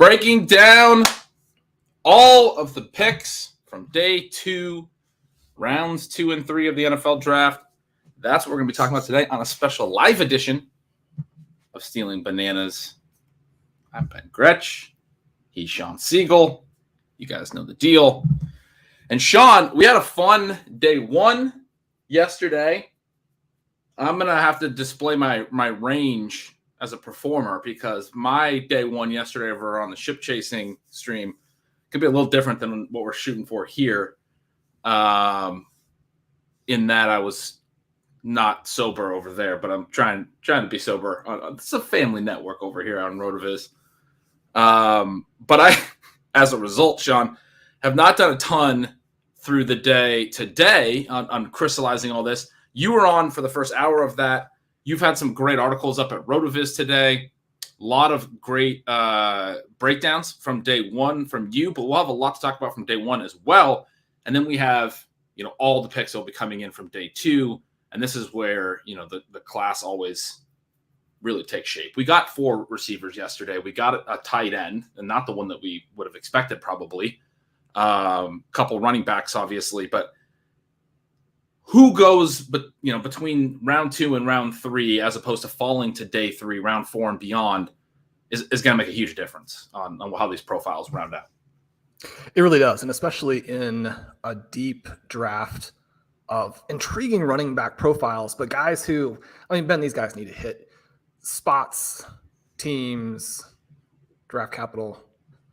breaking down all of the picks from day 2, rounds 2 and 3 of the NFL draft. That's what we're going to be talking about today on a special live edition of Stealing Bananas. I'm Ben Gretch. He's Shawn Siegele. You guys know the deal. And Shawn, we had a fun day 1 yesterday. I'm going to have to display my range as a performer because my day 1 yesterday over on the ship chasing stream could be a little different than what we're shooting for here. In that I was not sober over there, but I'm trying to be sober. It's a family network over here on RotoViz. But I, as a result, Shawn, have not done a ton through the day today on crystallizing all this. You were on for the first hour of that. You've had some great articles up at RotoViz today. A lot of great breakdowns from day 1 from you, but we'll have a lot to talk about from day 1 as well. And then we have, all the picks that will be coming in from day 2. And this is where, the class always really takes shape. We got 4 receivers yesterday. We got a tight end, and not the one that we would have expected probably. Couple running backs, obviously, but who goes, between round 2 and round 3, as opposed to falling to day 3, round 4 and beyond, is going to make a huge difference on how these profiles round out. It really does, and especially in a deep draft of intriguing running back profiles, but guys who, Ben, these guys need to hit spots, teams, draft capital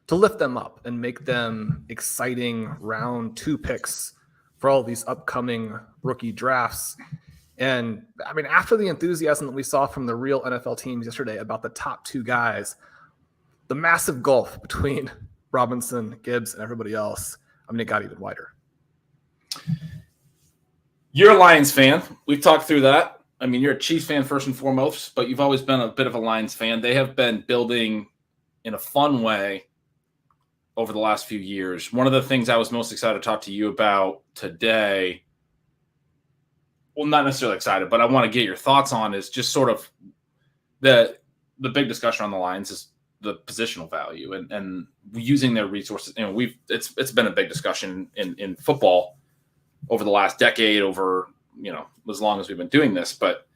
to lift them up and make them exciting round 2 picks for all these upcoming rookie drafts. And after the enthusiasm that we saw from the real NFL teams yesterday about the top 2 guys, the massive gulf between Robinson, Gibbs, and everybody else, it got even wider. You're a Lions fan. We've talked through that. You're a Chiefs fan first and foremost, but you've always been a bit of a Lions fan. They have been building in a fun way over the last few years. One of the things I was most excited to talk to you about today, well, not necessarily excited, but I want to get your thoughts on is just sort of the big discussion on the Lions is the positional value and using their resources. It's been a big discussion in football over the last decade, over as long as we've been doing this, but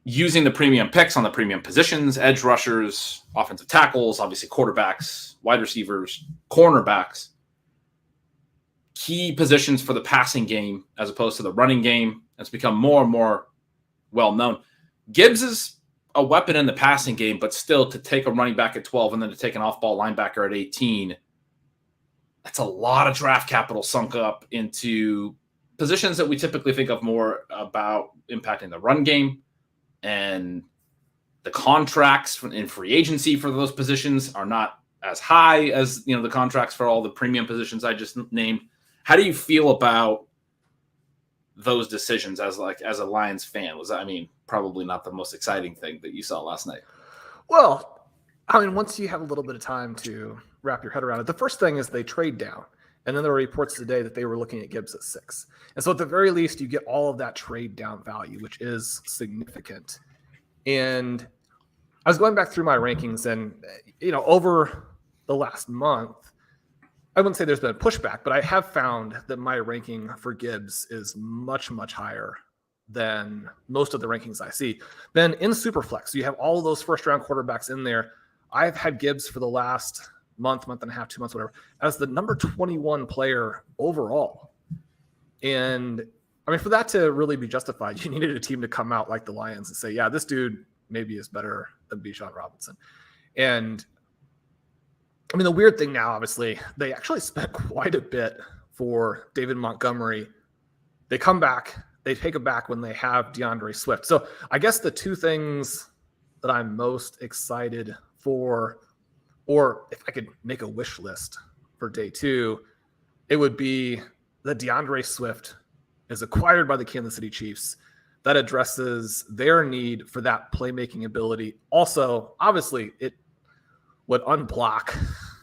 using the premium picks on the premium positions, edge rushers, offensive tackles, obviously quarterbacks, wide receivers, cornerbacks, key positions for the passing game as opposed to the running game. It's become more and more well known. Gibbs is a weapon in the passing game, but still to take a running back at 12 and then to take an off-ball linebacker at 18, that's a lot of draft capital sunk up into positions that we typically think of more about impacting the run game, and the contracts in free agency for those positions are not as high as the contracts for all the premium positions I just named. How do you feel about those decisions as a Lions fan? Was probably not the most exciting thing that you saw last night? Well, once you have a little bit of time to wrap your head around it, the first thing is they trade down. And then there were reports today that they were looking at Gibbs at 6. And so at the very least, you get all of that trade down value, which is significant. And I was going back through my rankings and, over the last month, I wouldn't say there's been a pushback, but I have found that my ranking for Gibbs is much, much higher than most of the rankings I see. Then in Superflex, you have all of those first-round quarterbacks in there. I've had Gibbs for the last month and a half, 2 months, whatever, as the number 21 player overall. And for that to really be justified, you needed a team to come out like the Lions and say, yeah, this dude maybe is better than Bijan Robinson. And the weird thing now, obviously, they actually spent quite a bit for David Montgomery. They come back, they take it back when they have DeAndre Swift. So I guess the 2 things that I'm most excited for, or if I could make a wish list for day 2, it would be that DeAndre Swift is acquired by the Kansas City Chiefs. That addresses their need for that playmaking ability. Also, obviously, it would unblock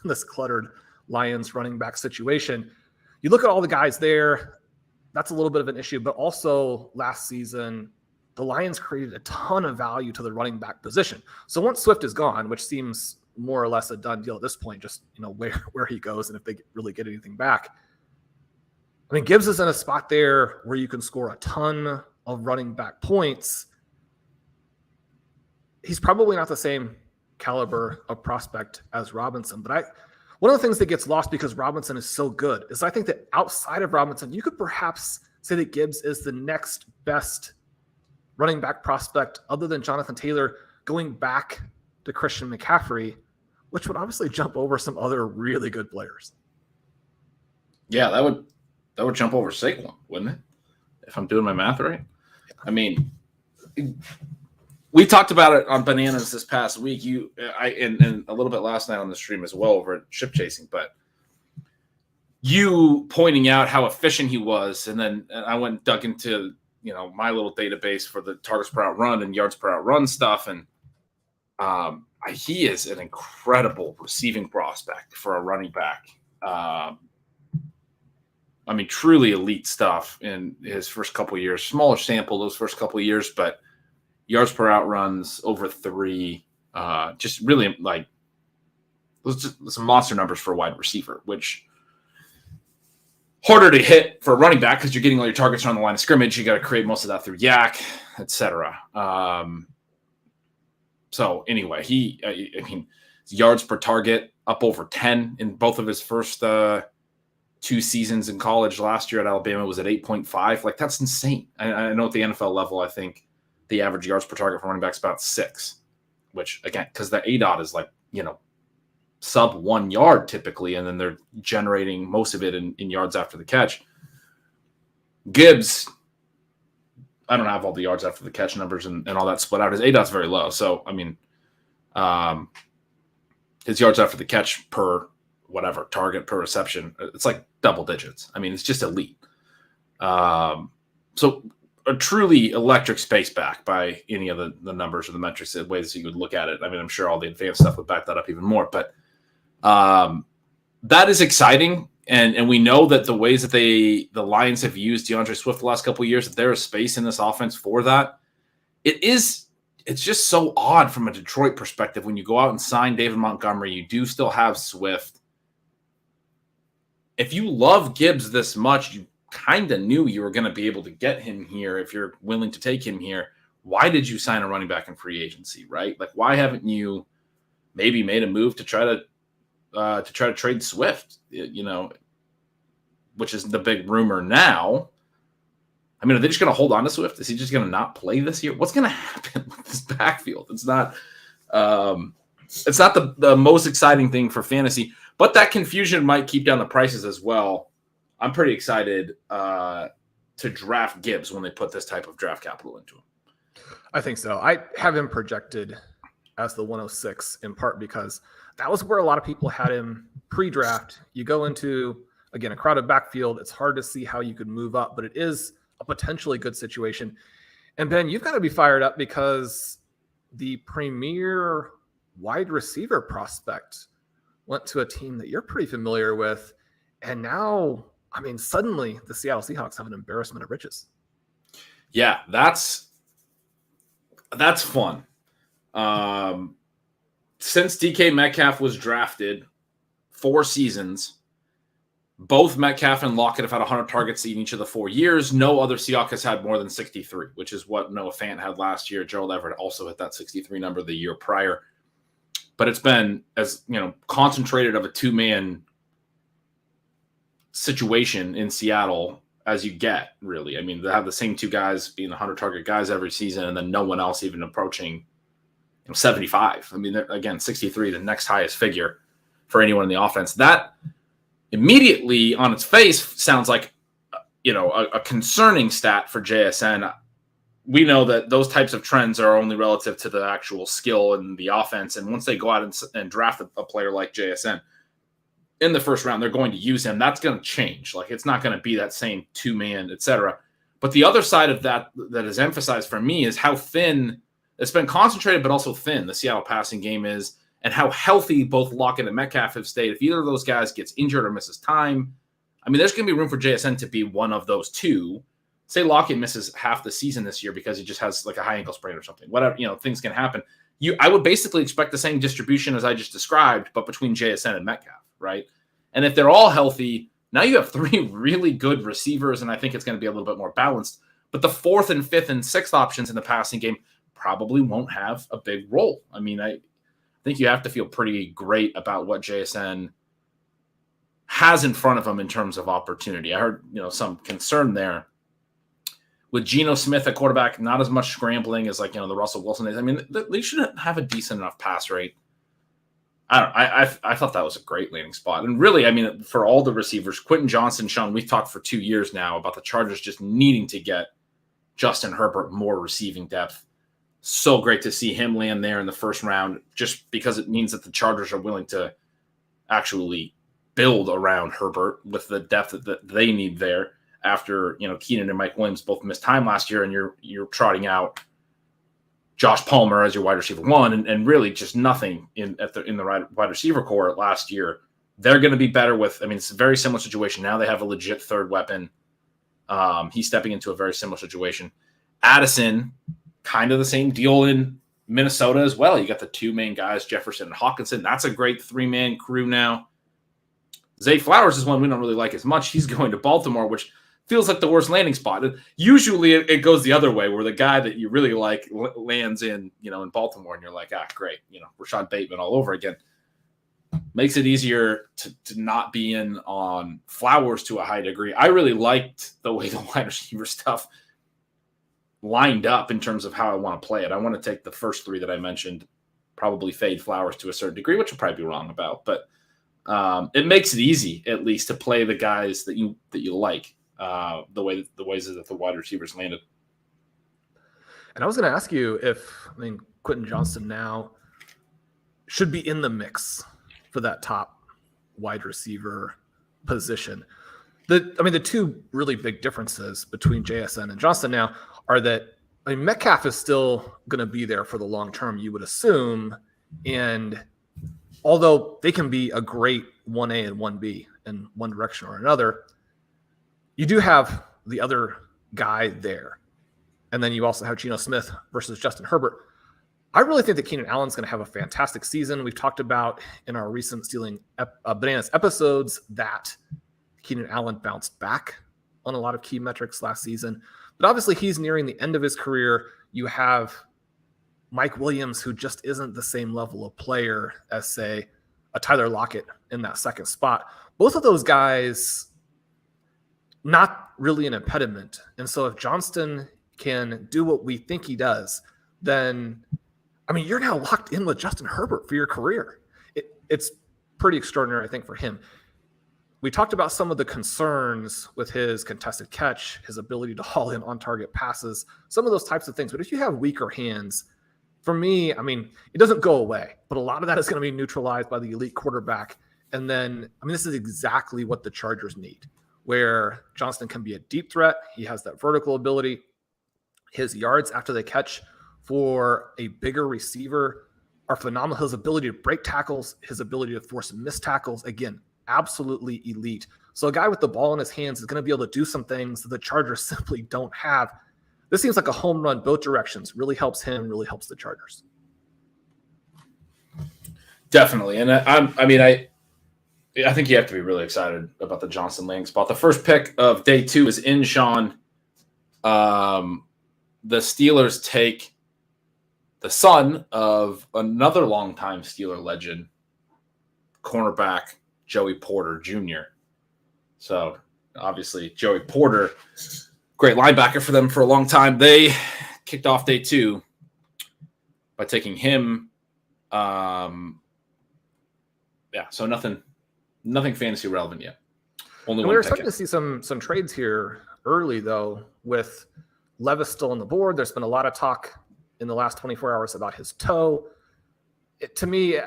this cluttered Lions running back situation. You look at all the guys there, that's a little bit of an issue, but also last season, the Lions created a ton of value to the running back position. So once Swift is gone, which seems more or less a done deal at this point, just where he goes and if they really get anything back. I mean, Gibbs is in a spot there where you can score a ton of running back points. He's probably not the same caliber of prospect as Robinson, but one of the things that gets lost because Robinson is so good is I think that outside of Robinson, you could perhaps say that Gibbs is the next best running back prospect other than Jonathan Taylor, going back to Christian McCaffrey, which would obviously jump over some other really good players. Yeah, that would jump over Saquon, wouldn't it? If I'm doing my math right. I mean, we talked about it on Bananas this past week. And a little bit last night on the stream as well over at Ship Chasing, but you pointing out how efficient he was, and then I went and dug into my little database for the targets per out run and yards per out run stuff, and he is an incredible receiving prospect for a running back. I mean, truly elite stuff in his first couple of years. Smaller sample those first couple of years, but yards per out runs over 3. Just really like those some monster numbers for a wide receiver, which harder to hit for a running back because you're getting all your targets around the line of scrimmage. You got to create most of that through yak, etc. So anyway, I mean, yards per target up over 10 in both of his first 2 seasons in college. Last year at Alabama was at 8.5. Like, that's insane. I know at the NFL level, I think the average yards per target for running backs about 6, which again, because the ADOT is like, sub 1 yard typically, and then they're generating most of it in yards after the catch. Gibbs, I don't have all the yards after the catch numbers and all that split out. His ADOT's very low. So, I mean, his yards after the catch per whatever target per reception, it's like double digits. I mean, it's just elite. So a truly electric space back by any of the numbers or the metrics, the ways that you would look at it. I mean, I'm sure all the advanced stuff would back that up even more, but that is exciting. And we know that the ways that the Lions have used DeAndre Swift the last couple of years, that there is space in this offense for that. It's just so odd from a Detroit perspective. When you go out and sign David Montgomery, you do still have Swift. If you love Gibbs this much, you kind of knew you were going to be able to get him here if you're willing to take him here. Why did you sign a running back in free agency, right? Like, why haven't you maybe made a move to try to trade Swift, which is the big rumor now? I mean, are they just going to hold on to Swift? Is he just going to not play this year? What's going to happen with this backfield? It's not the most exciting thing for fantasy, but that confusion might keep down the prices as well. I'm pretty excited to draft Gibbs when they put this type of draft capital into him. I think so. I have him projected as the 106 in part because that was where a lot of people had him pre-draft. You go into, again, a crowded backfield. It's hard to see how you could move up, but it is a potentially good situation. And Ben, you've got to be fired up because the premier wide receiver prospect went to a team that you're pretty familiar with. And now, I mean, suddenly the Seattle Seahawks have an embarrassment of riches. Yeah, that's fun. Since DK Metcalf was drafted, 4 seasons, both Metcalf and Lockett have had 100 targets in each of the 4 years. No other Seahawk has had more than 63, which is what Noah Fant had last year. Gerald Everett also hit that 63 number the year prior. But it's been as concentrated of a 2-man situation in Seattle as you get, really. I mean, they have the same 2 guys being 100 target guys every season, and then no one else even approaching 75. I mean, again, 63, the next highest figure for anyone in the offense. That immediately on its face sounds like a concerning stat for JSN. We know that those types of trends are only relative to the actual skill in the offense. And once they go out and draft a player like JSN in the first round, they're going to use him. That's going to change. Like, it's not going to be that same 2-man, et cetera. But the other side of that is emphasized for me is how thin it's been, concentrated, but also thin the Seattle passing game is, and how healthy both Lockett and Metcalf have stayed. If either of those guys gets injured or misses time, I mean, there's going to be room for JSN to be one of those 2. Say Lockett misses half the season this year because he just has like a high ankle sprain or something. Whatever, things can happen. I would basically expect the same distribution as I just described, but between JSN and Metcalf, right? And if they're all healthy, now you have 3 really good receivers, and I think it's going to be a little bit more balanced. But the 4th and 5th and 6th options in the passing game probably won't have a big role. I mean, I think you have to feel pretty great about what JSN has in front of him in terms of opportunity. I heard, some concern there with Geno Smith at quarterback, not as much scrambling as the Russell Wilson days. I mean, they should have a decent enough pass rate. I thought that was a great landing spot. And really, I mean, for all the receivers, Quentin Johnston, Sean, we've talked for 2 years now about the Chargers just needing to get Justin Herbert more receiving depth. So great to see him land there in the first round, just because it means that the Chargers are willing to actually build around Herbert with the depth that they need there after, Keenan and Mike Williams both missed time last year, and you're trotting out Josh Palmer as your wide receiver 1 and really just nothing in the wide receiver core last year. They're going to be better with, it's a very similar situation. Now they have a legit third weapon. He's stepping into a very similar situation. Addison, kind of the same deal in Minnesota as well. You got the 2 main guys, Jefferson and Hawkinson. That's a great 3-man crew now. Zay Flowers is one we don't really like as much. He's going to Baltimore, which feels like the worst landing spot. Usually it goes the other way, where the guy that you really like lands in Baltimore, and you're like, great, Rashad Bateman all over again. Makes it easier to not be in on Flowers to a high degree. I really liked the way the wide receiver stuff lined up in terms of how I want to play it. I want to take the first 3 that I mentioned, probably fade Flowers to a certain degree, which I'll probably be wrong about, but it makes it easy at least to play the guys that you like. The ways that the wide receivers landed. And I was going to ask you if, Quentin Johnston now should be in the mix for that top wide receiver position. The 2 really big differences between JSN and Johnston now are that Metcalf is still going to be there for the long term, you would assume. And although they can be a great 1A and 1B in one direction or another, you do have the other guy there. And then you also have Geno Smith versus Justin Herbert. I really think that Keenan Allen's going to have a fantastic season. We've talked about in our recent Stealing Bananas episodes that Keenan Allen bounced back on a lot of key metrics last season. But obviously he's nearing the end of his career. You have Mike Williams, who just isn't the same level of player as, say, a Tyler Lockett in that second spot. Both of those guys, not really an impediment. And so if Johnston can do what we think he does, then, you're now locked in with Justin Herbert for your career. It's pretty extraordinary, I think, for him. We talked about some of the concerns with his contested catch, his ability to haul in on-target passes, some of those types of things. But if you have weaker hands, for me, it doesn't go away. But a lot of that is going to be neutralized by the elite quarterback. And then, this is exactly what the Chargers need, where Johnston can be a deep threat. He has that vertical ability. His yards after the catch for a bigger receiver are phenomenal. His ability to break tackles, his ability to force missed tackles, again, absolutely elite. So a guy with the ball in his hands is going to be able to do some things that the Chargers simply don't have. This seems like a home run both directions. Really helps him, really helps the Chargers. Definitely. And I think you have to be really excited about the Johnston landing spot. The first pick of day 2 is in, Sean. The Steelers take the son of another longtime Steeler legend, cornerback Joey Porter Jr. So obviously Joey Porter, great linebacker for them for a long time. They kicked off day 2 by taking him. So nothing fantasy relevant yet. Only we're starting to see some trades here early, though, with Levis still on the board. There's been a lot of talk in the last 24 hours about his toe. To me,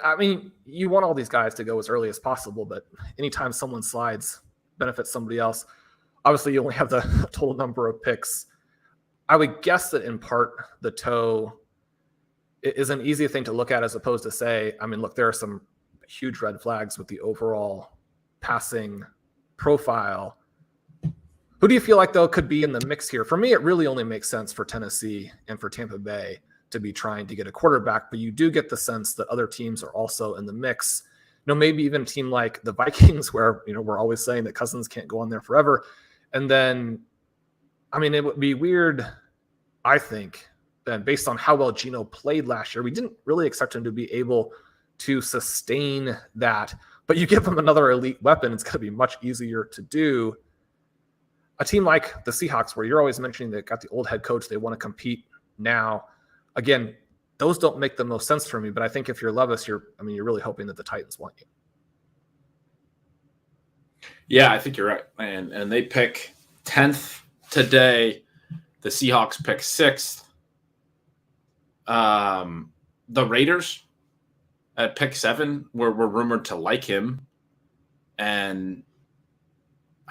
you want all these guys to go as early as possible, but anytime someone slides, benefits somebody else. Obviously, you only have the total number of picks. I would guess that in part the toe is an easy thing to look at as opposed to say, look, there are some huge red flags with the overall passing profile. Who do you feel like, though, could be in the mix here? For me, it really only makes sense for Tennessee and for Tampa Bay to be trying to get a quarterback, but you do get the sense that other teams are also in the mix. Maybe even a team like the Vikings, where, we're always saying that Cousins can't go on there forever. And then, it would be weird, I think, then based on how well Geno played last year, we didn't really expect him to be able to sustain that. But you give him another elite weapon, it's going to be much easier to do. A team like the Seahawks, where you're always mentioning they got the old head coach, they want to compete now. Again, those don't make the most sense for me. But I think if you're Levis, you're really hoping that the Titans want you. Yeah, I think you're right. And they pick 10th today. The Seahawks pick 6th. The Raiders at pick 7 were rumored to like him. And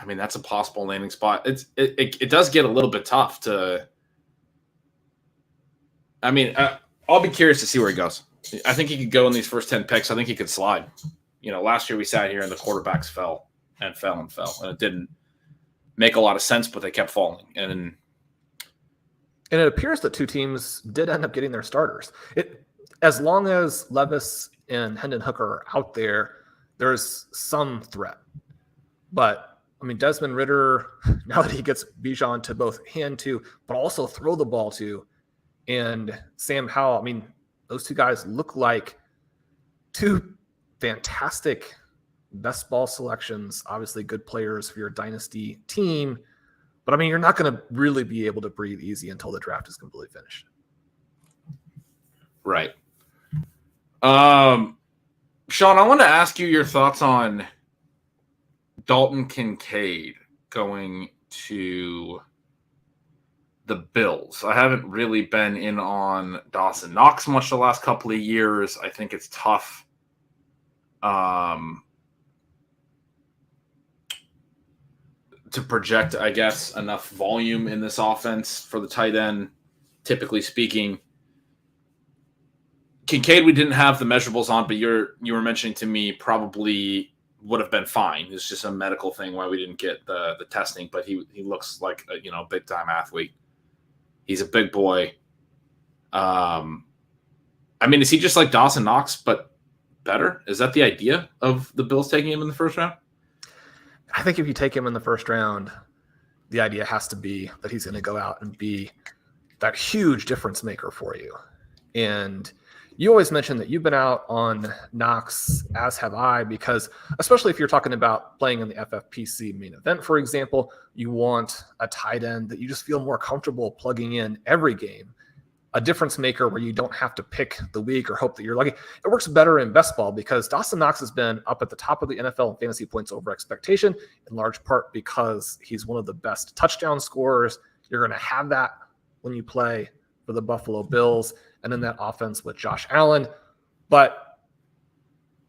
that's a possible landing spot. It does get a little bit tough to. I'll be curious to see where he goes. I think he could go in these first 10 picks. I think he could slide. Last year we sat here and the quarterbacks fell, and it didn't make a lot of sense, but they kept falling. And it appears that 2 teams did end up getting their starters. As long as Levis and Hendon Hooker are out there, there's some threat. But Desmond Ridder, now that he gets Bijan to both hand to, but also throw the ball to, and Sam Howell, those 2 guys look like 2 fantastic best ball selections, obviously good players for your dynasty team. But you're not going to really be able to breathe easy until the draft is completely finished. Right. Shawn, I want to ask you your thoughts on Dalton Kincaid going to the Bills. I haven't really been in on Dawson Knox much the last couple of years. I think it's tough. To project, I guess, enough volume in this offense for the tight end, typically speaking. Kincaid, we didn't have the measurables on, but you were mentioning to me probably would have been fine. It's just a medical thing why we didn't get the testing, but he looks like a big time athlete. He's a big boy. Is he just like Dawson Knox, but better? Is that the idea of the Bills taking him in the first round? I think if you take him in the first round, the idea has to be that he's going to go out and be that huge difference maker for you. And you always mention that you've been out on Knox, as have I, because especially if you're talking about playing in the FFPC main event, for example, you want a tight end that you just feel more comfortable plugging in every game. A difference maker where you don't have to pick the week or hope that you're lucky. It works better in best ball because Dawson Knox has been up at the top of the NFL in fantasy points over expectation, in large part because he's one of the best touchdown scorers. You're going to have that when you play for the Buffalo Bills and then that offense with Josh Allen. But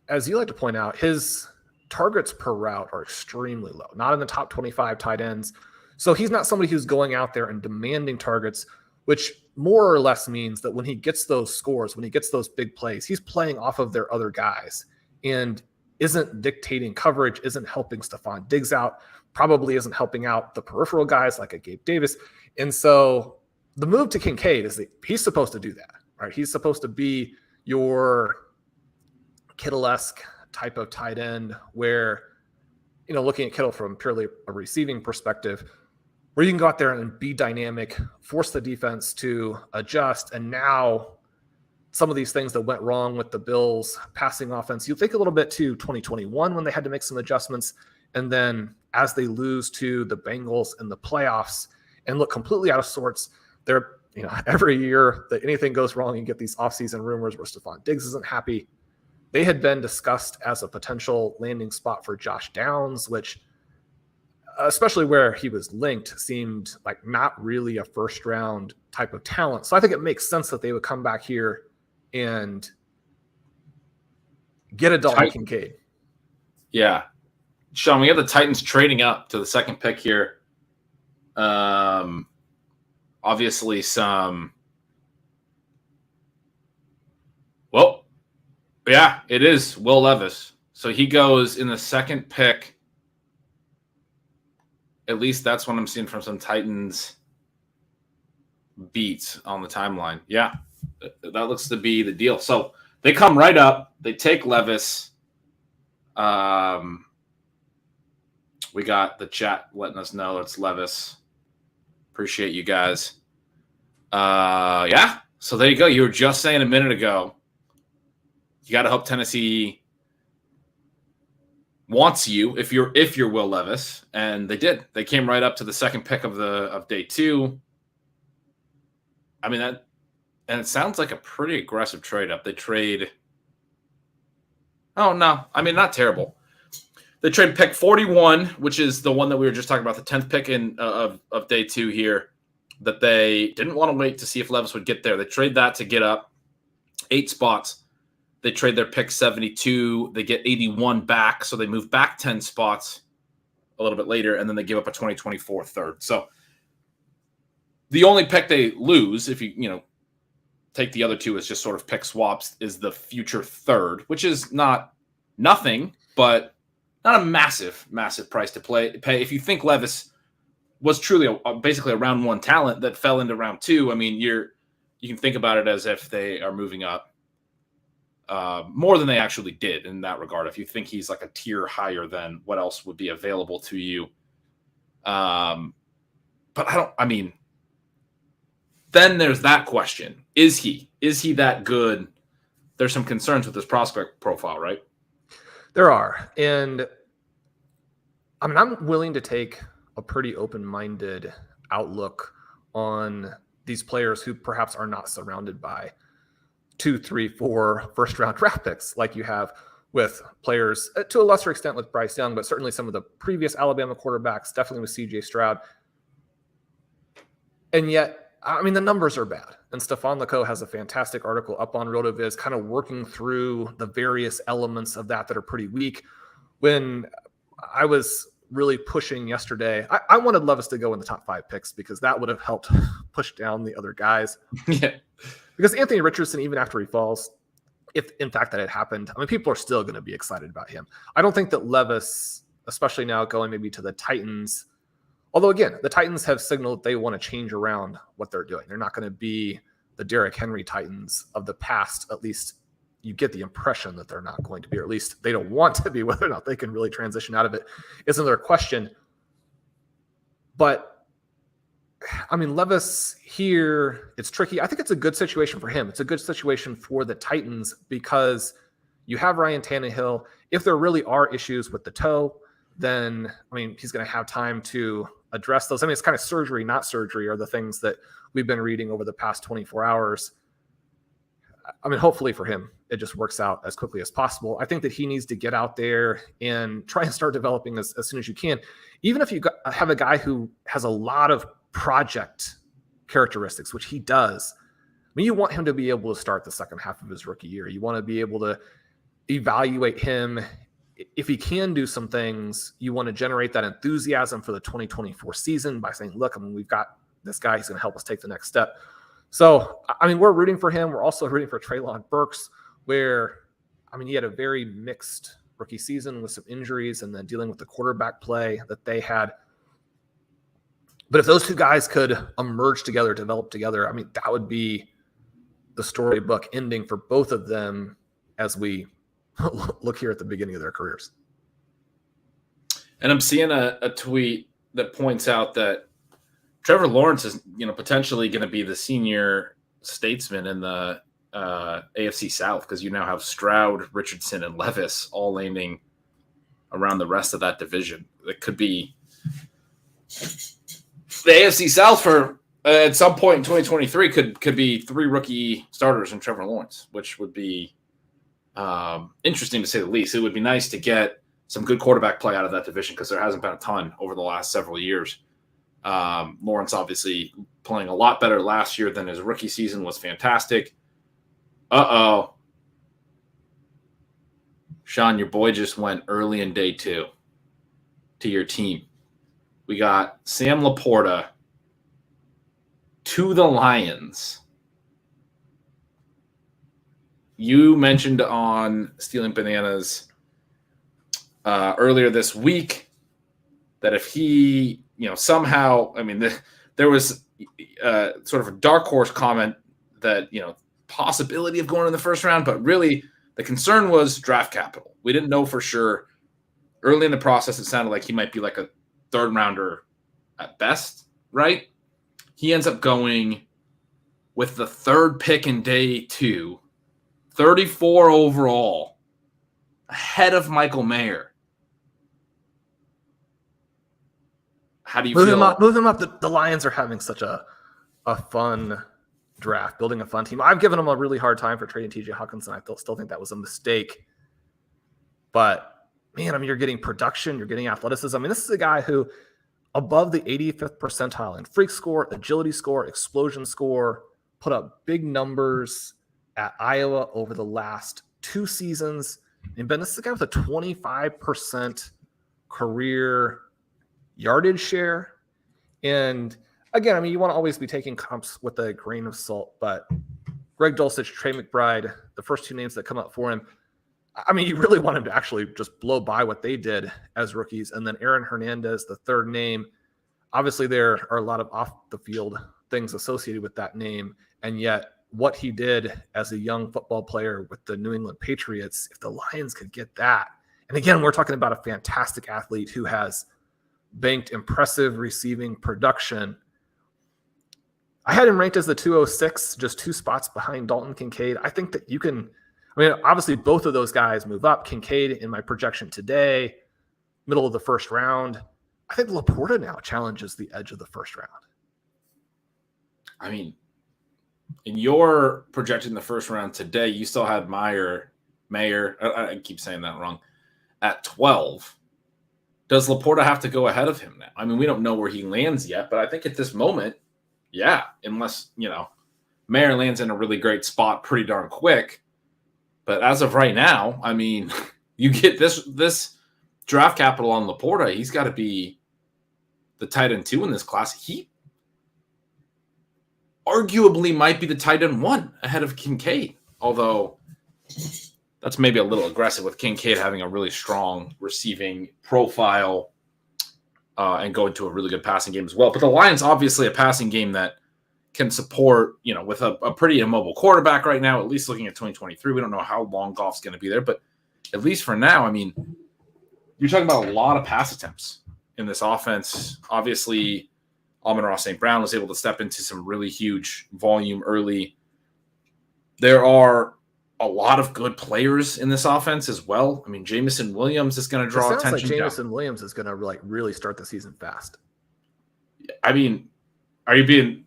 as you like to point out, his targets per route are extremely low, not in the top 25 tight ends. So he's not somebody who's going out there and demanding targets, which more or less means that when he gets those scores, when he gets those big plays, he's playing off of their other guys and isn't dictating coverage, isn't helping Stephon Diggs out, probably isn't helping out the peripheral guys like a Gabe Davis. And so the move to Kincaid is that he's supposed to do that, right? He's supposed to be your Kittle-esque type of tight end where, looking at Kittle from purely a receiving perspective, where you can go out there and be dynamic, force the defense to adjust. And now some of these things that went wrong with the Bills passing offense, you think a little bit to 2021 when they had to make some adjustments. And then as they lose to the Bengals in the playoffs and look completely out of sorts, they're, every year that anything goes wrong, you get these offseason rumors where Stephon Diggs isn't happy. They had been discussed as a potential landing spot for Josh Downs, which, especially where he was linked, seemed like not really a first round type of talent. So I think it makes sense that they would come back here and get a Dalton Kincaid. Yeah. Shawn, we have the Titans trading up to the second pick here. Obviously it is Will Levis. So he goes in the second pick. At least that's what I'm seeing from some Titans beats on the timeline. Yeah. That looks to be the deal. So they come right up. They take Levis. We got the chat letting us know it's Levis. Appreciate you guys. Yeah. So there you go. You were just saying a minute ago, you got to hope Tennessee wants you if you're Will Levis, and they did. They came right up to the second pick of day 2. I mean that, and it sounds like a pretty aggressive trade up. They trade. Oh no, I mean not terrible. They trade pick 41, which is the one that we were just talking about, the 10th pick of day 2 here. That they didn't want to wait to see if Levis would get there. They trade that to get up 8 spots. They trade their pick 72. They get 81 back, so they move back 10 spots a little bit later, and then they give up a 2024 third. So the only pick they lose, if you take the other 2 as just sort of pick swaps, is the future third, which is not nothing, but not a massive price to pay. If you think Levis was truly basically a round 1 talent that fell into round 2, I mean, you can think about it as if they are moving up more than they actually did in that regard. If you think he's like a tier higher than what else would be available to you. But then there's that question. Is he that good? There's some concerns with his prospect profile, right? There are. And I mean, I'm willing to take a pretty open-minded outlook on these players who perhaps are not surrounded by 2, 3, 4 first-round draft picks like you have with players to a lesser extent with Bryce Young, but certainly some of the previous Alabama quarterbacks, definitely with C.J. Stroud. And yet, I mean, the numbers are bad. And Stefan Leco has a fantastic article up on RotoViz kind of working through the various elements of that are pretty weak. When I was really pushing yesterday, I wanted Levis to go in the top 5 picks because that would have helped push down the other guys. Yeah. Because Anthony Richardson, even after he falls, if in fact that had happened, I mean, people are still going to be excited about him. I don't think that Levis, especially now going maybe to the Titans, although again, the Titans have signaled they want to change around what they're doing. They're not going to be the Derrick Henry Titans of the past. At least you get the impression that they're not going to be, or at least they don't want to be. Whether or not they can really transition out of it is another question. But I mean, Levis here, it's tricky. I think it's a good situation for him. It's a good situation for the Titans because you have Ryan Tannehill. If there really are issues with the toe, then, I mean, he's going to have time to address those. I mean, it's kind of surgery, not surgery, are the things that we've been reading over the past 24 hours. I mean, hopefully for him, it just works out as quickly as possible. I think that he needs to get out there and try and start developing as soon as you can. Even if you have a guy who has a lot of project characteristics, which he does, I mean, you want him to be able to start the second half of his rookie year. You want to be able to evaluate him. If he can do some things, you want to generate that enthusiasm for the 2024 season by saying, look, I mean, we've got this guy. He's going to help us take the next step. So, I mean, we're rooting for him. We're also rooting for Treylon Burks, where, I mean, he had a very mixed rookie season with some injuries and then dealing with the quarterback play that they had. But if those two guys could emerge together, develop together, I mean, that would be the storybook ending for both of them as we look here at the beginning of their careers. And I'm seeing a tweet that points out that Trevor Lawrence is, potentially going to be the senior statesman in the AFC South because you now have Stroud, Richardson, and Levis all aiming around the rest of that division. It could be the AFC South for at some point in 2023 could be 3 rookie starters in Trevor Lawrence, which would be interesting to say the least. It would be nice to get some good quarterback play out of that division because there hasn't been a ton over the last several years. Lawrence obviously playing a lot better last year than his rookie season was fantastic. Shawn, your boy just went early in day 2 to your team. We got Sam LaPorta to the Lions. You mentioned on Stealing Bananas earlier this week that if he, somehow, I mean, there was sort of a dark horse comment that, possibility of going in the first round, but really the concern was draft capital. We didn't know for sure. Early in the process, it sounded like he might be like a third rounder at best, right? He ends up going with the third pick in day 2, 34 overall, ahead of Michael Mayer. How do you feel? Move him up. The Lions are having such a fun draft, building a fun team. I've given them a really hard time for trading TJ Hawkinson. I still think that was a mistake. But, man, I mean, you're getting production. You're getting athleticism. I mean, this is a guy who above the 85th percentile in freak score, agility score, explosion score, put up big numbers at Iowa over the last 2 seasons. And, Ben, this is a guy with a 25% career yardage share. And again, I mean, you want to always be taking comps with a grain of salt, but Greg Dulcich, Trey McBride, the first 2 names that come up for him, I mean, you really want him to actually just blow by what they did as rookies. And then Aaron Hernandez, the third name. Obviously, there are a lot of off-the-field things associated with that name, and yet what he did as a young football player with the New England Patriots, if the Lions could get that. And again, we're talking about a fantastic athlete who has banked impressive receiving production. I had him ranked as the 206, just 2 spots behind Dalton Kincaid. I think that you can, I mean, obviously both of those guys move up. Kincaid in my projection today, middle of the first round. I think LaPorta now challenges the edge of the first round. I mean, in your projection in the first round today, you still had Mayer, I keep saying that wrong, at 12. Does LaPorta have to go ahead of him now? I mean, we don't know where he lands yet, but I think at this moment, yeah, unless, Mayer lands in a really great spot pretty darn quick. But as of right now, I mean, you get this draft capital on LaPorta, he's got to be the tight end 2 in this class. He arguably might be the tight end 1 ahead of Kincaid, although that's maybe a little aggressive with Kincaid having a really strong receiving profile and going to a really good passing game as well. But the Lions, obviously a passing game that can support, with a pretty immobile quarterback right now, at least looking at 2023. We don't know how long Goff's going to be there, but at least for now, I mean, you're talking about a lot of pass attempts in this offense. Obviously, Amon-Ra St. Brown was able to step into some really huge volume early. There are a lot of good players in this offense as well. I mean, Jameson Williams is going to draw attention. Like Jameson Williams is going to really start the season fast. I mean, are you being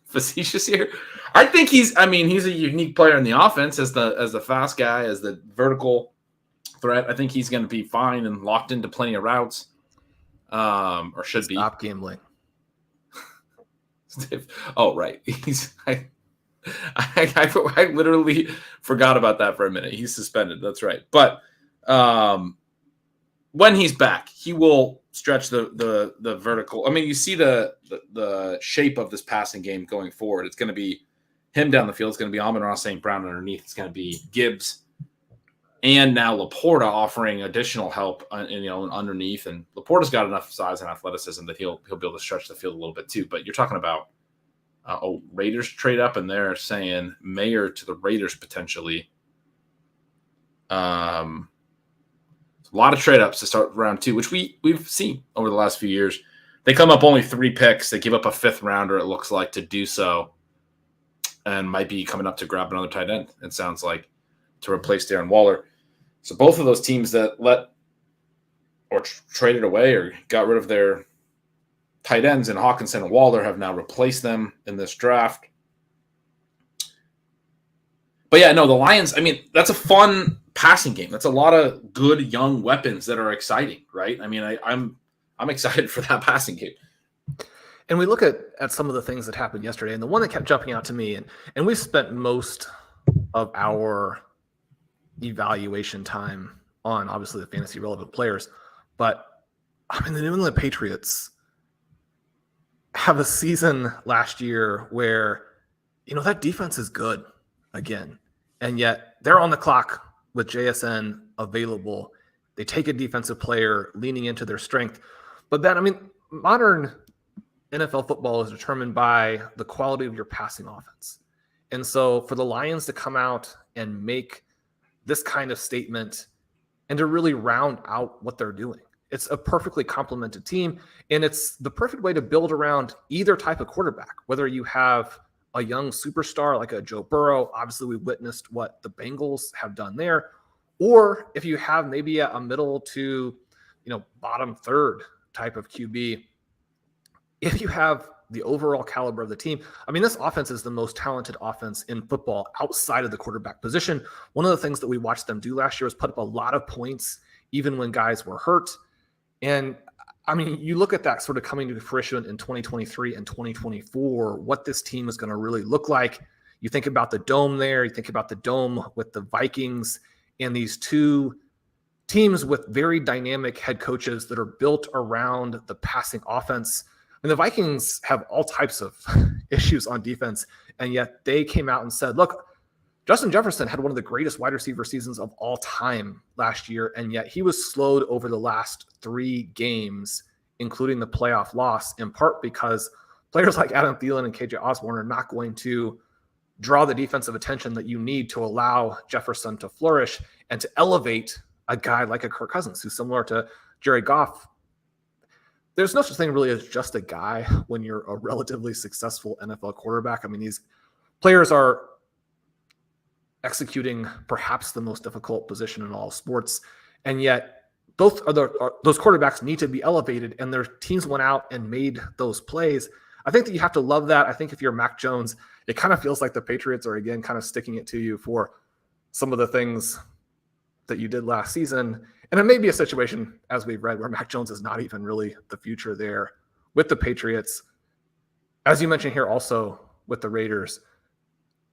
facetious here? I think he's a unique player in the offense as the fast guy, as the vertical threat. I think he's going to be fine and locked into plenty of routes. Or should be. Stop gambling. Oh, right. I literally forgot about that for a minute. He's suspended. That's right. But when he's back, he will stretch the vertical. I mean, you see the shape of this passing game going forward. It's going to be him down the field. It's going to be Amon-Ra St. Brown underneath. It's going to be Gibbs and now LaPorta offering additional help underneath. And LaPorta's got enough size and athleticism that he'll be able to stretch the field a little bit too. But you're talking about Raiders trade up, and they're saying Mayer to the Raiders potentially. A lot of trade ups to start round 2, which we've seen over the last few years. They come up only 3 picks. They give up a 5th rounder, it looks like, to do so, and might be coming up to grab another tight end, it sounds like, to replace Darren Waller. So both of those teams that let or traded away or got rid of their tight ends and Hawkinson and Waller have now replaced them in this draft. But yeah, no, the Lions, I mean, that's a fun passing game. That's a lot of good young weapons that are exciting, right? I mean, I'm excited for that passing game. And we look at some of the things that happened yesterday, and the one that kept jumping out to me, and we've spent most of our evaluation time on obviously the fantasy relevant players, but I mean, the New England Patriots have a season last year where, that defense is good again, and yet they're on the clock with JSN available. They take a defensive player leaning into their strength. But then, I mean, modern NFL football is determined by the quality of your passing offense. And so for the Lions to come out and make this kind of statement and to really round out what they're doing, it's a perfectly complemented team. And it's the perfect way to build around either type of quarterback, whether you have a young superstar like a Joe Burrow. Obviously, we witnessed what the Bengals have done there. Or if you have maybe a middle to, bottom third type of QB, if you have the overall caliber of the team. I mean, this offense is the most talented offense in football outside of the quarterback position. One of the things that we watched them do last year was put up a lot of points, even when guys were hurt. And I mean, you look at that sort of coming to fruition in 2023 and 2024, what this team is going to really look like. You think about the dome there, you think about the dome with the Vikings and these two teams with very dynamic head coaches that are built around the passing offense. And the Vikings have all types of issues on defense, and yet they came out and said, look, Justin Jefferson had one of the greatest wide receiver seasons of all time last year, and yet he was slowed over the last 3 games, including the playoff loss, in part because players like Adam Thielen and KJ Osborne are not going to draw the defensive attention that you need to allow Jefferson to flourish and to elevate a guy like a Kirk Cousins, who's similar to Jared Goff. There's no such thing really as just a guy when you're a relatively successful NFL quarterback. I mean, these players are executing perhaps the most difficult position in all sports, and yet those quarterbacks need to be elevated, and their teams went out and made those plays. I think that you have to love that. I think if you're Mac Jones, it kind of feels like the Patriots are again kind of sticking it to you for some of the things that you did last season. And it may be a situation, as we've read, where Mac Jones is not even really the future there with the Patriots. As you mentioned here also with the Raiders,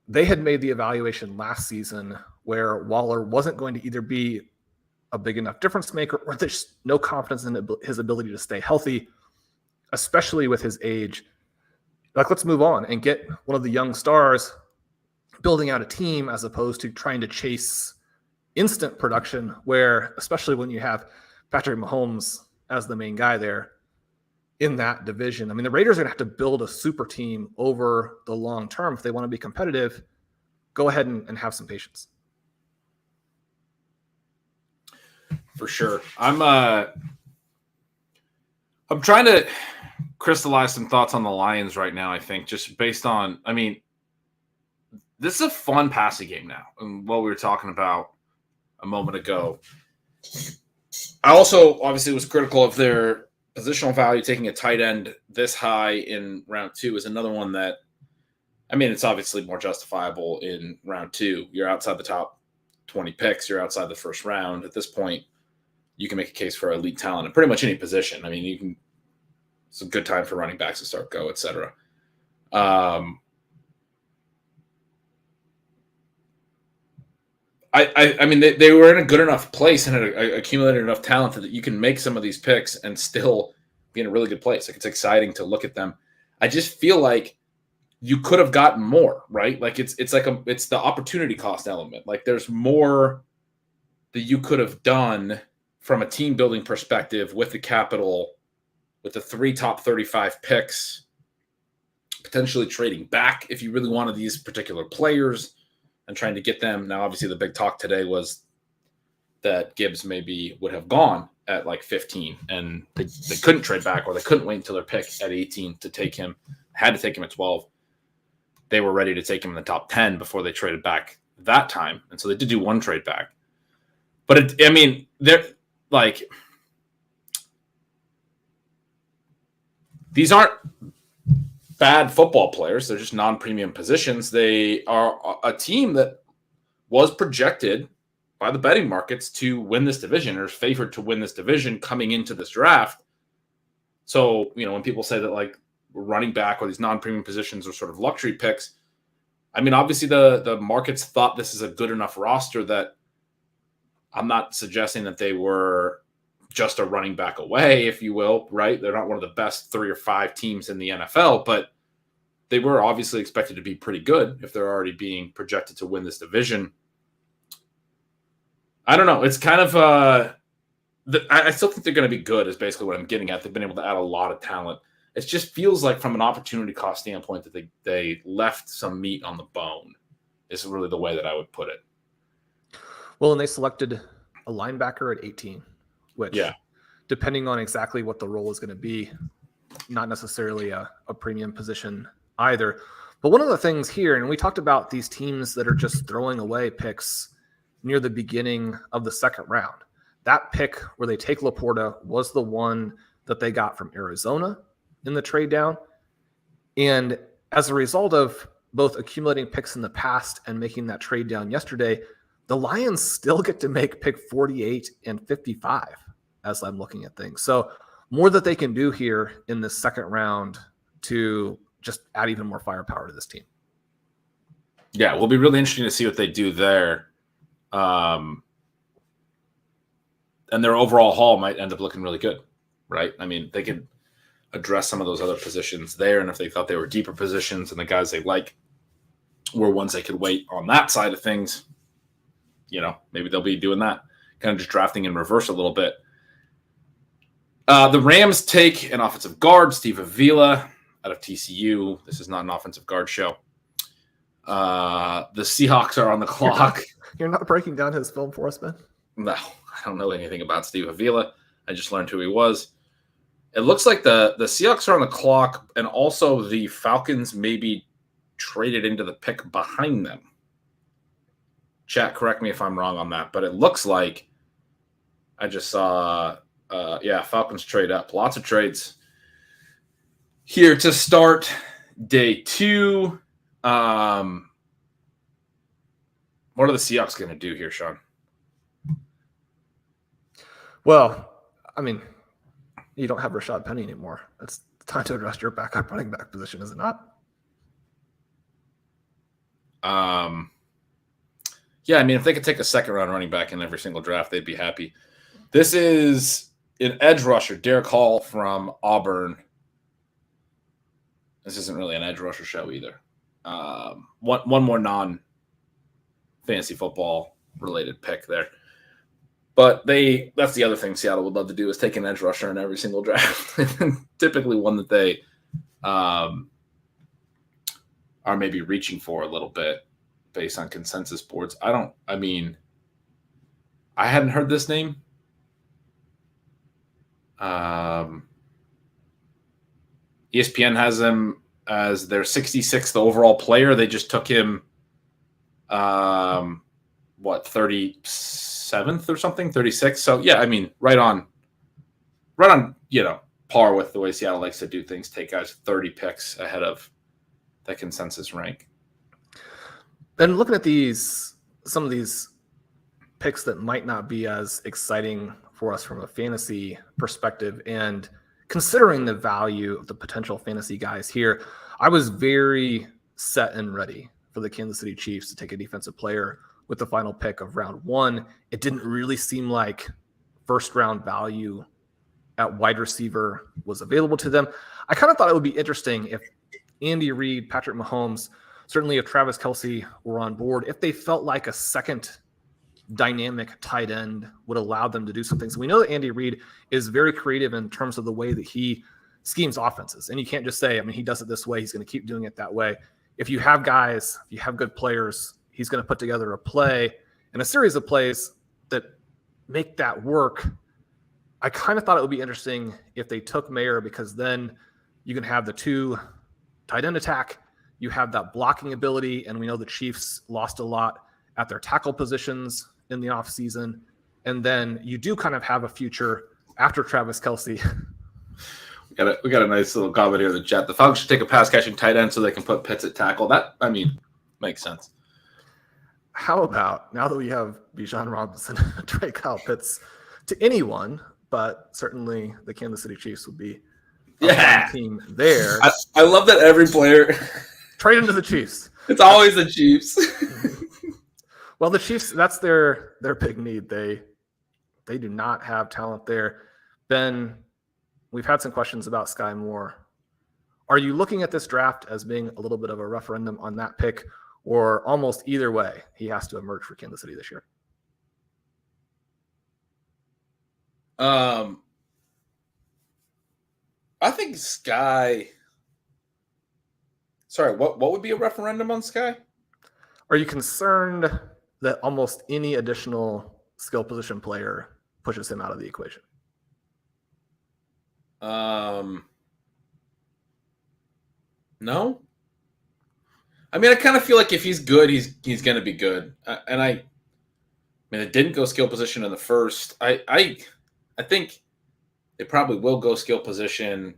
they had made the evaluation last season where Waller wasn't going to either be a big enough difference maker or there's no confidence in his ability to stay healthy, especially with his age. Like, let's move on and get one of the young stars building out a team as opposed to trying to chase instant production where, especially when you have Patrick Mahomes as the main guy there in that division. I mean, the Raiders are going to have to build a super team over the long term. If they want to be competitive, go ahead and have some patience. For sure. I'm trying to crystallize some thoughts on the Lions right now, I think, just based on, I mean, this is a fun passing game now. And what we were talking about a moment ago. I also obviously was critical of their positional value. Taking a tight end this high in round 2 is another one that, I mean, it's obviously more justifiable in round 2. You're outside the top 20 picks. You're outside the first round. At this point, you can make a case for elite talent in pretty much any position. I mean, it's a good time for running backs to start go, et cetera. I mean, they were in a good enough place and had accumulated enough talent that you can make some of these picks and still be in a really good place. Like, it's exciting to look at them. I just feel like you could have gotten more, right? Like it's the opportunity cost element. Like, there's more that you could have done from a team building perspective with the capital, with the 3 top 35 picks, potentially trading back if you really wanted these particular players and trying to get them. Now, obviously, the big talk today was that Gibbs maybe would have gone at like 15, and they couldn't trade back, or they couldn't wait until their pick at 18 to take him. Had to take him at 12. They were ready to take him in the top 10 before they traded back that time, and so they did do one trade back. But they're like, these aren't bad football players. They're just non-premium positions. They are a team that was projected by the betting markets to win this division, or is favored to win this division coming into this draft. So, when people say that like running back or these non-premium positions are sort of luxury picks, I mean, obviously the markets thought this is a good enough roster that I'm not suggesting that they were just a running back away, if you will, right? They're not one of the best 3 or 5 teams in the NFL, but they were obviously expected to be pretty good if they're already being projected to win this division. I don't know. It's kind of I still think they're going to be good is basically what I'm getting at. They've been able to add a lot of talent. it just feels like from an opportunity cost standpoint that they left some meat on the bone is really the way that I would put it. Well, and they selected a linebacker at 18, which, depending on exactly what the role is going to be, not necessarily a premium position either. But one of the things here, and we talked about these teams that are just throwing away picks near the beginning of the second round. That pick where they take LaPorta was the one that they got from Arizona in the trade down. And as a result of both accumulating picks in the past and making that trade down yesterday, the Lions still get to make pick 48 and 55 as I'm looking at things. So more that they can do here in this second round to just add even more firepower to this team. Yeah, it will be really interesting to see what they do there. And their overall haul might end up looking really good, right? I mean, they could address some of those other positions there, and if they thought they were deeper positions and the guys they like were ones they could wait on that side of things, maybe they'll be doing that, kind of just drafting in reverse a little bit. The Rams take an offensive guard, Steve Avila, out of TCU. This is not an offensive guard show. The Seahawks are on the clock. You're not breaking down his film for us, Ben? No, I don't know anything about Steve Avila. I just learned who he was. It looks like the Seahawks are on the clock, and also the Falcons maybe traded into the pick behind them. Chat, correct me if I'm wrong on that, but it looks like I just saw, Falcons trade up. Lots of trades here to start day 2. What are the Seahawks going to do here, Shawn? Well, I mean, you don't have Rashad Penny anymore. It's time to address your backup running back position, is it not? Yeah, I mean, if they could take a second-round running back in every single draft, they'd be happy. This is an edge rusher, Derek Hall from Auburn. This isn't really an edge rusher show either. One more non-fantasy football-related pick there. But that's the other thing Seattle would love to do is take an edge rusher in every single draft. Typically one that they are maybe reaching for a little bit based on consensus boards. I hadn't heard this name. ESPN has him as their 66th overall player. They just took him, 37th or something, 36th. So yeah, I mean, right on, par with the way Seattle likes to do things. Take guys 30 picks ahead of the consensus rank. And looking at some of these picks that might not be as exciting for us from a fantasy perspective, and considering the value of the potential fantasy guys here, I was very set and ready for the Kansas City Chiefs to take a defensive player with the final pick of round 1. It didn't really seem like first round value at wide receiver was available to them. I kind of thought it would be interesting if Andy Reid, Patrick Mahomes, certainly if Travis Kelce were on board, if they felt like a second dynamic tight end would allow them to do some things. We know that Andy Reid is very creative in terms of the way that he schemes offenses. And you can't just say, he does it this way, he's going to keep doing it that way. If you have guys, if you have good players, he's going to put together a play and a series of plays that make that work. I kind of thought it would be interesting if they took Mayer, because then you can have the 2 tight end attack. You have that blocking ability, and we know the Chiefs lost a lot at their tackle positions in the offseason. And then you do kind of have a future after Travis Kelce. We got a nice little comment here in the chat. The Falcons should take a pass-catching tight end so they can put Pitts at tackle. That, makes sense. How about, now that we have Bijan Robinson, trade Kyle Pitts to anyone, but certainly the Kansas City Chiefs would be a fun team there. I love that every player trade into the Chiefs. It's always the Chiefs. Well, the Chiefs, that's their big need. They do not have talent there. Ben, we've had some questions about Sky Moore. Are you looking at this draft as being a little bit of a referendum on that pick, or almost either way, he has to emerge for Kansas City this year? I I think Sky. Sorry, what would be a referendum on Sky? Are you concerned that almost any additional skill position player pushes him out of the equation? No. I mean, I kind of feel like if he's good, he's going to be good. I mean, it didn't go skill position in the first. I think they probably will go skill position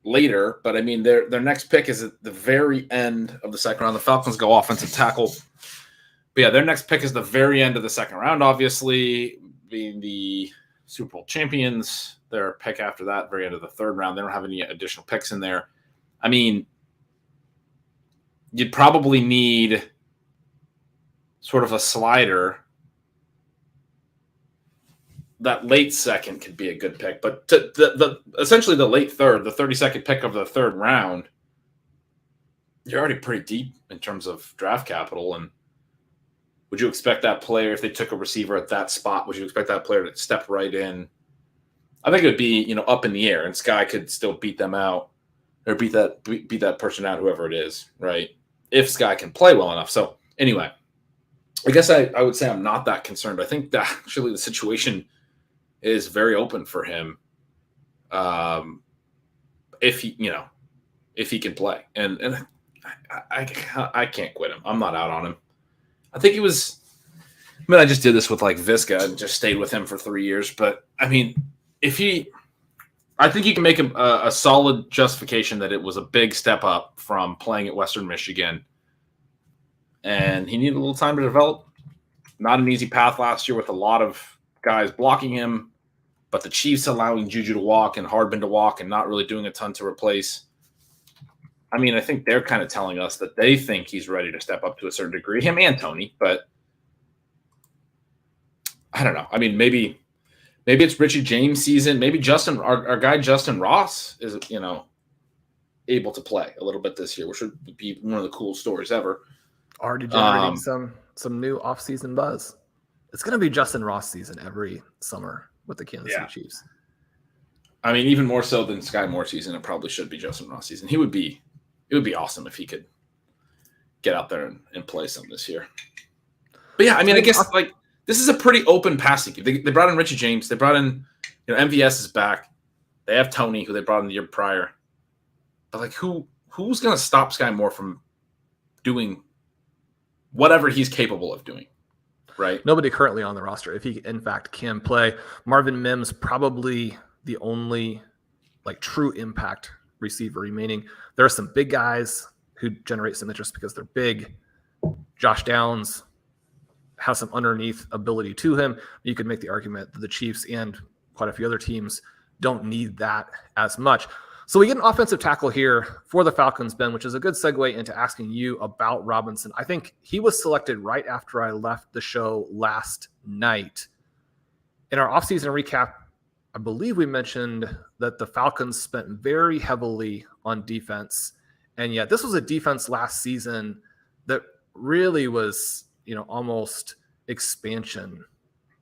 later, but I mean, their next pick is at the very end of the second round. The Falcons go offensive tackle. But yeah, their next pick is the very end of the second round, obviously, being the Super Bowl champions. Their pick after that, very end of the third round. They don't have any additional picks in there. I mean, you'd probably need sort of a slider. That late second could be a good pick, but essentially the late third, the 32nd pick of the third round, you're already pretty deep in terms of draft capital. And would you expect that player, if they took a receiver at that spot, would you expect that player to step right in? I think it would be, up in the air, and Sky could still beat them out or beat that person out, whoever it is, right? If Sky can play well enough. So anyway, I guess I would say I'm not that concerned. I think that actually the situation is very open for him, if he can play, and I can't quit him. I'm not out on him. I think he was. I mean, I just did this with like Visca and just stayed with him for 3 years. But I mean, I think you can make a solid justification that it was a big step up from playing at Western Michigan, and he needed a little time to develop. Not an easy path last year with a lot of guys blocking him. But the Chiefs allowing Juju to walk and Hardman to walk and not really doing a ton to replace. I mean, I think they're kind of telling us that they think he's ready to step up to a certain degree, him and Tony. But I don't know. I mean, maybe it's Richie James season. Maybe our guy Justin Ross is, able to play a little bit this year, which would be one of the cool stories ever. Already generating some new offseason buzz. It's going to be Justin Ross season every summer with the Kansas City Chiefs. I mean, even more so than Sky Moore season, it probably should be Justin Ross season. It would be awesome if he could get out there and play some this year. But yeah, I mean, I guess like this is a pretty open passing game. They brought in Richie James. They brought in, MVS is back. They have Tony, who they brought in the year prior. But like, who's going to stop Sky Moore from doing whatever he's capable of doing? Right. Nobody currently on the roster, if he in fact can play. Marvin Mims, probably the only like true impact receiver remaining. There are some big guys who generate some interest because they're big. Josh Downs has some underneath ability to him. You could make the argument that the Chiefs and quite a few other teams don't need that as much. So we get an offensive tackle here for the Falcons, Ben, which is a good segue into asking you about Robinson. I think he was selected right after I left the show last night. In our offseason recap, I believe we mentioned that the Falcons spent very heavily on defense. And yet this was a defense last season that really was, almost expansion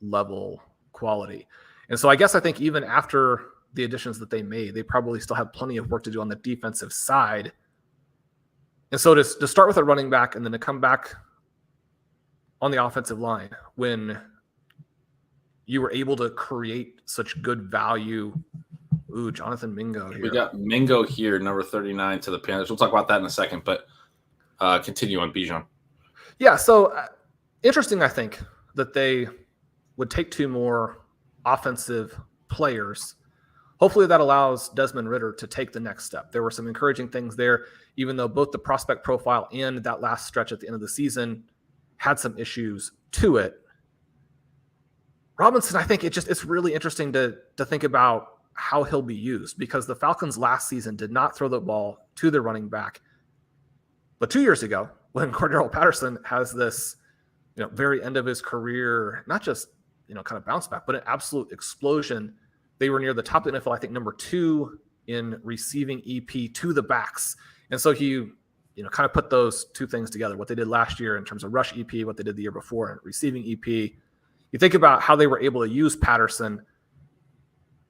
level quality. And so I think even after the additions that they made, they probably still have plenty of work to do on the defensive side. And so to start with a running back and then to come back on the offensive line when you were able to create such good value. Ooh, Jonathan Mingo here. We got Mingo here, number 39 to the Panthers. We'll talk about that in a second, but continue on Bijan. Yeah, so interesting, I think, that they would take two more offensive players. Hopefully that allows Desmond Ridder to take the next step. There were some encouraging things there, even though both the prospect profile and that last stretch at the end of the season had some issues to it. Robinson, I think it's really interesting to think about how he'll be used, because the Falcons last season did not throw the ball to the running back. But 2 years ago, when Cordero Patterson has this, very end of his career, not just, kind of bounce back, but an absolute explosion. They were near the top of the NFL, I think number 2 in receiving EP to the backs. And so he, kind of put those two things together, what they did last year in terms of rush EP, what they did the year before in receiving EP. You think about how they were able to use Patterson.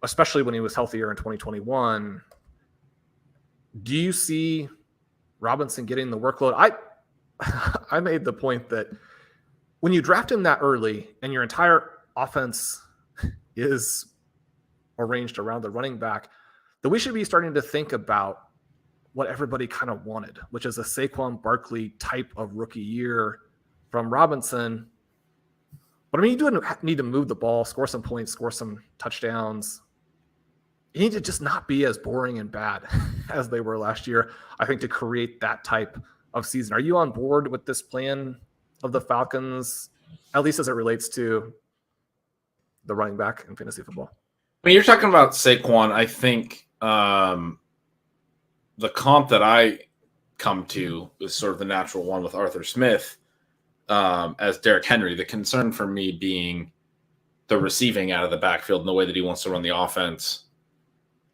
especially when he was healthier in 2021. Do you see Robinson getting the workload? I made the point that when you draft him that early and your entire offense is arranged around the running back, that we should be starting to think about what everybody kind of wanted, which is a Saquon Barkley type of rookie year from Robinson. But I mean, you do need to move the ball, score some points, score some touchdowns. You need to just not be as boring and bad as they were last year, I think, to create that type of season. Are you on board with this plan of the Falcons, at least as it relates to the running back in fantasy football? I mean, you're talking about Saquon. I think the comp that I come to is sort of the natural one with Arthur Smith as Derrick Henry. The concern for me being the receiving out of the backfield and the way that he wants to run the offense.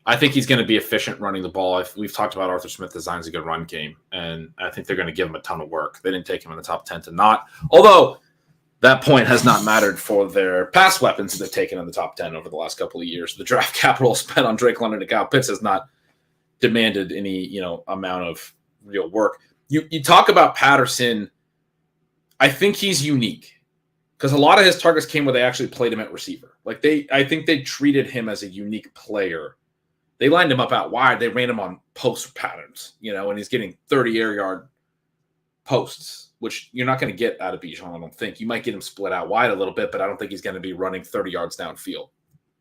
I think he's going to be efficient running the ball. We've talked about Arthur Smith designs a good run game, and I think they're going to give him a ton of work. They didn't take him in the top 10 to not. Although that point has not mattered for their pass weapons that they've taken in the top 10 over the last couple of years. The draft capital spent on Drake London and Kyle Pitts has not demanded any amount of real work. You talk about Patterson. I think he's unique because a lot of his targets came where they actually played him at receiver. I think they treated him as a unique player. They lined him up out wide. They ran him on post patterns, and he's getting 30 air yard posts, which you're not going to get out of Bijan, I don't think. You might get him split out wide a little bit, but I don't think he's going to be running 30 yards downfield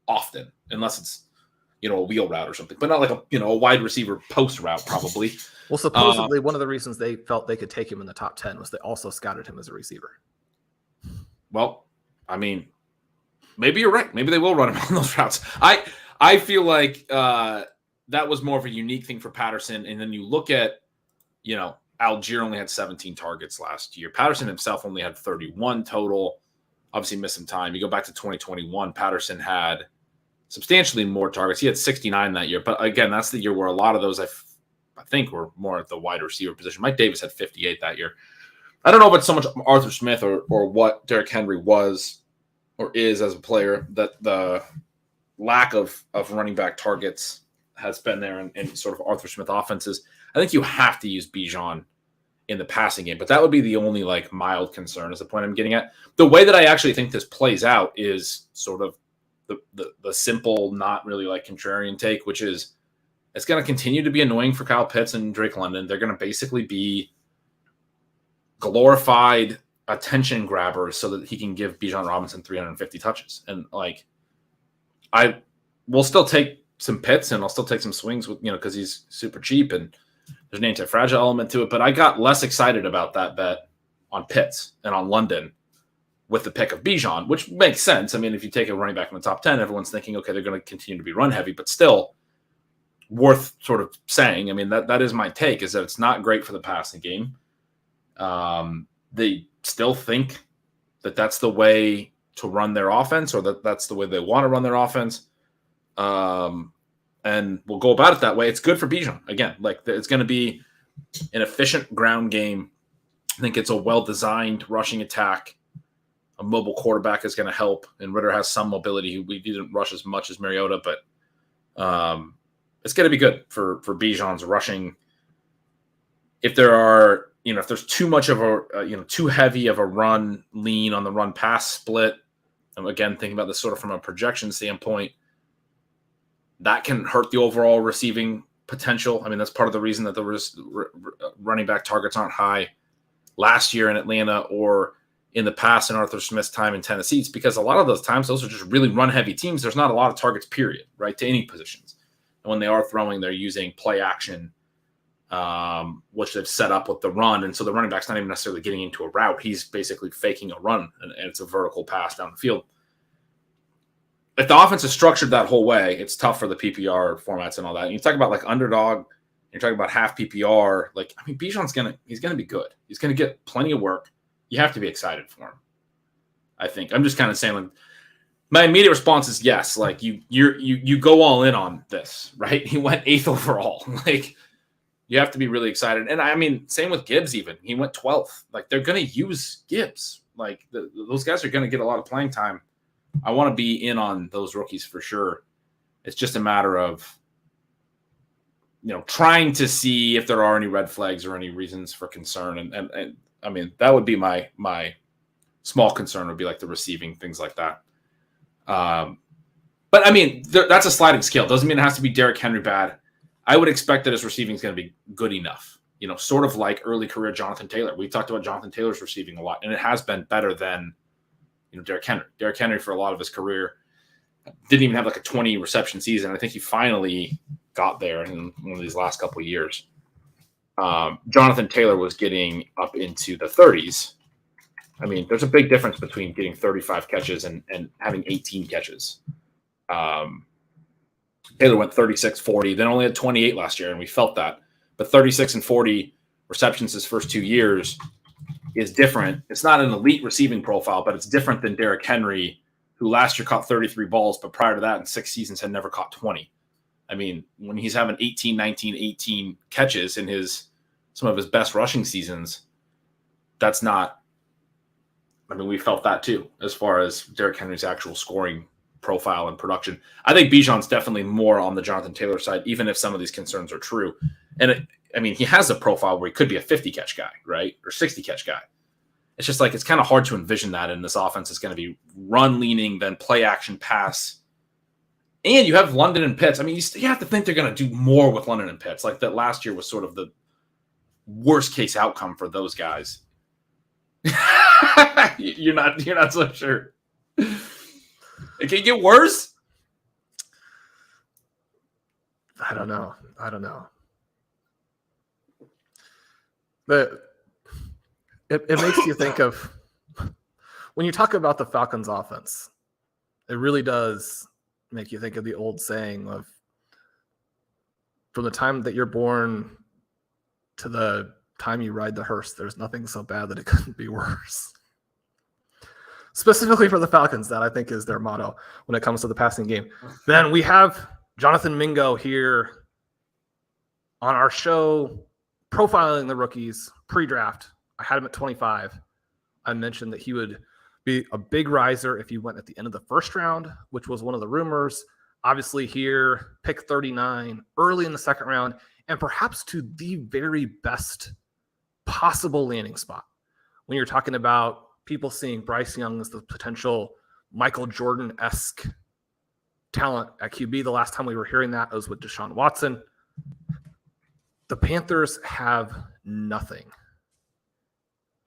often, unless it's, a wheel route or something, but not like a wide receiver post route probably. Well, supposedly one of the reasons they felt they could take him in the top 10 was they also scouted him as a receiver. Well, I mean, maybe you're right. Maybe they will run him on those routes. I feel like that was more of a unique thing for Patterson. And then you look at, Algier only had 17 targets last year. Patterson himself only had 31 total. Obviously missed some time. You go back to 2021, Patterson had substantially more targets. He had 69 that year. But again, that's the year where a lot of those I think were more at the wide receiver position. Mike Davis had 58 that year. I don't know if it's so much Arthur Smith or what Derrick Henry was or is as a player, that the lack of running back targets has been there in sort of Arthur Smith offenses. I think you have to use Bijan in the passing game, but that would be the only mild concern is the point I'm getting at. The way that I actually think this plays out is sort of the simple, not really contrarian take, which is it's going to continue to be annoying for Kyle Pitts and Drake London. They're going to basically be glorified attention grabbers so that he can give Bijan Robinson 350 touches. And I will still take some Pitts and I'll still take some swings with, because he's super cheap and there's an anti-fragile element to it. But I got less excited about that bet on Pitts and on London with the pick of Bijan, which makes sense. I mean, if you take a running back in the top 10, everyone's thinking, okay, they're going to continue to be run heavy, but still worth sort of saying. I mean, that is my take, is that it's not great for the passing game. They still think that that's the way to run their offense, or that's the way they want to run their offense. And we'll go about it that way. It's good for Bijan. Again, it's going to be an efficient ground game. I think it's a well-designed rushing attack. A mobile quarterback is going to help, and Ritter has some mobility. We didn't rush as much as Mariota, but it's going to be good for Bijan's rushing. If there are, if there's too much of too heavy of a run lean on the run pass split, and again, thinking about this sort of from a projection standpoint, that can hurt the overall receiving potential. I mean, that's part of the reason that the running back targets aren't high last year in Atlanta or in the past in Arthur Smith's time in Tennessee. It's because a lot of those times, those are just really run-heavy teams. There's not a lot of targets, period, right, to any positions. And when they are throwing, they're using play action, which they've set up with the run. And so the running back's not even necessarily getting into a route. He's basically faking a run, and it's a vertical pass down the field. If the offense is structured that whole way, it's tough for the PPR formats and all that. And you talk about underdog, you're talking about half PPR. Bijan's he's gonna be good. He's gonna get plenty of work. You have to be excited for him. I think I'm just kind of saying, my immediate response is yes. You go all in on this, right? He went 8th overall. You have to be really excited. And I mean, same with Gibbs. Even he went 12th. They're gonna use Gibbs. Those guys are gonna get a lot of playing time. I want to be in on those rookies for sure. It's just a matter of, trying to see if there are any red flags or any reasons for concern. And I mean, that would be my small concern, would be like the receiving, things like that. But I mean, that's a sliding scale. Doesn't mean it has to be Derrick Henry bad. I would expect that his receiving is going to be good enough, sort of like early career Jonathan Taylor. We talked about Jonathan Taylor's receiving a lot, and it has been better than, Derrick Henry. Derrick Henry, for a lot of his career, didn't even have like a 20 reception season. I think he finally got there in one of these last couple of years. Jonathan Taylor was getting up into the 30s. I mean, there's a big difference between getting 35 catches and having 18 catches. Taylor went 36, 40, then only had 28 last year, and we felt that. But 36 and 40 receptions his first 2 years is different. It's not an elite receiving profile, but it's different than Derrick Henry, who last year caught 33 balls, but prior to that in 6 seasons had never caught 20. I mean, when he's having 18, 19, 18 catches in some of his best rushing seasons, that's not – I mean, we felt that too as far as Derrick Henry's actual scoring profile and production. I think Bijan's definitely more on the Jonathan Taylor side, even if some of these concerns are true. And he has a profile where he could be a 50-catch guy, right? Or 60-catch guy. It's just like it's kind of hard to envision that in this offense. It's going to be run-leaning, then play-action pass. And you have London and Pitts. I mean, you have to think they're going to do more with London and Pitts. Like that last year was sort of the worst-case outcome for those guys. You're not so sure. It can get worse? I don't know. But it makes you think of when you talk about the Falcons offense, it really does make you think of the old saying of from the time that you're born to the time you ride the hearse, there's nothing so bad that it couldn't be worse. Specifically for the Falcons, that I think is their motto when it comes to the passing game. Then we have Jonathan Mingo here on our show profiling the rookies pre-draft. I had him at 25. I mentioned that he would be a big riser if he went at the end of the first round, which was one of the rumors. Obviously here, pick 39, early in the second round, and perhaps to the very best possible landing spot. When you're talking about people seeing Bryce Young as the potential Michael Jordan-esque talent at QB. The last time we were hearing that was with Deshaun Watson. The Panthers have nothing.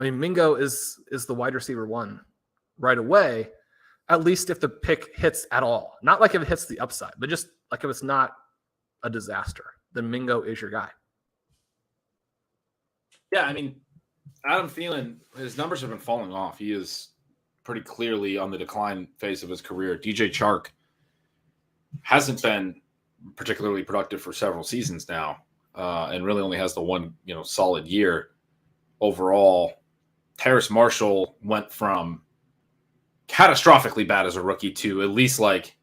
I mean, Mingo is the wide receiver one right away, at least if the pick hits at all. Not like if it hits the upside, but just like if it's not a disaster, then Mingo is your guy. Yeah, I mean, Adam Thielen, his numbers have been falling off. He is pretty clearly on the decline phase of his career. DJ Chark hasn't been particularly productive for several seasons now, and really only has the one, solid year overall. Terrace Marshall went from catastrophically bad as a rookie to at least like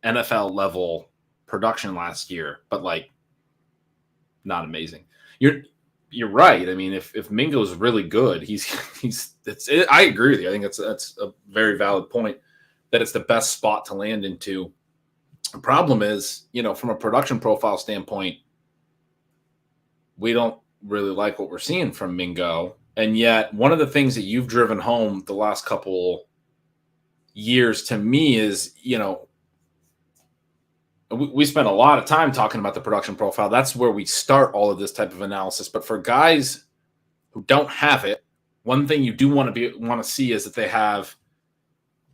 NFL level production last year, but like not amazing. You're right. I mean, if Mingo's really good, I agree with you. I think that's a very valid point that it's the best spot to land into. The problem is, from a production profile standpoint, we don't really like what we're seeing from Mingo. And yet one of the things that you've driven home the last couple years to me is, we spent a lot of time talking about the production profile. That's where we start all of this type of analysis. But for guys who don't have it, one thing you do want to see is that they have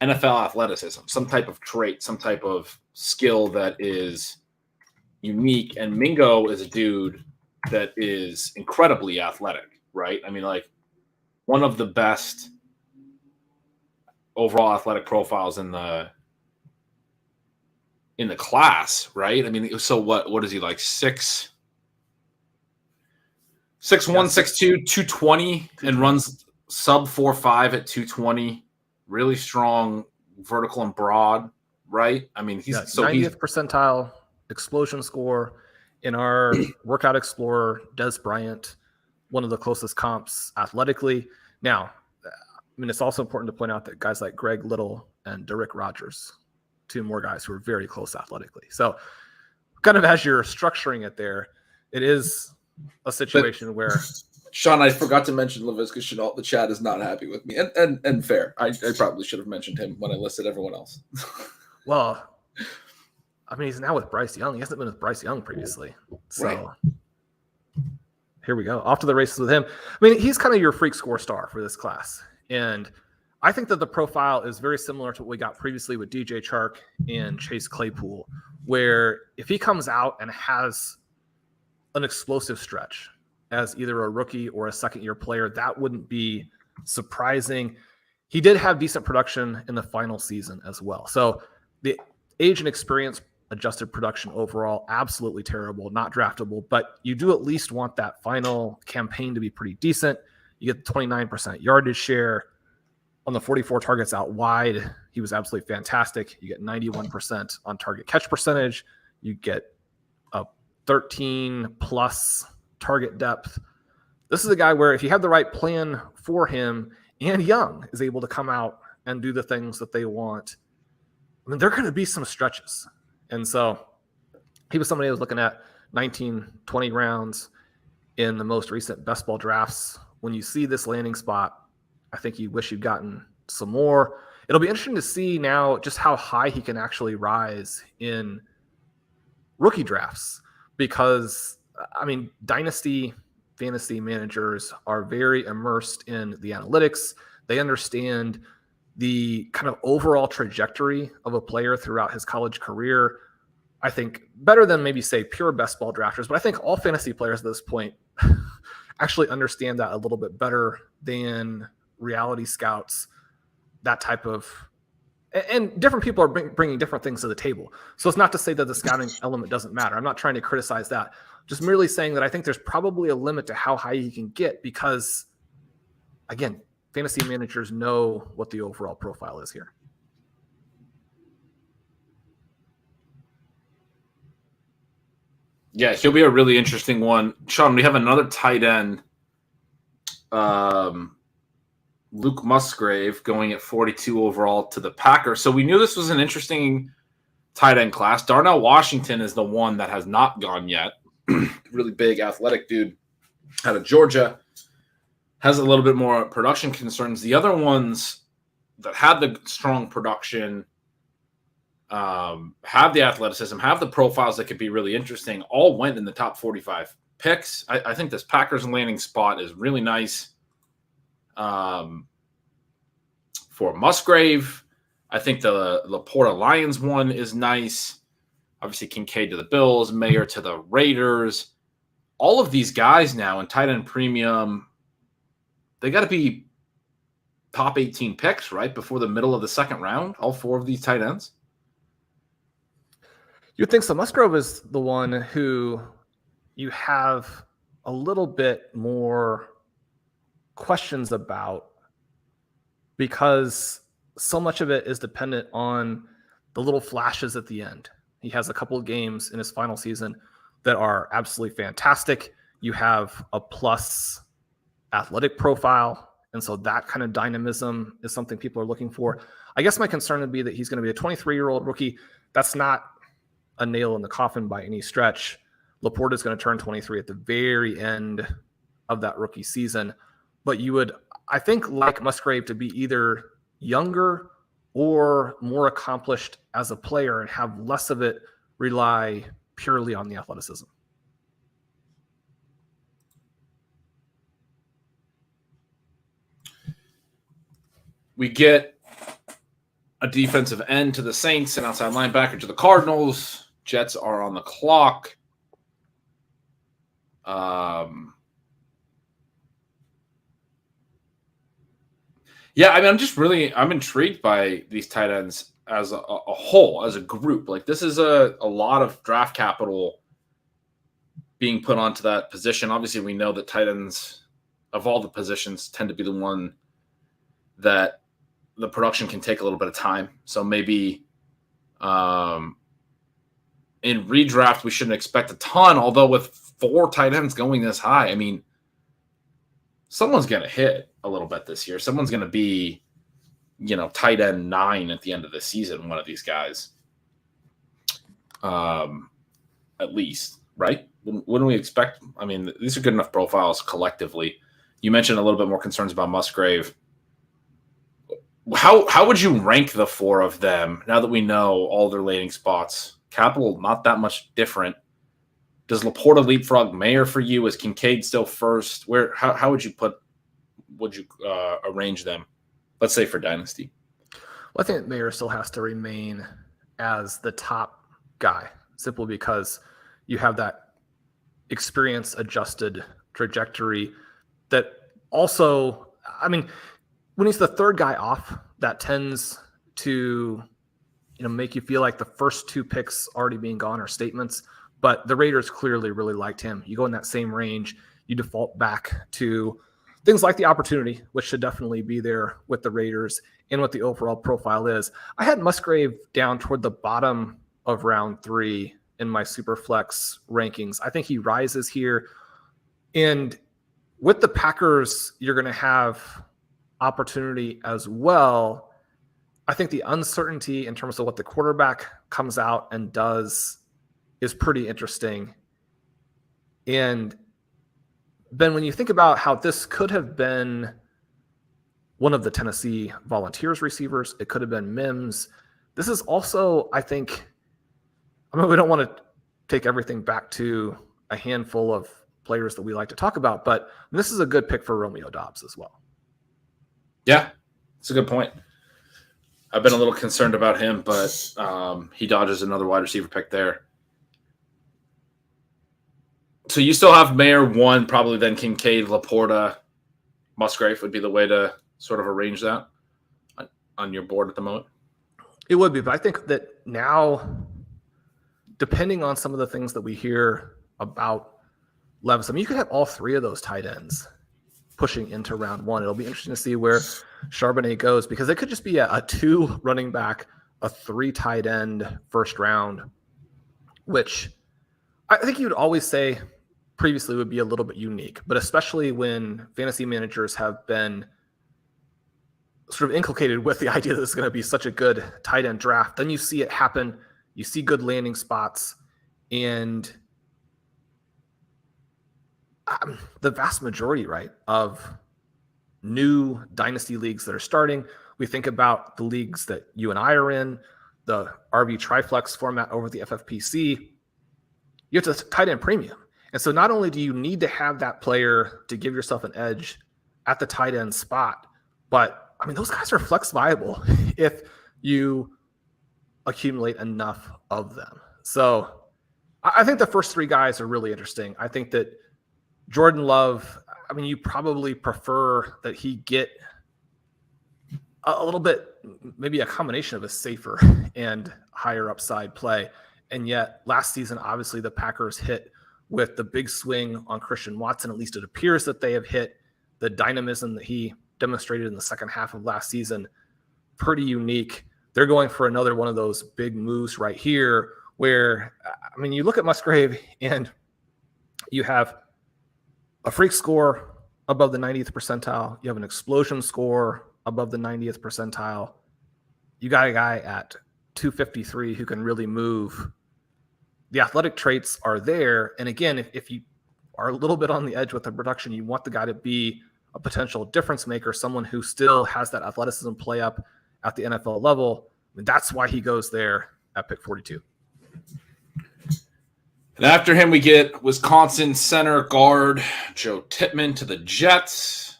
NFL athleticism, some type of trait, some type of skill that is unique. And Mingo is a dude that is incredibly athletic, right? I mean, like one of the best overall athletic profiles in the class, right? I mean, so what is he like 6'1", 6'2", 220 and runs sub 4.5 at 220. Really strong vertical and broad, right? I mean, he's 90th percentile explosion score in our Workout Explorer. Des Bryant, one of the closest comps athletically. Now, I mean, it's also important to point out that guys like Greg Little and Derrick Rogers, to more guys who are very close athletically. So kind of as you're structuring it there, it is a situation where Sean, I forgot to mention Levis Chenault. The chat is not happy with me, and fair. I probably should have mentioned him when I listed everyone else. Well, I mean, he's now with Bryce Young. He hasn't been with Bryce Young previously. So Right. Here we go. Off to the races with him. I mean, he's kind of your freak score star for this class. And I think that the profile is very similar to what we got previously with DJ Chark and Chase Claypool, where if he comes out and has an explosive stretch as either a rookie or a second-year player, that wouldn't be surprising. He did have decent production in the final season as well. So the age and experience adjusted production overall, absolutely terrible, not draftable, but you do at least want that final campaign to be pretty decent. You get the 29% yardage share on the 44 targets out wide. He was absolutely fantastic. You get 91% on target catch percentage. You get a 13 plus target depth. This is a guy where if you have the right plan for him and Young is able to come out and do the things that they want, I mean, there are going to be some stretches. And so he was somebody I was looking at 19, 20 rounds in the most recent best ball drafts. When you see this landing spot, I think you wish you'd gotten some more. It'll be interesting to see now just how high he can actually rise in rookie drafts, because, I mean, dynasty fantasy managers are very immersed in the analytics. They understand the kind of overall trajectory of a player throughout his college career. I think better than maybe say pure best ball drafters, but I think all fantasy players at this point actually understand that a little bit better than reality scouts, that type of, and different people are bringing different things to the table. So it's not to say that the scouting element doesn't matter. I'm not trying to criticize that. Just merely saying that I think there's probably a limit to how high you can get because, again, fantasy managers know what the overall profile is here. Yeah, he'll be a really interesting one. Sean, we have another tight end, Luke Musgrave, going at 42 overall to the Packers. So we knew this was an interesting tight end class. Darnell Washington is the one that has not gone yet. Really big, athletic dude out of Georgia. Has a little bit more production concerns. The other ones that had the strong production, have the athleticism, have the profiles that could be really interesting, all went in the top 45 picks. I think this Packers landing spot is really nice for Musgrave. I think the LaPorta Lions one is nice. Obviously, Kincaid to the Bills, Mayer to the Raiders. All of these guys now in tight end premium, they got to be top 18 picks, right? Before the middle of the second round, all four of these tight ends. You'd think so. Musgrove is the one who you have a little bit more questions about because so much of it is dependent on the little flashes at the end. He has a couple of games in his final season that are absolutely fantastic. You have a plus athletic profile, and so that kind of dynamism is something people are looking for. I guess my concern would be that he's going to be a 23-year-old rookie. That's not a nail in the coffin by any stretch. LaPorta is going to turn 23 at the very end of that rookie season. But you would, I think, like Musgrave to be either younger or more accomplished as a player and have less of it rely purely on the athleticism. We get a defensive end to the Saints, an outside linebacker to the Cardinals. Jets are on the clock. Yeah, I mean, I'm intrigued by these tight ends as a whole, as a group. Like, this is a lot of draft capital being put onto that position. Obviously, we know that tight ends of all the positions tend to be the one that the production can take a little bit of time. So maybe in redraft, we shouldn't expect a ton, although with 4 tight ends going this high, I mean, someone's going to hit a little bit this year. Someone's going to be, tight end 9 at the end of the season, one of these guys. at least, right? Wouldn't we expect? I mean, these are good enough profiles collectively. You mentioned a little bit more concerns about Musgrave. How would you rank the four of them now that we know all their landing spots? Capital, not that much different. Does LaPorta leapfrog Mayer for you? Is Kincaid still first? How would you arrange them? Let's say for Dynasty. Well, I think Mayer still has to remain as the top guy, simply because you have that experience-adjusted trajectory that also, I mean, when he's the third guy off, that tends to, make you feel like the first two picks already being gone are statements. But the Raiders clearly really liked him. You go in that same range, you default back to things like the opportunity, which should definitely be there with the Raiders and what the overall profile is. I had Musgrave down toward the bottom of round 3 in my Superflex rankings. I think he rises here. And with the Packers, you're going to have opportunity as well. I think the uncertainty in terms of what the quarterback comes out and does is pretty interesting. And Ben, when you think about how this could have been one of the Tennessee Volunteers receivers, it could have been Mims. This is also, I think, we don't want to take everything back to a handful of players that we like to talk about, but this is a good pick for Romeo Doubs as well. Yeah, it's a good point. I've been a little concerned about him, but he dodges another wide receiver pick there. So you still have Mayer 1, probably then Kincaid, LaPorta, Musgrave would be the way to sort of arrange that on your board at the moment? It would be, but I think that now, depending on some of the things that we hear about Levis, you could have all three of those tight ends pushing into round 1. It'll be interesting to see where Charbonnet goes, because it could just be a 2 running back, a 3 tight end first round, which I think you would always say previously would be a little bit unique, but especially when fantasy managers have been sort of inculcated with the idea that this is going to be such a good tight end draft, then you see it happen. You see good landing spots, and the vast majority, right, of new dynasty leagues that are starting, we think about the leagues that you and I are in, the RV Triflex format over the FFPC, you have to tight end premium. And so not only do you need to have that player to give yourself an edge at the tight end spot, but those guys are flex viable if you accumulate enough of them. So I think the first 3 guys are really interesting. I think that Jordan Love, you probably prefer that he get a little bit, maybe a combination of a safer and higher upside play. And yet last season, obviously the Packers hit with the big swing on Christian Watson. At least it appears that they have hit the dynamism that he demonstrated in the second half of last season. Pretty unique. They're going for another one of those big moves right here where, you look at Musgrave and you have a freak score above the 90th percentile. You have an explosion score above the 90th percentile. You got a guy at 253 who can really move. The athletic traits are there. And again, if you are a little bit on the edge with the production, you want the guy to be a potential difference maker, someone who still has that athleticism play up at the NFL level. That's why he goes there at pick 42. And after him, we get Wisconsin center guard Joe Tillman to the Jets.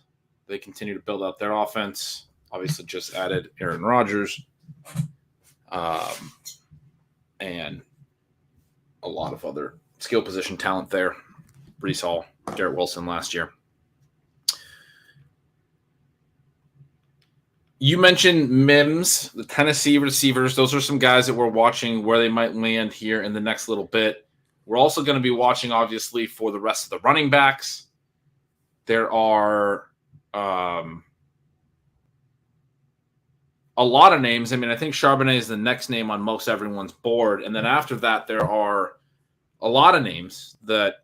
They continue to build out their offense. Obviously, just added Aaron Rodgers. And a lot of other skill position talent there. Breece Hall, Garrett Wilson last year. You mentioned Mims, the Tennessee receivers. Those are some guys that we're watching where they might land here in the next little bit. We're also going to be watching, obviously, for the rest of the running backs. There are a lot of names. I think Charbonnet is the next name on most everyone's board. And then after that, there are a lot of names that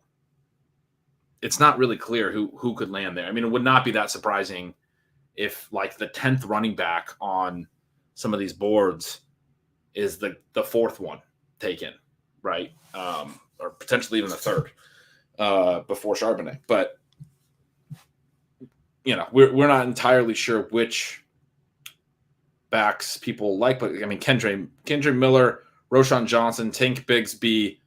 it's not really clear who could land there. It would not be that surprising if the 10th running back on some of these boards is the 4th one taken. right? Or potentially even the third before Charbonnet. But, we're not entirely sure which backs people like. But, I mean, Kendre Miller, Roschon Johnson, Tank Bigsby,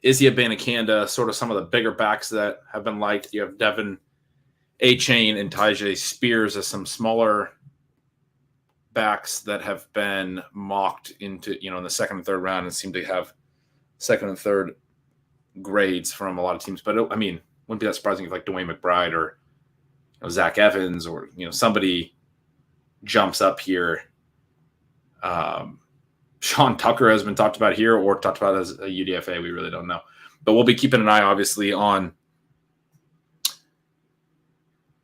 Izzy Abanikanda, sort of some of the bigger backs that have been liked. You have Devin Achane and Tyjae Spears as some smaller backs that have been mocked into, in the second and third round and seem to have second and third grades from a lot of teams. But wouldn't be that surprising if like Dwayne McBride or Zach Evans or somebody jumps up here. Sean Tucker has been talked about here or talked about as a UDFA. We really don't know, but we'll be keeping an eye, obviously, on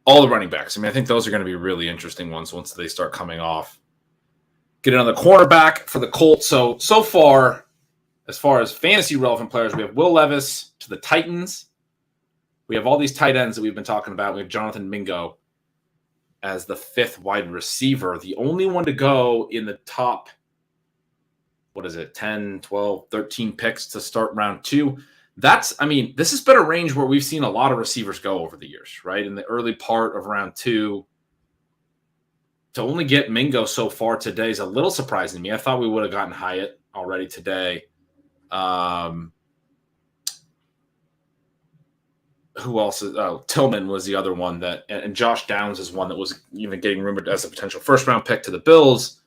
all the running backs. I think those are going to be really interesting ones once they start coming off. Get another cornerback for the Colts. So far, as far as fantasy relevant players, we have Will Levis to the Titans. We have all these tight ends that we've been talking about. We have Jonathan Mingo as the 5th wide receiver, the only one to go in the top, 10, 12, 13 picks to start round 2. This has been a range where we've seen a lot of receivers go over the years, right? In the early part of round 2, to only get Mingo so far today is a little surprising to me. I thought we would have gotten Hyatt already today. Who else? Tillman was the other one and Josh Downs is one that was even getting rumored as a potential first-round pick to the Bills.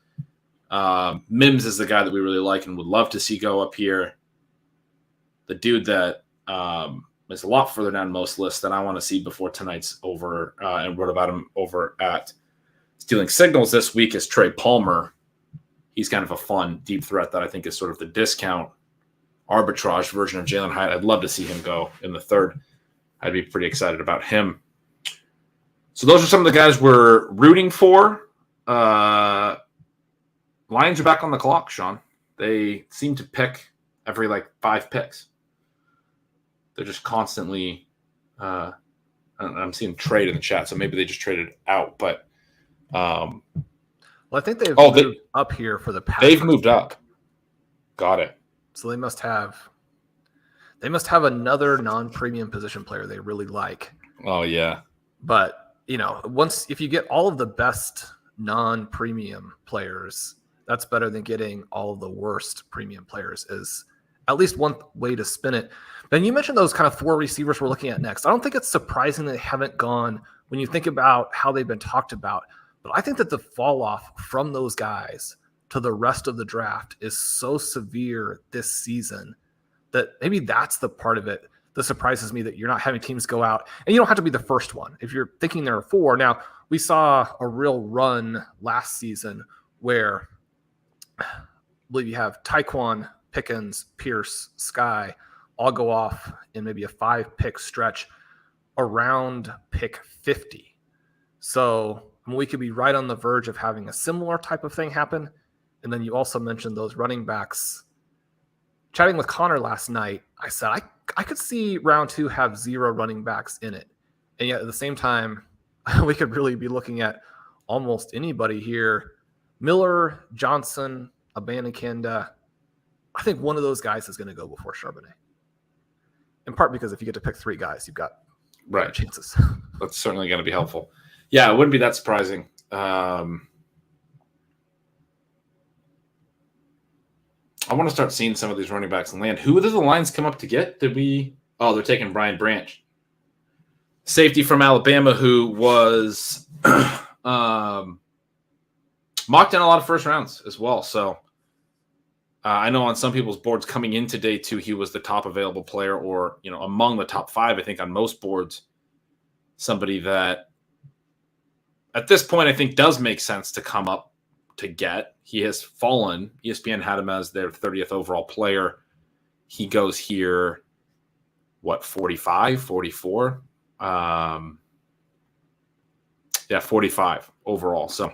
Mims is the guy that we really like and would love to see go up here. The dude that is a lot further down most lists that I want to see before tonight's over and wrote about him over at Stealing Signals this week is Trey Palmer. He's kind of a fun deep threat that I think is sort of the discount arbitrage version of Jalen Hyatt. I'd love to see him go in the 3rd. I'd be pretty excited about him. So those are some of the guys we're rooting for. Lions are back on the clock, Sean. They seem to pick every 5 picks. They're just constantly I'm seeing trade in the chat, so maybe they just traded out. But well, I think they've moved up here for the past. They've moved up. Got it. So they must have another non-premium position player they really like. Oh yeah. But if you get all of the best non-premium players, that's better than getting all of the worst premium players, is at least one way to spin it. Ben, you mentioned those kind of 4 receivers we're looking at next. I don't think it's surprising they haven't gone when you think about how they've been talked about. But I think that the fall off from those guys to the rest of the draft is so severe this season that maybe that's the part of it that surprises me, that you're not having teams go out. And you don't have to be the first one if you're thinking there are 4. Now, we saw a real run last season where I believe you have Tyquan, Pickens, Pierce, Sky all go off in maybe a 5-pick stretch around pick 50. So we could be right on the verge of having a similar type of thing happen. And then you also mentioned those running backs. Chatting with Connor last night, I said I could see round 2 have 0 running backs in it. And yet at the same time, we could really be looking at almost anybody here. Miller, Johnson, Abanikanda. I think one of those guys is going to go before Charbonnet. In part because if you get to pick 3 guys, you've got better chances. That's certainly going to be helpful. Yeah, it wouldn't be that surprising. I want to start seeing some of these running backs in land. Who did the Lions come up to get? They're taking Brian Branch. Safety from Alabama who was mocked in a lot of first rounds as well. So I know on some people's boards coming into day 2, he was the top available player or, among the top 5, I think on most boards, somebody that at this point I think does make sense to come up to get. He has fallen. ESPN had him as their 30th overall player. He goes here, 45, 44? 45 overall. So,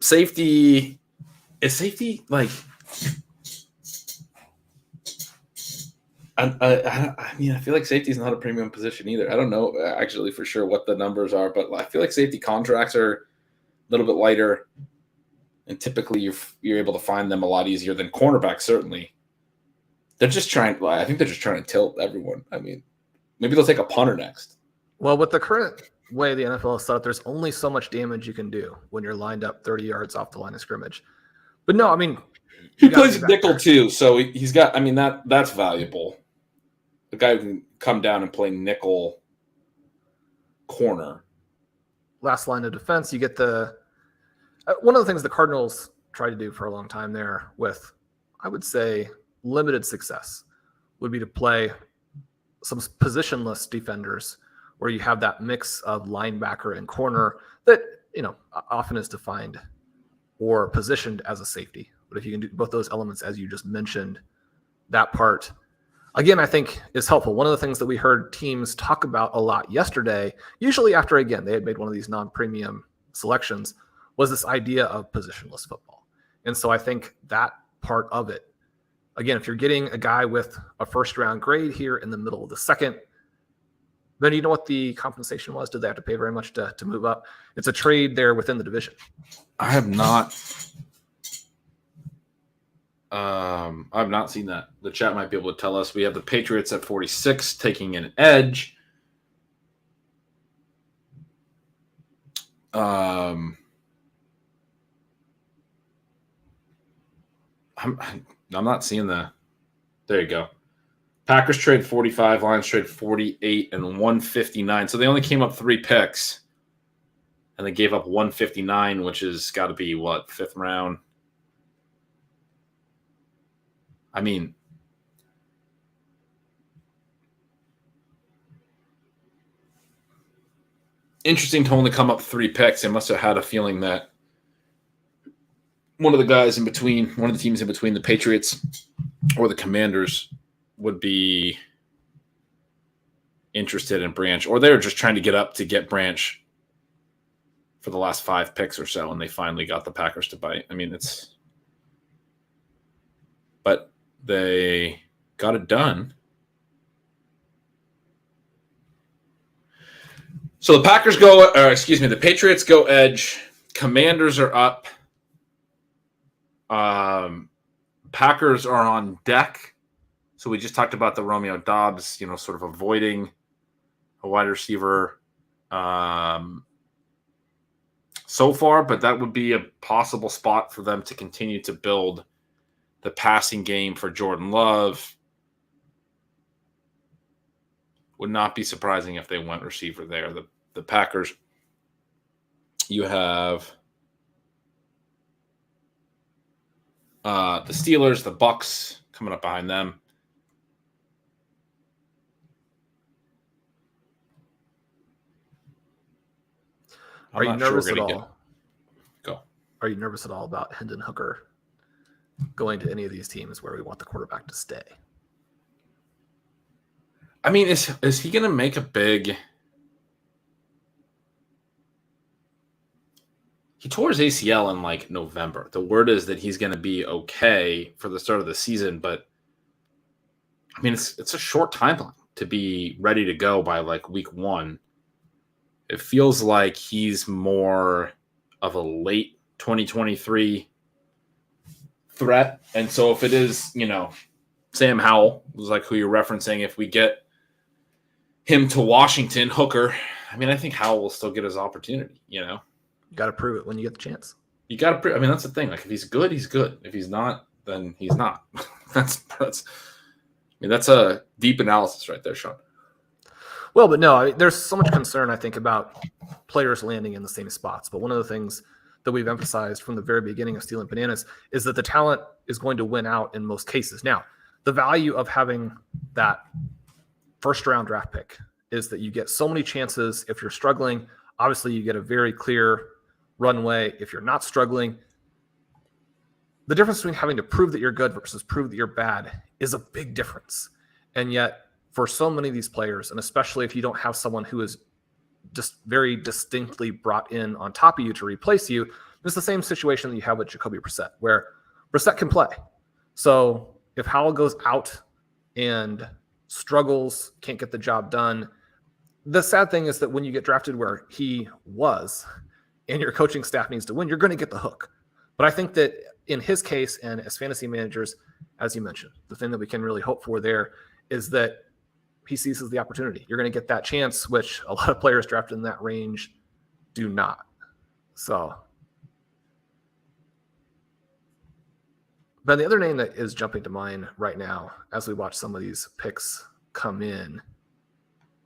safety is safety like. I feel like safety is not a premium position either. I don't know actually for sure what the numbers are, but I feel like safety contracts are a little bit lighter. and typically you're able to find them a lot easier than cornerbacks. Certainly, I think they're just trying to tilt everyone. I mean, maybe they'll take a punter next. Well, with the current way the NFL is set up, there's only so much damage you can do when you're lined up 30 yards off the line of scrimmage. But no, I mean, he plays nickel too, so he's got. I mean, that's valuable. The guy who can come down and play nickel corner. Last line of defense, you get the one of the things the Cardinals tried to do for a long time there with, I would say, limited success would be to play some positionless defenders where you have that mix of linebacker and corner that, often is defined or positioned as a safety. But if you can do both those elements, as you just mentioned, that part, again, I think is helpful. One of the things that we heard teams talk about a lot yesterday, usually after, again, they had made one of these non-premium selections, was this idea of positionless football. And so I think that part of it, again, if you're getting a guy with a first-round grade here in the middle of the second, then you know what the compensation was? Did they have to pay very much to move up? It's a trade there within the division. I have not seen that. The chat might be able to tell us. We have the Patriots at 46 taking an edge. I'm not seeing the. There you go. Packers trade 45, Lions trade 48 and 159. So they only came up 3 picks, and they gave up 159, which has got to be what, 5th round. I mean, interesting to only come up 3 picks. They must have had a feeling that one of the teams in between the Patriots or the Commanders would be interested in Branch, or they were just trying to get up to get Branch for the last 5 picks or so, and they finally got the Packers to bite. I mean, but they got it done. So the Patriots go edge. Commanders are up. Packers are on deck. So we just talked about the Romeo Doubs, sort of avoiding a wide receiver so far, but that would be a possible spot for them to continue to build the passing game for Jordan Love. Would not be surprising if they went receiver there. The Packers, you have the Steelers, the Bucks coming up behind them. Are you nervous at all? Go. Are you nervous at all about Hendon Hooker going to any of these teams where we want the quarterback to stay? I mean, is he going to make a big? He tore his ACL in November. The word is that he's going to be okay for the start of the season, but I mean, it's a short timeline to be ready to go by week 1. It feels like he's more of a late 2023 threat. And so if it is, Sam Howell was who you're referencing, if we get him to Washington, Hooker, I mean, I think Howell will still get his opportunity, You got to prove it when you get the chance. You got to prove. I mean, that's the thing. If he's good, he's good. If he's not, then he's not. That's a deep analysis right there, Shawn. Well, but no, there's so much concern, I think, about players landing in the same spots. But one of the things that we've emphasized from the very beginning of Stealing Bananas is that the talent is going to win out in most cases. Now, the value of having that first-round draft pick is that you get so many chances if you're struggling. Obviously, you get a very clear runway if you're not struggling. The difference between having to prove that you're good versus prove that you're bad is a big difference. And yet, for so many of these players, and especially if you don't have someone who is just very distinctly brought in on top of you to replace you, it's the same situation that you have with Jacoby Brissett, where Brissett can play. So if Howell goes out and struggles, can't get the job done, the sad thing is that when you get drafted where he was and your coaching staff needs to win, you're going to get the hook. But I think that in his case, and as fantasy managers, as you mentioned, the thing that we can really hope for there is that he seizes the opportunity. You're going to get that chance, which a lot of players drafted in that range do not. So, but the other name that is jumping to mind right now as we watch some of these picks come in,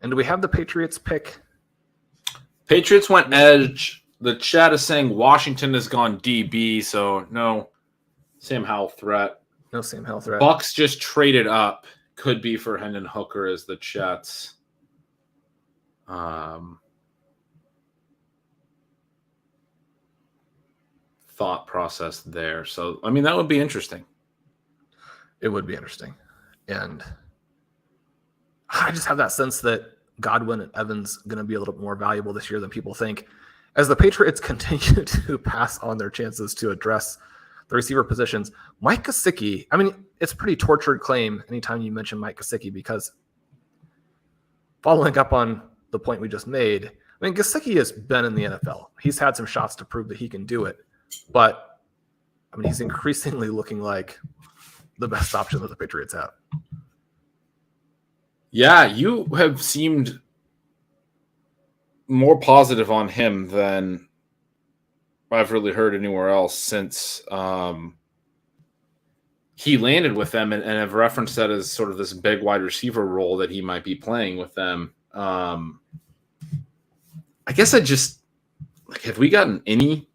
and do we have the Patriots pick? Patriots went edge. The chat is saying Washington has gone DB, so no Sam Howell threat. No Sam Howell threat. Bucks just traded up. Could be for Hendon Hooker as the chat's thought process there. So, I mean, that would be interesting. It would be interesting. And I just have that sense that Godwin and Evans going to be a little bit more valuable this year than people think. As the Patriots continue to pass on their chances to address the receiver positions, Mike Gesicki, I mean, it's a pretty tortured claim anytime you mention Mike Gesicki, because following up on the point we just made, I mean, Gesicki has been in the NFL. He's had some shots to prove that he can do it. But, I mean, he's increasingly looking like the best option that the Patriots have. Yeah, you have seemed more positive on him than I've really heard anywhere else since he landed with them, and have referenced that as sort of this big wide receiver role that he might be playing with them. I guess have we gotten any?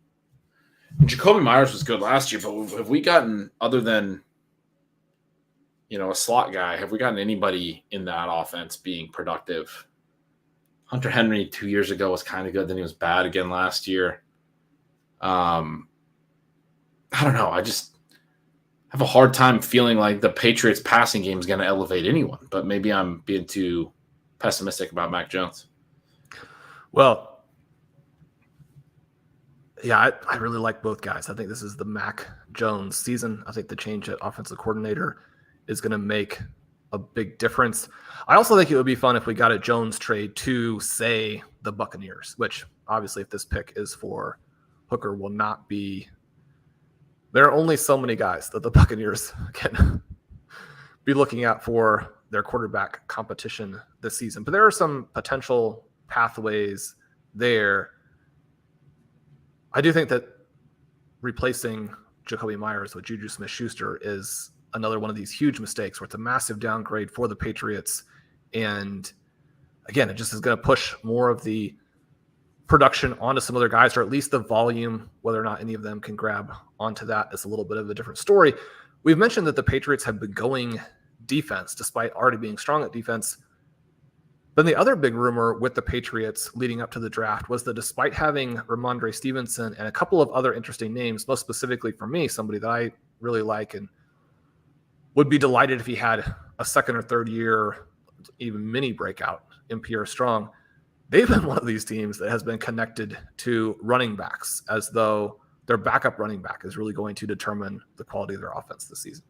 Jacoby Myers was good last year, but have we gotten, other than a slot guy, have we gotten anybody in that offense being productive? Hunter Henry 2 years ago was kind of good. Then he was bad again last year. I don't know. I just have a hard time feeling like the Patriots passing game is going to elevate anyone, but maybe I'm being too pessimistic about Mac Jones. Well, yeah, I really like both guys. I think this is the Mac Jones season. I think the change at offensive coordinator is going to make a big difference. I also think it would be fun if we got a Jones trade to, say, the Buccaneers, which obviously if this pick is for Hooker will not be. There are only so many guys that the Buccaneers can be looking at for their quarterback competition this season. But there are some potential pathways there. I do think that replacing Jacoby Myers with Juju Smith-Schuster is another one of these huge mistakes where it's a massive downgrade for the Patriots. And again, it just is going to push more of the production onto some other guys, or at least the volume. Whether or not any of them can grab onto that is a little bit of a different story. We've mentioned that the Patriots have been going defense despite already being strong at defense. Then the other big rumor with the Patriots leading up to the draft was that despite having Ramondre Stevenson and a couple of other interesting names, most specifically for me, somebody that I really like and would be delighted if he had a second or third year, even mini breakout in Pierre Strong, they've been one of these teams that has been connected to running backs, as though their backup running back is really going to determine the quality of their offense this season.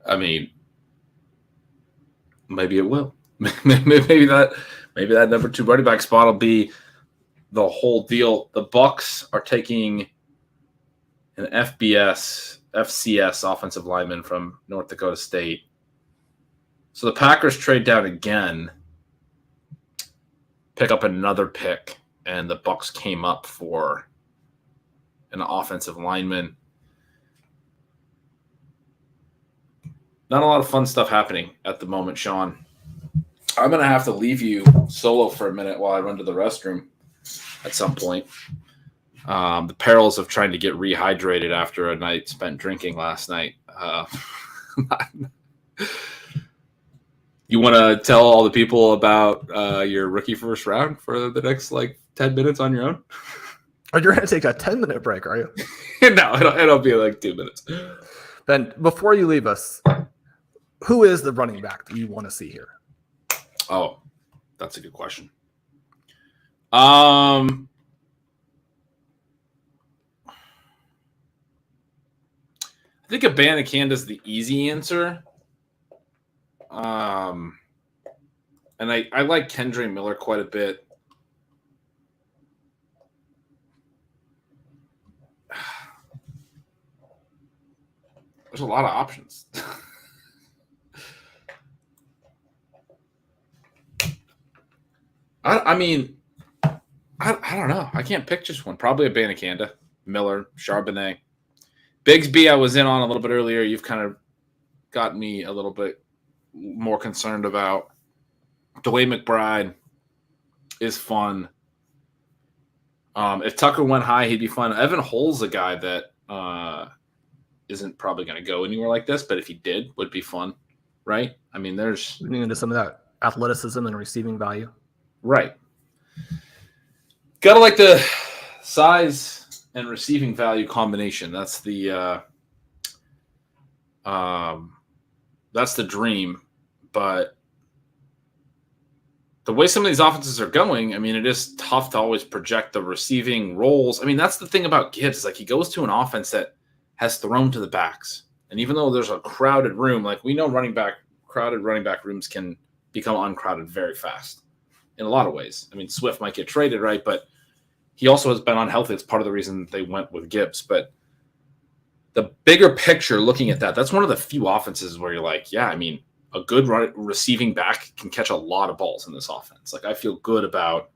I mean, maybe it will. maybe that number 2 running back spot will be the whole deal. The Bucks are taking an FCS offensive lineman from North Dakota State. So the Packers trade down again, pick up another pick, and the Bucks came up for an offensive lineman. Not a lot of fun stuff happening at the moment, Sean. I'm going to have to leave you solo for a minute while I run to the restroom at some point. The perils of trying to get rehydrated after a night spent drinking last night. You want to tell all the people about your rookie first round for the next 10 minutes on your own? Oh, you're going to take a 10-minute break, are you? No, it'll be 2 minutes. Ben, before you leave us, who is the running back that you want to see here? Oh, that's a good question. I think Abanikanda is the easy answer. And I like Kendre Miller quite a bit. There's a lot of options. I mean, I don't know. I can't pick just one. Probably a Banakanda, Miller, Charbonnet. Bigsby I was in on a little bit earlier. You've kind of got me a little bit more concerned about. DeWayne McBride is fun. If Tucker went high, he'd be fun. Evan Hull's a guy that isn't probably going to go anywhere like this, but if he did, would be fun, right? I mean, there's Leaning into some of that athleticism and receiving value. Right. Gotta like the size and receiving value combination. That's the dream. But the way some of these offenses are going, I mean, it is tough to always project the receiving roles. I mean, that's the thing about Gibbs, is like he goes to an offense that has thrown to the backs. And even though there's a crowded room, like we know crowded running back rooms can become uncrowded very fast in a lot of ways. I mean, Swift might get traded, right? But he also has been unhealthy. It's part of the reason they went with Gibbs. But the bigger picture, looking at that, that's one of the few offenses where you're like, yeah, I mean, a good receiving back can catch a lot of balls in this offense. Like, I feel good about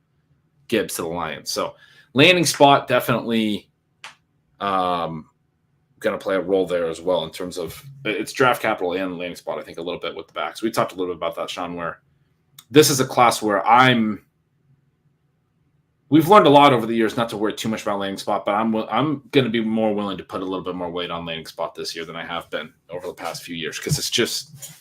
Gibbs to the Lions. So landing spot definitely going to play a role there as well in terms of it's draft capital and landing spot, I think, a little bit with the backs. We talked a little bit about that, Sean, where this is a class where we've learned a lot over the years not to worry too much about landing spot, but I'm going to be more willing to put a little bit more weight on landing spot this year than I have been over the past few years, because it's just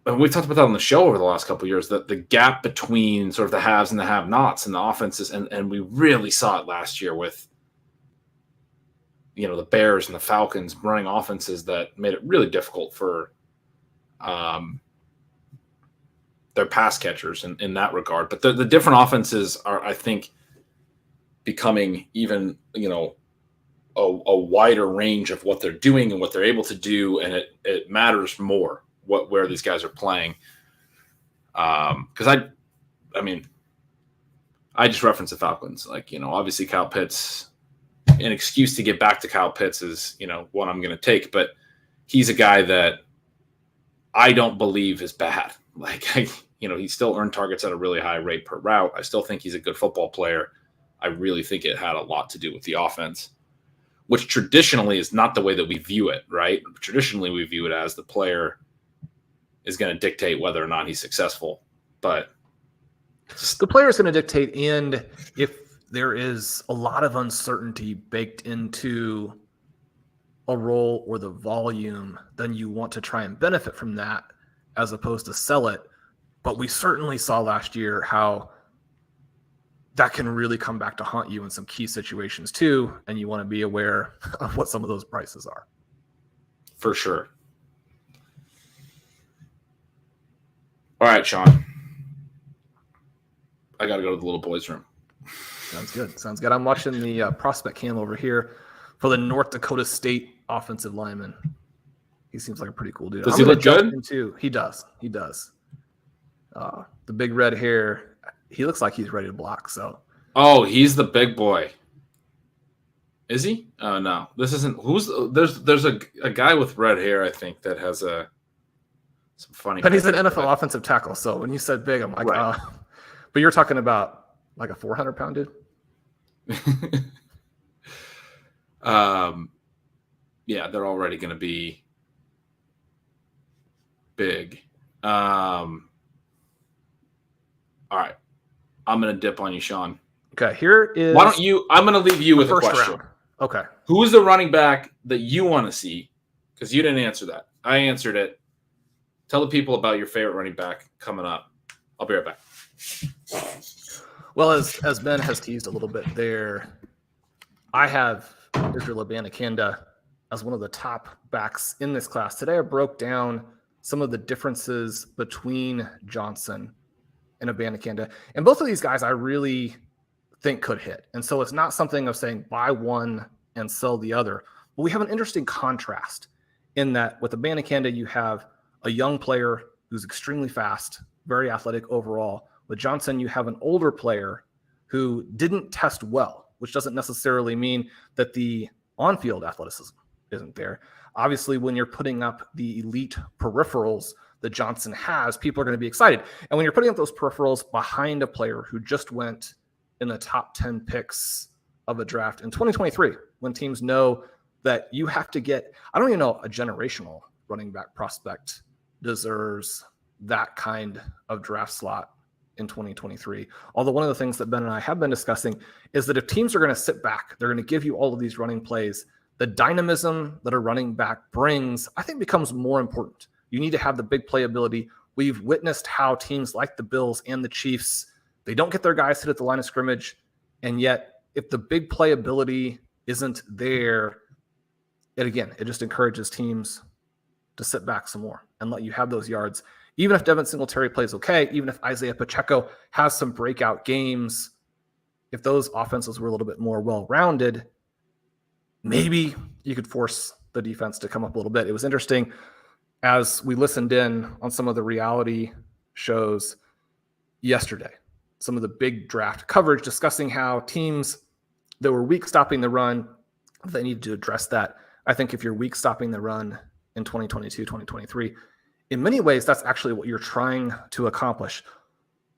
and we've talked about that on the show over the last couple of years, that the gap between sort of the haves and the have-nots and the offenses, and we really saw it last year with, you know, the Bears and the Falcons running offenses that made it really difficult for their pass catchers in that regard. But the different offenses are, I think, becoming even, you know, a wider range of what they're doing and what they're able to do, and it matters more where these guys are playing. Because I mean, I just referenced the Falcons. Like, you know, obviously Kyle Pitts, an excuse to get back to Kyle Pitts is, you know, what I'm going to take, but he's a guy that I don't believe is bad. Like, you know, he still earned targets at a really high rate per route. I still think he's a good football player. I really think it had a lot to do with the offense, which traditionally is not the way that we view it, right? Traditionally, we view it as the player is going to dictate whether or not he's successful. But the player is going to dictate, and if there is a lot of uncertainty baked into a role or the volume, then you want to try and benefit from that as opposed to sell it. But we certainly saw last year how that can really come back to haunt you in some key situations too, and you want to be aware of what some of those prices are. For sure. All right, Sean. I got to go to the little boys' room. Sounds good. Sounds good. I'm watching the prospect cam over here for the North Dakota State offensive lineman. He seems like a pretty cool dude. Does he look good? He does. He does. The big red hair. He looks like he's ready to block. So. Oh, he's the big boy. Is he? Oh no, this isn't. There's a guy with red hair, I think, that has some funny. But he's an NFL offensive tackle. So when you said big, I'm like, right. But you're talking about like a 400-pound dude. Yeah, they're already going to be big. All right. I'm going to dip on you, Sean. Okay, here is... Why don't you... I'm going to leave you with a question. Round. Okay. Who is the running back that you want to see? Because you didn't answer that. I answered it. Tell the people about your favorite running back coming up. I'll be right back. Well, as Ben has teased a little bit there, I have Israel Abanikanda as one of the top backs in this class. Today I broke down some of the differences between Johnson and Abanikanda. And both of these guys I really think could hit. And so it's not something of saying buy one and sell the other. But we have an interesting contrast in that with Abanikanda, you have a young player who's extremely fast, very athletic overall. With Johnson, you have an older player who didn't test well, which doesn't necessarily mean that the on-field athleticism isn't there. Obviously, when you're putting up the elite peripherals that Johnson has, people are going to be excited. And when you're putting up those peripherals behind a player who just went in the top 10 picks of a draft in 2023, when teams know that you have to get, I don't even know, a generational running back prospect deserves that kind of draft slot in 2023. Although one of the things that Ben and I have been discussing is that if teams are going to sit back, they're going to give you all of these running plays, the dynamism that a running back brings, I think, becomes more important. You need to have the big playability. We've witnessed how teams like the Bills and the Chiefs, they don't get their guys hit at the line of scrimmage. And yet, if the big playability isn't there, it just encourages teams to sit back some more and let you have those yards. Even if Devin Singletary plays okay, even if Isaiah Pacheco has some breakout games, if those offenses were a little bit more well-rounded, maybe you could force the defense to come up a little bit. It was interesting as we listened in on some of the reality shows yesterday, some of the big draft coverage discussing how teams that were weak stopping the run, they needed to address that. I think if you're weak stopping the run in 2022, 2023, in many ways, that's actually what you're trying to accomplish.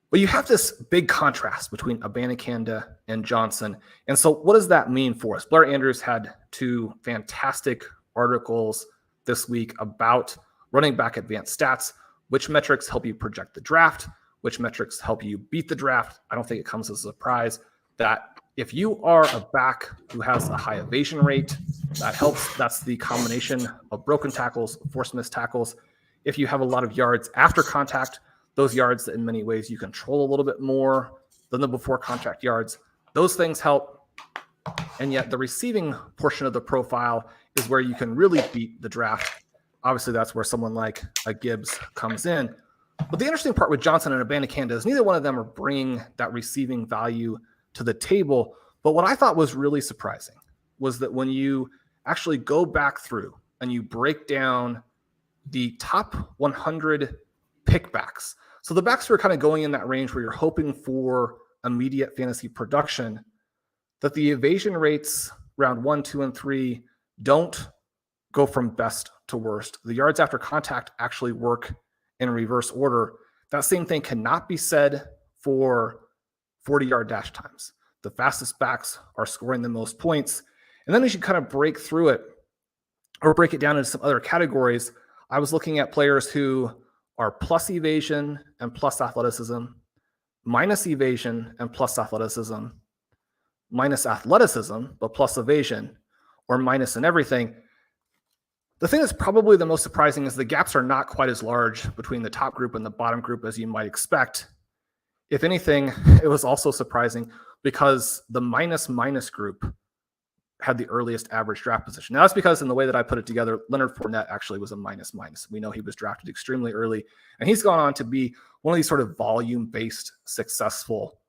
But you have this big contrast between Abanikanda and Johnson. And so what does that mean for us? Blair Andrews had 2 fantastic articles this week about running back advanced stats, which metrics help you project the draft, which metrics help you beat the draft. I don't think it comes as a surprise that if you are a back who has a high evasion rate, that helps. That's the combination of broken tackles, forced missed tackles. If you have a lot of yards after contact, those yards that in many ways you control a little bit more than the before contact yards, those things help. And yet the receiving portion of the profile is where you can really beat the draft. Obviously, that's where someone like a Gibbs comes in. But the interesting part with Johnson and Abanikanda is neither one of them are bringing that receiving value to the table. But what I thought was really surprising was that when you actually go back through and you break down the top 100 pickbacks. So the backs are kind of going in that range where you're hoping for immediate fantasy production, that the evasion rates round 1, 2, and 3 don't go from best to worst. The yards after contact actually work in reverse order. That same thing cannot be said for 40-yard dash times. The fastest backs are scoring the most points. And then as you kind of break through it or break it down into some other categories, I was looking at players who are plus evasion and plus athleticism, minus evasion and plus athleticism, minus athleticism, but plus evasion, or minus in everything. The thing that's probably the most surprising is the gaps are not quite as large between the top group and the bottom group as you might expect. If anything, it was also surprising because the minus group had the earliest average draft position. Now, that's because in the way that I put it together, Leonard Fournette actually was a minus. We know he was drafted extremely early, and he's gone on to be one of these sort of volume-based, successful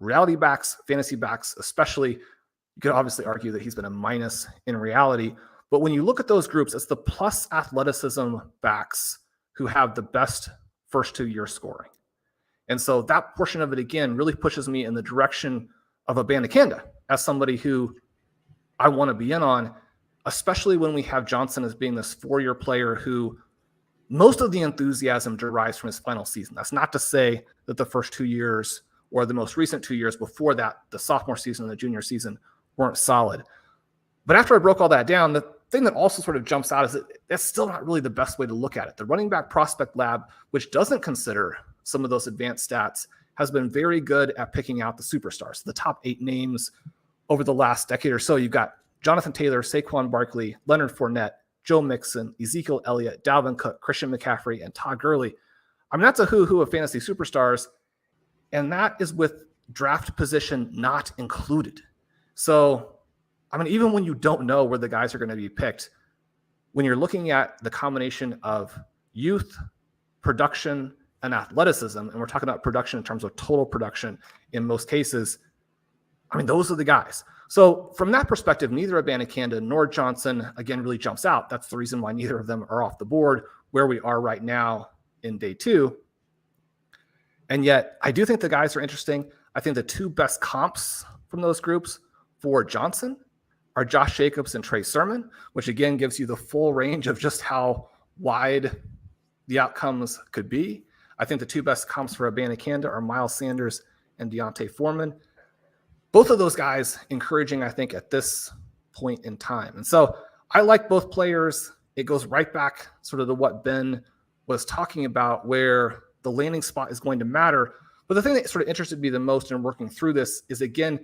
reality backs, fantasy backs, especially. You could obviously argue that he's been a minus in reality, but when you look at those groups, it's the plus athleticism backs who have the best first 2 year scoring. And so that portion of it, again, really pushes me in the direction of Abanikanda as somebody who I want to be in on, especially when we have Johnson as being this 4-year player who most of the enthusiasm derives from his final season. That's not to say that the first 2 years or the most recent 2 years before that, the sophomore season and the junior season, weren't solid. But after I broke all that down, the thing that also sort of jumps out is that that's still not really the best way to look at it. The running back prospect lab, which doesn't consider some of those advanced stats, has been very good at picking out the superstars, the top 8 names over the last decade or so. You've got Jonathan Taylor, Saquon Barkley, Leonard Fournette, Joe Mixon, Ezekiel Elliott, Dalvin Cook, Christian McCaffrey, and Todd Gurley. I mean, that's a who of fantasy superstars, and that is with draft position not included. So, I mean, even when you don't know where the guys are going to be picked, when you're looking at the combination of youth, production, and athleticism, and we're talking about production in terms of total production in most cases, I mean, those are the guys. So from that perspective, neither Abanikanda nor Johnson, again, really jumps out. That's the reason why neither of them are off the board where we are right now in day 2. And yet, I do think the guys are interesting. I think the 2 best comps from those groups for Johnson are Josh Jacobs and Trey Sermon, which again gives you the full range of just how wide the outcomes could be. I think the two best comps for Abanikanda are Miles Sanders and Deontay Foreman. Both of those guys encouraging, I think, at this point in time. And so I like both players. It goes right back sort of to what Ben was talking about, where the landing spot is going to matter. But the thing that sort of interested me the most in working through this is, again,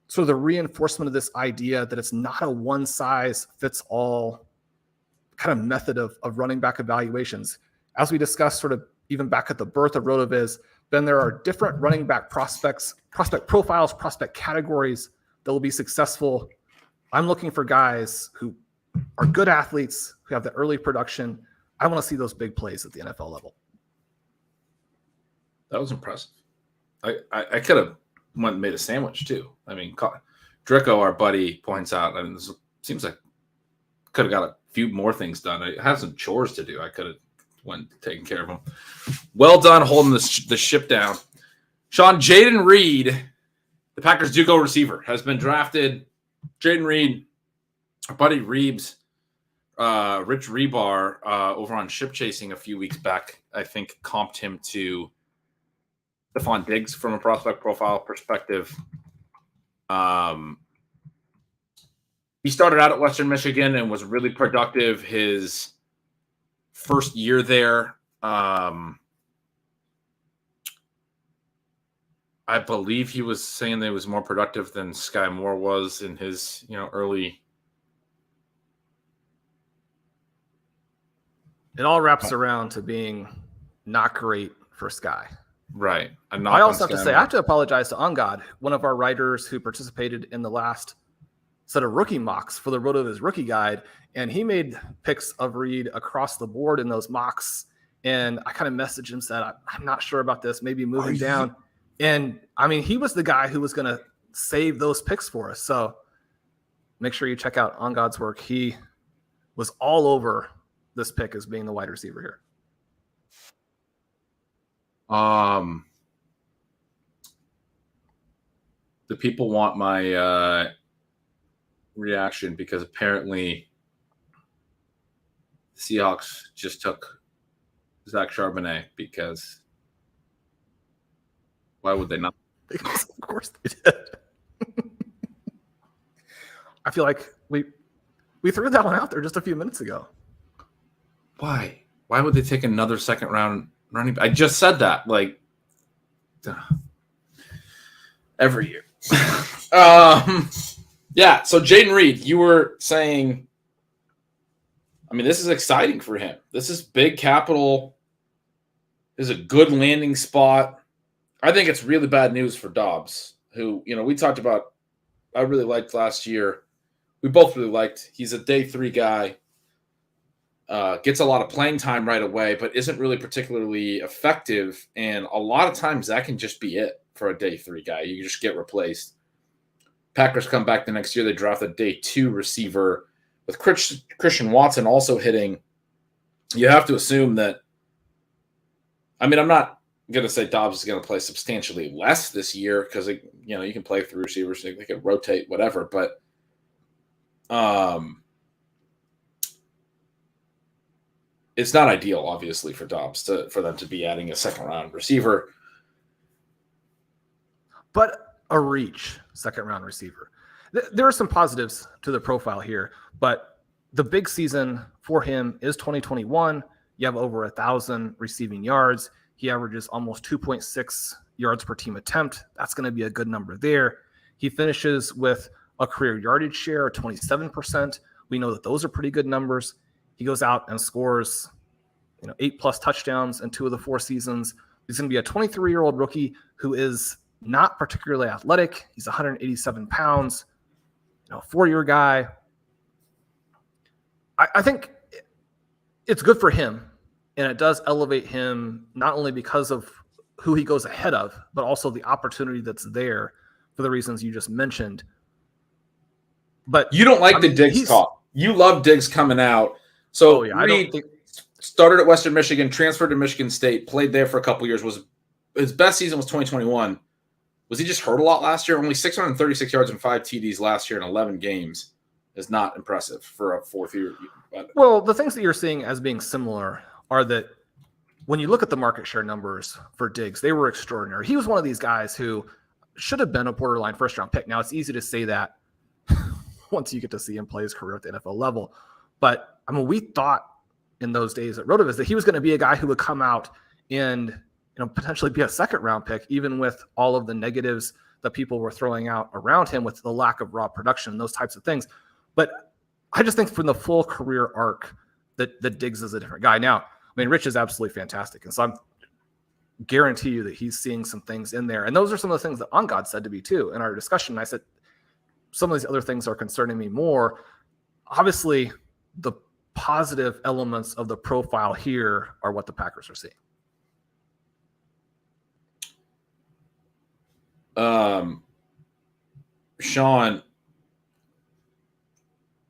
sort of the reinforcement of this idea that it's not a one-size-fits-all kind of method of running back evaluations. As we discussed sort of even back at the birth of RotoViz, then there are different running back prospect profiles, prospect categories that will be successful. I'm looking for guys who are good athletes, who have the early production. I want to see those big plays at the NFL level. That was impressive. I could have went and made a sandwich too. I mean, Dricko, our buddy, points out, and it seems like could have got a few more things done. I had some chores to do. I could have went taking care of them. Well done holding the ship down. Sean, Jaden Reed, the Packers Duco receiver, has been drafted. Jaden Reed, our buddy Reeves, Rich Rebar, over on Ship Chasing a few weeks back, I think comped him to Stephon Diggs from a prospect profile perspective. He started out at Western Michigan and was really productive his first year there. I believe he was saying that he was more productive than Sky Moore was in his, early. It all wraps around to being not great for Sky. Right. I also have to say, I have to apologize to Ungod, one of our writers who participated in the last set of rookie mocks for the RotoViz rookie guide. And he made picks of Reed across the board in those mocks. And I kind of messaged him, said, I'm not sure about this, maybe move him down. And I mean, he was the guy who was going to save those picks for us. So make sure you check out Ungod's work. He was all over this pick as being the wide receiver here. The people want my reaction because apparently the Seahawks just took Zach Charbonnet because why would they not? Because of course they did. I feel like we threw that one out there just a few minutes ago. Why? Why would they take another second round running back? I just said that every year. Yeah, so Jaden Reed, you were saying, I mean, this is exciting for him. This is big capital. This is a good landing spot. I think it's really bad news for Dobbs, who, we talked about, I really liked last year. We both really liked. He's a day 3 guy. Gets a lot of playing time right away, but isn't really particularly effective. And a lot of times that can just be it for a day 3 guy. You just get replaced. Packers come back the next year. They draft a day 2 receiver with Christian Watson also hitting. You have to assume that. I mean, I'm not going to say Dobbs is going to play substantially less this year because, you can play 3 receivers. They can rotate, whatever. But it's not ideal, obviously, for Dobbs for them to be adding a second-round receiver. But a reach second-round receiver. There are some positives to the profile here, but the big season for him is 2021. You have over 1,000 receiving yards. He averages almost 2.6 yards per team attempt. That's going to be a good number there. He finishes with a career yardage share of 27%. We know that those are pretty good numbers. He goes out and scores, 8+ touchdowns in 2 of the 4 seasons. He's going to be a 23-year-old rookie who is not particularly athletic. He's 187 pounds, 4-year guy. I think it's good for him, and it does elevate him not only because of who he goes ahead of, but also the opportunity that's there for the reasons you just mentioned. But you don't like the Diggs talk. You love Diggs coming out. So Reed started at Western Michigan, transferred to Michigan State, played there for a couple years. His best season was 2021. Was he just hurt a lot last year? Only 636 yards and 5 TDs last year in 11 games is not impressive for a fourth year. Well, the things that you're seeing as being similar are that when you look at the market share numbers for Diggs, they were extraordinary. He was one of these guys who should have been a borderline first-round pick. Now, it's easy to say that once you get to see him play his career at the NFL level. But, I mean, we thought in those days at RotoViz that he was going to be a guy who would come out and potentially be a second-round pick, even with all of the negatives that people were throwing out around him with the lack of raw production and those types of things. But I just think from the full career arc that Diggs is a different guy. Now, I mean, Rich is absolutely fantastic. And so I'm guarantee you that he's seeing some things in there. And those are some of the things that On God said to me too in our discussion. I said, some of these other things are concerning me more. Obviously, the positive elements of the profile here are what the Packers are seeing. Sean,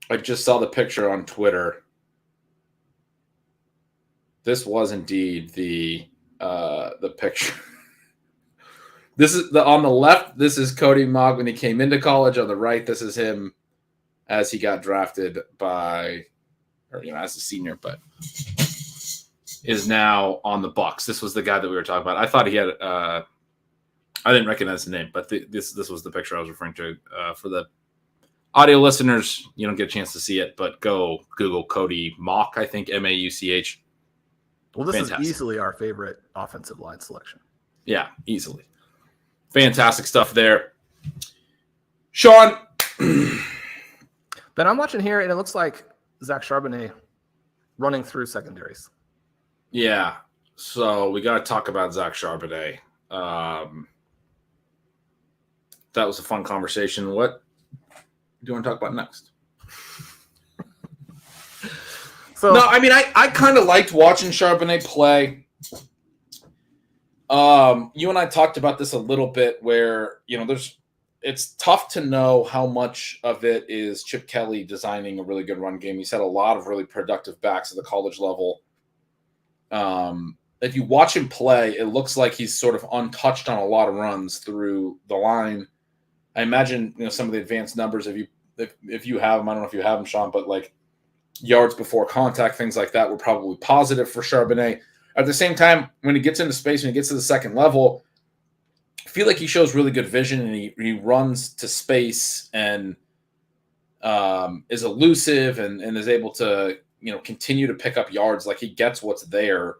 I just saw the picture on Twitter. This was indeed the picture. This is on the left. This is Cody Mogg when he came into college. On the right, this is him as he got drafted as a senior, but is now on the Bucs. This was the guy that we were talking about. I thought he had. I didn't recognize the name, but this was the picture I was referring to. For the audio listeners, you don't get a chance to see it, but go Google Cody Mauch. I think Mauch. Well, this Fantastic. is easily our favorite offensive line selection. Yeah, easily. Fantastic stuff there. Sean. Ben, I'm watching here, and it looks like Zach Charbonnet running through secondaries. Yeah, so we got to talk about Zach Charbonnet. That was a fun conversation. What do you want to talk about next? No, I mean, I kind of liked watching Charbonnet play. You and I talked about this a little bit where, it's tough to know how much of it is Chip Kelly designing a really good run game. He's had a lot of really productive backs at the college level. If you watch him play, it looks like he's sort of untouched on a lot of runs through the line. I imagine, some of the advanced numbers, if you have them, I don't know if you have them, Sean, but like yards before contact, things like that were probably positive for Charbonnet. At the same time, when he gets into space, when he gets to the second level, I feel like he shows really good vision and he runs to space and is elusive and is able to, continue to pick up yards. Like he gets what's there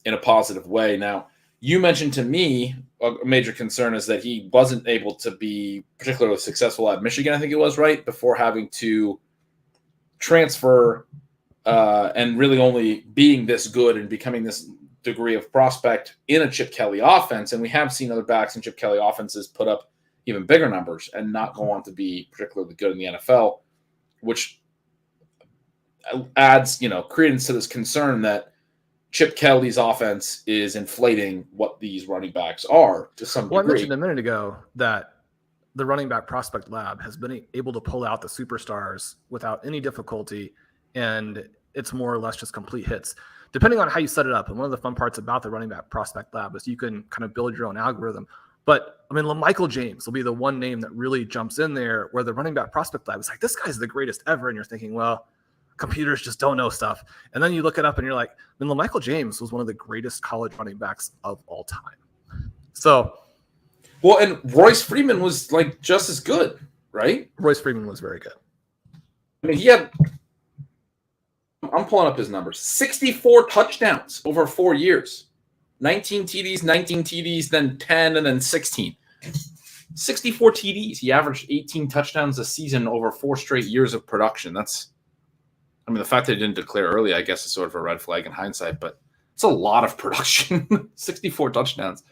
in a positive way. Now, you mentioned to me a major concern is that he wasn't able to be particularly successful at Michigan, I think it was, right? Before having to transfer and really only being this good and becoming this degree of prospect in a Chip Kelly offense. And we have seen other backs in Chip Kelly offenses put up even bigger numbers and not go on to be particularly good in the NFL, which adds, credence to this concern that Chip Kelly's offense is inflating what these running backs are to some degree. Well, I mentioned a minute ago that the running back prospect lab has been able to pull out the superstars without any difficulty, and it's more or less just complete hits, depending on how you set it up. And one of the fun parts about the running back prospect lab is you can kind of build your own algorithm. But, I mean, LaMichael James will be the one name that really jumps in there where the running back prospect lab is like, this guy's the greatest ever. And you're thinking, well, computers just don't know stuff. And then you look it up and you're like, I mean, LaMichael James was one of the greatest college running backs of all time. So, well, and Royce Freeman was like just as good, right? Royce Freeman was very good. I mean, I'm pulling up his numbers, 64 touchdowns over 4 years, 19 TDs, then 10, and then 16. 64 TDs. He averaged 18 touchdowns a season over 4 straight years of production. The fact that he didn't declare early, I guess, is sort of a red flag in hindsight, but it's a lot of production. 64 touchdowns.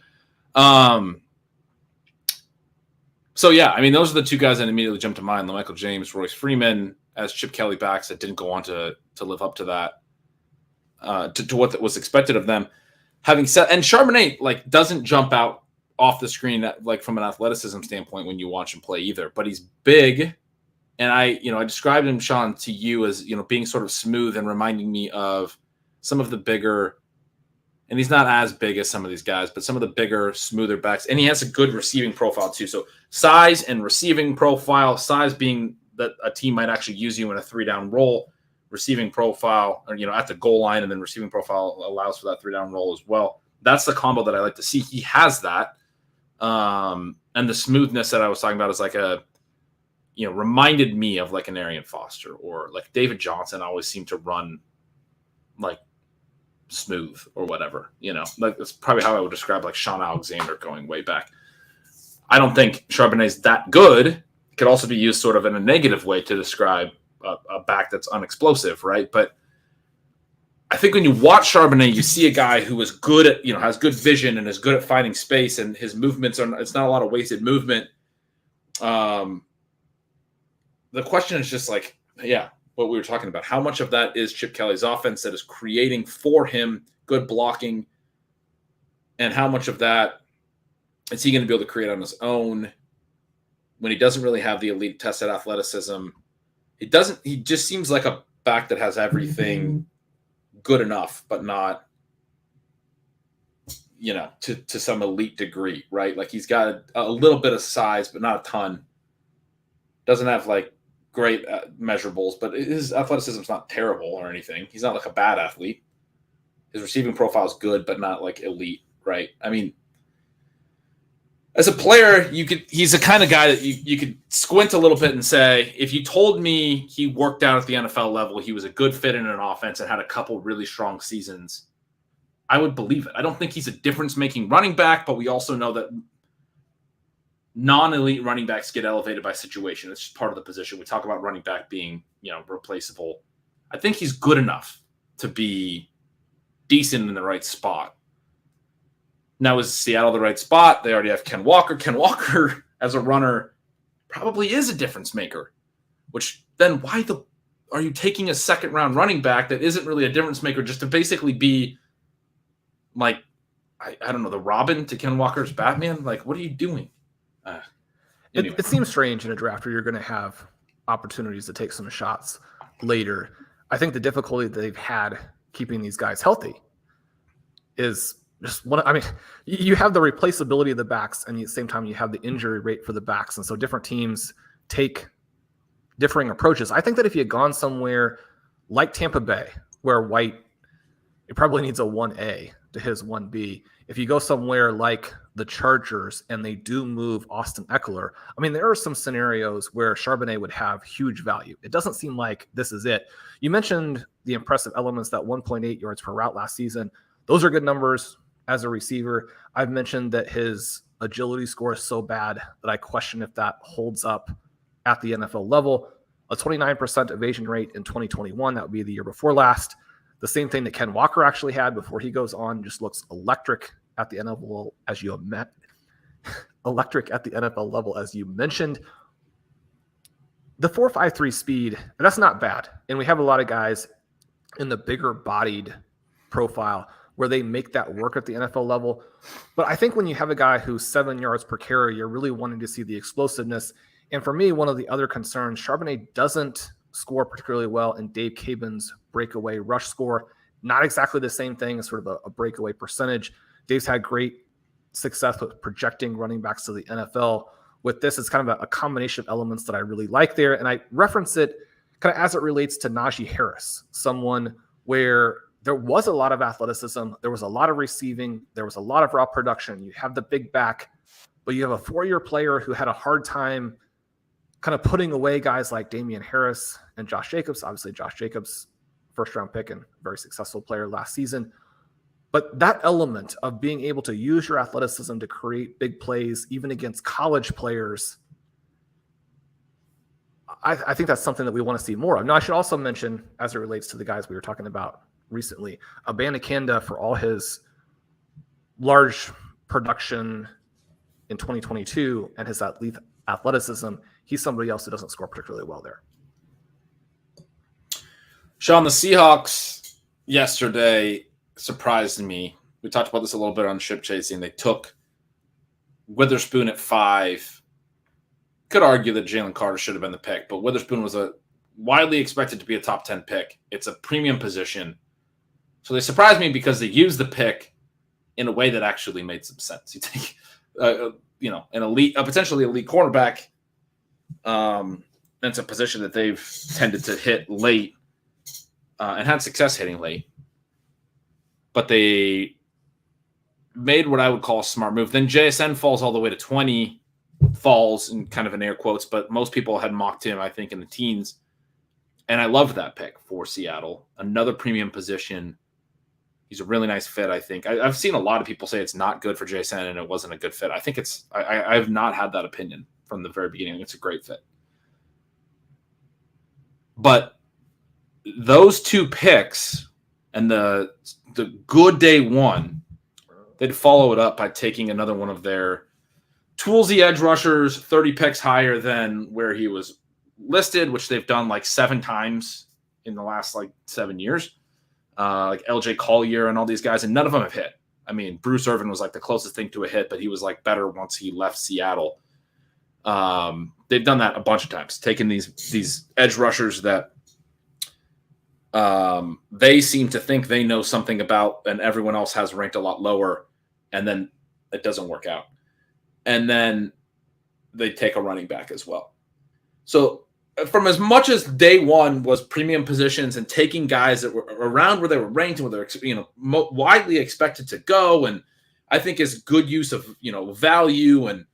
So, yeah, I mean, those are the two guys that immediately jumped to mind, LaMichael James, Royce Freeman, as Chip Kelly backs that didn't go on to live up to that, to what was expected of them. Having said, and Charbonnet, doesn't jump out off the screen, from an athleticism standpoint when you watch him play either, but he's big. And I described him, Sean, to you as, being sort of smooth and reminding me of some of the bigger and he's not as big as some of these guys, but some of the bigger, smoother backs, and he has a good receiving profile too. So size and receiving profile, size being that a team might actually use you in a 3-down roll, receiving profile, or, at the goal line, and then receiving profile allows for that 3-down roll as well. That's the combo that I like to see. He has that. And the smoothness that I was talking about is like reminded me of like an Arian Foster or like David Johnson always seemed to run like smooth or whatever, like that's probably how I would describe like Sean Alexander going way back. I don't think Charbonnet's that good. It could also be used sort of in a negative way to describe a back that's unexplosive, right? But I think when you watch Charbonnet, you see a guy who is good at, has good vision and is good at finding space, and his movements it's not a lot of wasted movement. The question is just like, what we were talking about. How much of that is Chip Kelly's offense that is creating for him good blocking? And how much of that is he going to be able to create on his own when he doesn't really have the elite tested athleticism? He just seems like a back that has everything good enough, but not, to some elite degree, right? Like he's got a little bit of size, but not a ton. Doesn't have like great measurables, but his athleticism is not terrible or anything. He's not like a bad athlete. His receiving profile is good, but not like elite, right? I mean, as a player, he's the kind of guy that you could squint a little bit and say, if you told me he worked out at the NFL level, he was a good fit in an offense and had a couple really strong seasons, I would believe it. I don't think he's a difference-making running back, but we also know that non-elite running backs get elevated by situation. It's just part of the position. We talk about running back being, replaceable. I think he's good enough to be decent in the right spot. Now, is Seattle the right spot? They already have Ken Walker. Ken Walker, as a runner, probably is a difference maker, which then why are you taking a second-round running back that isn't really a difference maker just to basically be like, I don't know, the Robin to Ken Walker's Batman? Like, what are you doing? Anyway. It seems strange in a draft where you're going to have opportunities to take some shots later. I think the difficulty that they've had keeping these guys healthy is just one. I mean, you have the replaceability of the backs, and at the same time, you have the injury rate for the backs. And so different teams take differing approaches. I think that if you had gone somewhere like Tampa Bay, where White, it probably needs a 1A to his 1B. If you go somewhere like the Chargers and they do move Austin Eckler, I mean, there are some scenarios where Charbonnet would have huge value. It doesn't seem like this is it. You mentioned the impressive elements, that 1.8 yards per route last season. Those are good numbers as a receiver. I've mentioned that his agility score is so bad that I question if that holds up at the NFL level. A 29% evasion rate in 2021, that would be the year before last. The same thing that Ken Walker actually had before he goes on, just looks electric at the NFL as you met. Electric at the NFL level, as you mentioned. The 4.53 speed, that's not bad. And we have a lot of guys in the bigger bodied profile where they make that work at the NFL level. But I think when you have a guy who's 7 yards per carry, you're really wanting to see the explosiveness. And for me, one of the other concerns, Charbonnet doesn't score particularly well in Dave Caban's breakaway rush score. Not exactly the same thing as sort of a breakaway percentage. Dave's had great success with projecting running backs to the NFL. With this, it's kind of a combination of elements that I really like there. And I reference it kind of as it relates to Najee Harris, someone where there was a lot of athleticism, there was a lot of receiving, there was a lot of raw production. You have the big back, but you have a 4-year player who had a hard time kind of putting away guys like Damian Harris and Josh Jacobs. Obviously, Josh Jacobs, first-round pick and very successful player last season. But that element of being able to use your athleticism to create big plays, even against college players, I think that's something that we want to see more of. Now, I should also mention, as it relates to the guys we were talking about recently, Kendre, for all his large production in 2022 and his athleticism, he's somebody else who doesn't score particularly well there. Sean, the Seahawks yesterday surprised me. We talked about this a little bit on ship chasing. They took Witherspoon at 5. Could argue that Jalen Carter should have been the pick, but Witherspoon was a widely expected to be a top 10 pick. It's a premium position. So they surprised me because they used the pick in a way that actually made some sense. You take, a potentially elite cornerback. It's a position that they've tended to hit late and had success hitting late. But they made what I would call a smart move. Then JSN falls all the way to 20, falls in kind of in air quotes, but most people had mocked him, I think, in the teens. And I loved that pick for Seattle. Another premium position. He's a really nice fit, I think. I've seen a lot of people say it's not good for JSN and it wasn't a good fit. I think I've not had that opinion from the very beginning. It's a great fit. But those two picks and the good day one, they'd follow it up by taking another one of their toolsy edge rushers, 30 picks higher than where he was listed, which they've done like 7 times in the last 7 years. Like LJ Collier and all these guys, and none of them have hit. I mean, Bruce Irvin was the closest thing to a hit, but he was better once he left Seattle. They've done that a bunch of times, taking these edge rushers that they seem to think they know something about and everyone else has ranked a lot lower, and then it doesn't work out. And then they take a running back as well. So from as much as day one was premium positions and taking guys that were around where they were ranked and where they're widely expected to go, and I think is good use of value, and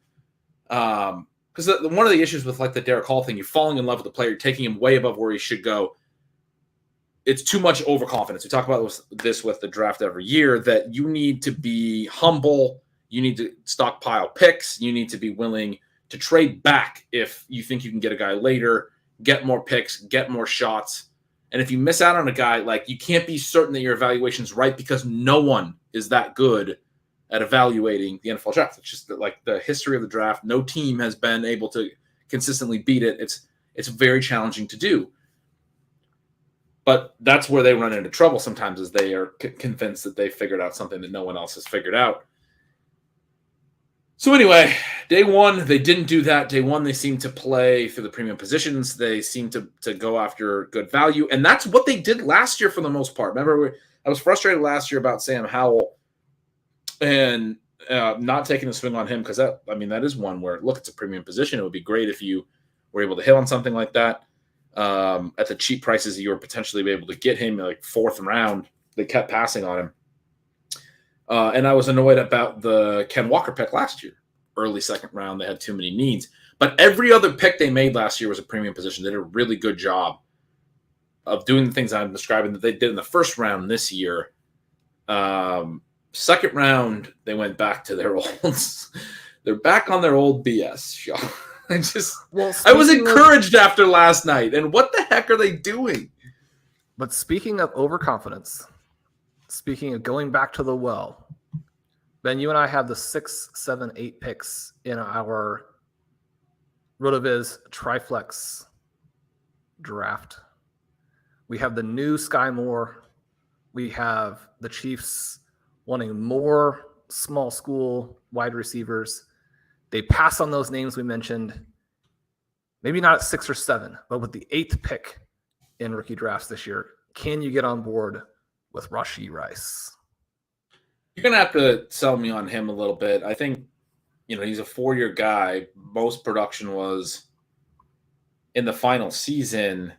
because one of the issues with the Derek Hall thing, you're falling in love with the player, you're taking him way above where he should go. It's too much overconfidence. We talk about this with the draft every year, that you need to be humble. You need to stockpile picks. You need to be willing to trade back if you think you can get a guy later, get more picks, get more shots. And if you miss out on a guy, you can't be certain that your evaluation's right, because no one is that good at evaluating the NFL draft. It's just that, the history of the draft, no team has been able to consistently beat it. It's very challenging to do. But that's where they run into trouble sometimes, is they are convinced that they figured out something that no one else has figured out. So anyway, day one, they didn't do that. Day one, they seemed to play through the premium positions. They seemed to go after good value. And that's what they did last year for the most part. Remember, I was frustrated last year about Sam Howell and not taking a swing on him, because that is one where, look, it's a premium position. It would be great if you were able to hit on something like that. At the cheap prices you were potentially able to get him, 4th round. They kept passing on him. And I was annoyed about the Ken Walker pick last year. Early 2nd round, they had too many needs. But every other pick they made last year was a premium position. They did a really good job of doing the things I'm describing that they did in the 1st round this year. 2nd round, they went back to their old – they're back on their old BS, Shaw. I was encouraged after last night. And what the heck are they doing? But speaking of overconfidence, speaking of going back to the well, Ben, you and I have the 6, 7, 8 picks in our RotoViz Triflex draft. We have the new Sky Moore. We have the Chiefs wanting more small school wide receivers. They pass on those names we mentioned. Maybe not at 6 or 7, but with the 8th pick in rookie drafts this year, can you get on board with Rashee Rice? You're going to have to sell me on him a little bit. I think, he's a 4-year guy. Most production was in the final season.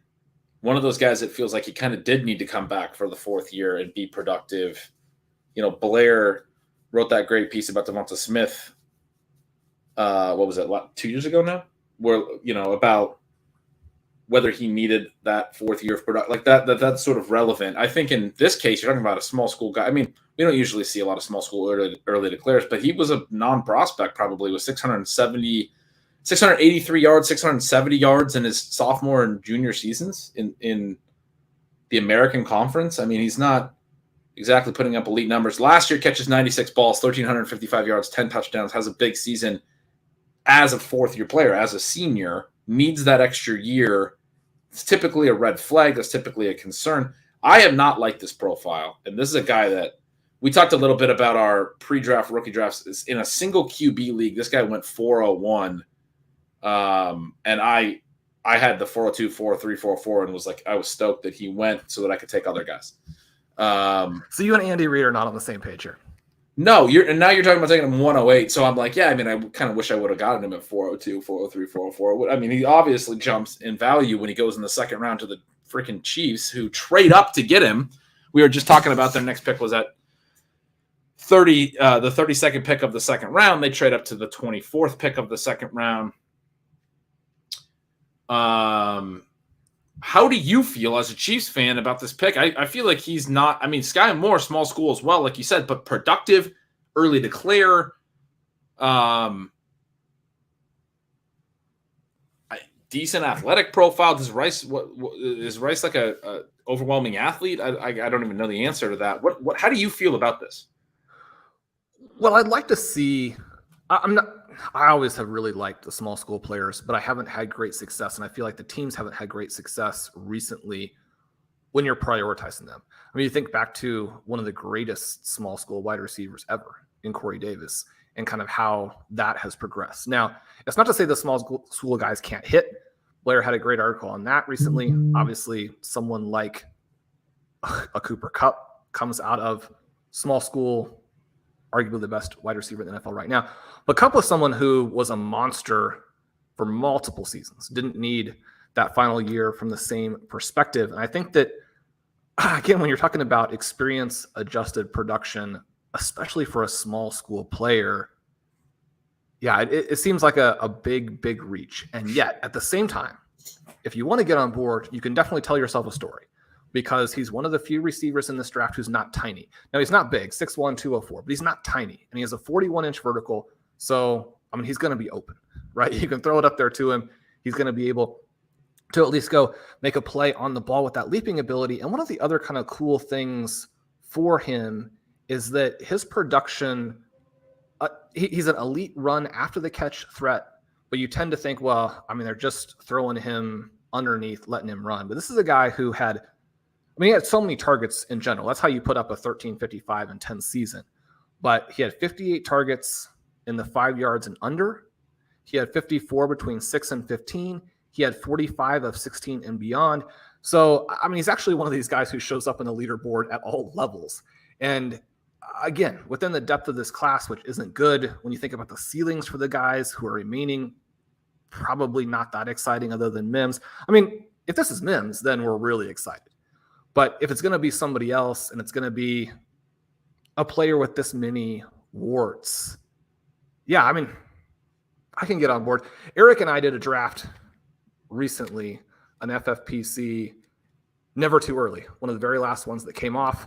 One of those guys that feels like he kind of did need to come back for the 4th year and be productive. Blair wrote that great piece about Devonta Smith. What was it, 2 years ago now? Where, about whether he needed that 4th year of production, that's sort of relevant. I think in this case, you're talking about a small school guy. I mean, we don't usually see a lot of small school early declares, but he was a non-prospect probably with 683 yards, 670 yards in his sophomore and junior seasons in the American Conference. I mean, he's not exactly putting up elite numbers. Last year, catches 96 balls, 1,355 yards, 10 touchdowns, has a big season as a 4th-year player, as a senior, needs that extra year. It's typically a red flag. That's typically a concern. I have not liked this profile, and this is a guy that we talked a little bit about our pre-draft rookie drafts. In a single QB league, this guy went 401, and I had the 402, 403, 404, and I was stoked that he went so that I could take other guys. So you and Andy Reid are not on the same page here. No, now you're talking about taking him 108. So I'm like, yeah, I mean, I kind of wish I would have gotten him at 402, 403, 404. I mean, he obviously jumps in value when he goes in the second round to the freaking Chiefs, who trade up to get him. We were just talking about their next pick was at the 32nd pick of the second round. They trade up to the 24th pick of the second round. How do you feel as a Chiefs fan about this pick? I feel like he's not. I mean, Sky Moore, small school as well, like you said, but productive, early declare. Decent athletic profile. Does Rice? Is Rice like a overwhelming athlete? I don't even know the answer to that. What? How do you feel about this? Well, I'd like to see. I always have really liked the small school players, but I haven't had great success, and I feel like the teams haven't had great success recently when you're prioritizing them. I mean, you think back to one of the greatest small school wide receivers ever in Corey Davis, and kind of how that has progressed. Now, it's not to say the small school guys can't hit. Blair had a great article on that recently. Obviously, someone like a Cooper Kupp comes out of small school, arguably the best wide receiver in the NFL right now. But Kupp was someone who was a monster for multiple seasons, didn't need that final year from the same perspective. And I think that, again, when you're talking about experience-adjusted production, especially for a small school player, yeah, it seems like a big, big reach. And yet, at the same time, if you want to get on board, you can definitely tell yourself a story, because he's one of the few receivers in this draft who's not tiny. Now, he's not big, 6'1", 204, but he's not tiny. And he has a 41-inch vertical. So, I mean, he's going to be open, right? You can throw it up there to him. He's going to be able to at least go make a play on the ball with that leaping ability. And one of the other kind of cool things for him is that his production, he's an elite run after the catch threat, but you tend to think, well, I mean, they're just throwing him underneath, letting him run. But this is a guy who had, I mean, he had so many targets in general. That's how you put up a 13, 55, and 10 season. But he had 58 targets in the 5 yards and under. He had 54 between 6 and 15. He had 45 of 16 and beyond. So, I mean, he's actually one of these guys who shows up in the leaderboard at all levels. And again, within the depth of this class, which isn't good, when you think about the ceilings for the guys who are remaining, probably not that exciting other than Mims. I mean, if this is Mims, then we're really excited. But if it's going to be somebody else and it's going to be a player with this many warts, yeah, I mean, I can get on board. Eric and I did a draft recently, an FFPC, never too early, one of the very last ones that came off.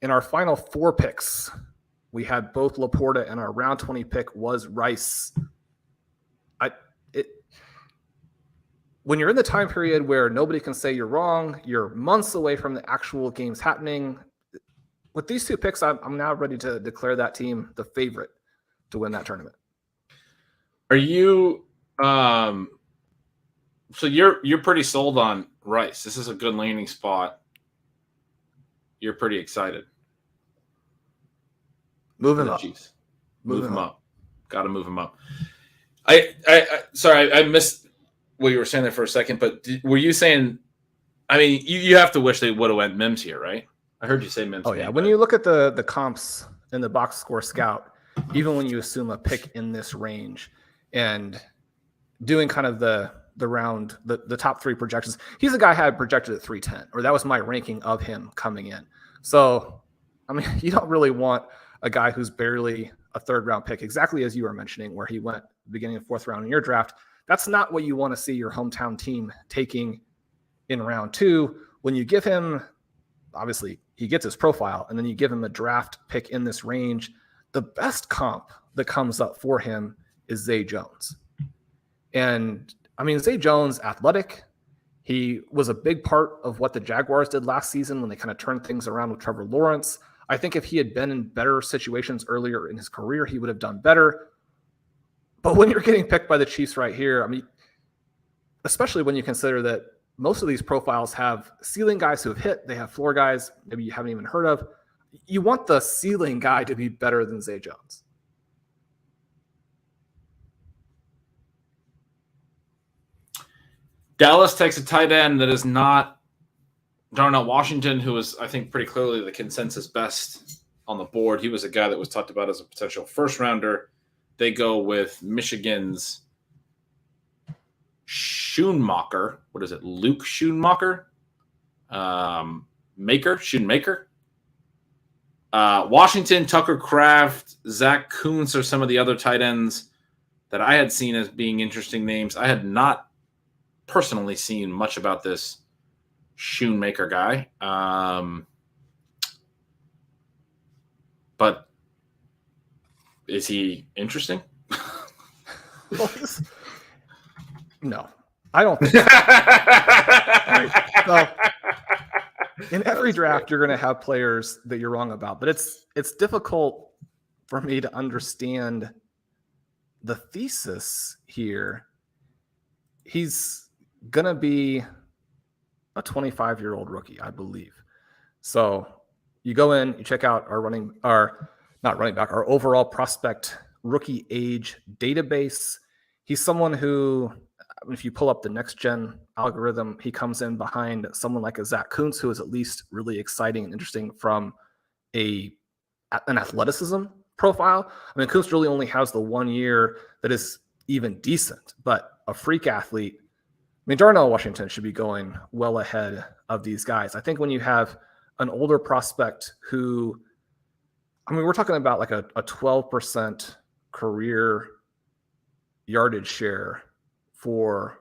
In our final 4 picks, we had both LaPorta, and our round 20 pick was Rice. When you're in the time period where nobody can say you're wrong, you're months away from the actual games happening. With these 2 picks, I'm now ready to declare that team the favorite to win that tournament. Are you so you're pretty sold on Rice? This is a good landing spot. You're pretty excited. Move him up. Chiefs. Move him up. Got to move him up. Sorry, I missed what you were saying there for a second, but were you saying, I mean, you have to wish they would have went Mims here, right? I heard you say Mims. Oh, yeah. When you look at the comps in the box score scout, even when you assume a pick in this range and doing kind of the round, the top 3 projections, he's a guy I had projected at 310, or that was my ranking of him coming in. So, I mean, you don't really want a guy who's barely a 3rd round pick, exactly as you were mentioning, where he went beginning of 4th round in your draft. That's not what you want to see your hometown team taking in round 2. When you give him, obviously, he gets his profile, and then you give him a draft pick in this range, the best comp that comes up for him is Zay Jones. And I mean, Zay Jones, athletic. He was a big part of what the Jaguars did last season when they kind of turned things around with Trevor Lawrence. I think if he had been in better situations earlier in his career, he would have done better. But when you're getting picked by the Chiefs right here, I mean, especially when you consider that most of these profiles have ceiling guys who have hit, they have floor guys maybe you haven't even heard of. You want the ceiling guy to be better than Zay Jones. Dallas takes a tight end that is not Darnell Washington, who is, I think, pretty clearly the consensus best on the board. He was a guy that was talked about as a potential first rounder. They go with Michigan's Schoonmaker. What is it? Luke Schoonmaker? Schoonmaker? Washington, Tucker Kraft, Zach Kuntz are some of the other tight ends that I had seen as being interesting names. I had not personally seen much about this Schoonmaker guy. But is he interesting? No, I don't think so. So, in every draft, you're going to have players that you're wrong about, but it's difficult for me to understand the thesis here. He's going to be a 25-year-old rookie, I believe. So you go in, you check out our overall prospect rookie age database. He's someone who, if you pull up the next gen algorithm, he comes in behind someone like a Zach Kuntz, who is at least really exciting and interesting from an athleticism profile. I mean, Kuntz really only has the 1 year that is even decent, but a freak athlete. I mean, Darnell Washington should be going well ahead of these guys. I think when you have an older prospect who, I mean, we're talking about like a 12% career yardage share for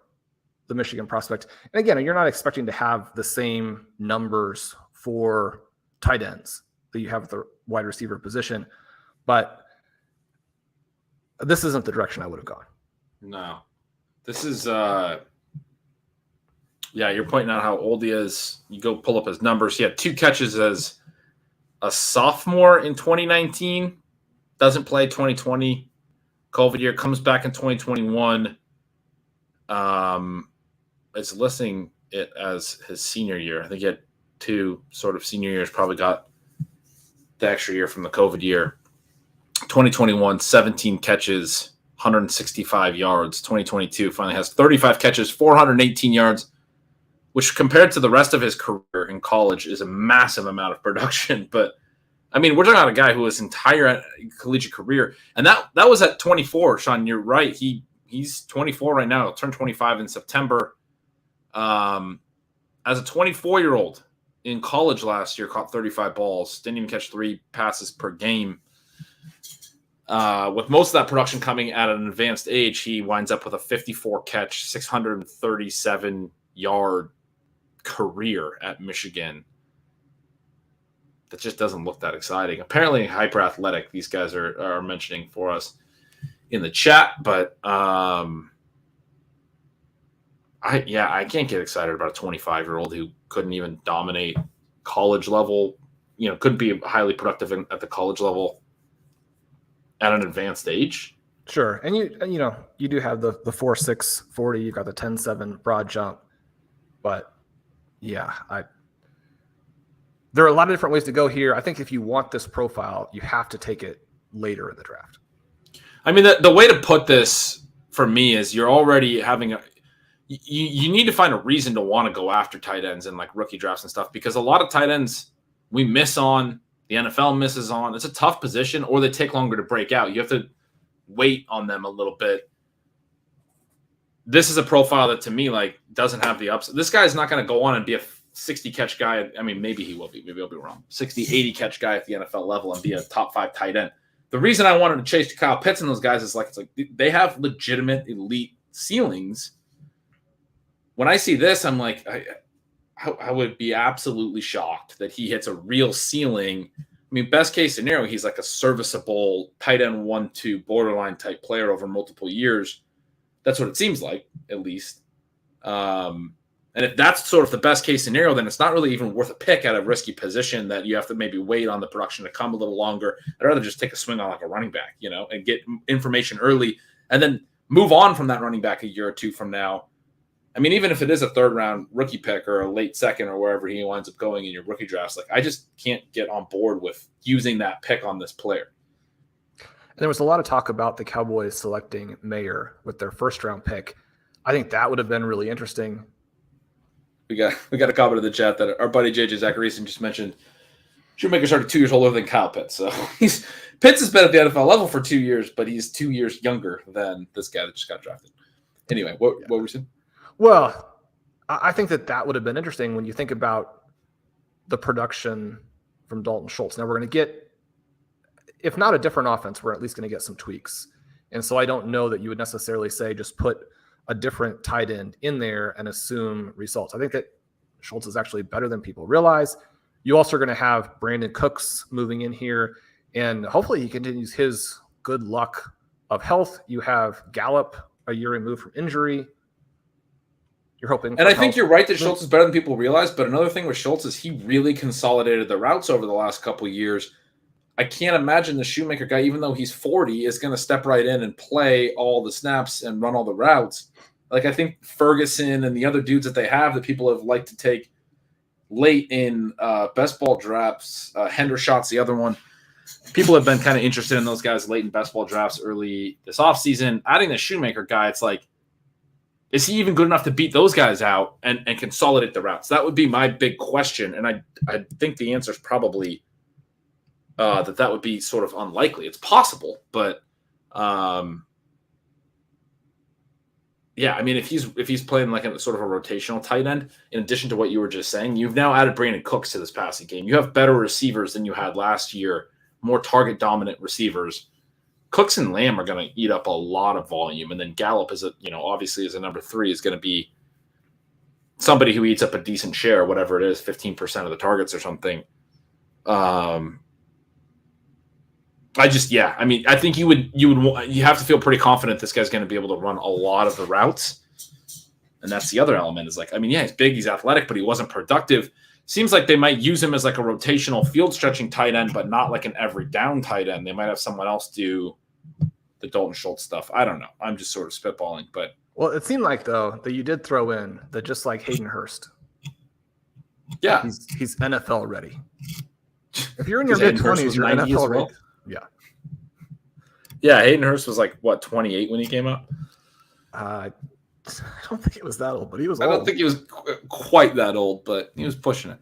the Michigan prospect. And again, you're not expecting to have the same numbers for tight ends that you have at the wide receiver position, but this isn't the direction I would have gone. No, this is, you're pointing out how old he is. You go pull up his numbers. He had 2 catches as a sophomore in 2019, doesn't play 2020, COVID year, comes back in 2021. It's listing it as his senior year. I think he had 2 sort of senior years, probably got the extra year from the COVID year. 2021, 17 catches, 165 yards. 2022 finally has 35 catches, 418 yards, which compared to the rest of his career in college is a massive amount of production. But I mean, we're talking about a guy who his entire collegiate career, and that was at 24. Sean, you're right. He's 24 right now. He'll turn 25 in September. As a 24-year-old in college last year, caught 35 balls, didn't even catch 3 passes per game. With most of that production coming at an advanced age, he winds up with a 54-catch, 637-yard career at Michigan. That just doesn't look that exciting. Apparently hyper athletic, these guys are mentioning for us in the chat, but I can't get excited about a 25-year-old who couldn't even dominate college level, couldn't be highly productive at the college level at an advanced age. Sure. And you do have the 4.6 40, you've got the 10.7 broad jump, but yeah, there are a lot of different ways to go here. I think if you want this profile, you have to take it later in the draft. I mean, the way to put this for me is you're already having you need to find a reason to want to go after tight ends and like rookie drafts and stuff, because a lot of tight ends we miss on, the NFL misses on. It's a tough position, or they take longer to break out. You have to wait on them a little bit. This is a profile that to me like doesn't have the upside. This guy's not going to go on and be a 60 catch guy. I mean, maybe he will be. Maybe I'll be wrong. 60, 80 catch guy at the NFL level and be a top 5 tight end. The reason I wanted to chase Kyle Pitts and those guys is it's like they have legitimate elite ceilings. When I see this, I'm like, I would be absolutely shocked that he hits a real ceiling. I mean, best case scenario, he's like a serviceable tight end 1-2 borderline type player over multiple years. That's what it seems like, at least. And if that's sort of the best case scenario, then it's not really even worth a pick at a risky position that you have to maybe wait on the production to come a little longer. I'd rather just take a swing on like a running back, and get information early and then move on from that running back a year or 2 from now. I mean, even if it is a 3rd round rookie pick or a late 2nd or wherever he winds up going in your rookie drafts, like I just can't get on board with using that pick on this player. And there was a lot of talk about the Cowboys selecting Mayer with their 1st round pick. I think that would have been really interesting. We got a comment in the chat that our buddy JJ Zachariason just mentioned Shoemaker's already 2 years older than Kyle Pitts. So Pitts has been at the NFL level for 2 years, but he's 2 years younger than this guy that just got drafted. Anyway, what were you saying? Well, I think that would have been interesting when you think about the production from Dalton Schultz. Now we're going to get, if not a different offense, we're at least going to get some tweaks. And so I don't know that you would necessarily say just put a different tight end in there and assume results. I think that Schultz is actually better than people realize. You also are going to have Brandon Cooks moving in here, and hopefully he continues his good luck of health. You have Gallup a year removed from injury. You're hoping. And I think you're right that Schultz is better than people realize. But another thing with Schultz is he really consolidated the routes over the last couple of years. I can't imagine the Shoemaker guy, even though he's 40, is going to step right in and play all the snaps and run all the routes. Like I think Ferguson and the other dudes that they have that people have liked to take late in best ball drafts, Hendershot's the other one. People have been kind of interested in those guys late in best ball drafts early this offseason. Adding the Shoemaker guy, it's like, is he even good enough to beat those guys out and consolidate the routes? That would be my big question. And I think the answer is probably that would be sort of unlikely. It's possible, but yeah, I mean, if he's playing like a sort of a rotational tight end, in addition to what you were just saying, you've now added Brandon Cooks to this passing game. You have better receivers than you had last year, more target dominant receivers. Cooks and Lamb are going to eat up a lot of volume, and then Gallup is obviously as a number 3 is going to be somebody who eats up a decent share, whatever it is, 15% of the targets or something. I think you have to feel pretty confident this guy's going to be able to run a lot of the routes. And that's the other element is he's big, he's athletic, but he wasn't productive. Seems like they might use him as like a rotational field stretching tight end, but not like an every down tight end. They might have someone else do the Dalton Schultz stuff. I don't know. I'm just sort of spitballing, but. Well, it seemed like though that you did throw in that just like Hayden Hurst. Yeah. He's NFL ready. If you're in your mid-20s, you're NFL ready. Yeah. Yeah, Hayden Hurst was like, 28 when he came out? I don't think it was that old, but he was old. I don't think he was quite that old, but he was pushing it.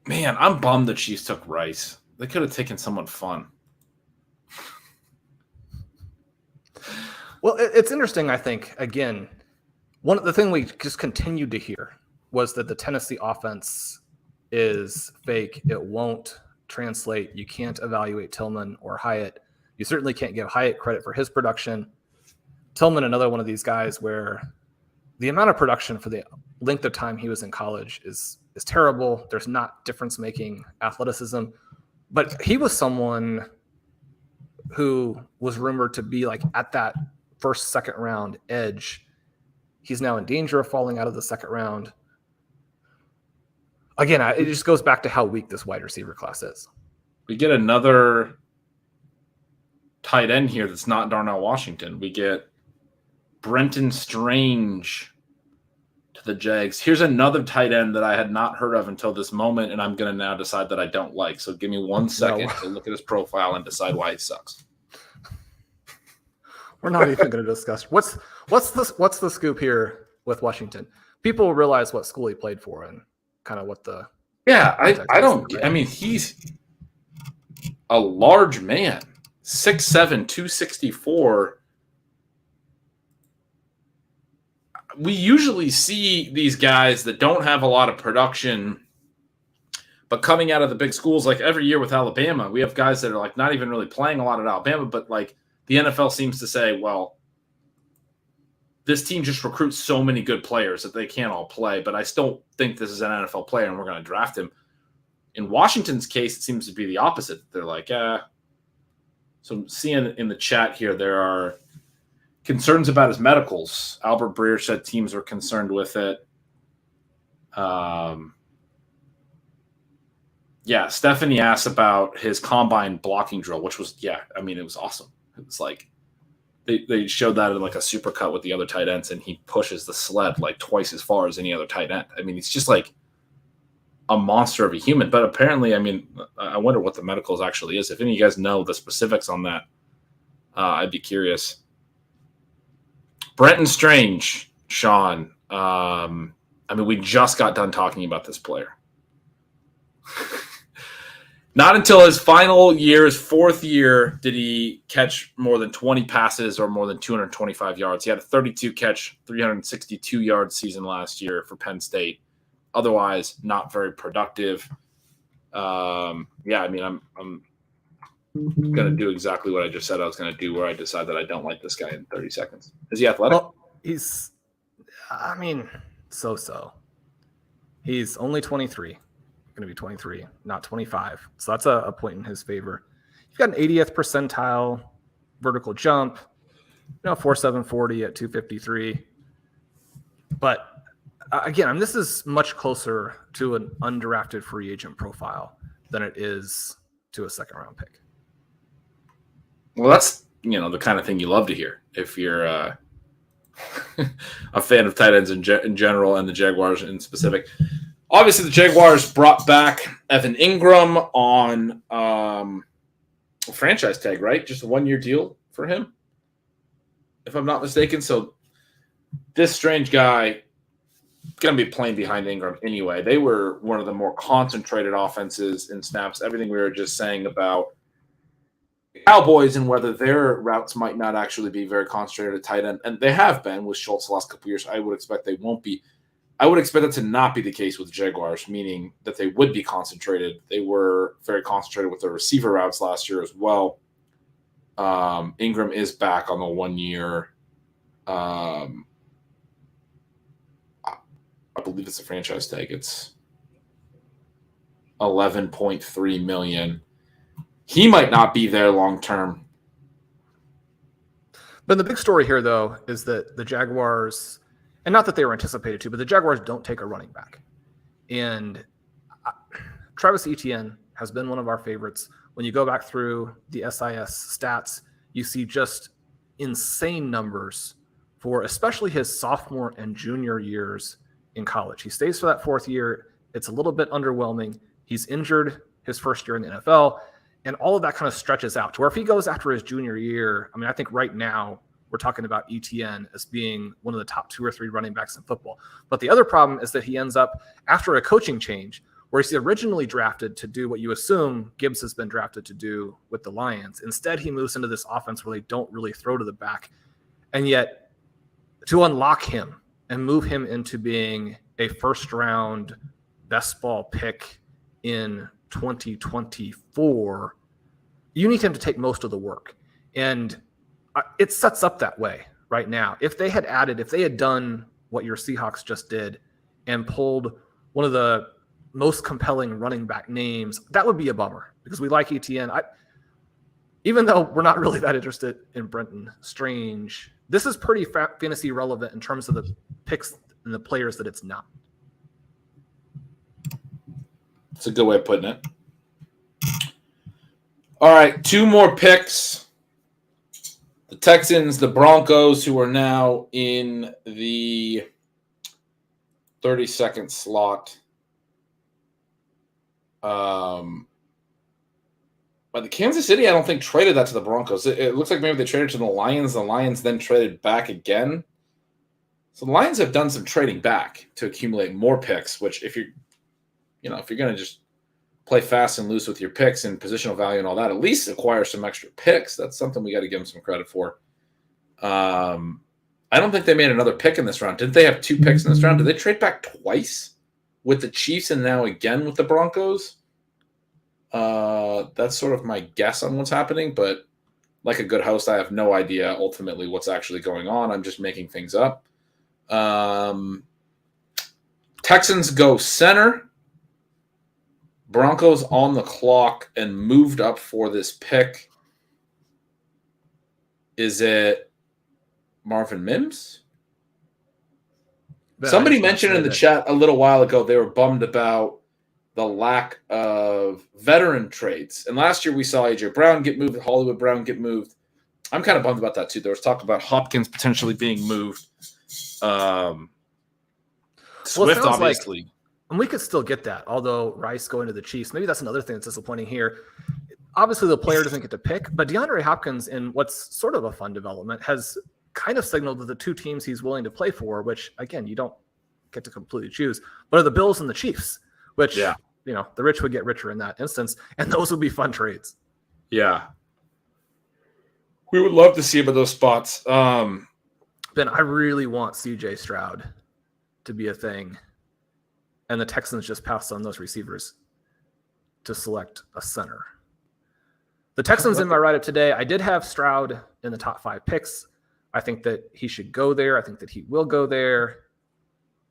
Man, I'm bummed the Chiefs took Rice. They could have taken someone fun. Well, it's interesting, I think. Again, one of the thing we just continued to hear was that the Tennessee offense is fake. It won't translate. You can't evaluate Tillman or Hyatt. You certainly can't give Hyatt credit for his production. Tillman, another one of these guys where the amount of production for the length of time he was in college is terrible. There's not difference-making athleticism. But he was someone who was rumored to be like at that first, second round edge. He's now in danger of falling out of the second round. Again, it just goes back to how weak this wide receiver class is. We get another tight end here that's not Darnell Washington. We get Brenton Strange to the Jags. Here's another tight end that I had not heard of until this moment, and I'm going to now decide that I don't like. So give me 1 second to look at his profile and decide why he sucks. We're not even going to discuss what's the scoop here with Washington. People realize what school he played for and kind of what the I don't – I mean, he's a large man, 6'7", 264. We usually see these guys that don't have a lot of production, but coming out of the big schools, like every year with Alabama, we have guys that are like not even really playing a lot at Alabama, but like the NFL seems to say, well, this team just recruits so many good players that they can't all play, but I still think this is an NFL player and we're going to draft him. In Washington's case, it seems to be the opposite. They're like, So I'm seeing in the chat here, there are concerns about his medicals. Albert Breer said teams are concerned with it. Stephanie asked about his combine blocking drill, which was, it was awesome. It was like they showed that in like a super cut with the other tight ends, and he pushes the sled like twice as far as any other tight end. I mean, he's just like a monster of a human. But apparently, I wonder what the medicals actually is. If any of you guys know the specifics on that, I'd be curious. Brenton Strange, Sean, We just got done talking about this player. Not until his final year, his fourth year, did he catch more than 20 passes or more than 225 yards. He had a 32-catch, 362-yard season last year for Penn State. Otherwise, not very productive. I'm going to do exactly what I just said I was going to do, where I decide that I don't like this guy in 30 seconds. Is he athletic? Well, so-so. He's only 23. Going to be 23, not 25. So that's a point in his favor. You've got an 80th percentile vertical jump, 4.740 at 253. But again, this is much closer to an undrafted free agent profile than it is to a second round pick. Well, that's, the kind of thing you love to hear if you're a fan of tight ends in general and the Jaguars in specific. Obviously, the Jaguars brought back Evan Ingram on a franchise tag, right? Just a one-year deal for him, if I'm not mistaken. So this strange guy going to be playing behind Ingram anyway. They were one of the more concentrated offenses in snaps. Everything we were just saying about Cowboys and whether their routes might not actually be very concentrated at tight end, and they have been with Schultz the last couple of years. I would expect they won't be. I would expect that to not be the case with the Jaguars, meaning that they would be concentrated. They were very concentrated with their receiver routes last year as well. Ingram is back on the 1 year. I believe it's a franchise tag. It's $11.3 million. He might not be there long term. But the big story here, though, is that the Jaguars, and not that they were anticipated to, but the Jaguars don't take a running back. And Travis Etienne has been one of our favorites. When you go back through the SIS stats, you see just insane numbers for especially his sophomore and junior years in college. He stays for that fourth year. It's a little bit underwhelming. He's injured his first year in the NFL, and all of that kind of stretches out to where if he goes after his junior year, I think right now we're talking about ETN as being one of the top 2 or 3 running backs in football. But the other problem is that he ends up after a coaching change where he's originally drafted to do what you assume Gibbs has been drafted to do with the Lions. Instead, he moves into this offense where they don't really throw to the back. And yet to unlock him and move him into being a first-round best ball pick in 2024, you need him to take most of the work. And it sets up that way right now. If they had done what your Seahawks just did and pulled one of the most compelling running back names, that would be a bummer because we like ETN. Even though we're not really that interested in Brenton Strange, this is pretty fantasy relevant in terms of the picks and the players that it's not. That's a good way of putting it. All right, 2 more picks. The Texans, the Broncos, who are now in the 32nd slot. But the Kansas City, I don't think, traded that to the Broncos. It looks like maybe they traded to the Lions. The Lions then traded back again. So the Lions have done some trading back to accumulate more picks, which if you're going to just play fast and loose with your picks and positional value and all that, at least acquire some extra picks. That's something we got to give them some credit for. I don't think they made another pick in this round. Didn't they have 2 picks in this round? Did they trade back twice with the Chiefs and now again with the Broncos? That's sort of my guess on what's happening, but like a good host, I have no idea ultimately what's actually going on. I'm just making things up. Texans go center. Broncos on the clock and moved up for this pick. Is it Marvin Mims? Somebody mentioned in the chat a little while ago they were bummed about the lack of veteran trades. And last year we saw A.J. Brown get moved, Hollywood Brown get moved. I'm kind of bummed about that too. There was talk about Hopkins potentially being moved. Swift, obviously. And we could still get that, although Rice going to the Chiefs, maybe that's another thing that's disappointing here. Obviously, the player doesn't get to pick, but DeAndre Hopkins, in what's sort of a fun development, has kind of signaled that the two teams he's willing to play for, which, again, you don't get to completely choose, but are the Bills and the Chiefs, which, the rich would get richer in that instance, and those would be fun trades. Yeah. We would love to see him in those spots. Ben, I really want CJ Stroud to be a thing, and the Texans just passed on those receivers to select a center. The Texans in my write-up today, I did have Stroud in the top 5 picks. I think that he should go there. I think that he will go there.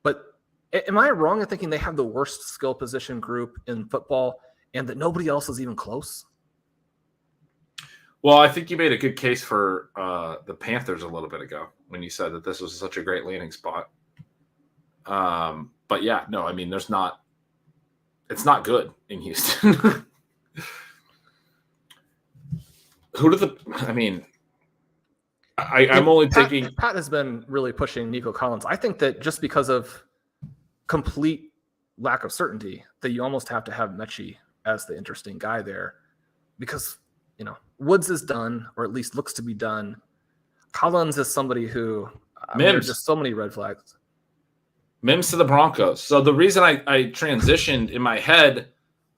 But am I wrong in thinking they have the worst skill position group in football and that nobody else is even close? Well, I think you made a good case for the Panthers a little bit ago when you said that this was such a great landing spot. But yeah, no, I mean, it's not good in Houston. I'm only thinking. Pat has been really pushing Nico Collins. I think that just because of complete lack of certainty, that you almost have to have Mechie as the interesting guy there, because Woods is done, or at least looks to be done. Collins is somebody who there's just so many red flags. Mims to the Broncos. So the reason I transitioned in my head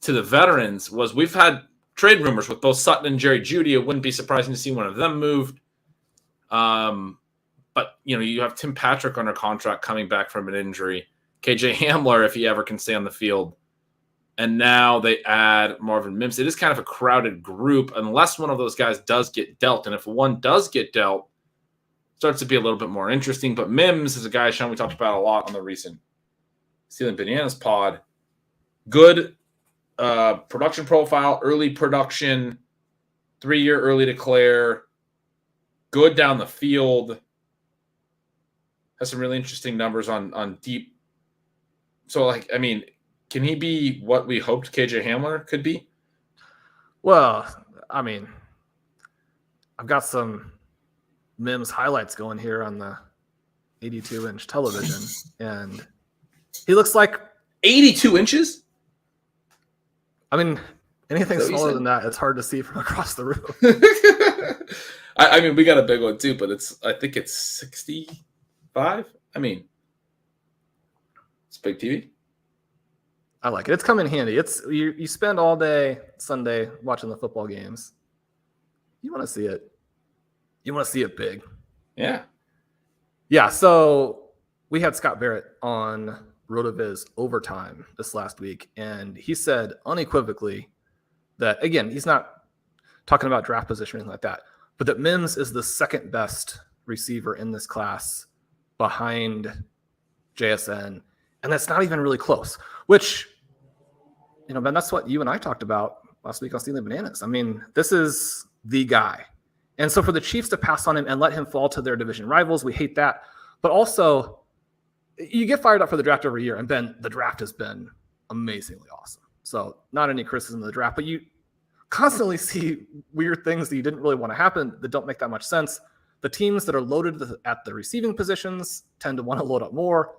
to the veterans was we've had trade rumors with both Sutton and Jerry Jeudy. It wouldn't be surprising to see one of them moved. But you have Tim Patrick under contract coming back from an injury. KJ Hamler, if he ever can stay on the field. And now they add Marvin Mims. It is kind of a crowded group unless one of those guys does get dealt. And if one does get dealt, it starts to be a little bit more interesting. But Mims is a guy, Sean, we talked about a lot on the recent Stealing Bananas pod. Good production profile, early production, 3-year early declare, good down the field, has some really interesting numbers on deep. So, can he be what we hoped KJ Hamler could be? Well, I've got some Mims highlights going here on the 82-inch television, and he looks like 82 inches? Anything smaller than that, it's hard to see from across the room. We got a big one too, but I think it's 65. It's big TV. I like it. It's come in handy. It's you spend all day Sunday watching the football games. You want to see it. You want to see it big. Yeah. Yeah. So we had Scott Barrett on RotoViz Overtime this last week, and he said unequivocally that, again, he's not talking about draft position or anything like that, but that Mims is the second best receiver in this class behind JSN, and that's not even really close, which, Ben, that's what you and I talked about last week on Stealing Bananas. This is the guy. And so for the Chiefs to pass on him and let him fall to their division rivals, we hate that. But also, you get fired up for the draft every year, and Ben, the draft has been amazingly awesome. So not any criticism of the draft, but you constantly see weird things that you didn't really want to happen that don't make that much sense. The teams that are loaded at the receiving positions tend to want to load up more.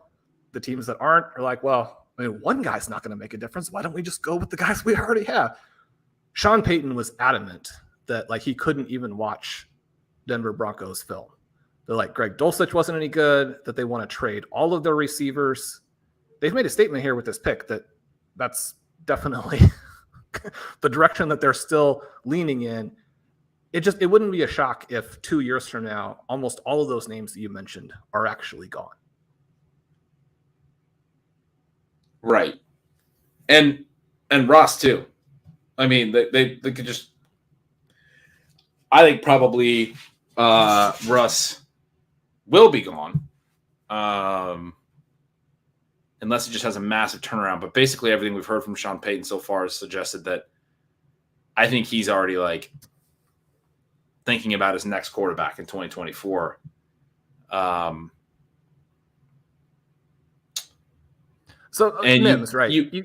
The teams that aren't are like, well, one guy's not going to make a difference. Why don't we just go with the guys we already have? Sean Payton was adamant that he couldn't even watch Denver Broncos film. They're like, Greg Dulcich wasn't any good, that they want to trade all of their receivers. They've made a statement here with this pick that's definitely the direction that they're still leaning in. It wouldn't be a shock if 2 years from now, almost all of those names that you mentioned are actually gone. Right. And Ross too. They could just, I think probably Russ will be gone. Unless he just has a massive turnaround. But basically everything we've heard from Sean Payton so far has suggested that I think he's already thinking about his next quarterback in 2024. So Mims, right? You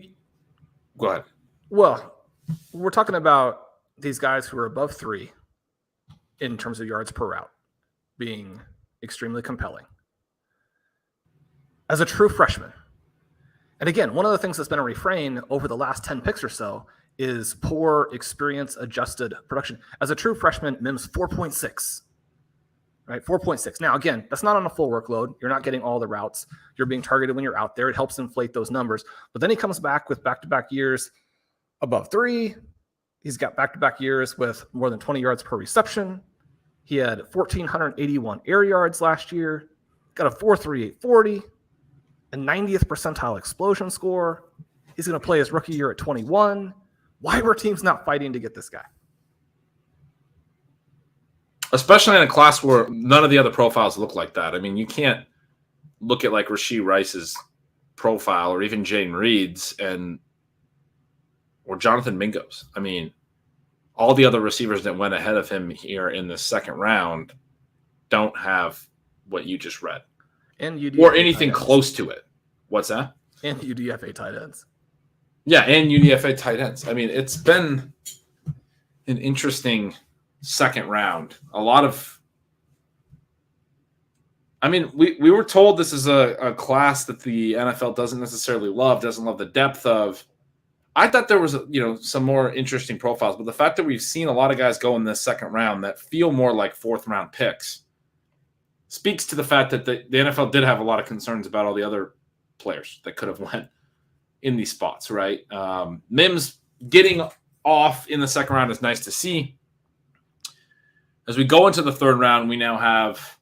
go ahead. Well, we're talking about these guys who are above 3 in terms of yards per route being extremely compelling. As a true freshman, and again, one of the things that's been a refrain over the last 10 picks or so is poor experience-adjusted production. As a true freshman, Mims 4.6. right? 4.6. Now, again, that's not on a full workload. You're not getting all the routes. You're being targeted when you're out there. It helps inflate those numbers. But then he comes back with back-to-back years above 3. He's got back-to-back years with more than 20 yards per reception. He had 1,481 air yards last year, got a 4.38 40, a 90th percentile explosion score. He's going to play his rookie year at 21. Why were teams not fighting to get this guy? Especially in a class where none of the other profiles look like that. I mean, you can't look at like Rashee Rice's profile or even Jaden Reed's or Jonathan Mingo's. I mean, all the other receivers that went ahead of him here in the second round don't have what you just read. And UDFA or anything close to it. What's that? And UDFA tight ends. Yeah, and UDFA tight ends. I mean, it's been an interesting second round. A lot of – I mean, we were told this is a class that the NFL doesn't necessarily love, doesn't love the depth of. I thought there was, some more interesting profiles, but the fact that we've seen a lot of guys go in this second round that feel more like fourth-round picks speaks to the fact that the NFL did have a lot of concerns about all the other players that could have went in these spots, right? Mims getting off in the second round is nice to see. As we go into the third round, we now have,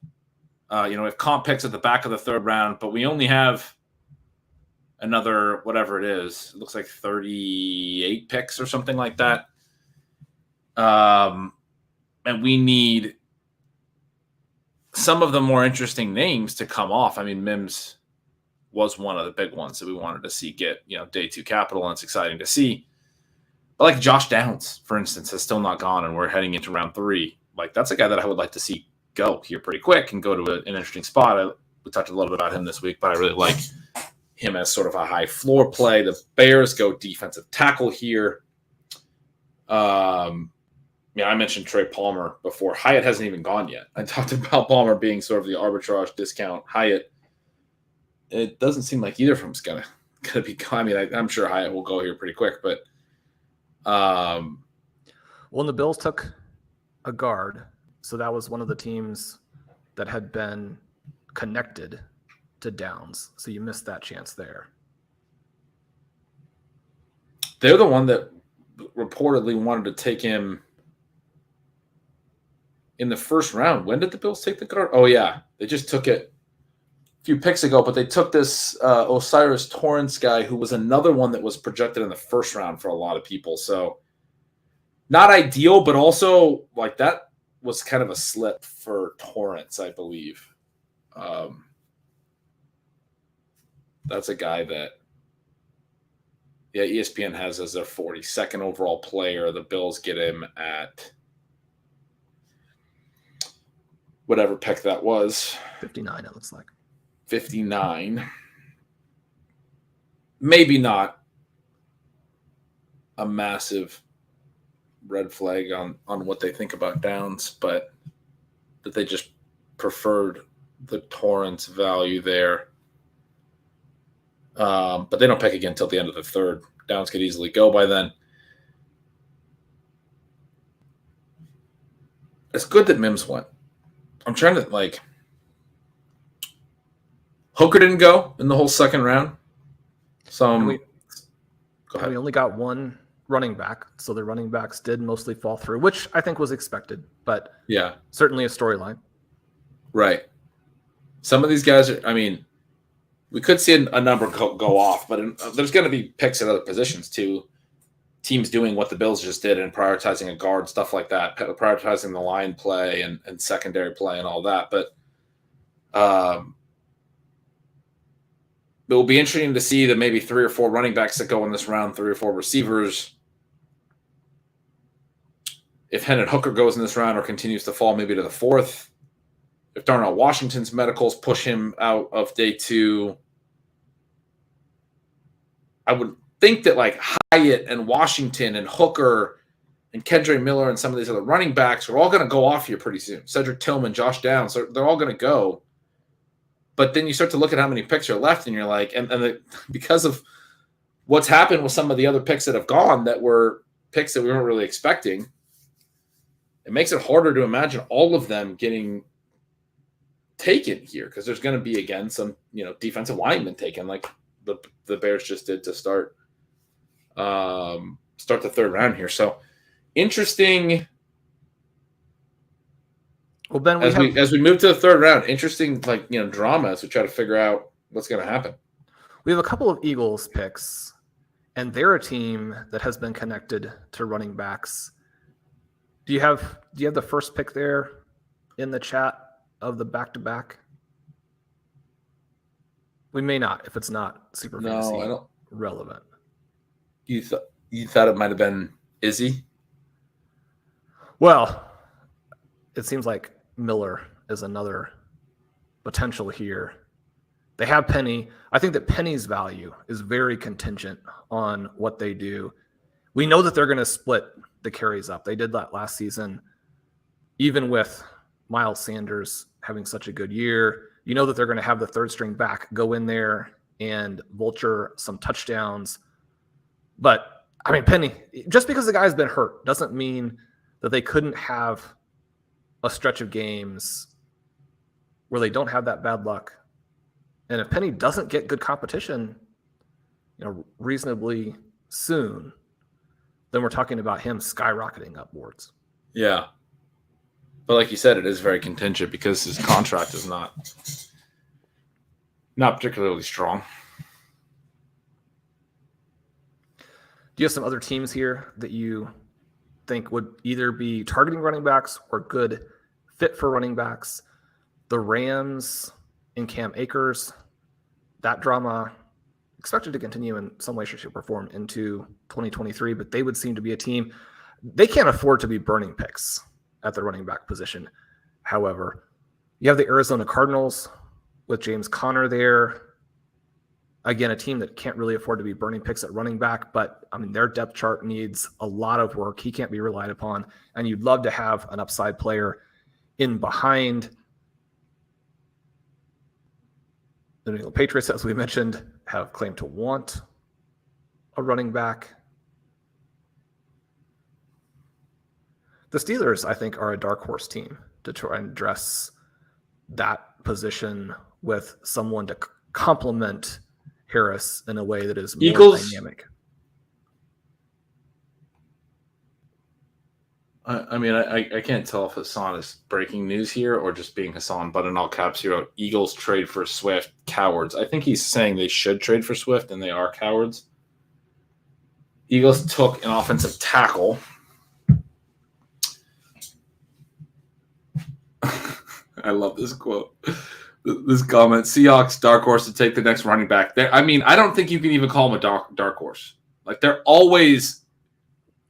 we have comp picks at the back of the third round, but we only have another, whatever it is, it looks like 38 picks or something like that. And we need some of the more interesting names to come off. I mean, Mims was one of the big ones that we wanted to see get, day 2 capital, and it's exciting to see. But like Josh Downs, for instance, has still not gone, and we're heading into round 3. Like, that's a guy that I would like to see go here pretty quick and go to an interesting spot. We talked a little bit about him this week, but I really like him as sort of a high floor play. The Bears go defensive tackle here. I mentioned Trey Palmer before. Hyatt hasn't even gone yet. I talked about Palmer being sort of the arbitrage discount. Hyatt, it doesn't seem like either of them is gonna be. I mean, I'm sure Hyatt will go here pretty quick, but well, and the Bills took a guard, so that was one of the teams that had been connected to Downs, so you missed that chance there. They're the one that reportedly wanted to take him in the first round. When did the Bills take the guard? Oh, yeah. They just took it a few picks ago, but they took this Osiris Torrance guy, who was another one that was projected in the first round for a lot of people. So not ideal, but also like that was kind of a slip for Torrance, I believe. That's a guy that, ESPN has as their 42nd overall player. The Bills get him at whatever pick that was. 59, it looks like. 59. Maybe not a massive red flag on what they think about Downs, but that they just preferred the Torrance value there. But they don't pick again until the end of the third. Downs could easily go by then. It's good that Mims went. I'm trying to, Hooker didn't go in the whole second round. So go ahead. We only got one running back, so the running backs did mostly fall through, which I think was expected, but yeah, certainly a storyline. Right. Some of these guys we could see a number go off, but there's going to be picks at other positions too. Teams doing what the Bills just did and prioritizing a guard, stuff like that, prioritizing the line play and secondary play and all that. But it will be interesting to see that maybe 3 or 4 running backs that go in this round, 3 or 4 receivers. If Hendon Hooker goes in this round or continues to fall maybe to the 4th, if Darnell Washington's medicals push him out of day 2, I would think that Hyatt and Washington and Hooker and Kendre Miller and some of these other running backs are all going to go off here pretty soon. Cedric Tillman, Josh Downs, they're all going to go. But then you start to look at how many picks are left, and you're like, because of what's happened with some of the other picks that have gone that were picks that we weren't really expecting, it makes it harder to imagine all of them getting taken here, because there's going to be, again, some, defensive linemen taken, like the Bears just did to start the third round here. So interesting. Well, Ben, as we move to the third round, interesting, drama as we try to figure out what's going to happen. We have a couple of Eagles picks, and they're a team that has been connected to running backs. Do you have the first pick there in the chat of the back-to-back? We may not, if it's not super fantasy relevant. You thought it might have been Izzy? Well, it seems like Miller is another potential here. They have Penny. I think that Penny's value is very contingent on what they do. We know that they're going to split the carries up. They did that last season, even with Miles Sanders having such a good year. You know that they're going to have the third string back go in there and vulture some touchdowns. But, I mean, Penny, just because the guy's been hurt doesn't mean that they couldn't have a stretch of games where they don't have that bad luck. And if Penny doesn't get good competition, reasonably soon, then we're talking about him skyrocketing upwards. Yeah. But like you said, it is very contingent because his contract is not particularly strong. Do you have some other teams here that you think would either be targeting running backs or good fit for running backs? The Rams in Cam Akers, that drama expected to continue in some way, shape, or form into 2023, but they would seem to be a team. They can't afford to be burning picks at the running back position. However, you have the Arizona Cardinals with James Conner there. Again, a team that can't really afford to be burning picks at running back, but I mean, their depth chart needs a lot of work. He can't be relied upon, and you'd love to have an upside player in behind. The New England Patriots, as we mentioned, have claimed to want a running back. The Steelers, I think, are a dark horse team to try and address that position with someone to complement Harris in a way that is more dynamic. I can't tell if Hassan is breaking news here or just being Hassan, but in all caps, he wrote, Eagles trade for Swift, cowards. I think he's saying they should trade for Swift, and they are cowards. Eagles took an offensive tackle. I love this quote. This comment, Seahawks, dark horse to take the next running back. I don't think you can even call them a dark horse. Like, they're always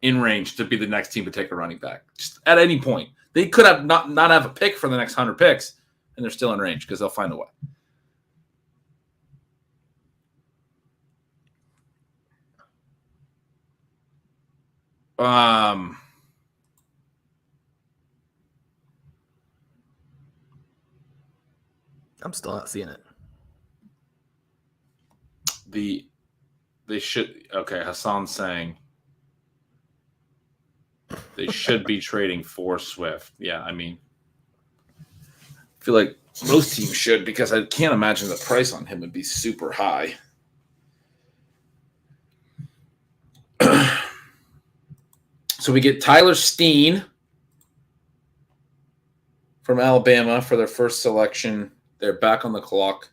in range to be the next team to take a running back. Just at any point. They could have not have a pick for the next 100 picks, and they're still in range because they'll find a way. I'm still not seeing it. They should. Okay, Hassan's saying they should be trading for Swift. Yeah, I feel like most teams should, because I can't imagine the price on him would be super high. So we get Tyler Steen from Alabama for their first selection. They're back on the clock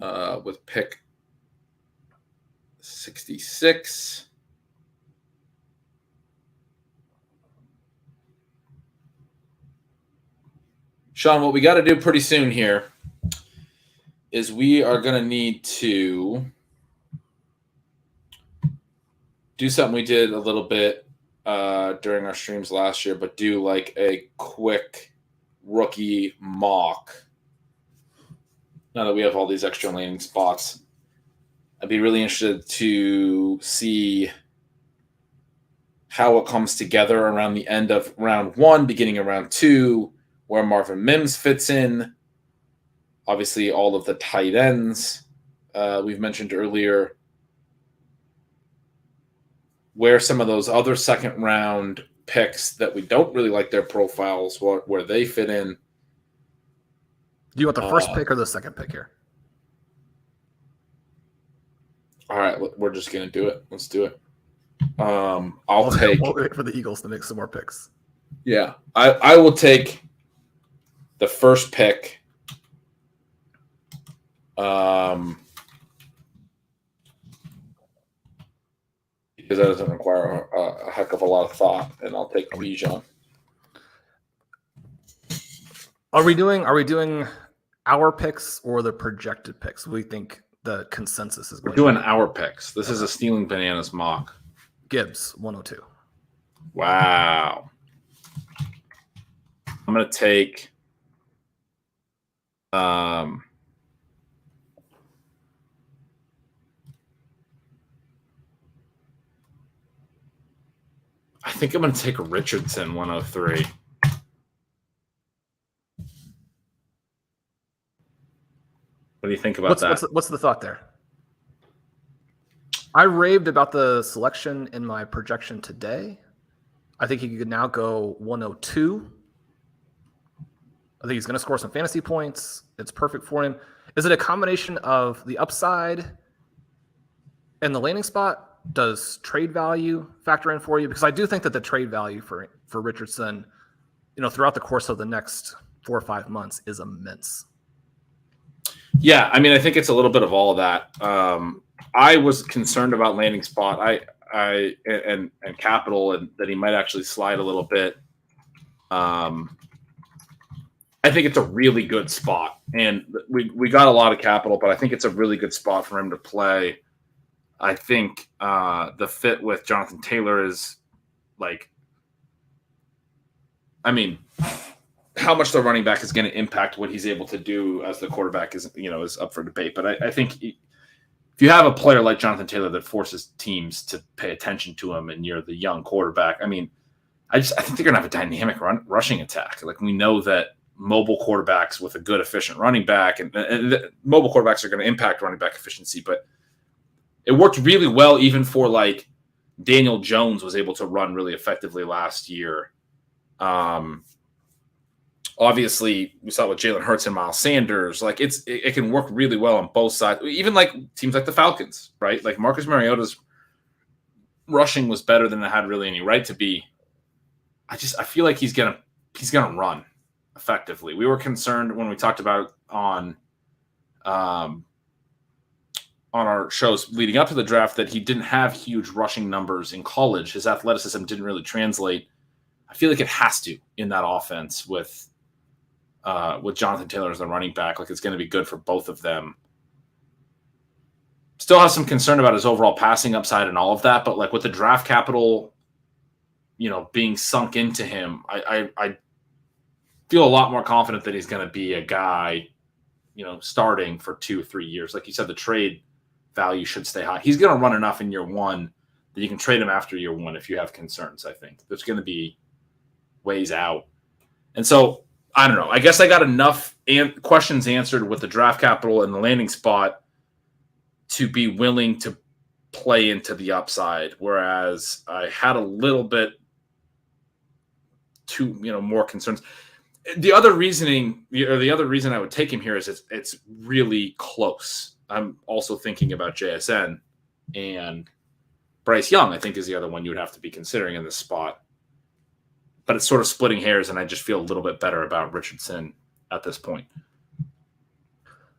with pick 66. Shawn, what we got to do pretty soon here is we are going to need to do something we did a little bit during our streams last year, but do like a quick rookie mock. Now that we have all these extra landing spots, I'd be really interested to see how it comes together around the end of round one, beginning of round two, where Marvin Mims fits in. Obviously, all of the tight ends we've mentioned earlier, where some of those other second round picks that we don't really like their profiles, where they fit in. Do you want the first pick or the second pick here? All right, we're just going to do it. Let's do it. We'll wait for the Eagles to make some more picks. Yeah, I will take the first pick. Because that doesn't require a heck of a lot of thought, and I'll take Bijan. Are we doing our picks or the projected picks? We think the consensus is going. We're doing our picks. This is a Stealing Bananas mock. Gibbs 102. Wow. I'm gonna take. I think I'm going to take Richardson 103. What do you think about that? What's the thought there? I raved about the selection in my projection today. I think he could now go 102. I think he's going to score some fantasy points. It's perfect for him. Is it a combination of the upside and the landing spot? Does trade value factor in for you? Because I do think that the trade value for Richardson, throughout the course of the next 4 or 5 months is immense. Yeah, I mean, I think it's a little bit of all of that. I was concerned about landing spot. And capital, and that he might actually slide a little bit. I think it's a really good spot, and we got a lot of capital, but I think it's a really good spot for him to play. I think the fit with Jonathan Taylor is how much the running back is going to impact what he's able to do as the quarterback is up for debate. But I think if you have a player like Jonathan Taylor that forces teams to pay attention to him, and you're the young quarterback, I think they're going to have a dynamic rushing attack. Like, we know that mobile quarterbacks with a good, efficient running back, and mobile quarterbacks are going to impact running back efficiency, but it worked really well even for Daniel Jones was able to run really effectively last year. Obviously, we saw it with Jalen Hurts and Miles Sanders. It can work really well on both sides. Even teams like the Falcons, right? Like, Marcus Mariota's rushing was better than it had really any right to be. I feel like he's gonna run effectively. We were concerned when we talked about on our shows leading up to the draft that he didn't have huge rushing numbers in college. His athleticism didn't really translate. I feel like it has to in that offense with Jonathan Taylor as the running back. It's going to be good for both of them. Still have some concern about his overall passing upside and all of that, but with the draft capital, being sunk into him, I feel a lot more confident that he's going to be a guy, starting for 2 or 3 years. Like you said, the trade value should stay high. He's going to run enough in year one that you can trade him after year one if you have concerns. I think there's going to be ways out. And so, I don't know. I guess I got enough questions answered with the draft capital and the landing spot to be willing to play into the upside, whereas I had a little bit more concerns. The other reason I would take him here is it's really close. I'm also thinking about JSN, and Bryce Young, I think, is the other one you would have to be considering in this spot. But it's sort of splitting hairs, and I just feel a little bit better about Richardson at this point.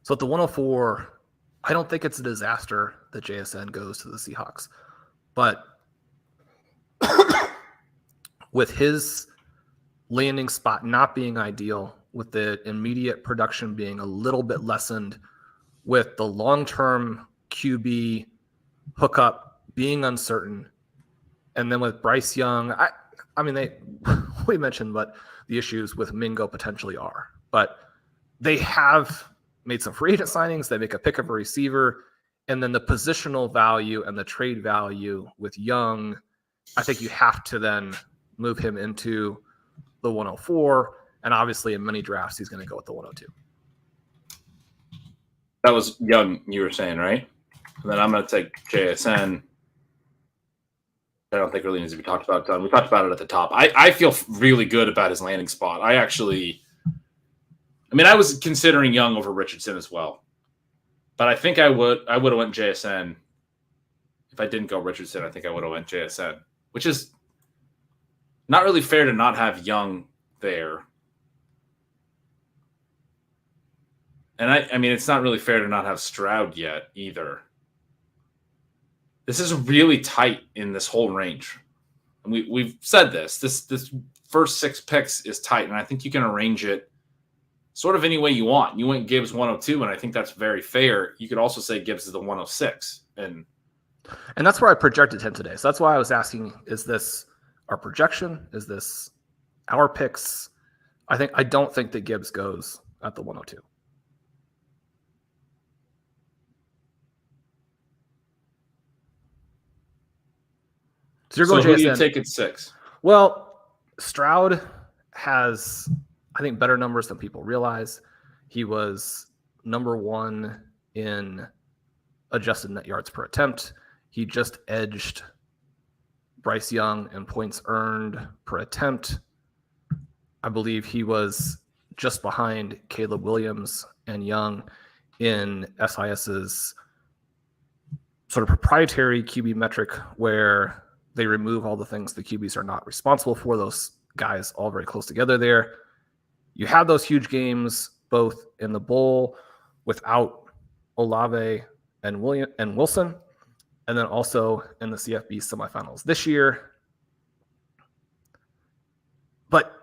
So at the 104, I don't think it's a disaster that JSN goes to the Seahawks. But with his landing spot not being ideal, with the immediate production being a little bit lessened, with the long-term QB hookup being uncertain, and then with Bryce Young, we mentioned what the issues with Mingo potentially are, but they have made some free agent signings. They make a pick of a receiver, and then the positional value and the trade value with Young, I think you have to then move him into the 104, and obviously in many drafts he's going to go with the 102. That was Young, you were saying, right? And then I'm going to take JSN. I don't think really needs to be talked about. We talked about it at the top. I feel really good about his landing spot. I I mean, I was considering Young over Richardson as well, but I think I would have went JSN. If I didn't go Richardson, I think I would have went JSN, which is not really fair to not have Young there. And I mean, it's not really fair to not have Stroud yet either. This is really tight in this whole range. And we've said this. This first 6 picks is tight, and I think you can arrange it sort of any way you want. You went Gibbs 102, and I think that's very fair. You could also say Gibbs is the 106. And that's where I projected him today. So that's why I was asking, is this our projection? Is this our picks? I don't think that Gibbs goes at the 102. So you're going who JSN. do you take at 6? Well, Stroud has, I think, better numbers than people realize. He was number 1 in adjusted net yards per attempt. He just edged Bryce Young in points earned per attempt. I believe he was just behind Caleb Williams and Young in SIS's sort of proprietary QB metric, where they remove all the things the QBs are not responsible for. Those guys all very close together there. You have those huge games both in the bowl without Olave and Wilson, and then also in the CFB semifinals this year. But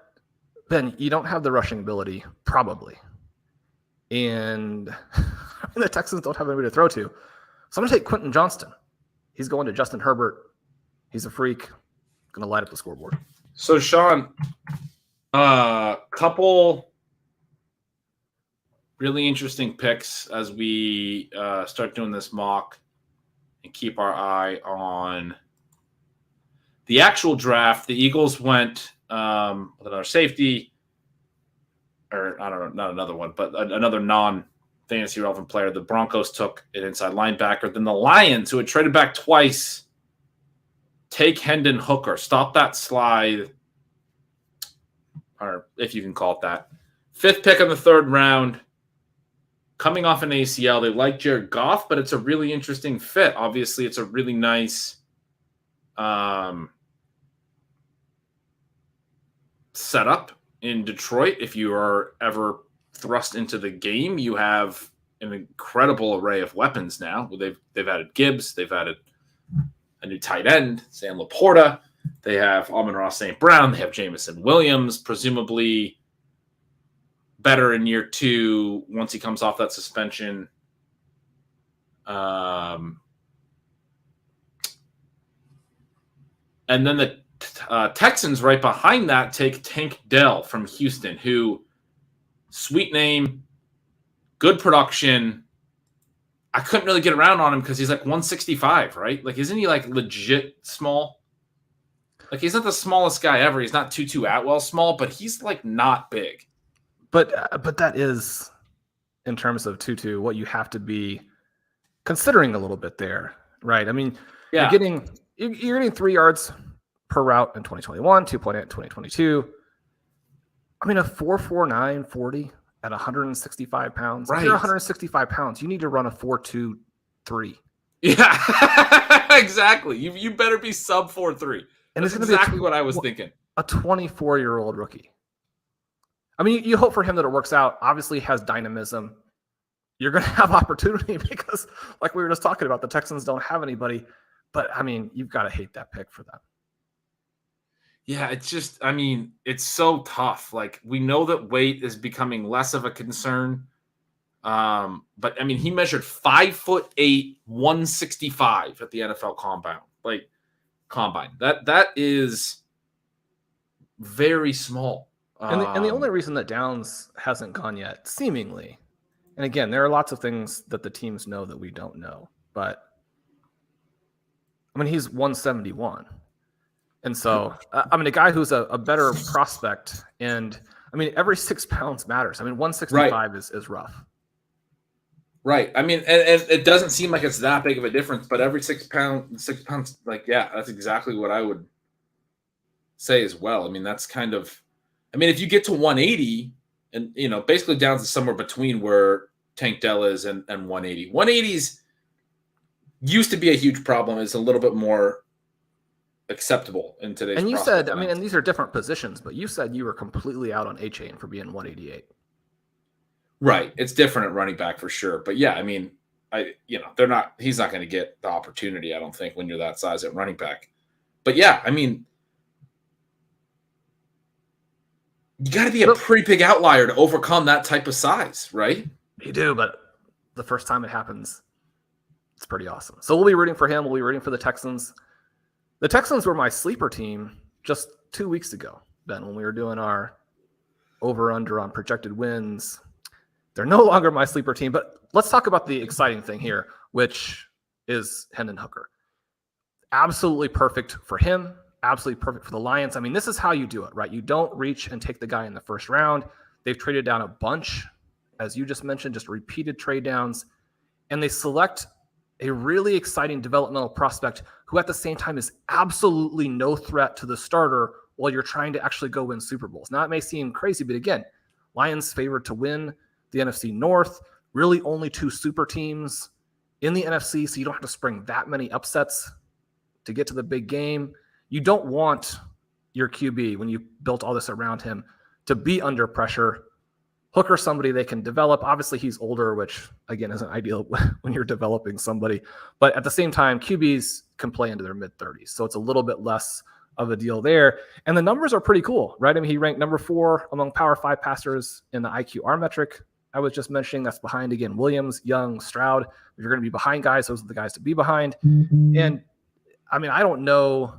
Ben, you don't have the rushing ability, probably. And the Texans don't have anybody to throw to. So I'm going to take Quentin Johnston. He's going to Justin Herbert. He's a freak. Going to light up the scoreboard. So, Sean, couple really interesting picks as we start doing this mock and keep our eye on the actual draft. The Eagles went with another safety, or I don't know, not another one, but another non-fantasy relevant player. The Broncos took an inside linebacker. Then the Lions, who had traded back twice, take Hendon Hooker. Stop that slide, or if you can call it that. 5th pick in the 3rd round. Coming off an ACL, they like Jared Goff, but it's a really interesting fit. Obviously, it's a really nice setup in Detroit. If you are ever thrust into the game, you have an incredible array of weapons now. They've added Gibbs. They've added a new tight end, Sam LaPorta. They have Amon-Ra St. Brown. They have Jamison Williams, presumably better in year 2 once he comes off that suspension. And then the Texans right behind that take Tank Dell from Houston, who, sweet name, good production. I couldn't really get around on him because he's like 165, right? Like, isn't he like legit small? Like, he's not the smallest guy ever. He's not Tutu Atwell small, but he's like not big. But that is, in terms of Tutu, what you have to be considering a little bit there, right? I mean, yeah. You're getting 3 yards per route in 2021, 2.8 in 2022. I mean, a 4.49 40 at 165 pounds. Right. If you're 165 pounds, you need to run a 4.23. Yeah, exactly. You better be sub 4.3. And that's exactly what I was thinking. A 24-year-old rookie. I mean, you hope for him that it works out. Obviously, he has dynamism. You're going to have opportunity because, like we were just talking about, the Texans don't have anybody. But, I mean, you've got to hate that pick for them. Yeah, it's just, I mean, it's so tough. Like, we know that weight is becoming less of a concern. But, I mean, he measured 5'8", 165 at the NFL combine. That is very small. And the only reason that Downs hasn't gone yet, seemingly, and again, there are lots of things that the teams know that we don't know, but I mean, he's 171. And so, I mean, a guy who's a better prospect, and I mean, every 6 pounds matters. I mean, 165 right. is rough. Right. I mean, and it doesn't seem like it's that big of a difference, but every 6 pounds, like, yeah, that's exactly what I would say as well. I mean, that's kind of, I mean, if you get to 180 And, basically down to somewhere between where Tank Dell is and 180. 180s used to be a huge problem. It's a little bit more acceptable in today's. And you said, and these are different positions, but you said you were completely out on Achane for being 188. Right. It's different at running back for sure. But yeah, he's not going to get the opportunity, I don't think, when you're that size at running back. But yeah, you got to be a pretty big outlier to overcome that type of size, right? You do, but the first time it happens, it's pretty awesome. So we'll be rooting for him. We'll be rooting for the Texans. The Texans were my sleeper team just 2 weeks ago, Ben, when we were doing our over-under on projected wins. They're no longer my sleeper team, but let's talk about the exciting thing here, which is Hendon Hooker. Absolutely perfect for him. Absolutely perfect for the Lions. This is how you do it, right? You don't reach and take the guy in the first round. They've traded down a bunch, as you just mentioned, just repeated trade downs, and they select a really exciting developmental prospect who at the same time is absolutely no threat to the starter while you're trying to actually go win Super Bowls. Now, it may seem crazy, but again, Lions favored to win the NFC North, really only 2 super teams in the NFC, so you don't have to spring that many upsets to get to the big game. You don't want your QB, when you built all this around him, to be under pressure. Hooker, somebody they can develop. Obviously, he's older, which, again, isn't ideal when you're developing somebody. But at the same time, QBs can play into their mid-30s, so it's a little bit less of a deal there. And the numbers are pretty cool, right? He ranked number 4 among Power 5 passers in the IQR metric I was just mentioning. That's behind, again, Williams, Young, Stroud. If you're going to be behind guys, those are the guys to be behind. Mm-hmm. And, I don't know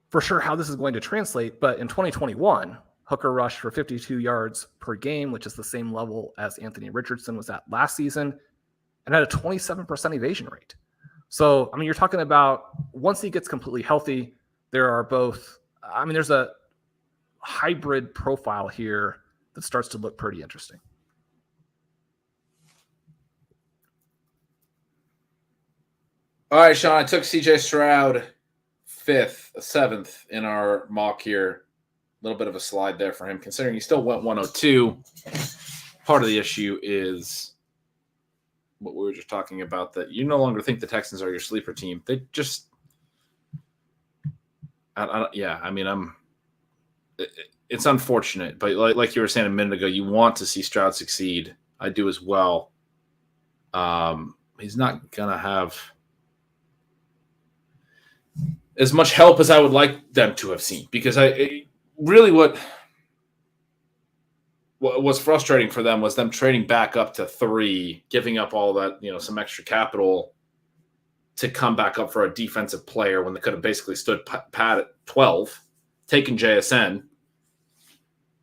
for sure how this is going to translate, but in 2021, Hooker rushed for 52 yards per game, which is the same level as Anthony Richardson was at last season, and had a 27% evasion rate. So, you're talking about once he gets completely healthy, there are both, there's a hybrid profile here that starts to look pretty interesting. All right, Sean, I took CJ Stroud 7th in our mock here. A little bit of a slide there for him, considering he still went 102. Part of the issue is what we were just talking about, that you no longer think the Texans are your sleeper team. They just, it's unfortunate, but like you were saying a minute ago, you want to see Stroud succeed. I do as well. He's not going to have as much help as I would like them to have seen, because what was frustrating for them was them trading back up to 3, giving up all that, some extra capital to come back up for a defensive player when they could have basically stood pat at 12, taken JSN,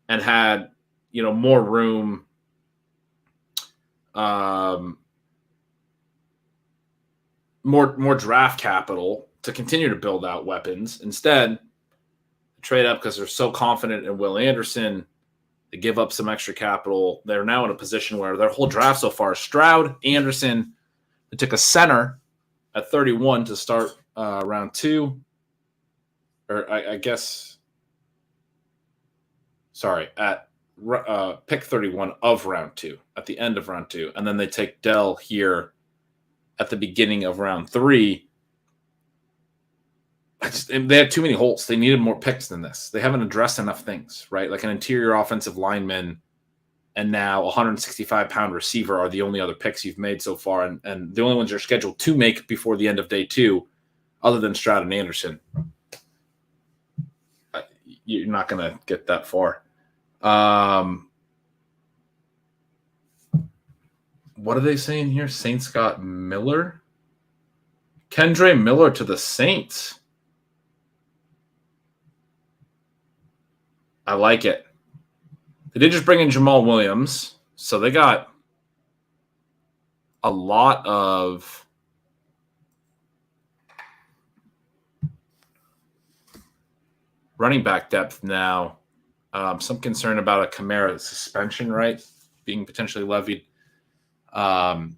and had, more room, more draft capital to continue to build out weapons. Instead, trade up because they're so confident in Will Anderson. They give up some extra capital. They're now in a position where their whole draft so far is Stroud, Anderson. They took a center at 31 to start round 2. Or I guess, sorry, at pick 31 of round 2, at the end of round 2. And then they take Dell here at the beginning of round 3. They had too many holes. They needed more picks than this. They haven't addressed enough things, right? Like an interior offensive lineman and now a 165-pound receiver are the only other picks you've made so far, and the only ones you're scheduled to make before the end of day 2, other than Stroud and Anderson. You're not going to get that far. What are they saying here? Saints got Miller? Kendre Miller to the Saints. I like it. They did just bring in Jamal Williams, so they got a lot of running back depth now. Some concern about a Kamara suspension, right, being potentially levied. But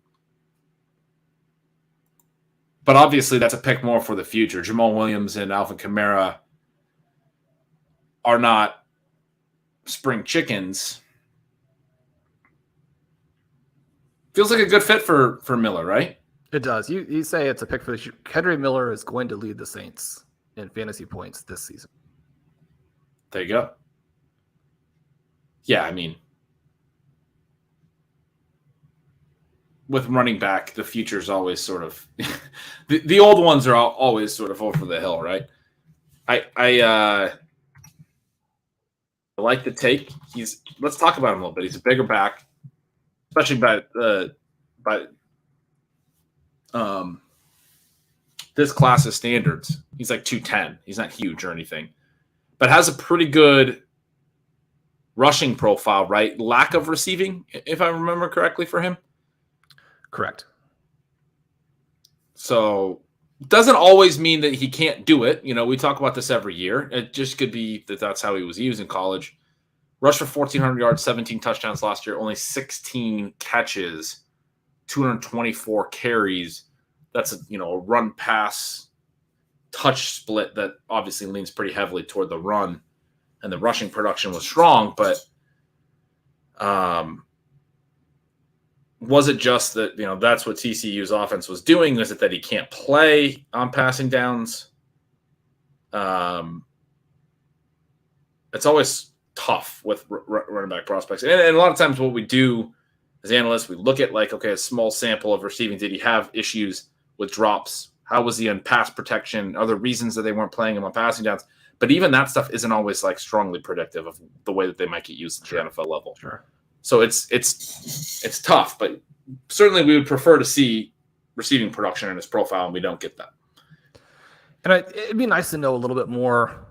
obviously that's a pick more for the future. Jamal Williams and Alvin Kamara are not spring chickens. Feels like a good fit for Miller, right? It does. You say it's a pick for the future. Kendre Miller is going to lead the Saints in fantasy points this season. There you go. Yeah, I mean, with running back, the future is always sort of the old ones are always sort of over the hill, right? I like the take. Let's talk about him a little bit. He's a bigger back, especially by this class's standards. He's like 210. He's not huge or anything, but has a pretty good rushing profile, right? Lack of receiving, if I remember correctly, for him. Correct. So doesn't always mean that he can't do it. You know, we talk about this every year. It just could be that that's how he was used in college. Rushed for 1,400 yards, 17 touchdowns last year, only 16 catches, 224 carries. That's a run pass touch split that obviously leans pretty heavily toward the run, and the rushing production was strong, but was it just that, that's what TCU's offense was doing? Is it that he can't play on passing downs? It's always tough with running back prospects. And a lot of times what we do as analysts, we look at a small sample of receiving. Did he have issues with drops? How was he in pass protection? Are there reasons that they weren't playing him on passing downs? But even that stuff isn't always strongly predictive of the way that they might get used at the NFL level. Sure. So it's tough, but certainly we would prefer to see receiving production in his profile, and we don't get that. And it'd be nice to know a little bit more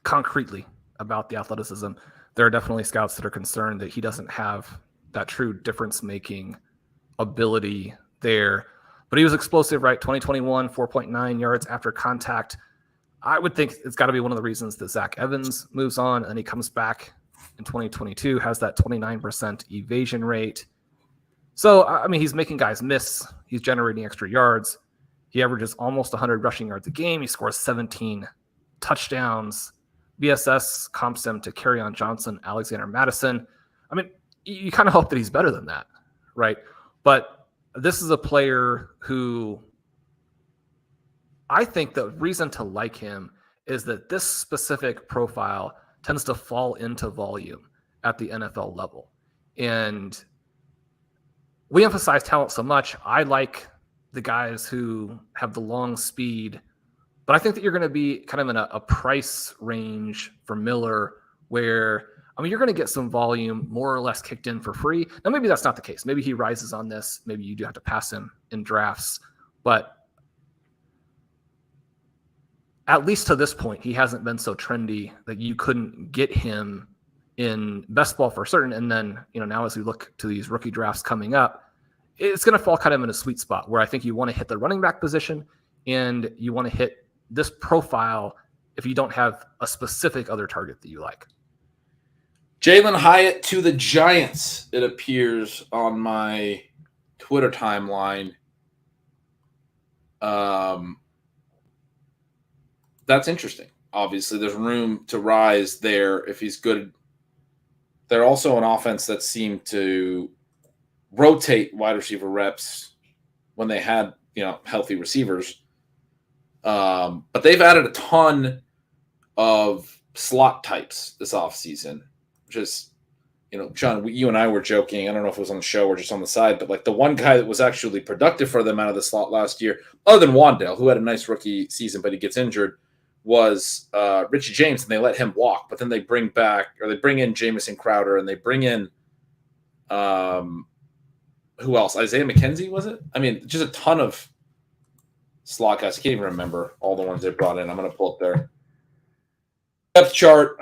concretely about the athleticism. There are definitely scouts that are concerned that he doesn't have that true difference-making ability there. But he was explosive, right? 2021, 4.9 yards after contact. I would think it's got to be one of the reasons that Zach Evans moves on, and he comes back in 2022, has that 29% evasion rate. So, I mean, he's making guys miss. He's generating extra yards. He averages almost 100 rushing yards a game. He scores 17 touchdowns. BSS comps him to Kerryon Johnson, Alexander Madison. I mean, you kind of hope that he's better than that, right? But this is a player who I think the reason to like him is that this specific profile tends to fall into volume at the NFL level. And we emphasize talent so much. I like the guys who have the long speed, but I think that you're going to be kind of in a price range for Miller where, you're going to get some volume more or less kicked in for free. Now, maybe that's not the case. Maybe he rises on this. Maybe you do have to pass him in drafts, but at least to this point, he hasn't been so trendy that you couldn't get him in best ball for certain. And then, now as we look to these rookie drafts coming up, it's going to fall kind of in a sweet spot where I think you want to hit the running back position and you want to hit this profile if you don't have a specific other target that you like. Jalen Hyatt to the Giants, it appears on my Twitter timeline. That's interesting. Obviously, there's room to rise there if he's good. They're also an offense that seemed to rotate wide receiver reps when they had, healthy receivers. But they've added a ton of slot types this offseason, which is, John, you and I were joking. I don't know if it was on the show or just on the side, but the one guy that was actually productive for them out of the slot last year, other than Wan'Dale, who had a nice rookie season, but he gets injured, was Richie James, and they let him walk. But then they bring in Jamison Crowder, and they bring in who else? Isaiah McKenzie, was it? Just a ton of slot guys. I can't even remember all the ones they brought in. I'm going to pull up their depth chart.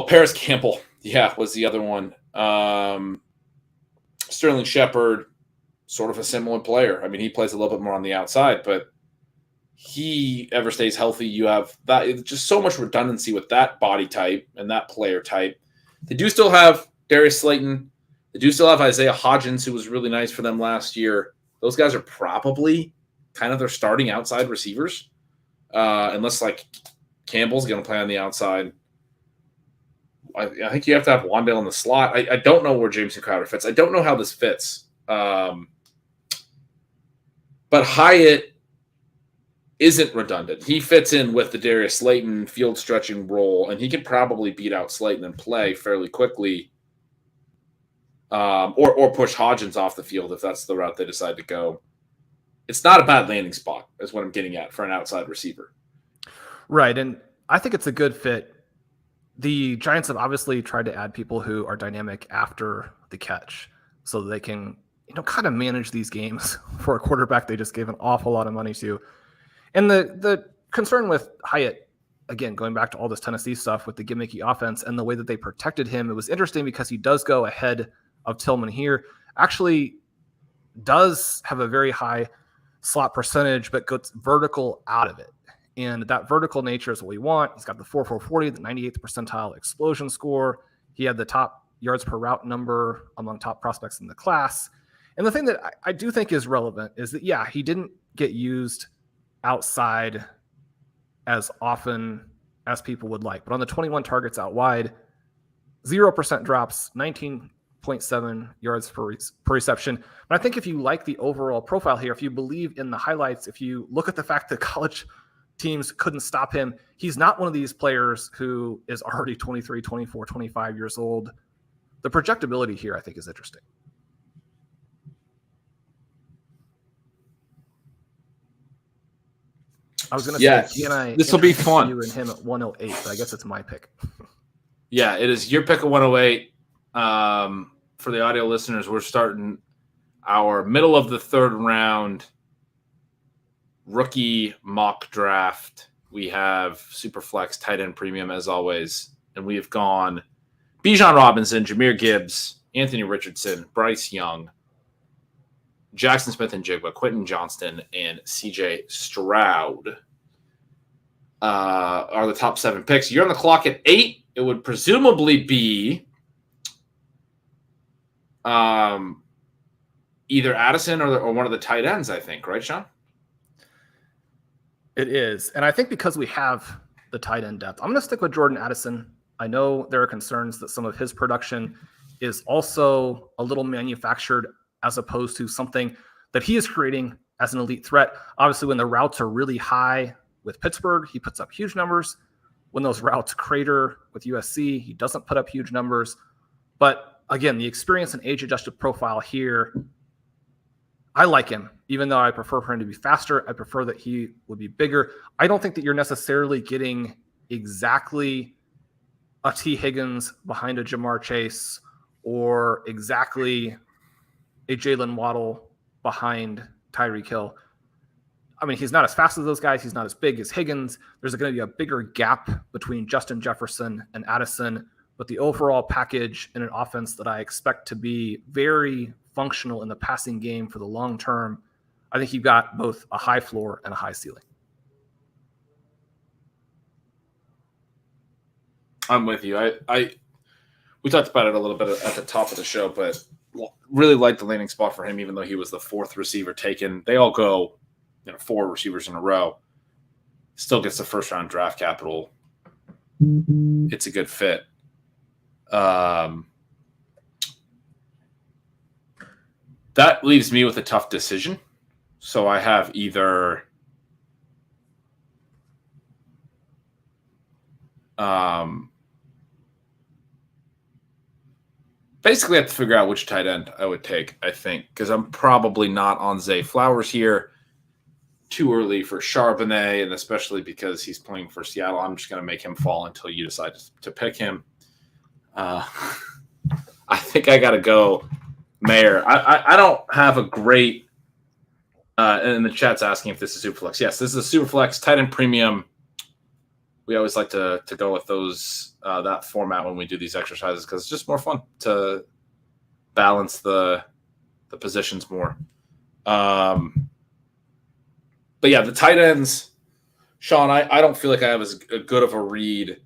Paris Campbell, was the other one. Sterling Shepard, sort of a similar player. He plays a little bit more on the outside, but he ever stays healthy, you have that. It's just so much redundancy with that body type and that player type. They do still have Darius Slayton. They do still have Isaiah Hodgins, who was really nice for them last year. Those guys are probably kind of their starting outside receivers, unless Campbell's going to play on the outside. I think you have to have Wan'Dale in the slot. I don't know where Jameson Crowder fits. I don't know how this fits. But Hyatt isn't redundant. He fits in with the Darius Slayton field stretching role, and he can probably beat out Slayton and play fairly quickly, or push Hodgins off the field if that's the route they decide to go. It's not a bad landing spot, is what I'm getting at, for an outside receiver. Right, and I think it's a good fit. The Giants have obviously tried to add people who are dynamic after the catch so that they can, kind of manage these games for a quarterback they just gave an awful lot of money to. And the concern with Hyatt, again, going back to all this Tennessee stuff with the gimmicky offense and the way that they protected him, it was interesting because he does go ahead of Tillman here, actually does have a very high slot percentage, but goes vertical out of it. And that vertical nature is what we want. He's got the 4.40, the 98th percentile explosion score. He had the top yards per route number among top prospects in the class. And the thing that I do think is relevant is that, yeah, he didn't get used outside as often as people would like. But on the 21 targets out wide, 0% drops, 19.7 yards per reception. But I think if you like the overall profile here, if you believe in the highlights, if you look at the fact that college teams couldn't stop him, he's not one of these players who is already 23, 24, 25 years old. The projectability here, I think, is interesting. I was going to say, this will be fun. You and him at 108, but I guess it's my pick. Yeah, it is your pick at 108. For the audio listeners, we're starting our middle of the third round rookie mock draft. We have Superflex tight end premium as always, and we have gone Bijan Robinson, Jahmyr Gibbs, Anthony Richardson, Bryce Young, Jackson Smith and Jigba, Quentin Johnston, and CJ Stroud are the top 7 picks. You're on the clock at 8. It would presumably be either Addison or one of the tight ends, I think, right, Sean? It is. And I think because we have the tight end depth, I'm going to stick with Jordan Addison. I know there are concerns that some of his production is also a little manufactured as opposed to something that he is creating as an elite threat. Obviously, when the routes are really high with Pittsburgh, he puts up huge numbers. When those routes crater with USC, he doesn't put up huge numbers. But again, the experience and age-adjusted profile here, I like him. Even though I prefer for him to be faster, I prefer that he would be bigger. I don't think that you're necessarily getting exactly a T. Higgins behind a Jamar Chase or exactly a Jalen Waddle behind Tyreek Hill. I mean, he's not as fast as those guys. He's not as big as Higgins. There's going to be a bigger gap between Justin Jefferson and Addison, but the overall package in an offense that I expect to be very functional in the passing game for the long term, I think you've got both a high floor and a high ceiling. I'm with you. We talked about it a little bit at the top of the show, but really like the landing spot for him, even though he was the 4th receiver taken. They all go, 4 receivers in a row. Still gets the first round draft capital. It's a good fit. That leaves me with a tough decision. So I have either basically have to figure out which tight end I would take, I think, because I'm probably not on Zay Flowers here. Too early for Charbonnet, and especially because he's playing for Seattle, I'm just going to make him fall until you decide to pick him. I think I got to go Mayer. I don't have a great and the chat's asking if this is Superflex. Yes, this is a Superflex tight end premium. We always like to go with those that format when we do these exercises because it's just more fun to balance the positions more. But yeah, the tight ends, Sean, I don't feel like I have as good of a read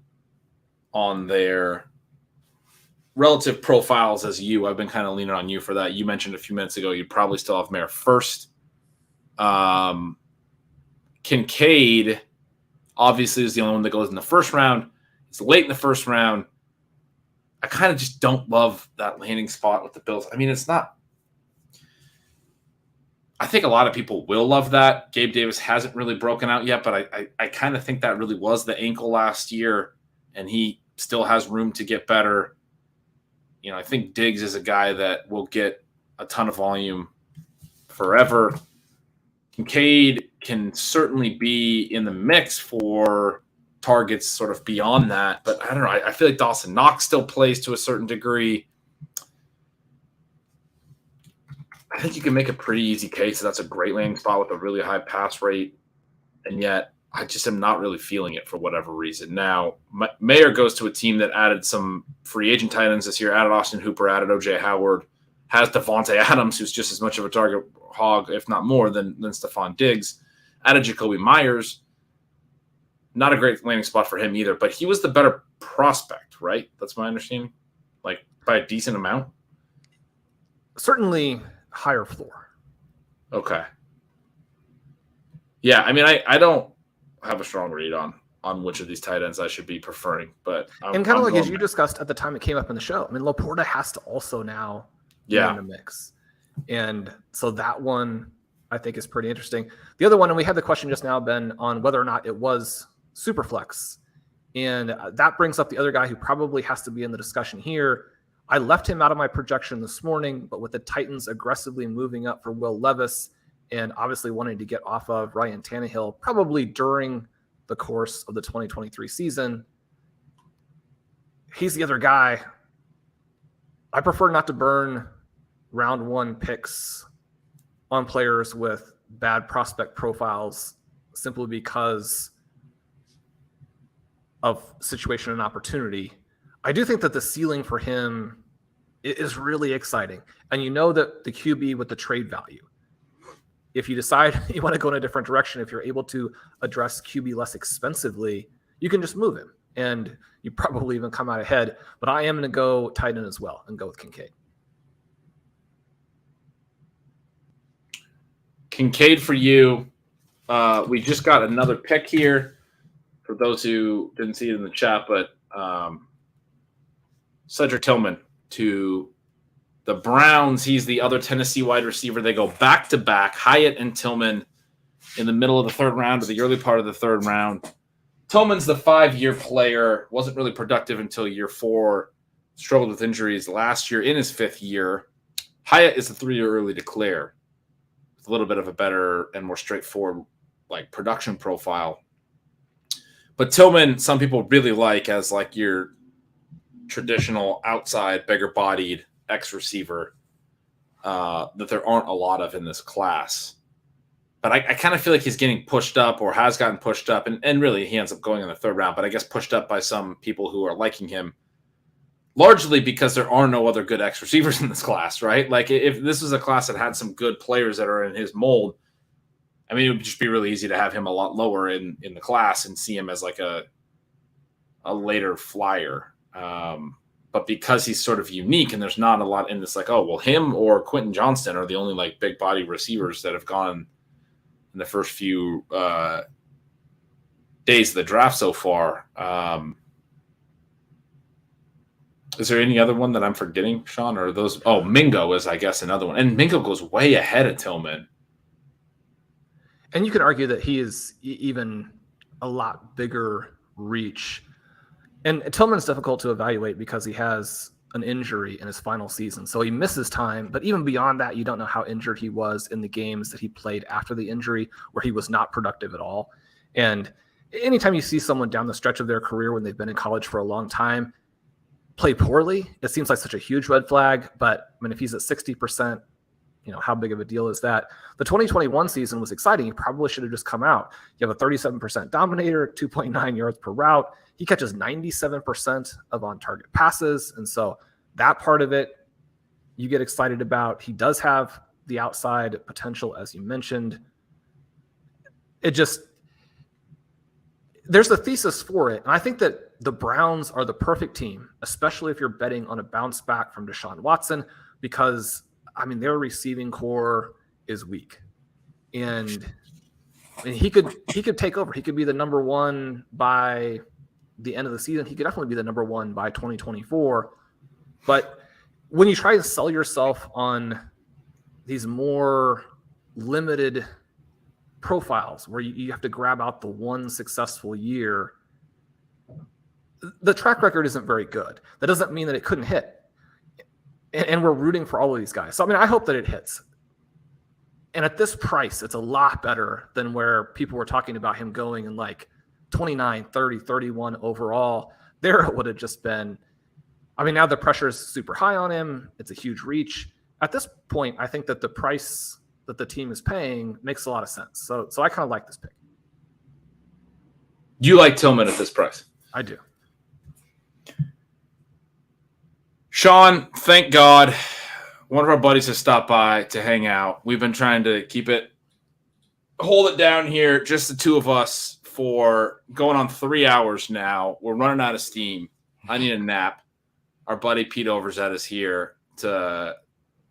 on their relative profiles as you. I've been kind of leaning on you for that. You mentioned a few minutes ago you'd probably still have Mayer first. Kincaid obviously is the only one that goes in the first round. It's late in the first round. I kind of just don't love that landing spot with the Bills. I mean, it's not. I think a lot of people will love that. Gabe Davis hasn't really broken out yet, but I kind of think that really was the ankle last year, and he still has room to get better. You know, I think Diggs is a guy that will get a ton of volume forever. Kincaid can certainly be in the mix for targets sort of beyond that, but I don't know. I feel like Dawson Knox still plays to a certain degree. I think you can make a pretty easy case that that's a great landing spot with a really high pass rate, and yet I just am not really feeling it for whatever reason. Now, Mayer goes to a team that added some free agent tight ends this year, added Austin Hooper, added O.J. Howard, has Devontae Adams, who's just as much of a target hog, if not more, than Stephon Diggs, added Jacoby Myers. Not a great landing spot for him either, but he was the better prospect, right? That's my understanding, like by a decent amount. Certainly higher floor. Okay. Yeah, I mean, I don't have a strong read on which of these tight ends I should be preferring, but and kind of like as you discussed at the time it came up in the show. I mean, LaPorta has to also now be in the mix, and so that one I think is pretty interesting. The other one, and we had the question just now, Ben, on whether or not it was Superflex, and that brings up the other guy who probably has to be in the discussion here. I left him out of my projection this morning, but with the Titans aggressively moving up for Will Levis and obviously wanting to get off of Ryan Tannehill probably during the course of the 2023 season, he's the other guy. I prefer not to burn round one picks on players with bad prospect profiles simply because of situation and opportunity. I do think that the ceiling for him is really exciting. And you know that the QB with the trade value, if you decide you want to go in a different direction, if you're able to address QB less expensively, you can just move him and you probably even come out ahead. But I am going to go tight end as well and go with Kincaid. Kincaid for you. We just got another pick here for those who didn't see it in the chat, but Cedric Tillman to the Browns. He's the other Tennessee wide receiver. They go back-to-back, Hyatt and Tillman in the middle of the third round or the early part of the third round. Tillman's the 5-year player, wasn't really productive until year 4, struggled with injuries last year in his 5th year. Hyatt is a 3-year early declare with a little bit of a better and more straightforward like production profile. But Tillman, some people really like as like your traditional outside, bigger-bodied X-receiver that there aren't a lot of in this class. But I kind of feel like he's getting pushed up or has gotten pushed up, and really he ends up going in the 3rd round, but I guess pushed up by some people who are liking him, largely because there are no other good X-receivers in this class, right? Like if this was a class that had some good players that are in his mold, I mean, it would just be really easy to have him a lot lower in the class and see him as like a later flyer. But because he's sort of unique and there's not a lot in this, like, oh, well, him or Quentin Johnston are the only like big body receivers that have gone in the first few days of the draft so far. Is there any other one that I'm forgetting, Sean? Or are those? Oh, Mingo is, I guess, another one. And Mingo goes way ahead of Tillman. And you can argue that he is even a lot bigger reach. And Tillman's difficult to evaluate because he has an injury in his final season. So he misses time. But even beyond that, you don't know how injured he was in the games that he played after the injury where he was not productive at all. And anytime you see someone down the stretch of their career when they've been in college for a long time play poorly, it seems like such a huge red flag. But I mean, if he's at 60%, you know, how big of a deal is that? The 2021 season was exciting. He probably should have just come out. You have a 37% dominator, 2.9 yards per route. He catches 97% of on-target passes. And so that part of it, you get excited about. He does have the outside potential, as you mentioned. It just, there's a thesis for it. And I think that the Browns are the perfect team, especially if you're betting on a bounce back from Deshaun Watson, because I mean, their receiving core is weak, and I mean, he could take over. He could be the #1 by the end of the season. He could definitely be the #1 by 2024. But when you try to sell yourself on these more limited profiles where you have to grab out the one successful year, the track record isn't very good. That doesn't mean that it couldn't hit. And we're rooting for all of these guys. So, I mean, I hope that it hits. And at this price, it's a lot better than where people were talking about him going in like 29, 30, 31 overall. There it would have just been, I mean, now the pressure is super high on him. It's a huge reach. At this point, I think that the price that the team is paying makes a lot of sense. So I kind of like this pick. You like Tillman at this price? I do. Shawn, thank God, one of our buddies has stopped by to hang out. We've been trying to hold it down here, just the two of us, for going on 3 hours now. We're running out of steam. I need a nap. Our buddy Pete Overzet is here to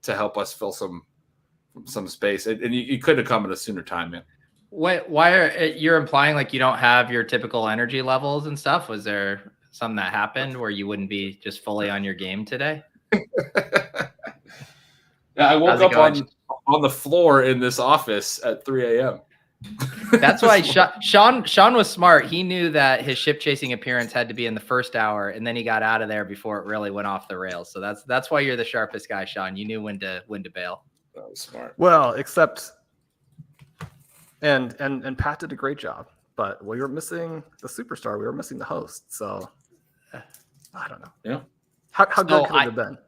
help us fill some space. And you could have come at a sooner time, man. Why are you're implying like you don't have your typical energy levels and stuff? Was there something that happened where you wouldn't be just fully on your game today? Yeah, I woke up on the floor in this office at 3 a.m. That's why Shawn was smart. He knew that his ship chasing appearance had to be in the first hour, and then he got out of there before it really went off the rails. So that's why you're the sharpest guy, Shawn. You knew when to bail. That was smart. Well, except and Pat did a great job, but we were missing the superstar. We were missing the host. So I don't know. Yeah. How good could it have been?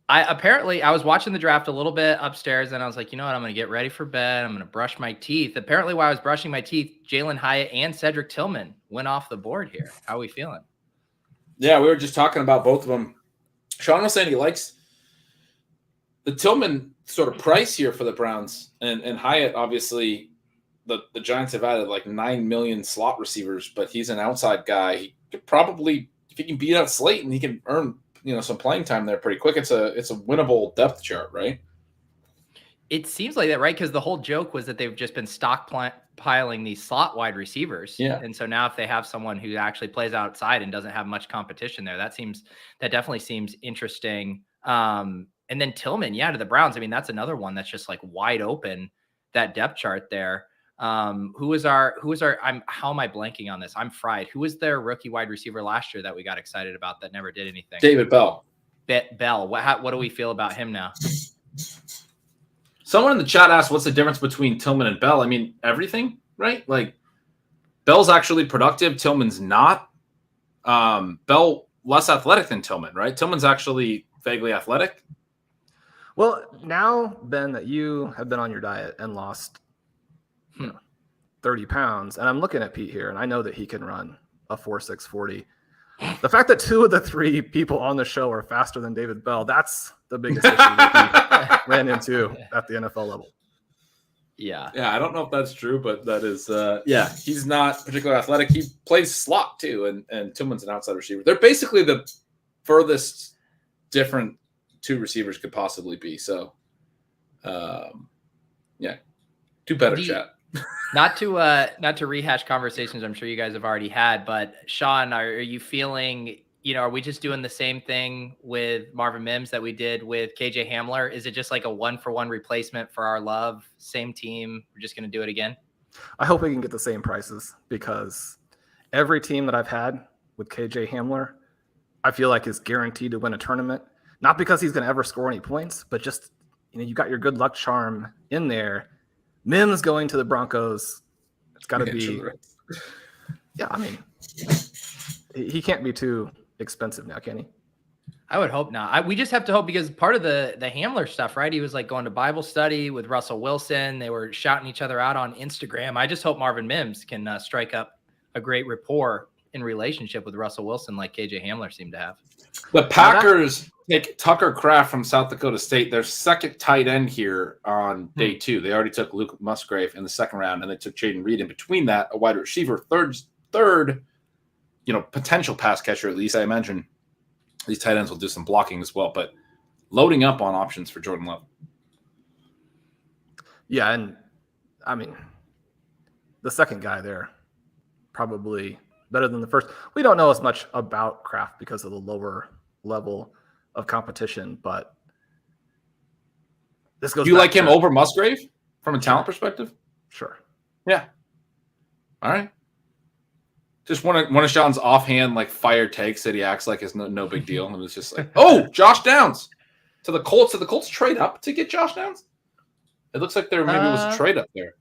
I was watching the draft a little bit upstairs, and I was like, you know what? I'm going to get ready for bed. I'm going to brush my teeth. Apparently, while I was brushing my teeth, Jalen Hyatt and Cedric Tillman went off the board here. How are we feeling? Yeah, we were just talking about both of them. Shawn was saying he likes the Tillman sort of price here for the Browns, and Hyatt, obviously, the Giants have added like 9 million slot receivers, but he's an outside guy. He could probably, if he can beat out Slayton, he can earn some playing time there pretty quick. It's a winnable depth chart, right? It seems like that, right? Because the whole joke was that they've just been stockpiling these slot wide receivers. Yeah. And so now if they have someone who actually plays outside and doesn't have much competition there, that definitely seems interesting. And then Tillman, to the Browns. I mean, that's another one that's just like wide open, that depth chart there. How am I blanking on this? I'm fried. Who was their rookie wide receiver last year that we got excited about that never did anything? David Bell. Bell. What do we feel about him now? Someone in the chat asked, what's the difference between Tillman and Bell? I mean, everything, right? Like, Bell's actually productive. Tillman's not. Bell less athletic than Tillman, right? Tillman's actually vaguely athletic. Well, now, Ben, that you have been on your diet and lost 30 pounds, and I'm looking at Pete here, and I know that he can run a 4.6 40. The fact that 2 of the 3 people on the show are faster than David Bell, that's the biggest issue that he ran into at the NFL level. Yeah, I don't know if that's true, but that is, he's not particularly athletic. He plays slot too, and Tillman's an outside receiver. They're basically the furthest different 2 receivers could possibly be. So, do better, chat. Not to rehash conversations I'm sure you guys have already had, but Shawn, are you feeling, are we just doing the same thing with Marvin Mims that we did with KJ Hamler? Is it just like a 1-for-1 replacement for our love? Same team. We're just going to do it again. I hope we can get the same prices, because every team that I've had with KJ Hamler, I feel like is guaranteed to win a tournament. Not because he's going to ever score any points, but just, you got your good luck charm in there. Mims going to the Broncos, it's got to be. Yeah, I mean, he can't be too expensive now, can he? I would hope not. We just have to hope, because part of the Hamler stuff, right? He was like going to Bible study with Russell Wilson. They were shouting each other out on Instagram. I just hope Marvin Mims can strike up a great rapport in relationship with Russell Wilson like KJ Hamler seemed to have. The Packers take Tucker Kraft from South Dakota State, their second tight end here on day 2. They already took Luke Musgrave in the second round, and they took Jaden Reed in between that, a wide receiver, third, potential pass catcher at least. I imagine these tight ends will do some blocking as well, but loading up on options for Jordan Love. Yeah, and I mean, the second guy there, probably better than the first. We don't know as much about Kraft because of the lower level of competition, but this goes. Do you like him over Musgrave from a talent perspective? Sure. Yeah. All right. Just one of Sean's offhand like fire takes that he acts like is no big deal, and it's just like, oh, Josh Downs to the Colts. Did the Colts trade up to get Josh Downs? It looks like there maybe was a trade up there.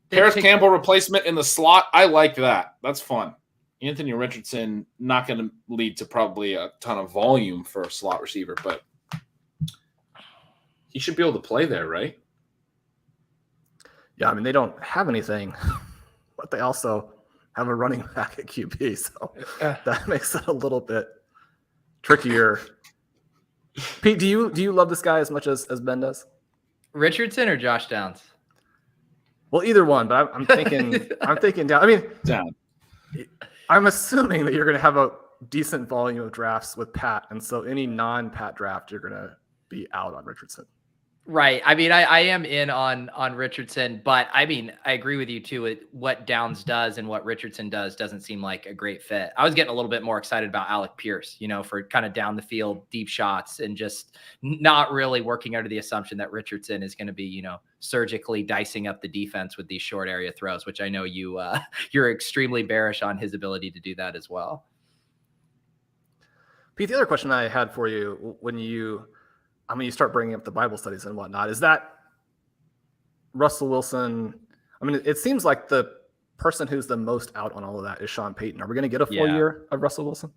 Paris Campbell replacement in the slot. I like that. That's fun. Anthony Richardson not going to lead to probably a ton of volume for a slot receiver, but he should be able to play there, right? Yeah, I mean, they don't have anything, but they also have a running back at QB, so that makes it a little bit trickier. Pete, do you love this guy as much as Ben does? Richardson or Josh Downs? Well, either one, but I'm thinking down. I mean, down. I'm assuming that you're going to have a decent volume of drafts with Pat, and so any non-Pat draft, you're going to be out on Richardson. Right. I mean, I am in on Richardson, but I mean, I agree with you too. What Downs does and what Richardson does doesn't seem like a great fit. I was getting a little bit more excited about Alec Pierce, for kind of down the field, deep shots, and just not really working under the assumption that Richardson is going to be, surgically dicing up the defense with these short area throws, which I know you're extremely bearish on his ability to do that as well. Pete, the other question I had for you when you start bringing up the Bible studies and whatnot, is that Russell Wilson? I mean, it seems like the person who's the most out on all of that is Sean Payton. Are we going to get a full year of Russell Wilson?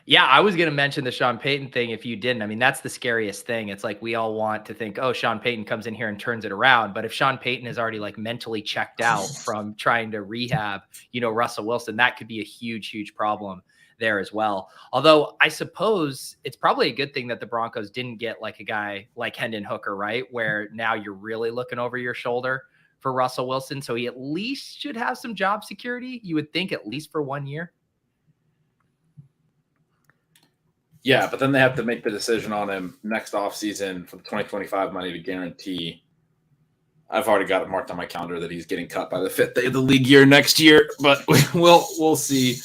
Yeah, I was going to mention the Sean Payton thing if you didn't. I mean, that's the scariest thing. It's like we all want to think, oh, Sean Payton comes in here and turns it around. But if Sean Payton is already like mentally checked out from trying to rehab, Russell Wilson, that could be a huge, huge problem there as well. Although I suppose it's probably a good thing that the Broncos didn't get like a guy like Hendon Hooker, right? Where now you're really looking over your shoulder for Russell Wilson. So he at least should have some job security. You would think at least for 1 year. Yeah, but then they have to make the decision on him next offseason for the 2025 money to guarantee. I've already got it marked on my calendar that he's getting cut by the 5th day of the league year next year, but we'll see.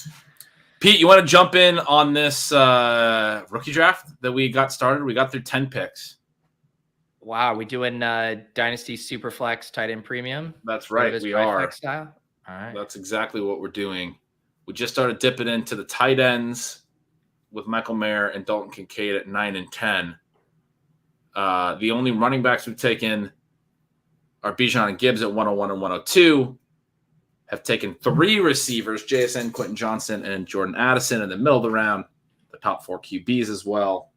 Pete, you want to jump in on this rookie draft that we got started? We got through 10 picks. Wow, we doing Dynasty Superflex tight end premium? That's right, we are. Style? All right. That's exactly what we're doing. We just started dipping into the tight ends with Michael Mayer and Dalton Kincaid at 9 and 10. The only running backs we've taken are Bijan and Gibbs at 101 and 102. Have taken 3 receivers, JSN, Quentin Johnson, and Jordan Addison in the middle of the round. The top 4 QBs as well.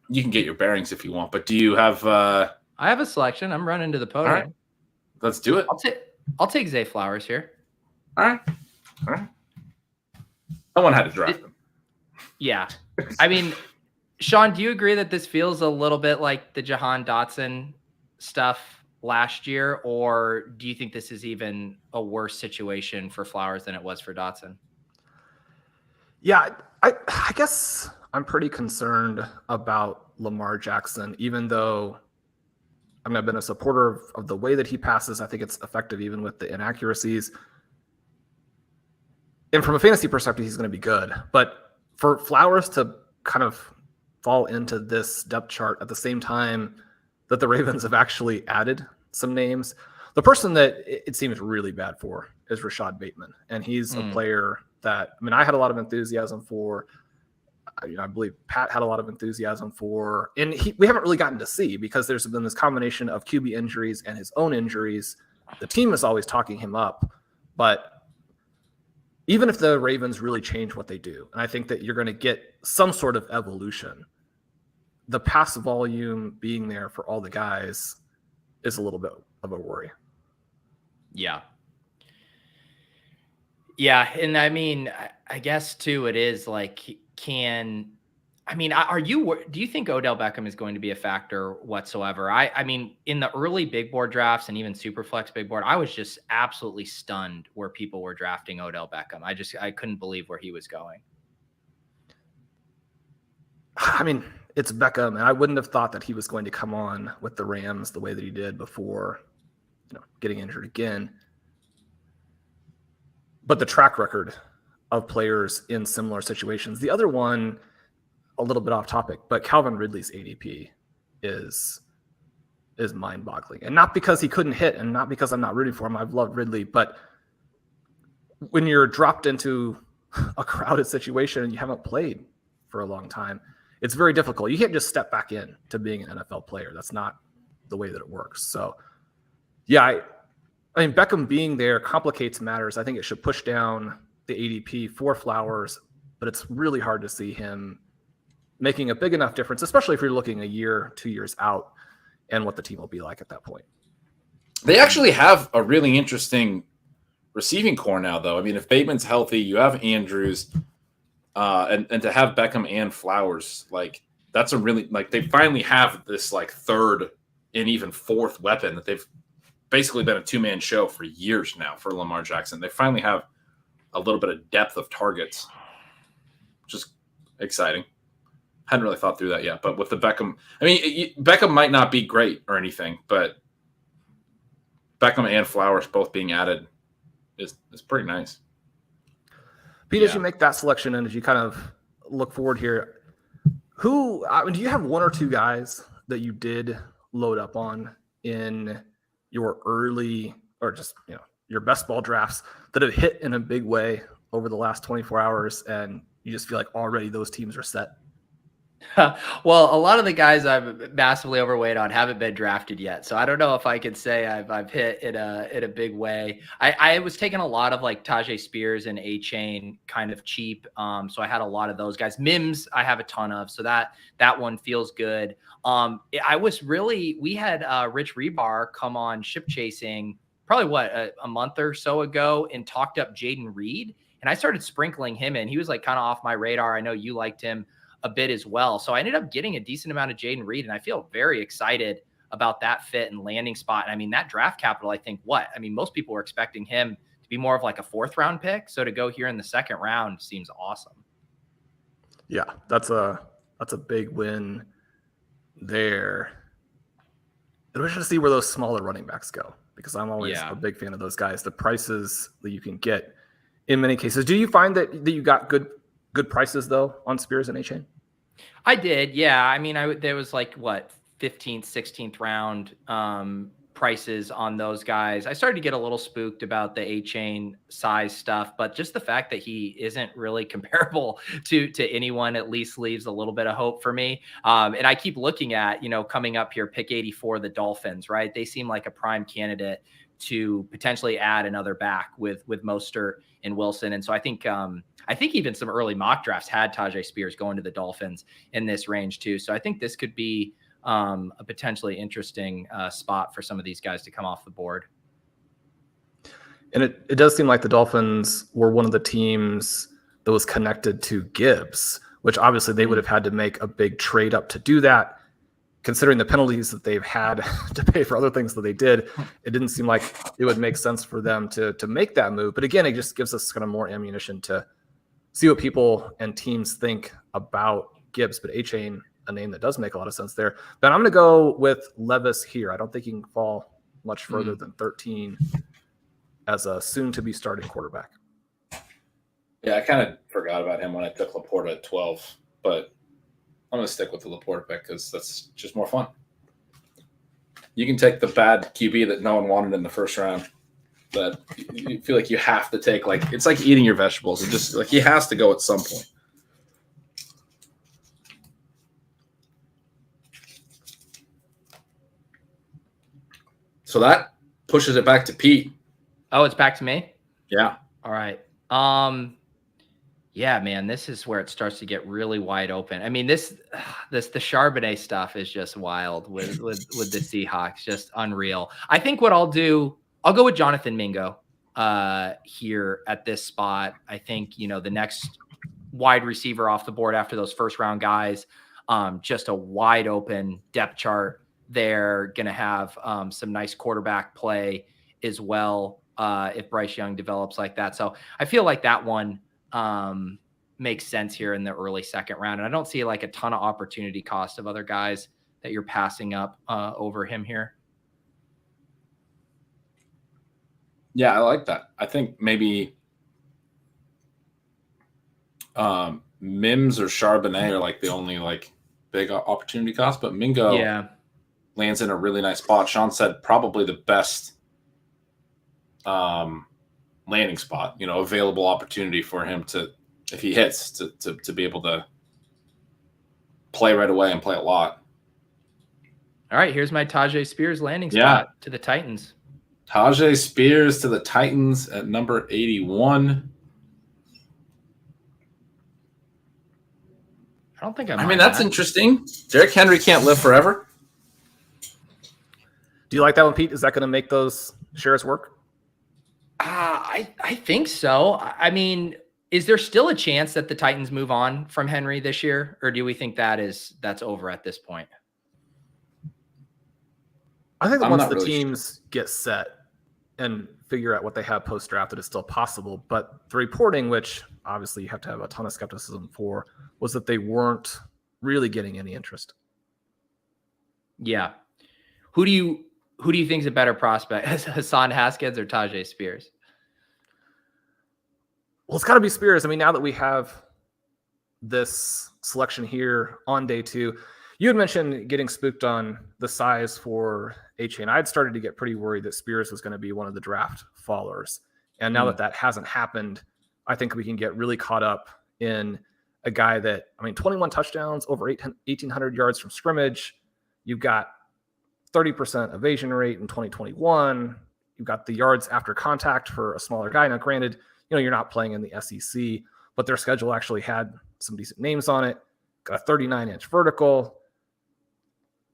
You can get your bearings if you want, but do you have I have a selection. I'm running to the podium. All right. Let's do it. I'll take Zay Flowers here. All right. Someone had to draft him. Yeah. I mean, Sean, do you agree that this feels a little bit like the Jahan Dotson stuff last year, or do you think this is even a worse situation for Flowers than it was for Dotson? Yeah, I guess I'm pretty concerned about Lamar Jackson, even though I've been a supporter of the way that he passes. I think it's effective even with the inaccuracies. And from a fantasy perspective, he's going to be good. But for Flowers to kind of fall into this depth chart at the same time that the Ravens have actually added some names, the person that it seems really bad for is Rashad Bateman. And he's a player that, I had a lot of enthusiasm for. I believe Pat had a lot of enthusiasm for. And we haven't really gotten to see, because there's been this combination of QB injuries and his own injuries. The team is always talking him up. But even if the Ravens really change what they do, and I think that you're going to get some sort of evolution, the pass volume being there for all the guys is a little bit of a worry. Yeah. Yeah. And I guess too, it is like, do you think Odell Beckham is going to be a factor whatsoever? I mean, in the early big board drafts and even Superflex big board, I was just absolutely stunned where people were drafting Odell Beckham. I couldn't believe where he was going. It's Beckham, and I wouldn't have thought that he was going to come on with the Rams the way that he did before, getting injured again. But the track record of players in similar situations. The other one, a little bit off topic, but Calvin Ridley's ADP is mind-boggling. And not because he couldn't hit and not because I'm not rooting for him. I've loved Ridley, but when you're dropped into a crowded situation and you haven't played for a long time, it's very difficult. You can't just step back in to being an NFL player. That's not the way that it works. So, yeah, I mean, Beckham being there complicates matters. I think it should push down the ADP for Flowers, but it's really hard to see him making a big enough difference, especially if you're looking a year, 2 years out and what the team will be like at that point. They actually have a really interesting receiving core now, though. I mean, if Bateman's healthy, you have Andrews, and to have Beckham and Flowers, like that's a really, like, they finally have this like third and even fourth weapon that they've basically been a two-man show for years now for Lamar Jackson. They finally have a little bit of depth of targets, which is exciting. Hadn't really thought through that yet, but with the Beckham, I mean, Beckham might not be great or anything, but Beckham and Flowers both being added is pretty nice. Pete, as you make that selection and as you kind of look forward here, do you have one or two guys that you did load up on in your early or just, your best ball drafts that have hit in a big way over the last 24 hours and you just feel like already those teams are set? Well, a lot of the guys I'm massively overweight on haven't been drafted yet, so I don't know if I could say I've hit in a big way. I was taking a lot of like Tajay Spears and Achane kind of cheap, so I had a lot of those guys. Mims I have a ton of, so that one feels good. We had Rich Rebar come on Ship Chasing probably a month or so ago and talked up Jaden Reed, and I started sprinkling him in. He was like kind of off my radar. I know you liked him a bit as well. So I ended up getting a decent amount of Jaden Reed, and I feel very excited about that fit and landing spot. And I mean, that draft capital, I think most people were expecting him to be more of like a 4th round pick. So to go here in the 2nd round seems awesome. Yeah, that's a big win there. It'll be interesting to see where those smaller running backs go, because I'm always a big fan of those guys. The prices that you can get in many cases. Do you find that you got good prices though on Spears and Achane? I did. Yeah. I mean, there was like 15th, 16th round prices on those guys. I started to get a little spooked about the Achane size stuff, but just the fact that he isn't really comparable to anyone at least leaves a little bit of hope for me. And I keep looking at, coming up here, pick 84, the Dolphins, right? They seem like a prime candidate to potentially add another back with Mostert and Wilson. And so I think even some early mock drafts had Tajay Spears going to the Dolphins in this range too. So I think this could be a potentially interesting spot for some of these guys to come off the board. And it does seem like the Dolphins were one of the teams that was connected to Gibbs, which obviously they would have had to make a big trade up to do that. Considering the penalties that they've had to pay for other things that they did, it didn't seem like it would make sense for them to make that move. But again, it just gives us kind of more ammunition to see what people and teams think about Gibbs. But Achane, a name that does make a lot of sense there. But I'm going to go with Levis here. I don't think he can fall much further than 13 as a soon-to-be starting quarterback. Yeah, I kind of forgot about him when I took LaPorta at 12, but I'm going to stick with the LaPorta pick because that's just more fun. You can take the bad QB that no one wanted in the 1st round that you feel like you have to take. Like, it's like eating your vegetables. It's just like he has to go at some point. So that pushes it back to Pete. Oh, it's back to me? Yeah. All right. Yeah, man, this is where it starts to get really wide open. I mean, the Charbonnet stuff is just wild with the Seahawks, just unreal. I think what I'll go with Jonathan Mingo here at this spot. I think, the next wide receiver off the board after those 1st round guys, just a wide open depth chart. They're going to have some nice quarterback play as well if Bryce Young develops like that. So I feel like that one makes sense here in the early 2nd round. And I don't see like a ton of opportunity cost of other guys that you're passing up over him here. Yeah, I like that. I think maybe Mims or Charbonnet are like the only like big opportunity cost, but Mingo lands in a really nice spot. Shawn said probably the best landing spot, available opportunity for him to, if he hits, to be able to play right away and play a lot. All right, here's my Tajay Spears landing spot to the Titans. Tajay Spears to the Titans at number 81. I don't think I mean, that's interesting. Derrick Henry can't live forever. Do you like that one, Pete? Is that going to make those shares work? I think so. I mean, is there still a chance that the Titans move on from Henry this year, or do we think that's over at this point? I think that once the teams get set and figure out what they have post-draft, it is still possible. But the reporting, which obviously you have to have a ton of skepticism for, was that they weren't really getting any interest. Yeah. Who do you think is a better prospect, Hassan Haskins or Tajay Spears? Well, it's got to be Spears. I mean, now that we have this selection here on day 2, you had mentioned getting spooked on the size for Achane. I'd started to get pretty worried that Spears was going to be one of the draft fallers. And now that hasn't happened, I think we can get really caught up in a guy that, 21 touchdowns, over 1,800 yards from scrimmage. You've got 30% evasion rate in 2021. You've got the yards after contact for a smaller guy. Now, granted, you're not playing in the SEC, but their schedule actually had some decent names on it. Got a 39-inch vertical.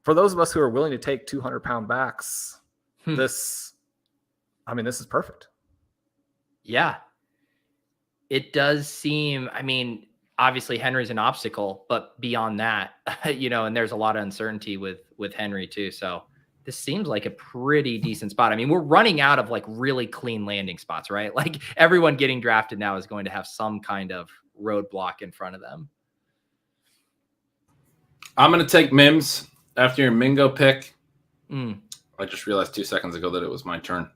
For those of us who are willing to take 200-pound backs, this is perfect. Yeah. It does seem, obviously Henry's an obstacle, but beyond that, and there's a lot of uncertainty with Henry too. So this seems like a pretty decent spot. We're running out of like really clean landing spots, right? Like everyone getting drafted now is going to have some kind of roadblock in front of them. I'm going to take Mims after your Mingo pick. I just realized 2 seconds ago that it was my turn.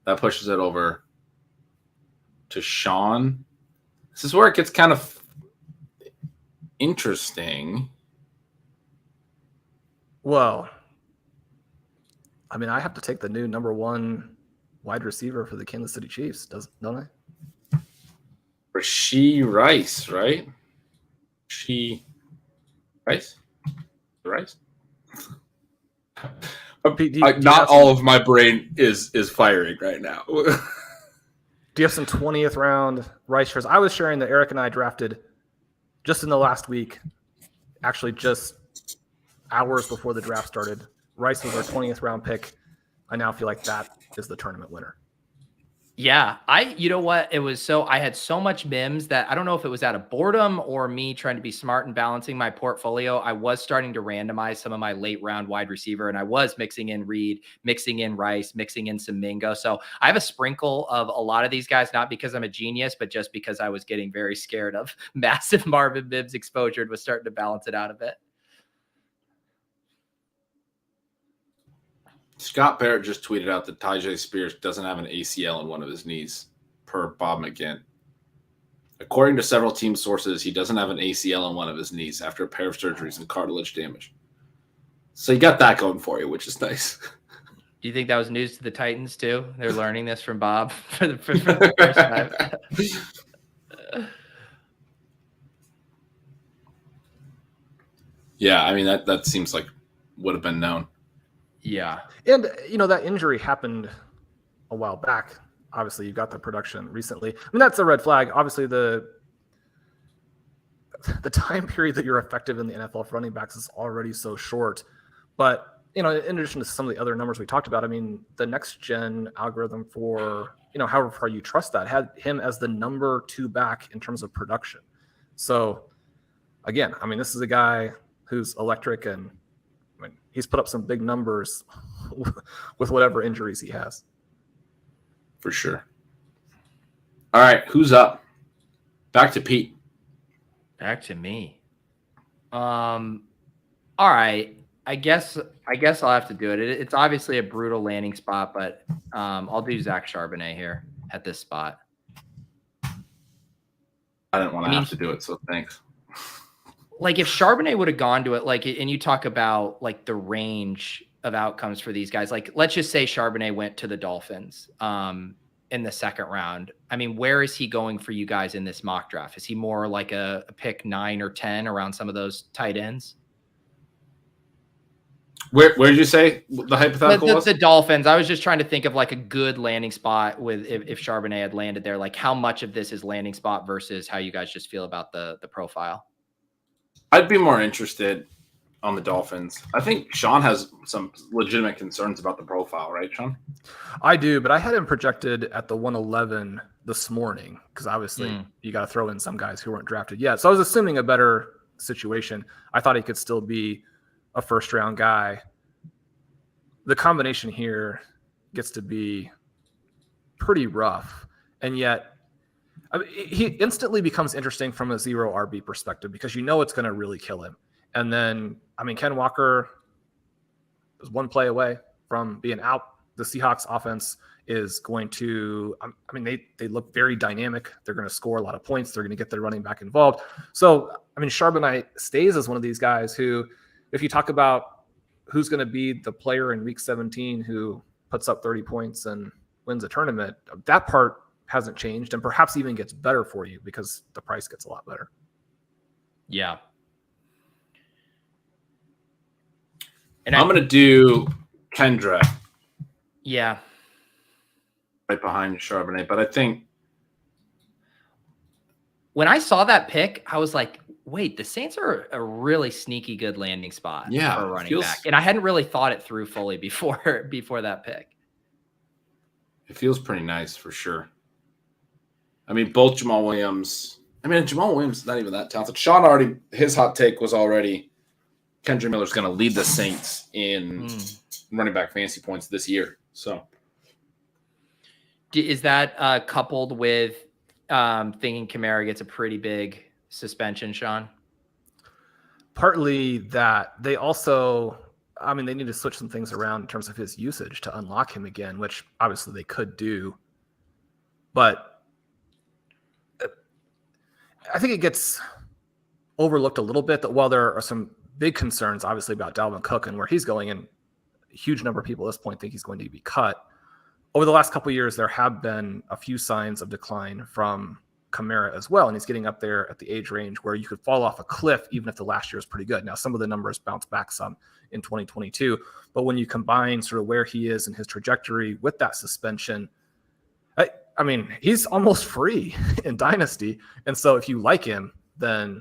That pushes it over to Shawn. This is where it gets kind of interesting. Well, I have to take the new number 1 wide receiver for the Kansas City Chiefs, don't I? Rashee Rice, right? Rice? Not all of my brain is firing right now. Do you have some 20th round Rice shares? I was sharing that Eric and I drafted just in the last week, actually just hours before the draft started. Rice was our 20th round pick. I now feel like that is the tournament winner. Yeah, you know what? I had so much Mims that I don't know if it was out of boredom or me trying to be smart and balancing my portfolio. I was starting to randomize some of my late round wide receiver, and I was mixing in Reed, mixing in Rice, mixing in some Mingo. So I have a sprinkle of a lot of these guys, not because I'm a genius, but just because I was getting very scared of massive Marvin Mims exposure and was starting to balance it out a bit. Scott Barrett just tweeted out that Tajay Spears doesn't have an ACL in one of his knees, per Bob McGinn. According to several team sources, he doesn't have an ACL in one of his knees after a pair of surgeries and cartilage damage. So you got that going for you, which is nice. Do you think that was news to the Titans too? They're learning this from Bob for the first time. Yeah, that seems like would have been known. Yeah. And, that injury happened a while back. Obviously, you got the production recently. That's a red flag. Obviously, the time period that you're effective in the NFL for running backs is already so short. But, in addition to some of the other numbers we talked about, the next gen algorithm for, however far you trust that, had him as the number 2 back in terms of production. So, again, this is a guy who's electric and he's put up some big numbers with whatever injuries he has. For sure. All right, who's up? Back to Pete. Back to me. All right. I guess I'll have to do it. It's obviously a brutal landing spot, but I'll do Zach Charbonnet here at this spot. I didn't want to have to do it, so thanks. Like if Charbonnet would have gone to it, like, and you talk about like the range of outcomes for these guys, like let's just say Charbonnet went to the Dolphins in the second round. I mean, where is he going for you guys in this mock draft? Is he more like a pick 9 or 10 around some of those tight ends? Where did you say the hypothetical was? The Dolphins. I was just trying to think of like a good landing spot with if Charbonnet had landed there, like how much of this is landing spot versus how you guys just feel about the profile. I'd be more interested on the Dolphins. I think Shawn has some legitimate concerns about the profile, right, Shawn? I do, but I had him projected at the 111 this morning because obviously you got to throw in some guys who weren't drafted yet. So I was assuming a better situation. I thought he could still be a first-round guy. The combination here gets to be pretty rough, and yet I mean, he instantly becomes interesting from a 0 RB perspective because you know it's going to really kill him. And then, I mean, Ken Walker is one play away from being out. The Seahawks offense is going to, I mean, they look very dynamic. They're going to score a lot of points. They're going to get their running back involved. So, I mean, Charbonnet stays as one of these guys who, if you talk about who's going to be the player in week 17 who puts up 30 points and wins a tournament, that part hasn't changed and perhaps even gets better for you because the price gets a lot better. Yeah. And I'm going to do Kendre. Yeah. Right behind Charbonnet. But I think when I saw that pick, I was like, wait, the Saints are a really sneaky good landing spot for a running back. And I hadn't really thought it through fully before that pick. It feels pretty nice for sure. I mean, both Jamal Williams. I mean, Jamal Williams is not even that talented. Shawn already, his hot take was already Kendre Miller's going to lead the Saints in running back fantasy points this year. So, is that coupled with thinking Kamara gets a pretty big suspension, Shawn? Partly that. They also, I mean, they need to switch some things around in terms of his usage to unlock him again, which obviously they could do. But I think it gets overlooked a little bit that while there are some big concerns, obviously, about Dalvin Cook and where he's going, and a huge number of people at this point think he's going to be cut. Over the last couple of years, there have been a few signs of decline from Kamara as well, and he's getting up there at the age range where you could fall off a cliff even if the last year was pretty good. Now, some of the numbers bounce back some in 2022, but when you combine sort of where he is and his trajectory with that suspension, I mean, he's almost free in Dynasty. And so if you like him, then,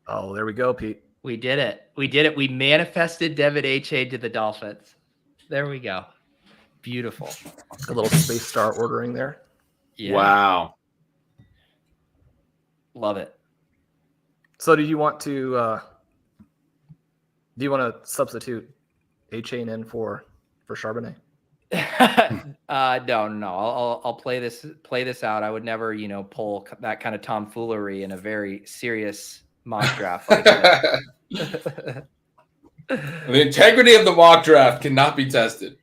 oh, there we go, Pete. We did it. We manifested Devin Achane to the Dolphins. There we go. Beautiful. A little space star ordering there. Yeah. Wow. Love it. So do you want to substitute Achane in for Charbonnet? No. I'll play this out. I would never, pull that kind of tomfoolery in a very serious mock draft like that. The integrity of the mock draft cannot be tested.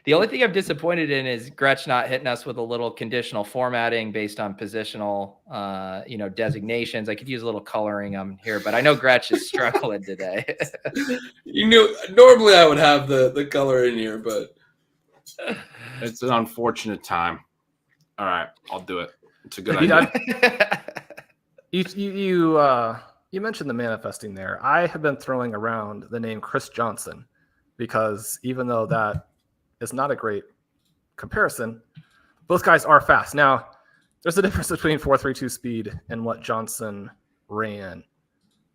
The only thing I'm disappointed in is Gretch not hitting us with a little conditional formatting based on positional, designations. I could use a little coloring on here, but I know Gretch is struggling today. Normally I would have the color in here, but it's an unfortunate time. All right, I'll do it. It's a good idea. You mentioned the manifesting there. I have been throwing around the name Chris Johnson because even though that is not a great comparison, both guys are fast. Now, there's a difference between 4.32 speed and what Johnson ran.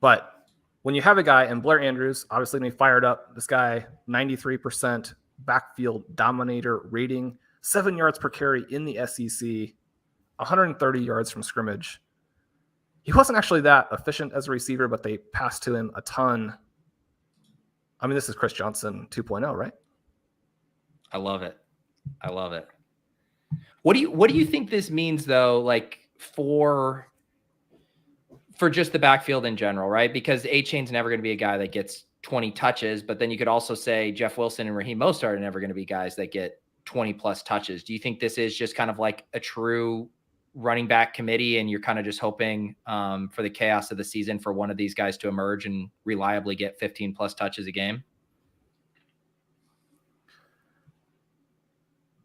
But when you have a guy, and Blair Andrews, obviously when he fired up, this guy, 93% backfield dominator rating, 7 yards per carry in the SEC, 130 yards from scrimmage. He wasn't actually that efficient as a receiver, but they passed to him a ton. I mean, this is Chris Johnson 2.0, right? I love it. What do you think this means though, like for just the backfield in general, right? Because Achane's never going to be a guy that gets 20 touches, but then you could also say Jeff Wilson and Raheem Mostert are never going to be guys that get 20 plus touches. Do you think this is just kind of like a true running back committee and you're kind of just hoping for the chaos of the season for one of these guys to emerge and reliably get 15 plus touches a game?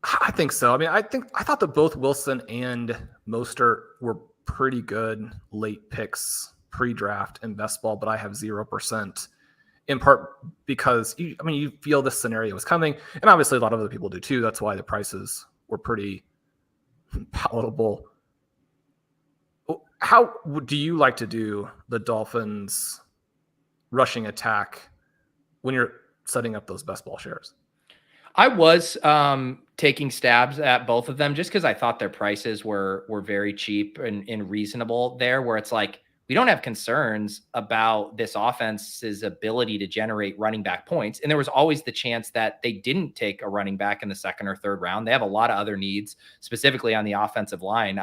I think so. I mean, I thought that both Wilson and Mostert were pretty good late picks pre-draft in best ball, but I have 0%. In part because you feel this scenario is coming, and obviously a lot of other people do too. That's why the prices were pretty palatable. How do you like to do the Dolphins rushing attack when you're setting up those best ball shares? I was taking stabs at both of them just because I thought their prices were very cheap and reasonable there, where it's like, we don't have concerns about this offense's ability to generate running back points. And there was always the chance that they didn't take a running back in the second or third round. They have a lot of other needs, specifically on the offensive line.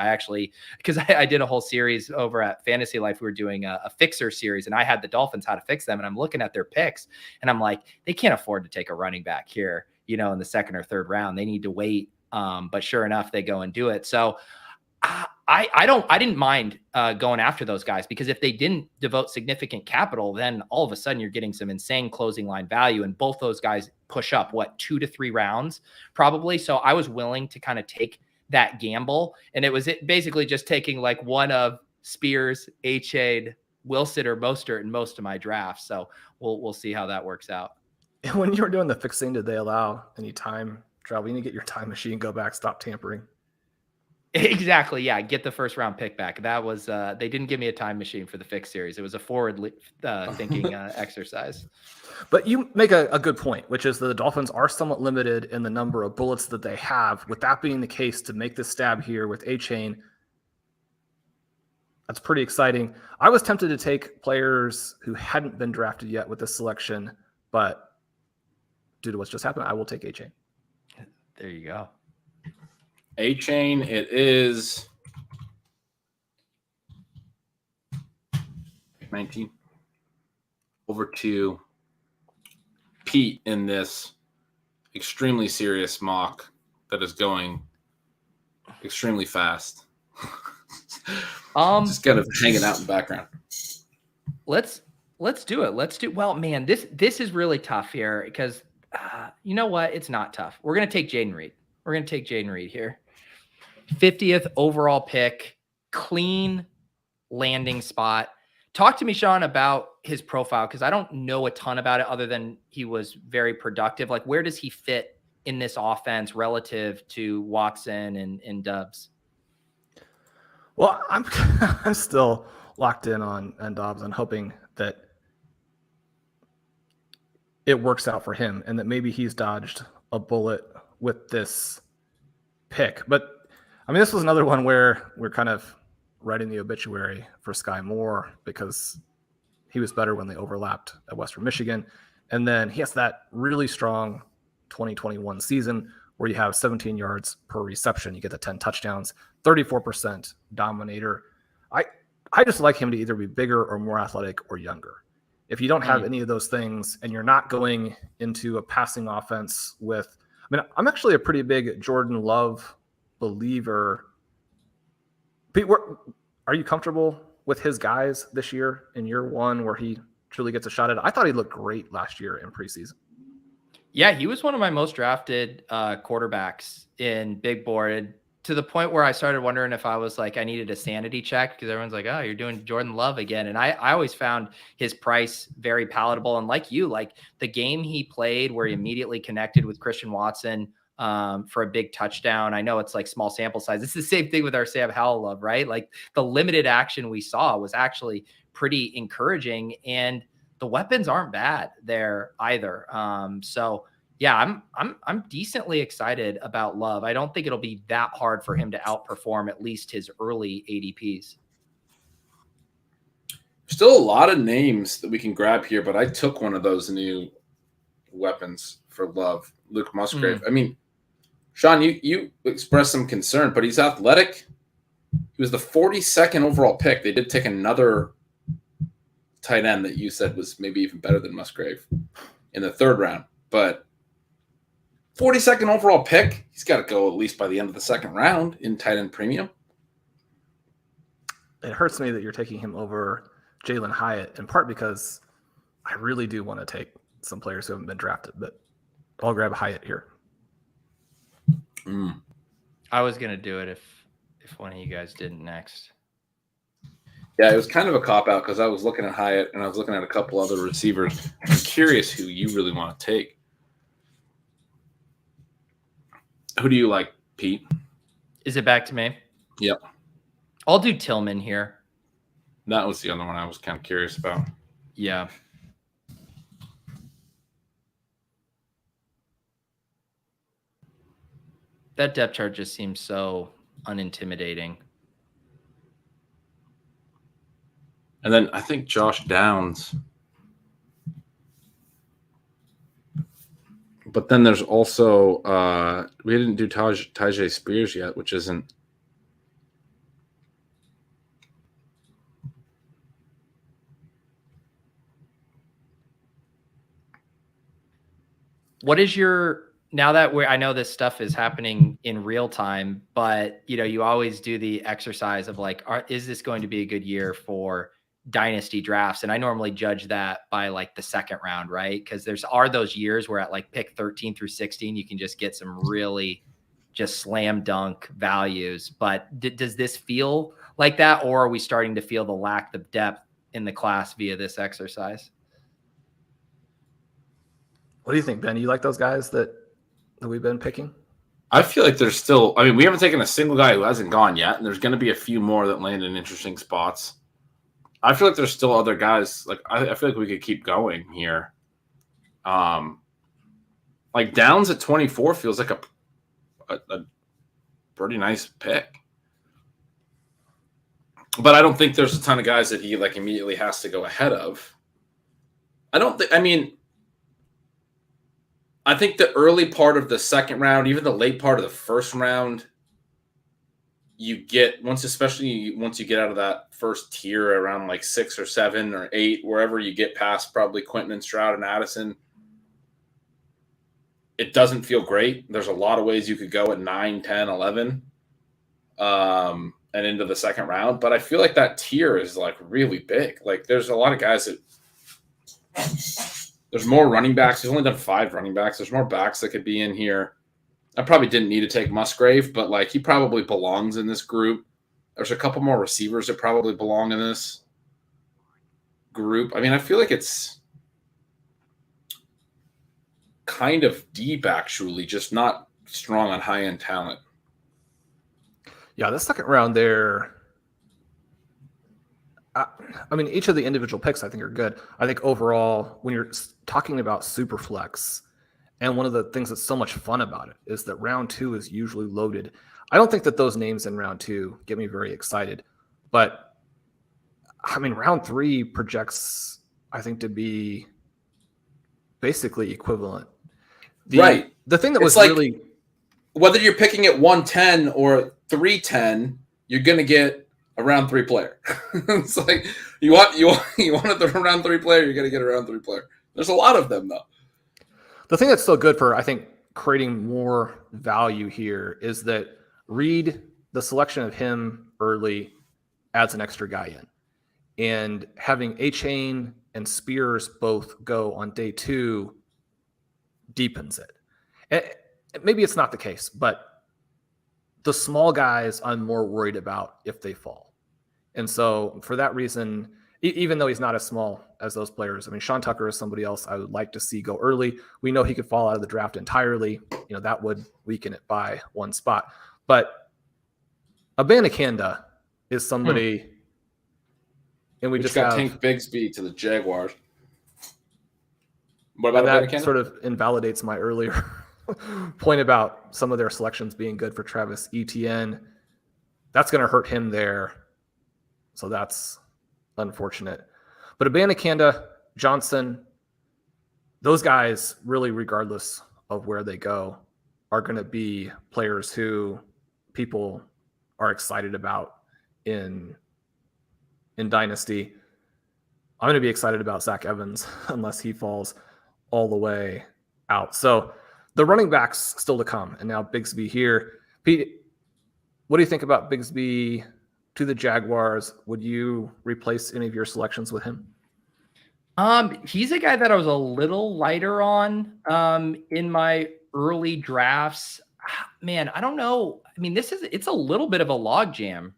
Because I did a whole series over at Fantasy Life. We were doing a fixer series, and I had the Dolphins, how to fix them. And I'm looking at their picks, and I'm like, they can't afford to take a running back here, in the second or third round. They need to wait. But sure enough, they go and do it. So I didn't mind going after those guys, because if they didn't devote significant capital, then all of a sudden you're getting some insane closing line value. And both those guys push up 2 to 3 rounds probably. So I was willing to kind of take that gamble. And it was basically just taking like one of Spears, Achane, Wilson, or Mostert in most of my drafts. So we'll see how that works out. When you were doing the fixing, did they allow any time travel? You need to get your time machine, go back, stop tampering. Exactly. Yeah. Get the first round pick back. That was, they didn't give me a time machine for the fix series. It was a forward thinking exercise. But you make a good point, which is that the Dolphins are somewhat limited in the number of bullets that they have. With that being the case, to make this stab here with Achane, that's pretty exciting. I was tempted to take players who hadn't been drafted yet with this selection, but due to what's just happened, I will take Achane. There you go. Achane, it is 19. Over to Pete in this extremely serious mock that is going extremely fast. Just kind of hanging out in the background. Let's do it. Well, man, this is really tough here because you know what? It's not tough. We're going to take Jaden Reed. Here. 50th overall pick, clean landing spot. Talk to me, Shawn, about his profile, because I don't know a ton about it other than he was very productive. Like, where does he fit in this offense relative to Watson and Dobbs? Well, I'm still locked in on Dobbs and hoping that it works out for him and that maybe he's dodged a bullet with this pick. But I mean, this was another one where we're kind of writing the obituary for Sky Moore because he was better when they overlapped at Western Michigan. And then he has that really strong 2021 season where you have 17 yards per reception. You get the 10 touchdowns, 34% dominator. I just like him to either be bigger or more athletic or younger. If you don't have any of those things and you're not going into a passing offense with, I mean, I'm actually a pretty big Jordan Love believer. Pete, are you comfortable with his guys this year in year one where he truly gets a shot at it? I thought he looked great last year in preseason. Yeah, he was one of my most drafted quarterbacks in Big Board, to the point where I started wondering if I was like, I needed a sanity check, because everyone's like, oh, you're doing Jordan Love again. And I always found his price very palatable. And like you, like the game he played where he immediately connected with Christian Watson for a big touchdown. I know it's like small sample size. It's the same thing with our Sam Howell love, right? Like the limited action we saw was actually pretty encouraging, and the weapons aren't bad there either. So yeah, I'm decently excited about Love. I don't think it'll be that hard for him to outperform at least his early ADPs. Still a lot of names that we can grab here, but I took one of those new weapons for Love, Luke Musgrave. I mean, Shawn, you expressed some concern, but he's athletic. He was the 42nd overall pick. They did take another tight end that you said was maybe even better than Musgrave in the third round, but 42nd overall pick, he's got to go at least by the end of the second round in tight end premium. it hurts me that you're taking him over Jalen Hyatt, in part because I really do want to take some players who haven't been drafted, but I'll grab Hyatt here. I was going to do it if one of you guys didn't next. Yeah, it was kind of a cop-out because I was looking at Hyatt and I was looking at a couple other receivers. I'm curious who you really want to take. Who do you like, Pete? Is it back to me? Yep. I'll do Tillman here. That was the other one I was kind of curious about. Yeah. That depth chart just seems so unintimidating. And then I think Josh Downs. But then there's also we didn't do Tyjae Spears yet, which isn't. What is your, now that I know this stuff is happening in real time, but you always do the exercise of like, is this going to be a good year for dynasty drafts? And I normally judge that by like the second round, right? Because are those years where at like pick 13 through 16, you can just get some really just slam dunk values. But does this feel like that, or are we starting to feel the lack of depth in the class via this exercise? What do you think, Ben? You like those guys that we've been picking? I feel like there's still, I mean, we haven't taken a single guy who hasn't gone yet, and there's going to be a few more that land in interesting spots. I feel like there's still other guys. Like I feel like we could keep going here. Like Downs at 24 feels like a pretty nice pick. But I don't think there's a ton of guys that he like immediately has to go ahead of. I think the early part of the second round, even the late part of the first round, you get especially once you get out of that first tier around like 6 or 7 or 8, wherever you get past probably Quentin and Stroud and Addison, it doesn't feel great. There's a lot of ways you could go at 9, 10, 11, and into the second round. But I feel like that tier is like really big. Like there's a lot of guys that there's more running backs. He's only done 5 running backs. There's more backs that could be in here. I probably didn't need to take Musgrave, but like he probably belongs in this group. There's a couple more receivers that probably belong in this group. I mean, I feel like it's kind of deep, actually, just not strong on high-end talent. Yeah, the second round there, I mean, each of the individual picks I think are good. I think overall, when you're talking about super flex, and one of the things that's so much fun about it is that round 2 is usually loaded. I don't think that those names in round 2 get me very excited, but I mean, round 3 projects, I think, to be basically equivalent. Right. The thing that it's was like, really, whether you're picking at 110 or 310, you're going to get a round 3 player. It's like you want the round 3 player, you're going to get a round 3 player. There's a lot of them though. the thing that's still good for, I think, creating more value here is that Reed, the selection of him early, adds an extra guy in. And having Achane and Spears both go on day 2 deepens it. And maybe it's not the case, but the small guys I'm more worried about if they fall. And so for that reason, even though he's not as small as those players, I mean, Sean Tucker is somebody else I would like to see go early. We know he could fall out of the draft entirely. That would weaken it by 1 spot. But Abanikanda is somebody, and we just got have Tank Bigsby to the Jaguars. What about that Abanikanda? sort of invalidates my earlier point about some of their selections being good for Travis Etienne. That's going to hurt him there. So that's unfortunate. But Abanikanda, Johnson, those guys, really, regardless of where they go, are going to be players who people are excited about in Dynasty. I'm going to be excited about Zach Evans unless he falls all the way out. So the running backs still to come. And now Bigsby here. Pete, what do you think about Bigsby to the Jaguars. Would you replace any of your selections with him? He's a guy that I was a little lighter on in my early drafts. Man, I don't know. I mean, it's a little bit of a logjam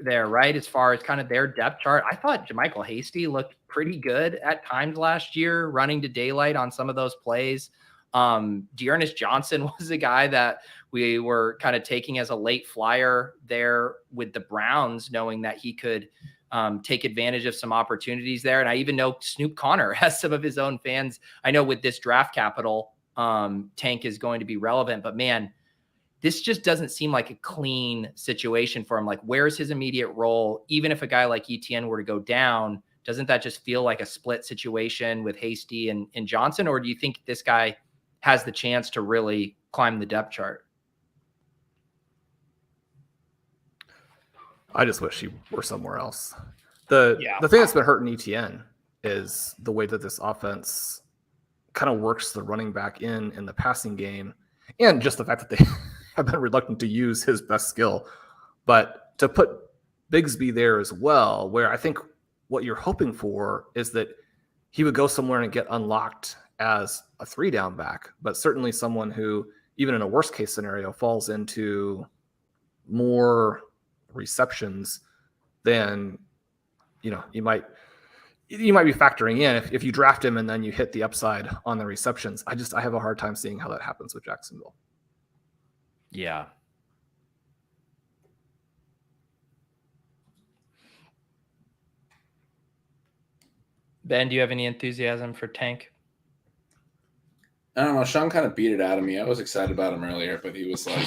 there, right? As far as kind of their depth chart. I thought Jermichael Hasty looked pretty good at times last year, running to daylight on some of those plays. Dearness Johnson was a guy that we were kind of taking as a late flyer there with the Browns, knowing that he could take advantage of some opportunities there. And I even know Snoop Connor has some of his own fans. I know with this draft capital, Tank is going to be relevant, but man, this just doesn't seem like a clean situation for him. Like, where's his immediate role? Even if a guy like ETN were to go down, doesn't that just feel like a split situation with Hasty and Johnson? Or do you think this guy has the chance to really climb the depth chart? I just wish he were somewhere else. The thing that's been hurting ETN is the way that this offense kind of works the running back in the passing game, and just the fact that they have been reluctant to use his best skill. But to put Bigsby there as well, where I think what you're hoping for is that he would go somewhere and get unlocked as a 3-down back, but certainly someone who, even in a worst case scenario, falls into more receptions than, you might be factoring in if you draft him and then you hit the upside on the receptions. I have a hard time seeing how that happens with Jacksonville. Yeah. Ben, do you have any enthusiasm for Tank? I don't know. Sean kind of beat it out of me. I was excited about him earlier, but he was like,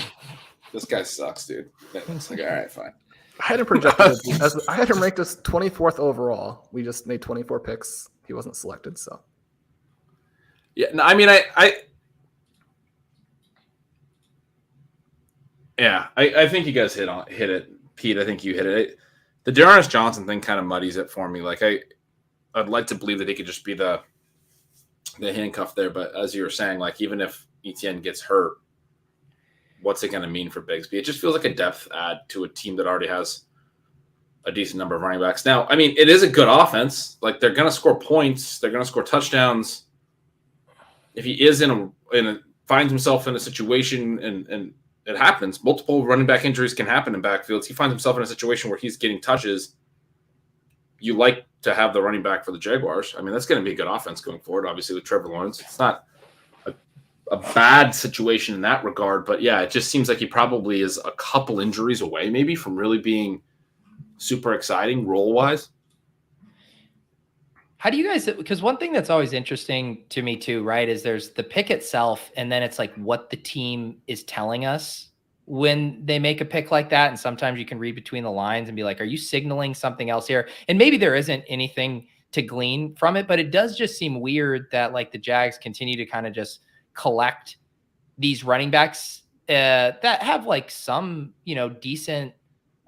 "This guy sucks, dude." It's like, all right, fine. I had him projected I had him ranked as 24th overall. We just made 24 picks. He wasn't selected, so. Yeah, no, I mean, I think you guys hit it, Pete. I think you hit it. The Dearness Johnson thing kind of muddies it for me. Like, I'd like to believe that he could just be the handcuff there, but as you were saying, like, even if Etienne gets hurt, what's it going to mean for Bigsby? It just feels like a depth add to a team that already has a decent number of running backs. Now, I mean, it is a good offense. Like, they're going to score points. They're going to score touchdowns. If he is finds himself in a situation, and it happens, multiple running back injuries can happen in backfields. He finds himself in a situation where he's getting touches. You like to have the running back for the Jaguars. I mean, that's going to be a good offense going forward, obviously, with Trevor Lawrence. It's not a bad situation in that regard, but yeah, it just seems like he probably is a couple injuries away maybe from really being super exciting role-wise. How do you guys, because one thing that's always interesting to me too, right, is there's the pick itself, and then it's like what the team is telling us when they make a pick like that. And sometimes you can read between the lines and be like, are you signaling something else here? And maybe there isn't anything to glean from it, but it does just seem weird that like the Jags continue to kind of just collect these running backs that have like some, decent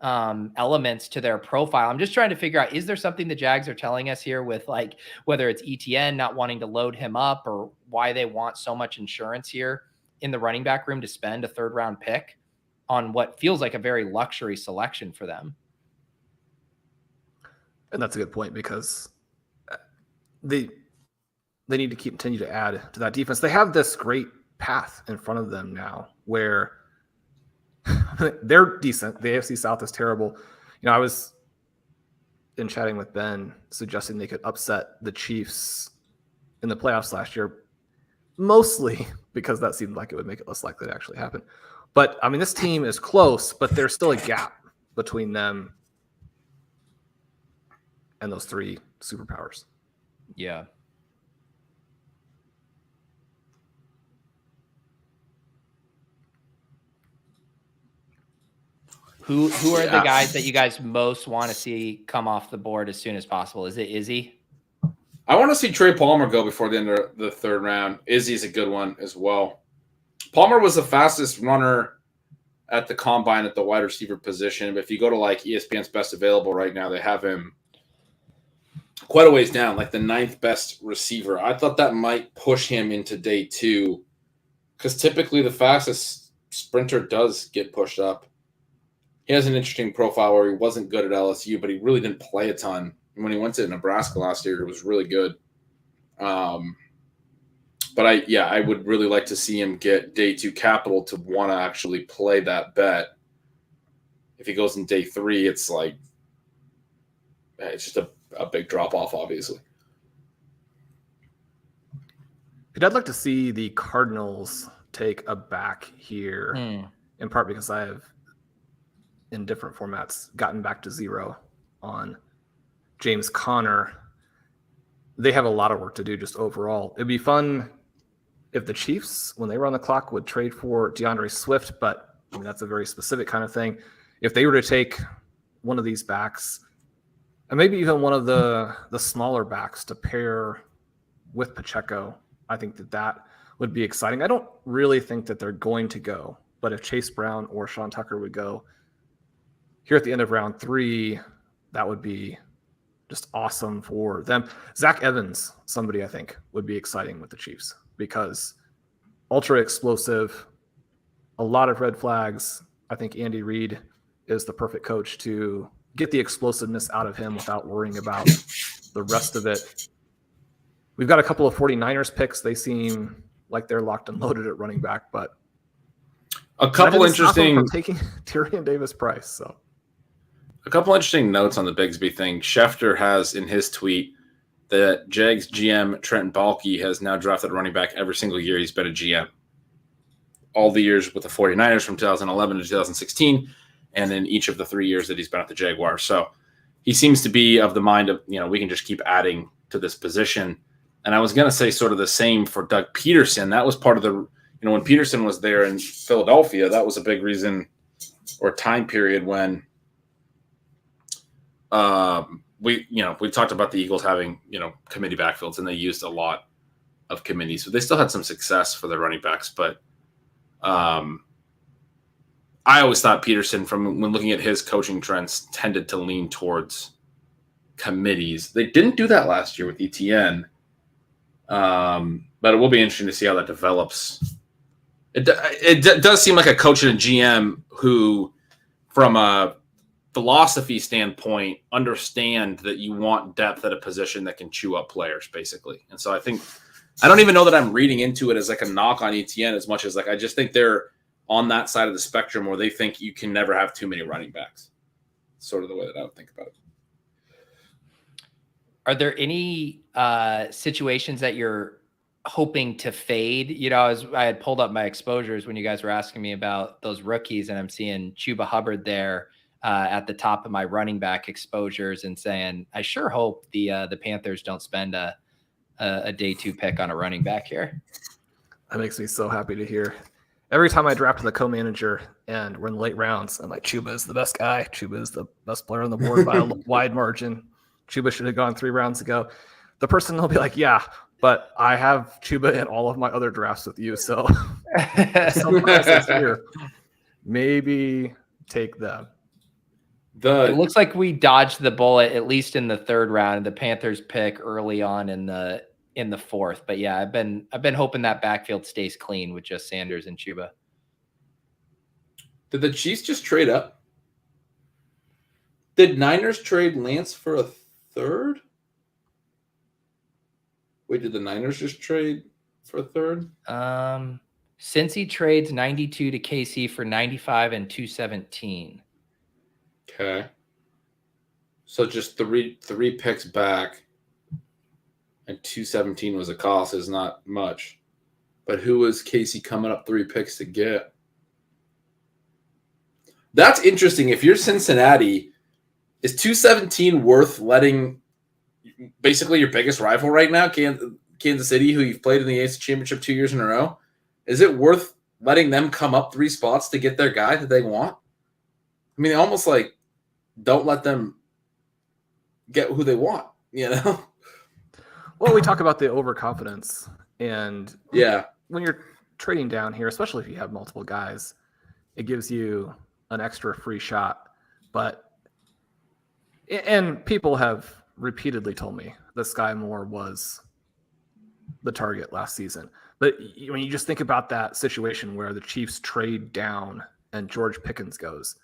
elements to their profile. I'm just trying to figure out, is there something the Jags are telling us here with like, whether it's ETN not wanting to load him up, or why they want so much insurance here in the running back room to spend a 3rd round pick on what feels like a very luxury selection for them? And that's a good point, because they need to continue to add to that defense. They have this great path in front of them now where they're decent. The AFC South is terrible. I was in chatting with Ben suggesting they could upset the Chiefs in the playoffs last year, mostly because that seemed like it would make it less likely to actually happen. But I mean, this team is close, but there's still a gap between them and those 3 superpowers. Yeah. Who are the guys that you guys most want to see come off the board as soon as possible? Is it Izzy? I want to see Trey Palmer go before the end of the 3rd round. Izzy's a good one as well. Palmer was the fastest runner at the combine at the wide receiver position. But if you go to like ESPN's best available right now, they have him quite a ways down, like the 9th best receiver. I thought that might push him into day 2, because typically the fastest sprinter does get pushed up He has an interesting profile where he wasn't good at LSU, but he really didn't play a ton. And when he went to Nebraska last year, it was really good. But I would really like to see him get day 2 capital to want to actually play that bet. If he goes in day 3, it's like it's just a big drop off, obviously. I'd like to see the Cardinals take a back here, in part because I have, in different formats, gotten back to 0 on James Conner. They have a lot of work to do just overall. It'd be fun if the Chiefs, when they were on the clock, would trade for DeAndre Swift, but I mean, that's a very specific kind of thing. If they were to take one of these backs, and maybe even one of the smaller backs to pair with Pacheco, I think that would be exciting. I don't really think that they're going to go, but if Chase Brown or Sean Tucker would go here at the end of round 3, that would be just awesome for them. Zach Evans, somebody I think would be exciting with the Chiefs because ultra explosive, a lot of red flags. I think Andy Reid is the perfect coach to get the explosiveness out of him without worrying about the rest of it. We've got a couple of 49ers picks. They seem like they're locked and loaded at running back, but a couple interesting from taking Tyrion Davis-Price. So a couple interesting notes on the Bigsby thing. Schefter has in his tweet that Jags GM Trent Baalke has now drafted a running back every single year he's been a GM. All the years with the 49ers from 2011 to 2016, and in each of the 3 years that he's been at the Jaguars. So he seems to be of the mind of, we can just keep adding to this position. And I was going to say sort of the same for Doug Peterson. That was part of the, when Peterson was there in Philadelphia, that was a big reason or time period when we talked about the Eagles having, committee backfields, and they used a lot of committees. So they still had some success for their running backs. But I always thought Peterson, from when looking at his coaching trends, tended to lean towards committees. They didn't do that last year with ETN. But it will be interesting to see how that develops. It does seem like a coach and a GM who, from a philosophy standpoint, understand that you want depth at a position that can chew up players, basically. And so I don't even know that I'm reading into it as like a knock on ETN as much as like I just think they're on that side of the spectrum where they think you can never have too many running backs. Sort of the way that I would think about it. Are there any situations that you're hoping to fade? I had pulled up my exposures when you guys were asking me about those rookies, and I'm seeing Chuba Hubbard there at the top of my running back exposures and saying, I sure hope the Panthers don't spend a day 2 pick on a running back here. That makes me so happy to hear. Every time I draft the co-manager and we're in the late rounds, I'm like, Chuba is the best guy. Chuba is the best player on the board by a wide margin. Chuba should have gone 3 rounds ago. The person will be like, yeah, but I have Chuba in all of my other drafts with you. So someone else is here. Maybe take them. It looks like we dodged the bullet, at least in the 3rd round. The Panthers pick early on in the 4th. But yeah, I've been hoping that backfield stays clean with just Sanders and Chuba. Did the Chiefs just trade up? Did Niners trade Lance for a 3rd? Wait, did the Niners just trade for a 3rd? Cincy trades 92 to KC for 95 and 217. Okay. So just three picks back, and 217 was a cost, is not much. But who was Casey coming up 3 picks to get? That's interesting. If you're Cincinnati, is 217 worth letting basically your biggest rival right now, Kansas City, who you've played in the AFC Championship 2 years in a row? Is it worth letting them come up 3 spots to get their guy that they want? I mean, almost like don't let them get who they want, Well, we talk about the overconfidence, and yeah, when you're trading down here, especially if you have multiple guys, it gives you an extra free shot. And people have repeatedly told me that Sky Moore was the target last season. But when you just think about that situation where the Chiefs trade down and George Pickens goes,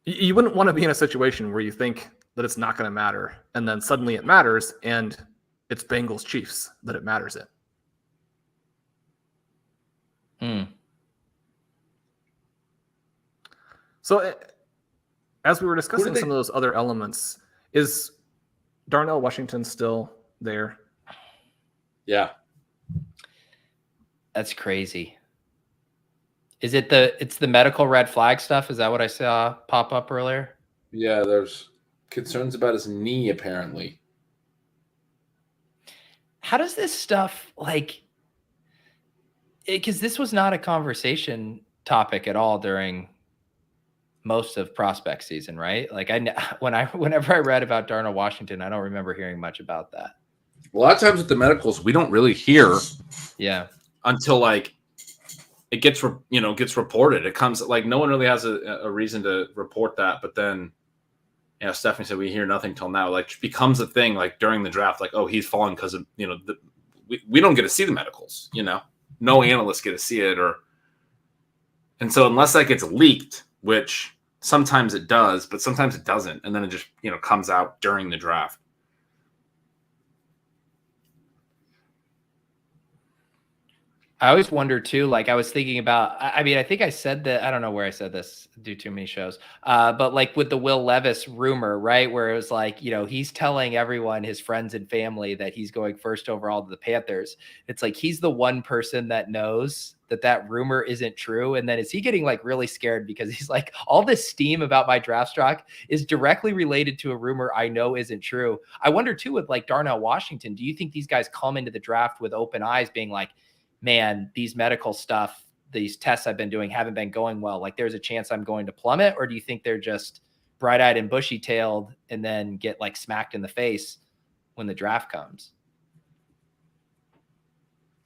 You wouldn't want to be in a situation where you think that it's not going to matter, and then suddenly it matters, and it's Bengals Chiefs that it matters in. So as we were discussing some of those other elements, is Darnell Washington still there? Yeah. That's crazy. Is it it's the medical red flag stuff? Is that what I saw pop up earlier? Yeah, there's concerns about his knee, apparently. How does this stuff, like, because this was not a conversation topic at all during most of prospect season, right? Like whenever I read about Darnell Washington, I don't remember hearing much about that. A lot of times with the medicals, we don't really hear. Yeah. Until like it gets reported. It comes like no one really has a reason to report that. But then, Stephanie said we hear nothing till now. Like becomes a thing like during the draft. Like, oh, he's falling because of we don't get to see the medicals. No analysts get to see it, and so unless that gets leaked, which sometimes it does, but sometimes it doesn't, and then it just comes out during the draft. I always wonder too, like I was thinking about, I mean, I think I said that, I don't know where I said this, do too many shows, but like with the Will Levis rumor, right? Where it was like, he's telling everyone, his friends and family, that he's going first overall to the Panthers. It's like, he's the one person that knows that rumor isn't true. And then is he getting like really scared because he's like, all this steam about my draft stock is directly related to a rumor I know isn't true. I wonder too, with like Darnell Washington, do you think these guys come into the draft with open eyes being like, man, these medical stuff, these tests I've been doing haven't been going well. Like there's a chance I'm going to plummet, or do you think they're just bright-eyed and bushy-tailed and then get like smacked in the face when the draft comes?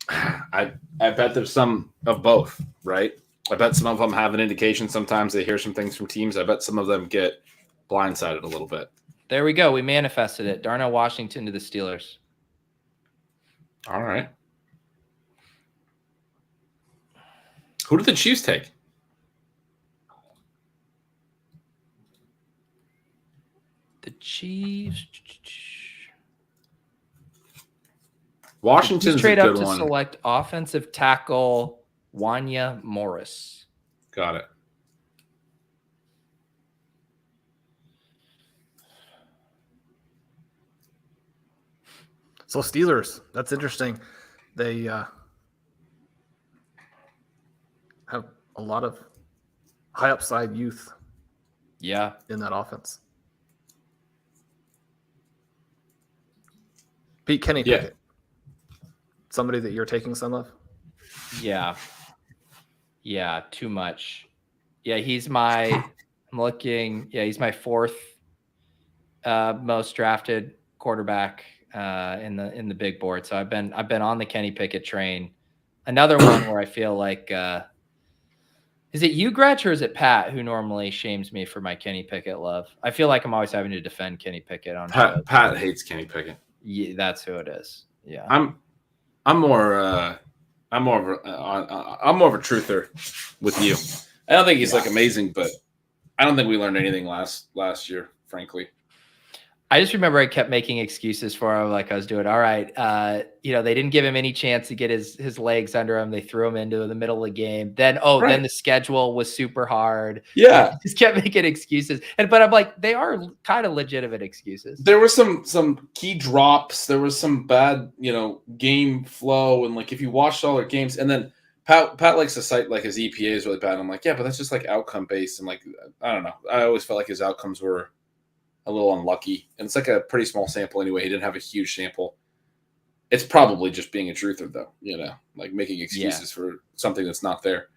I bet there's some of both, right? I bet some of them have an indication. Sometimes they hear some things from teams. I bet some of them get blindsided a little bit. There we go. We manifested it. Darnell Washington to the Steelers. All right. Who did the Chiefs take? The Chiefs. Washington's trade a up good to one. Select offensive tackle Wanya Morris. Got it. So Steelers, that's interesting. They have a lot of high upside youth. Yeah. In that offense. Pete, Kenny Pickett. Somebody that you're taking some of? Yeah. Yeah, too much. Yeah, he's my he's my fourth most drafted quarterback in the big board. So I've been on the Kenny Pickett train. Another one where I feel like is it you, Gretch, or is it Pat who normally shames me for my Kenny Pickett love? I feel like I'm always having to defend Kenny Pickett on shows. Pat hates Kenny Pickett. Yeah, that's who it is. Yeah. I'm more of a truther with you. I don't think he's like amazing, but I don't think we learned anything last year, frankly. I just remember I kept making excuses for him, like I was doing all right. They didn't give him any chance to get his legs under him. They threw him into the middle of the game. Then then the schedule was super hard. Yeah, I just kept making excuses, but I'm like, they are kind of legitimate excuses. There were some key drops. There was some bad game flow, and like if you watched all their games, and then Pat likes to cite like his EPA is really bad. And I'm like, yeah, but that's just like outcome based, and like I don't know. I always felt like his outcomes were a little unlucky, and it's like a pretty small sample anyway. He didn't have a huge sample. It's probably just being a truther, though. Like making excuses for something that's not there.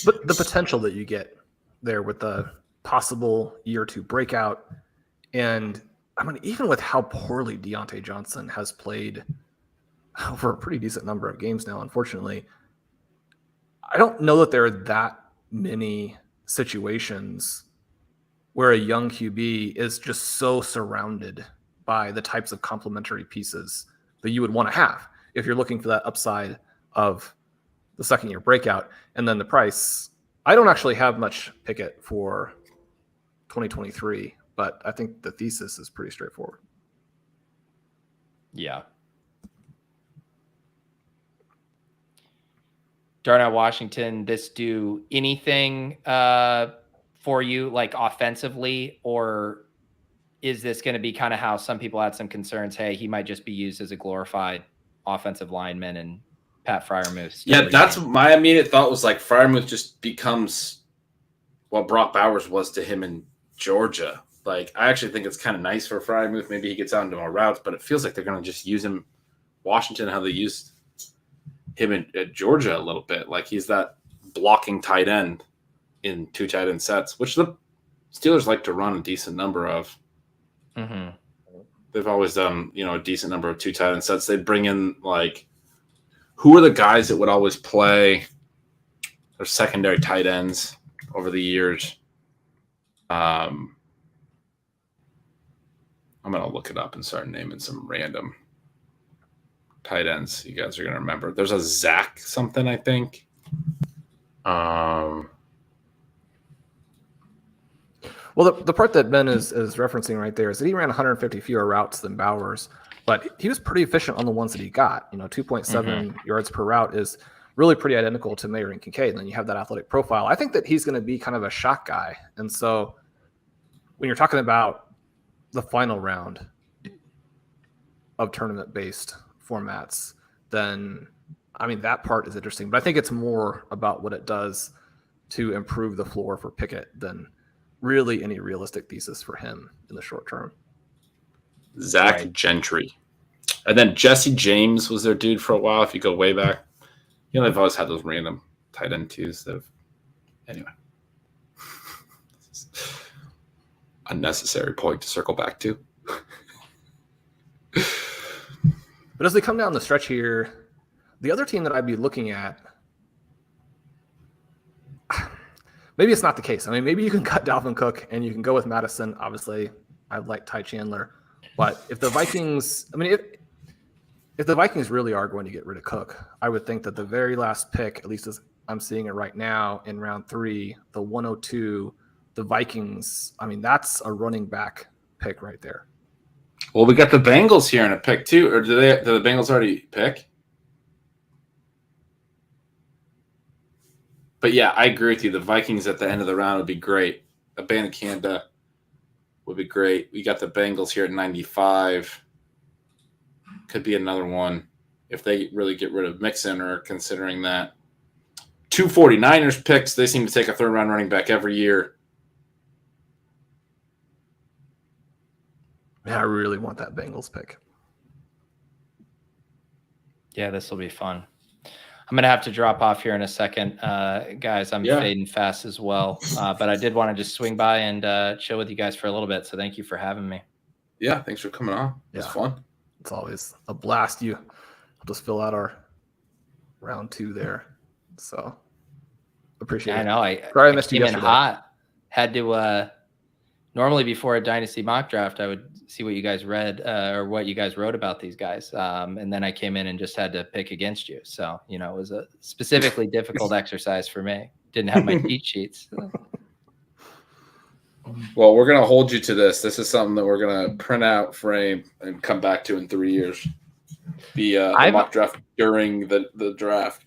But the potential that you get there with the possible year 2 breakout, and I mean, even with how poorly Deontay Johnson has played over a pretty decent number of games now, unfortunately, I don't know that there are that many situations where a young QB is just so surrounded by the types of complementary pieces that you would want to have if you're looking for that upside of the second year breakout. And then the price I don't actually have much Pickett for 2023, but I think the thesis is pretty straightforward. Yeah. Darnell Washington, this do anything for you, like offensively, or is this going to be kind of how some people had some concerns? Hey, he might just be used as a glorified offensive lineman and Pat Freiermuth. Yeah, that's my immediate thought was like Freiermuth just becomes what Brock Bowers was to him in Georgia. Like, I actually think it's kind of nice for Freiermuth. Maybe he gets out into more routes, but it feels like they're going to just use him, Washington, how they used him at Georgia a little bit. Like, he's that blocking tight end in 2 tight end sets, which the Steelers like to run a decent number of. Mm-hmm. They've always done, a decent number of 2 tight end sets. They bring in, like, who are the guys that would always play their secondary tight ends over the years? I'm going to look it up and start naming some random tight ends you guys are going to remember. There's a Zach something, I think. Well, the part that Ben is referencing right there is that he ran 150 fewer routes than Bowers, but he was pretty efficient on the ones that he got. 2.7 yards per route is really pretty identical to Mayer and Kincaid. And then you have that athletic profile. I think that he's going to be kind of a shot guy. And so when you're talking about the final round of tournament-based formats, then, that part is interesting. But I think it's more about what it does to improve the floor for Pickett than really any realistic thesis for him in the short term. Zach Gentry. And then Jesse James was their dude for a while. If you go way back, they've always had those random tight end twos. Anyway, unnecessary point to circle back to. But as they come down the stretch here, the other team that I'd be looking at, maybe it's not the case. Maybe you can cut Dalvin Cook and you can go with Madison. Obviously, I like Ty Chandler. But if the Vikings, if the Vikings really are going to get rid of Cook, I would think that the very last pick, at least as I'm seeing it right now in round 3, the 102, the Vikings, that's a running back pick right there. Well, we got the Bengals here in a pick too. Or do the Bengals already pick? But yeah, I agree with you. The Vikings at the end of the round would be great. Abanikanda would be great. We got the Bengals here at 95. Could be another one if they really get rid of Mixon or considering that. 2 49ers picks. They seem to take a third-round running back every year. Yeah, I really want that Bengals pick. Yeah, this will be fun. I'm going to have to drop off here in a second. Guys, I'm fading fast as well. But I did want to just swing by and chill with you guys for a little bit. So thank you for having me. Yeah, thanks for coming on. It's fun. It's always a blast. I'll just fill out our round 2 there. So appreciate it. I know. Sorry I missed you came yesterday. in hot. Had to normally before a dynasty mock draft, I would see what you guys read or what you guys wrote about these guys. And then I came in and just had to pick against you. So, it was a specifically difficult exercise for me. Didn't have my cheat sheets. Well, we're going to hold you to this. This is something that we're going to print out, frame, and come back to in 3 years. The mock draft during the draft.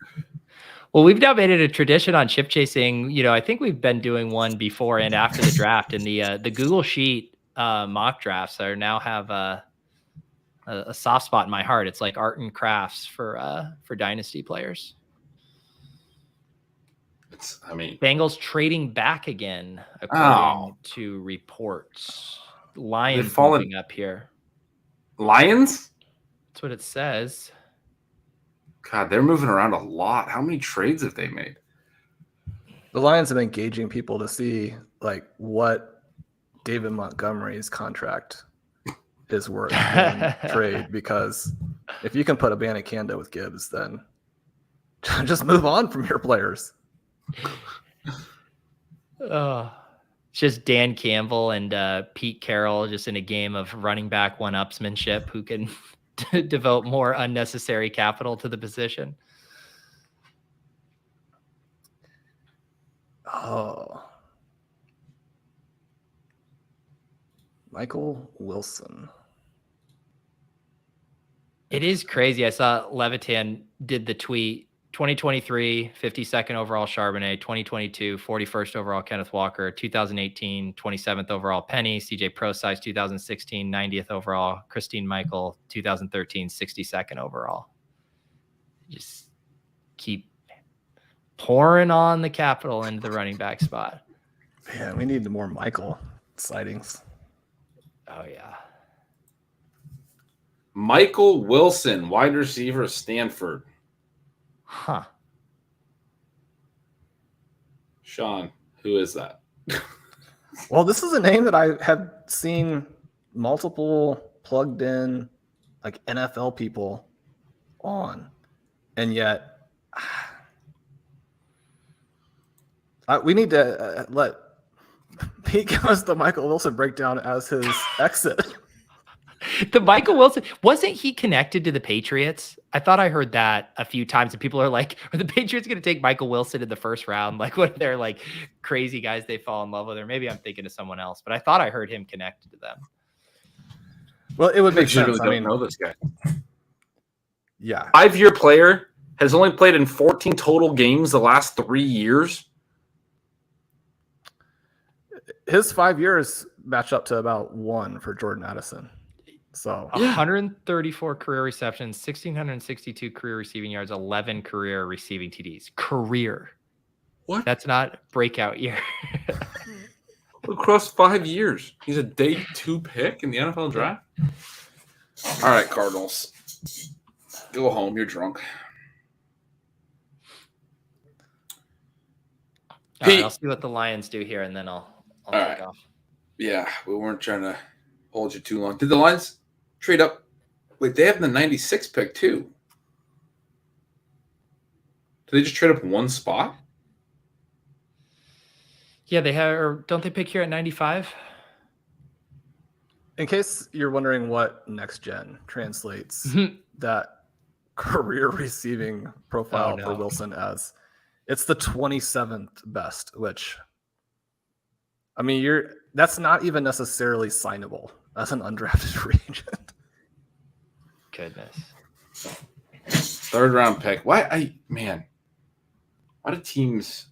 Well, we've now made it a tradition on chip chasing. I think we've been doing one before and after the draft, and the Google Sheet mock drafts are now have a soft spot in my heart. It's like art and crafts for dynasty players. Bengals trading back again, according to reports. Lions moving up here. Lions? That's what it says. God, they're moving around a lot. How many trades have they made? The Lions have been engaging people to see what David Montgomery's contract is worth in trade, because if you can put Abanikanda with Gibbs, then just move on from your players. It's just Dan Campbell and Pete Carroll just in a game of running back one-upsmanship who can devote more unnecessary capital to the position. Oh. Michael Wilson. It is crazy. I saw Levitan did the tweet 2023, 52nd overall Charbonnet, 2022, 41st overall Kenneth Walker, 2018, 27th overall Penny, CJ Prosize, 2016, 90th overall Christine Michael, 2013, 62nd overall. Just keep pouring on the capital into the running back spot. Yeah, we need more Michael sightings. Oh, yeah. Michael Wilson, wide receiver, Stanford. Huh. Sean, who is that? Well, this is a name that I have seen multiple plugged in like NFL people on, and yet we need to let Pete give us the Michael Wilson breakdown as his exit. The Michael Wilson, wasn't he connected to the Patriots? I thought I heard that a few times, and people are like, are the Patriots going to take Michael Wilson in the first round? Like, what are their like crazy guys they fall in love with? Or maybe I'm thinking of someone else, but I thought I heard him connected to them. Well, it would make sense. Really I mean, don't know this guy. Yeah. 5-year player, has only played in 14 total games the last 3 years. His 5 years match up to about 1 for Jordan Addison. So 134 career receptions, 1,662 career receiving yards, 11 career receiving TDs. Career. What? That's not breakout year. Across 5 years. He's a day 2 pick in the NFL draft. All right, Cardinals. Go home. You're drunk. All right, I'll see what the Lions do here, and then I'll take off. Yeah, we weren't trying to hold you too long. Did the Lions trade up? Wait, they have the 96 pick too. Did they just trade up one spot? Yeah, they have. Or don't they pick here at 95? in case you're wondering what next gen translates that career receiving profile for Wilson as, it's the 27th best, which, I mean, that's not even necessarily signable as an undrafted free agent. Goodness. 3rd round pick. Why do teams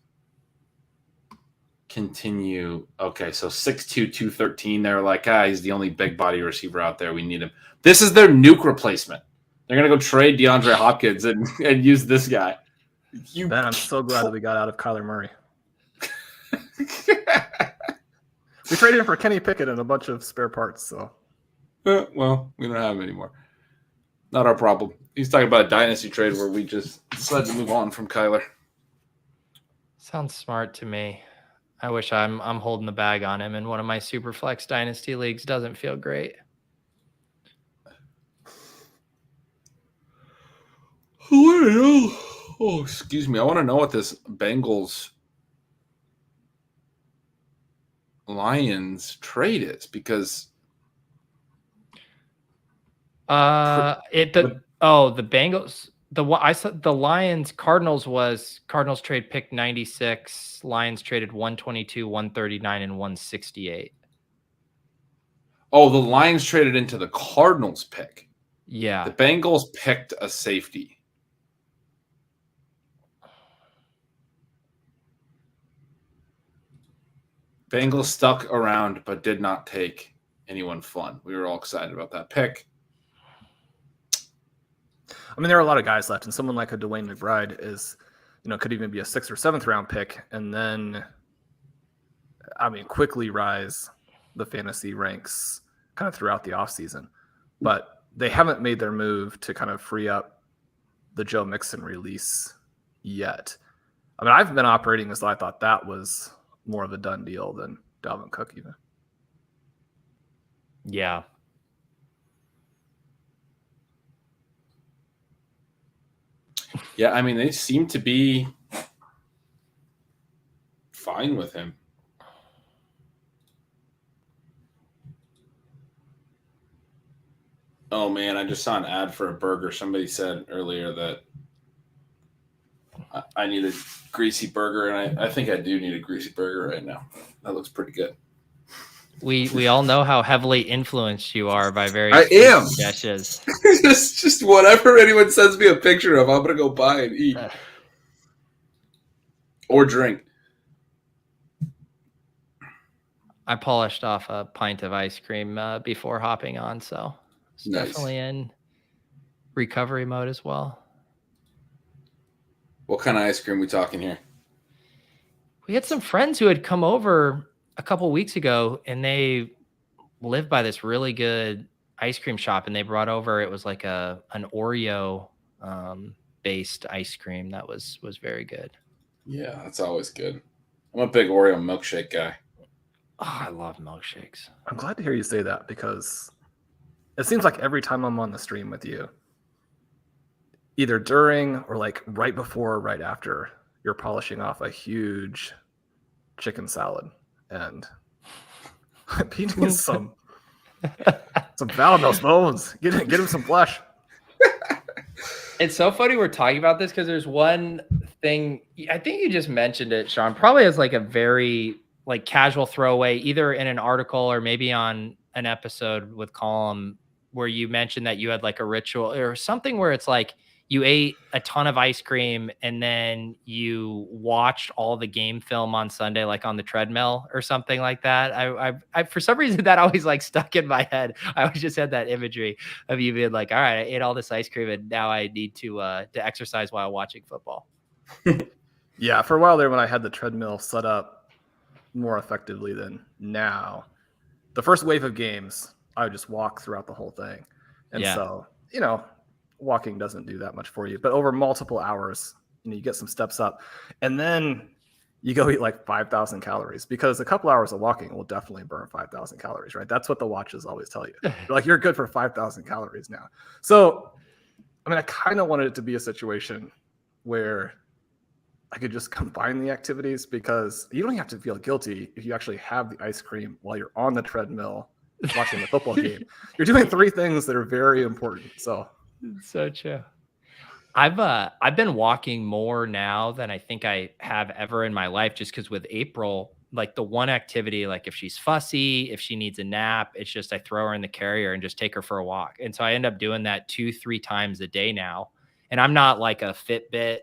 continue? Okay, so 6'2", 213. They're like, he's the only big body receiver out there. We need him. This is their nuke replacement. They're gonna go trade DeAndre Hopkins and use this guy. Ben, I'm so glad that we got out of Kyler Murray. We traded him for Kenny Pickett and a bunch of spare parts. So, well, we don't have him anymore. Not our problem. He's talking about a dynasty trade where we just decided to move on from Kyler. Sounds smart to me. I wish I'm holding the bag on him, and one of my super flex dynasty leagues doesn't feel great. I want to know. Oh, excuse me. I want to know what this Bengals Lions trade is, because the Bengals, I saw the Lions Cardinals trade pick 96, Lions traded 122, 139, and 168. Oh, the Lions traded into the Cardinals pick. Yeah. The Bengals picked a safety. Bengals stuck around but did not take anyone fun. We were all excited about that pick. I mean, there are a lot of guys left, and someone like a Dwayne McBride is, could even be a 6th or 7th round pick, and then, quickly rise the fantasy ranks kind of throughout the offseason. But they haven't made their move to kind of free up the Joe Mixon release yet. I mean, I've been operating as though I thought that was more of a done deal than Dalvin Cook even. Yeah. Yeah, I mean, they seem to be fine with him. Oh, man, I just saw an ad for a burger. Somebody said earlier that I need a greasy burger, and I think I do need a greasy burger right now. That looks pretty good. We all know how heavily influenced you are by I various am. suggestions. just whatever anyone sends me a picture of, I'm gonna go buy and eat or drink. I polished off a pint of ice cream before hopping on, so it's Nice. definitely in recovery mode as well. What kind of ice cream we talking here? We had some friends who had come over a couple weeks ago, and they live by this really good ice cream shop, and they brought over, it was like an Oreo based ice cream that was very good. Yeah, that's always good. I'm a big Oreo milkshake guy. Oh, I love milkshakes. I'm glad to hear you say that, because it seems like every time I'm on the stream with you, either during or like right before or right after, you're polishing off a huge chicken salad and beating some fat on those bones. Get him some flesh. It's so funny we're talking about this, because there's one thing, I think you just mentioned it, Sean, probably as like a very like casual throwaway, either in an article or maybe on an episode with Column, where you mentioned that you had like a ritual or something where it's like you ate a ton of ice cream and then you watched all the game film on Sunday, like on the treadmill or something like that. I for some reason that always like stuck in my head. I always just had that imagery of you being like, all right, I ate all this ice cream and now I need to exercise while watching football. Yeah, for a while there when I had the treadmill set up more effectively than now, the first wave of games, I would just walk throughout the whole thing. And so, walking doesn't do that much for you, but over multiple hours, you get some steps up, and then you go eat like 5,000 calories, because a couple hours of walking will definitely burn 5,000 calories, right? That's what the watches always tell you. They're like, you're good for 5,000 calories now. So, I mean, I kind of wanted it to be a situation where I could just combine the activities, because you don't have to feel guilty if you actually have the ice cream while you're on the treadmill watching the football game. You're doing three things that are very important. So true. I've been walking more now than I think I have ever in my life, just because with April, like the one activity, like if she's fussy, if she needs a nap, it's just I throw her in the carrier and just take her for a walk. And so I end up doing that 2-3 times a day now. And I'm not like a Fitbit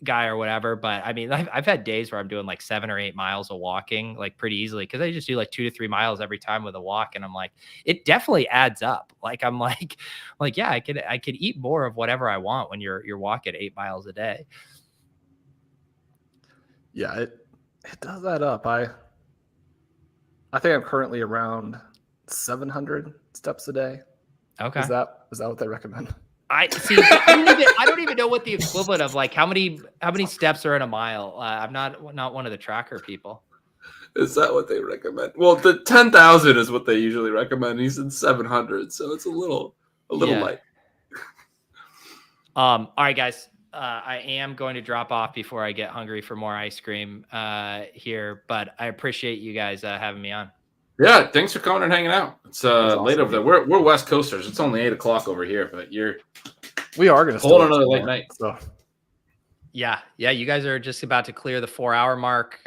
guy or whatever, but I mean, I've had days where I'm doing like 7 or 8 miles of walking, like pretty easily, because I just do like 2 to 3 miles every time with a walk, and I'm like, it definitely adds up. Like I'm like yeah, I could eat more of whatever I want when you're walking 8 miles a day. Yeah, it does add up. I think I'm currently around 700 steps a day. Okay, is that what they recommend? I don't even know what the equivalent of like how many steps are in a mile. I'm not one of the tracker people. Is that what they recommend? Well, the 10,000 is what they usually recommend. He's in 700, so it's a little light. All right, guys. I am going to drop off before I get hungry for more ice cream here, but I appreciate you guys having me on. Yeah, thanks for coming and hanging out. It's awesome. Late over there. We're West Coasters. It's only 8 o'clock over here, but we are going to hold another late night. So. Yeah, you guys are just about to clear the 4-hour mark.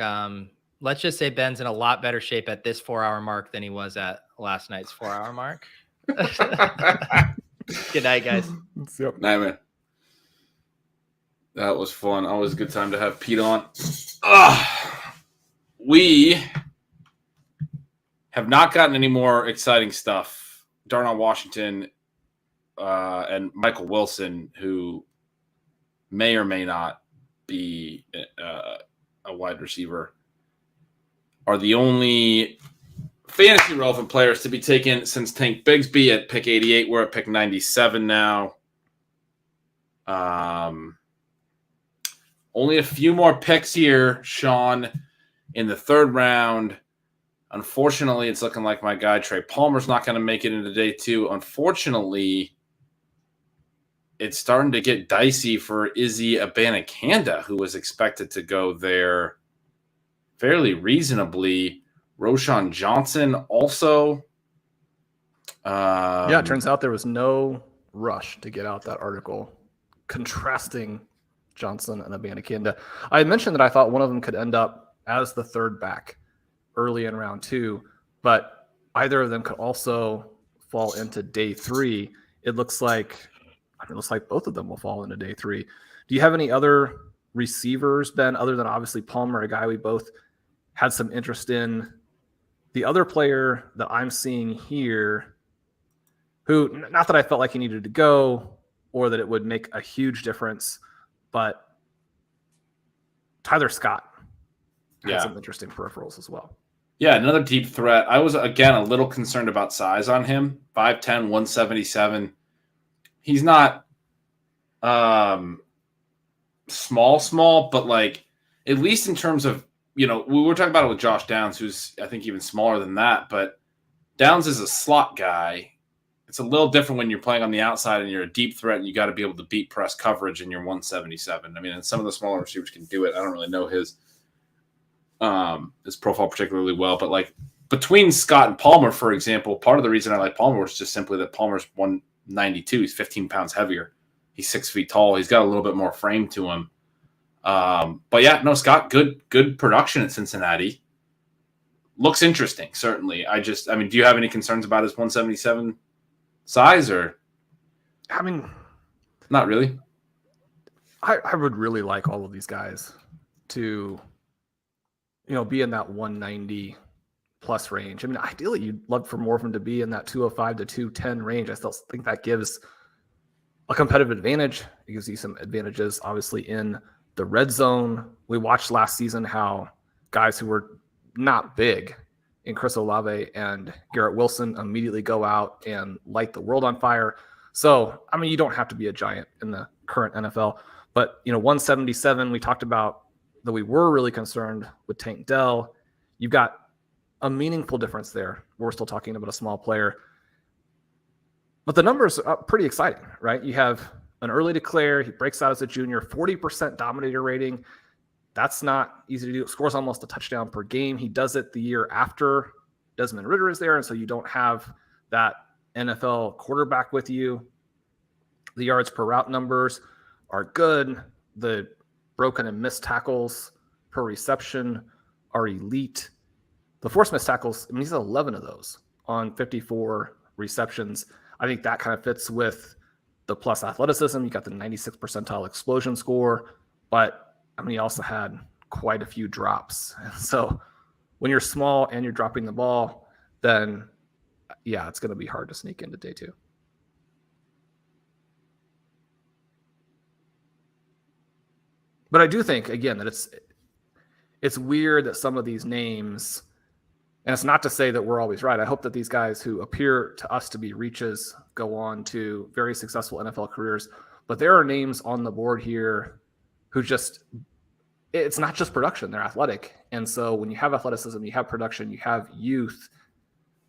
Let's just say Ben's in a lot better shape at this 4-hour mark than he was at last night's 4-hour mark. Good night, guys. Yep. Night, man. That was fun. Always a good time to have Pete on. We have not gotten any more exciting stuff. Darnell Washington and Michael Wilson, who may or may not be a wide receiver, are the only fantasy relevant players to be taken since Tank Bigsby at pick 88. We're at pick 97 now. Only a few more picks here, Sean, in the 3rd round. Unfortunately, it's looking like my guy Trey Palmer's not going to make it into day 2. Unfortunately, it's starting to get dicey for Izzy Abanikanda, who was expected to go there fairly reasonably. Roshan Johnson also. It turns out there was no rush to get out that article contrasting Johnson and Abanikanda. I had mentioned that I thought one of them could end up as the third back early in round 2, but either of them could also fall into day 3. It looks like both of them will fall into day 3. Do you have any other receivers, Ben, other than obviously Palmer, a guy we both had some interest in? The other player that I'm seeing here, who, not that I felt like he needed to go or that it would make a huge difference, but Tyler Scott had some interesting peripherals as well. Yeah, another deep threat. I was, again, a little concerned about size on him. 5'10", 177. He's not small, but like, at least in terms of, we were talking about it with Josh Downs, who's, I think, even smaller than that, but Downs is a slot guy. It's a little different when you're playing on the outside and you're a deep threat and you got to be able to beat press coverage and you're 177. I mean, and some of the smaller receivers can do it. I don't really know his profile particularly well, but like between Scott and Palmer, for example, part of the reason I like Palmer was just simply that Palmer's 192. He's 15 pounds heavier. He's 6 feet tall. He's got a little bit more frame to him. But yeah, no, Scott, good production at Cincinnati. Looks interesting, certainly. Do you have any concerns about his 177 size, or? I mean, not really. I would really like all of these guys to, be in that 190 plus range. I mean, ideally, you'd love for more of them to be in that 205 to 210 range. I still think that gives a competitive advantage. It gives you some advantages, obviously, in the red zone. We watched last season how guys who were not big in Chris Olave and Garrett Wilson immediately go out and light the world on fire. So, I mean, you don't have to be a giant in the current NFL, but 177, we talked about that we were really concerned with Tank Dell. You've got a meaningful difference there. We're still talking about a small player, but the numbers are pretty exciting, right? You have an early declare. He breaks out as a junior, 40% dominator rating. That's not easy to do. Scores almost a touchdown per game. He does it the year after Desmond Ridder is there, and so you don't have that NFL quarterback with you. The yards per route numbers are good. The broken and missed tackles per reception are elite. The forced missed tackles, he's 11 of those on 54 receptions. I think that kind of fits with the plus athleticism. You got the 96th percentile explosion score, but he also had quite a few drops. So when you're small and you're dropping the ball, then yeah, it's going to be hard to sneak into day 2. But I do think, again, that it's weird that some of these names, and it's not to say that we're always right. I hope that these guys who appear to us to be reaches go on to very successful NFL careers. But there are names on the board here who it's not just production, they're athletic. And so when you have athleticism, you have production, you have youth,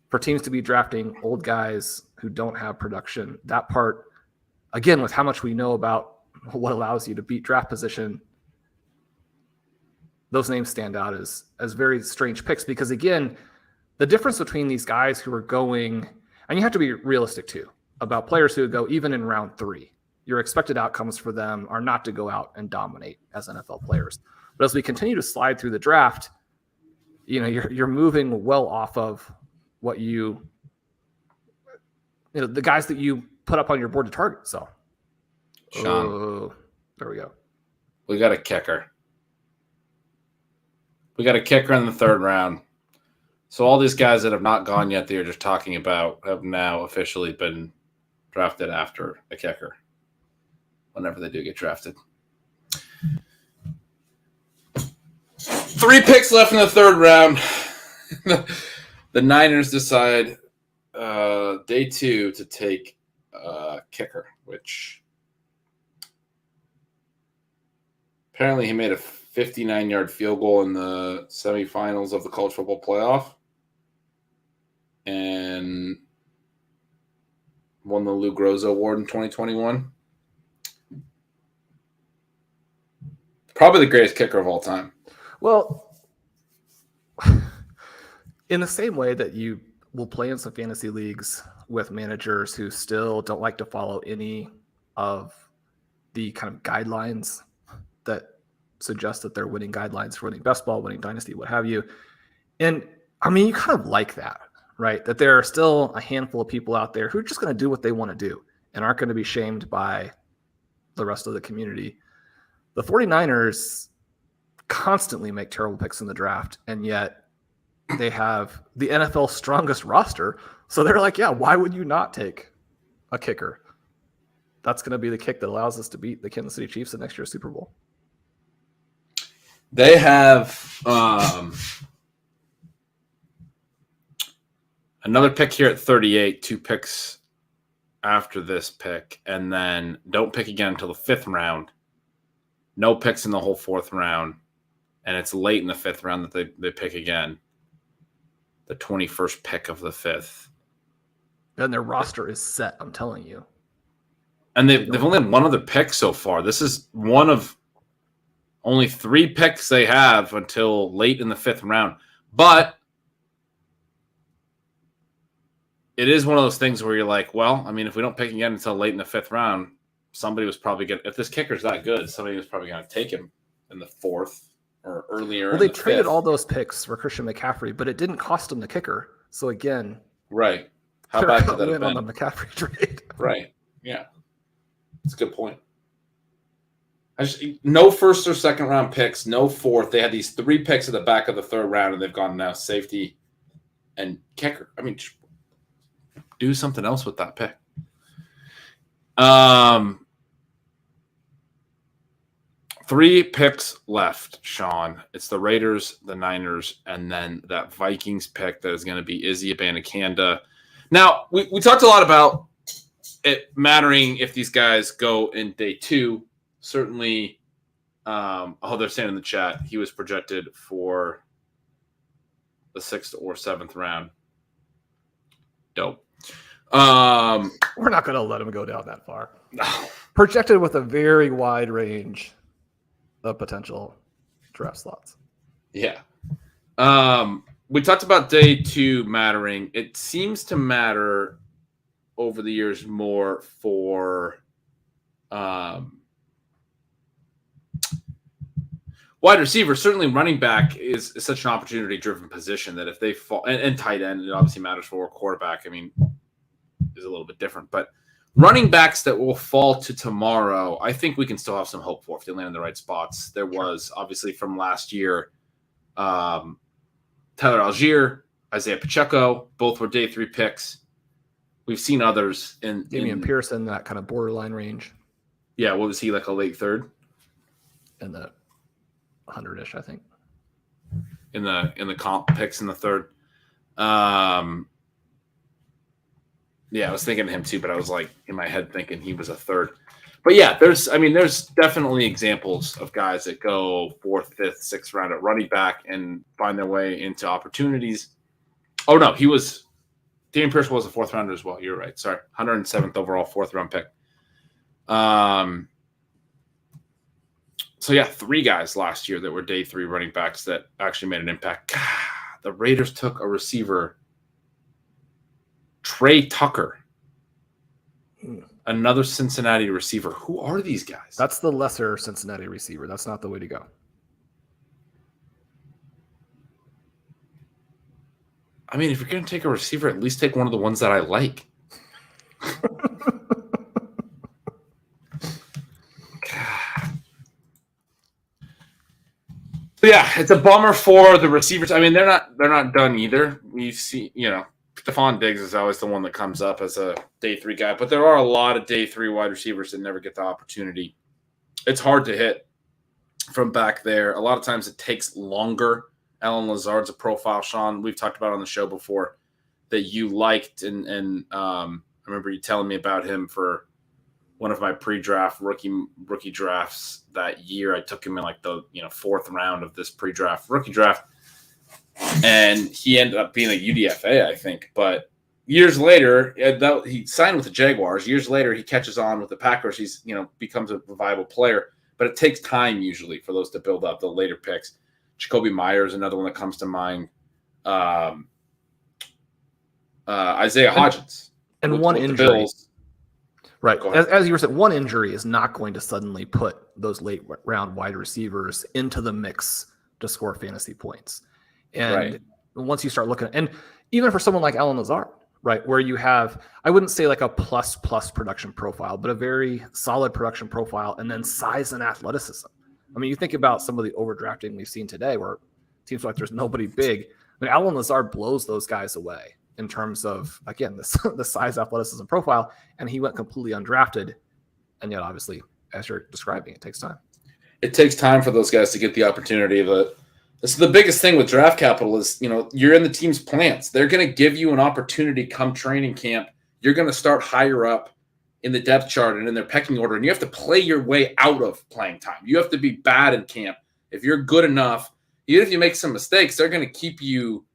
for teams to be drafting old guys who don't have production, that part, again, with how much we know about what allows you to beat draft position, those names stand out as very strange picks, because again, the difference between these guys who are going, and you have to be realistic too, about players who go even in round 3. Your expected outcomes for them are not to go out and dominate as NFL players. But as we continue to slide through the draft, you're moving well off of what the guys that you put up on your board to target. So, Sean, there we go. We got a kicker. We got a kicker in the 3rd round. So all these guys that have not gone yet that you're just talking about have now officially been drafted after a kicker, whenever they do get drafted. 3 picks left in the 3rd round. The Niners decide day 2 to take a kicker, which apparently he made a 59-yard field goal in the semifinals of the college football playoff and won the Lou Groza Award in 2021. Probably the greatest kicker of all time. Well, in the same way that you will play in some fantasy leagues with managers who still don't like to follow any of the kind of guidelines that suggest that they're winning guidelines for winning best ball, winning dynasty, what have you. And I mean, you kind of like that, right? That there are still a handful of people out there who are just going to do what they want to do and aren't going to be shamed by the rest of the community. The 49ers constantly make terrible picks in the draft, and yet they have the NFL's strongest roster. So they're like, yeah, why would you not take a kicker? That's going to be the kick that allows us to beat the Kansas City Chiefs in next year's Super Bowl. They have another pick here at 38, 2 picks after this pick, and then don't pick again until the 5th round. No picks in the whole 4th round, and it's late in the 5th round that they pick again. The 21st pick of the 5th. And their roster is set, I'm telling you. And they've only had one other pick so far. This is one of only 3 picks they have until late in the 5th round. But it is one of those things where you're like, well, I mean, if we don't pick again until late in the 5th round, somebody was probably going to – if this kicker's that good, somebody was probably going to take him in the 4th or earlier. Well, they traded all those picks for Christian McCaffrey, but it didn't cost them the kicker. So, again – right. How bad could that have been? On the McCaffrey trade. Right. Yeah. That's a good point. No 1st or 2nd round picks, no 4th. They had these 3 picks at the back of the 3rd round, and they've gone now safety and kicker. I mean, do something else with that pick. 3 picks left, Sean. It's the Raiders, the Niners, and then that Vikings pick that is going to be Izzy Abanikanda. Now, we talked a lot about it mattering if these guys go in day 2. Certainly, they're saying in the chat, he was projected for the 6th or 7th round. Dope. We're not going to let him go down that far. No. Projected with a very wide range of potential draft slots. Yeah. We talked about day 2 mattering. It seems to matter over the years more for wide receiver. Certainly running back is such an opportunity-driven position that if they fall – and tight end, it obviously matters for a quarterback. I mean, is a little bit different. But running backs that will fall to tomorrow, I think we can still have some hope for if they land in the right spots. There was, obviously, from last year, Tyler Algier, Isaiah Pacheco, both were day 3 picks. We've seen others in Damian Pearson, that kind of borderline range. Yeah, what was he, like a late 3rd? In the 100-ish, I think. In the comp picks in the 3rd. Yeah, I was thinking of him too, but I was like in my head thinking he was a 3rd. But yeah, there's definitely examples of guys that go 4th, 5th, 6th round at running back and find their way into opportunities. Oh no, Damian Pierce was a 4th rounder as well. You're right. Sorry. 107th overall 4th round pick. So yeah, 3 guys last year that were day 3 running backs that actually made an impact. God, the Raiders took a receiver, Trey Tucker, another Cincinnati receiver. Who are these guys? That's the lesser Cincinnati receiver. That's not the way to go. I mean, if you're going to take a receiver, at least take one of the ones that I like. So yeah, it's a bummer for the receivers. I mean, they're not done either. We see, Stephon Diggs is always the one that comes up as a day 3 guy, but there are a lot of day 3 wide receivers that never get the opportunity. It's hard to hit from back there. A lot of times it takes longer. Alan Lazard's a profile, Sean, we've talked about on the show before, that you liked, and I remember you telling me about him for one of my pre-draft rookie drafts that year. I took him in like the 4th round of this pre-draft rookie draft, and he ended up being a UDFA, I think. But years later, he signed with the Jaguars. Years later, he catches on with the Packers. He's becomes a viable player, but it takes time usually for those to build up. The later picks. Jacoby Myers, another one that comes to mind. Isaiah Hodgins and one injury. Right. As you were saying, one injury is not going to suddenly put those late round wide receivers into the mix to score fantasy points. And once you start looking, and even for someone like Allen Lazard, right, where you have, I wouldn't say like a plus production profile, but a very solid production profile, and then size and athleticism. I mean, you think about some of the overdrafting we've seen today where it seems like there's nobody big. I mean, Allen Lazard blows those guys away in terms of, again, the size, athleticism profile, and he went completely undrafted. And yet, obviously, as you're describing, it takes time. It takes time for those guys to get the opportunity. But this is the biggest thing with draft capital is, you're in the team's plans. They're going to give you an opportunity come training camp. You're going to start higher up in the depth chart and in their pecking order, and you have to play your way out of playing time. You have to be bad in camp. If you're good enough, even if you make some mistakes, they're going to keep you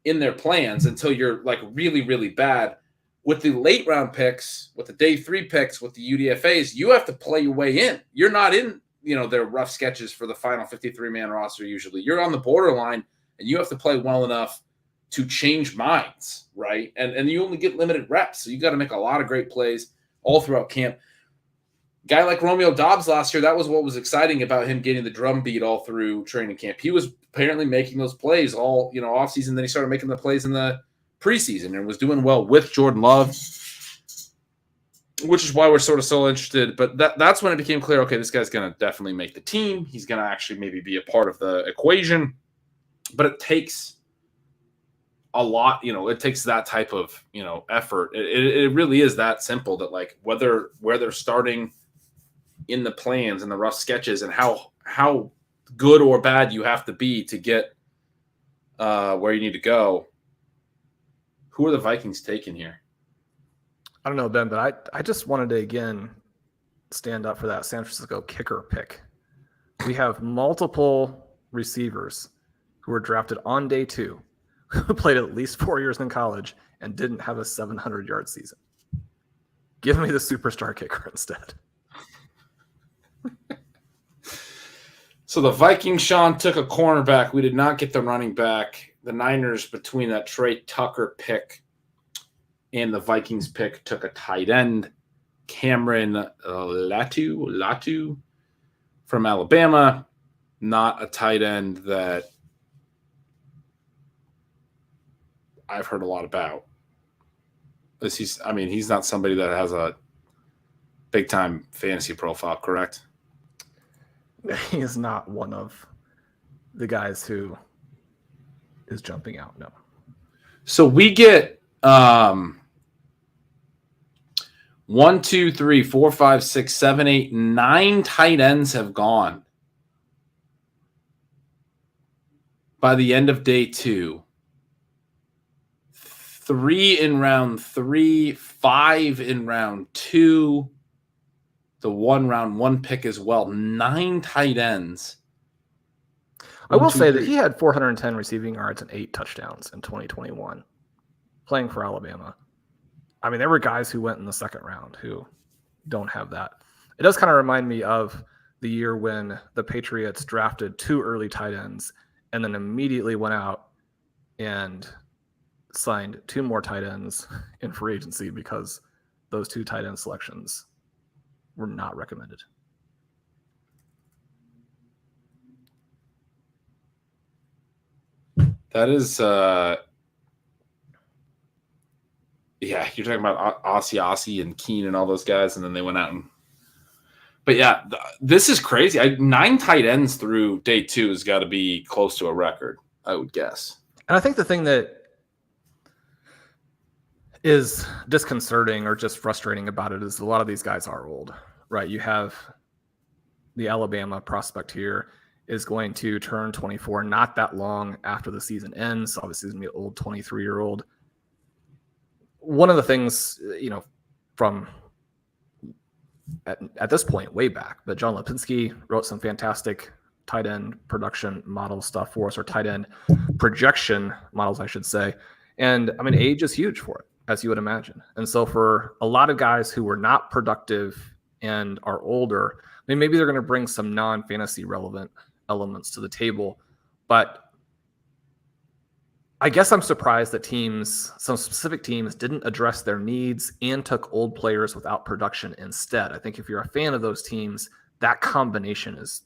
in their plans until you're like really, really bad. With the late round picks, with the day 3 picks, with the UDFAs, you have to play your way in. You're not in, their rough sketches for the final 53-man roster usually. You're on the borderline, and you have to play well enough to change minds, right? And you only get limited reps, so you got to make a lot of great plays all throughout camp. Guy like Romeo Doubs last year, that was what was exciting about him getting the drum beat all through training camp. He was apparently making those plays all, offseason. Then he started making the plays in the preseason and was doing well with Jordan Love, which is why we're sort of so interested. But that's when it became clear, okay, this guy's going to definitely make the team. He's going to actually maybe be a part of the equation. But it takes a lot, it takes that type of, effort. It really is that simple that, like, where they're starting in the plans and the rough sketches and how good or bad you have to be to get where you need to go. Who are the Vikings taking here? I don't know, Ben, but I just wanted to, again, stand up for that San Francisco kicker pick. We have multiple receivers who were drafted on day 2, who played at least 4 years in college and didn't have a 700-yard season. Give me the superstar kicker instead. So the Vikings, Sean, took a cornerback. We did not get the running back. The Niners, between that Trey Tucker pick and the Vikings pick, took a tight end, Cameron Latu from Alabama. Not a tight end that I've heard a lot about. He's not somebody that has a big-time fantasy profile, correct? He is not one of the guys who is jumping out, no. So we get 1, 2, 3, 4, 5, 6, 7, 8, 9 tight ends have gone by the end of day 2. 3 in round 3, 5 in round 2, the 1 round 1 pick as well. 9 tight ends. I will say that he had 410 receiving yards and 8 touchdowns in 2021 playing for Alabama. I mean, there were guys who went in the second round who don't have that. It does kind of remind me of the year when the Patriots drafted 2 early tight ends and then immediately went out and signed 2 more tight ends in free agency because those 2 tight end selections were not recommended. That is, you're talking about Ossie and Keen and all those guys, and then they went out and. But yeah, this is crazy. 9 tight ends through day 2 has got to be close to a record, I would guess. And I think the thing that is disconcerting or just frustrating about it is a lot of these guys are old, right? You have the Alabama prospect here is going to turn 24 not that long after the season ends. Obviously, he's going to be an old 23-year-old. One of the things, from at this point, way back, but John Lipinski wrote some fantastic tight end production model stuff for us, or tight end projection models, I should say. And I mean, age is huge for it, as you would imagine. And so for a lot of guys who were not productive and are older, I mean, maybe they're going to bring some non-fantasy relevant elements to the table, but I guess I'm surprised that some specific teams didn't address their needs and took old players without production instead. I think if you're a fan of those teams, that combination is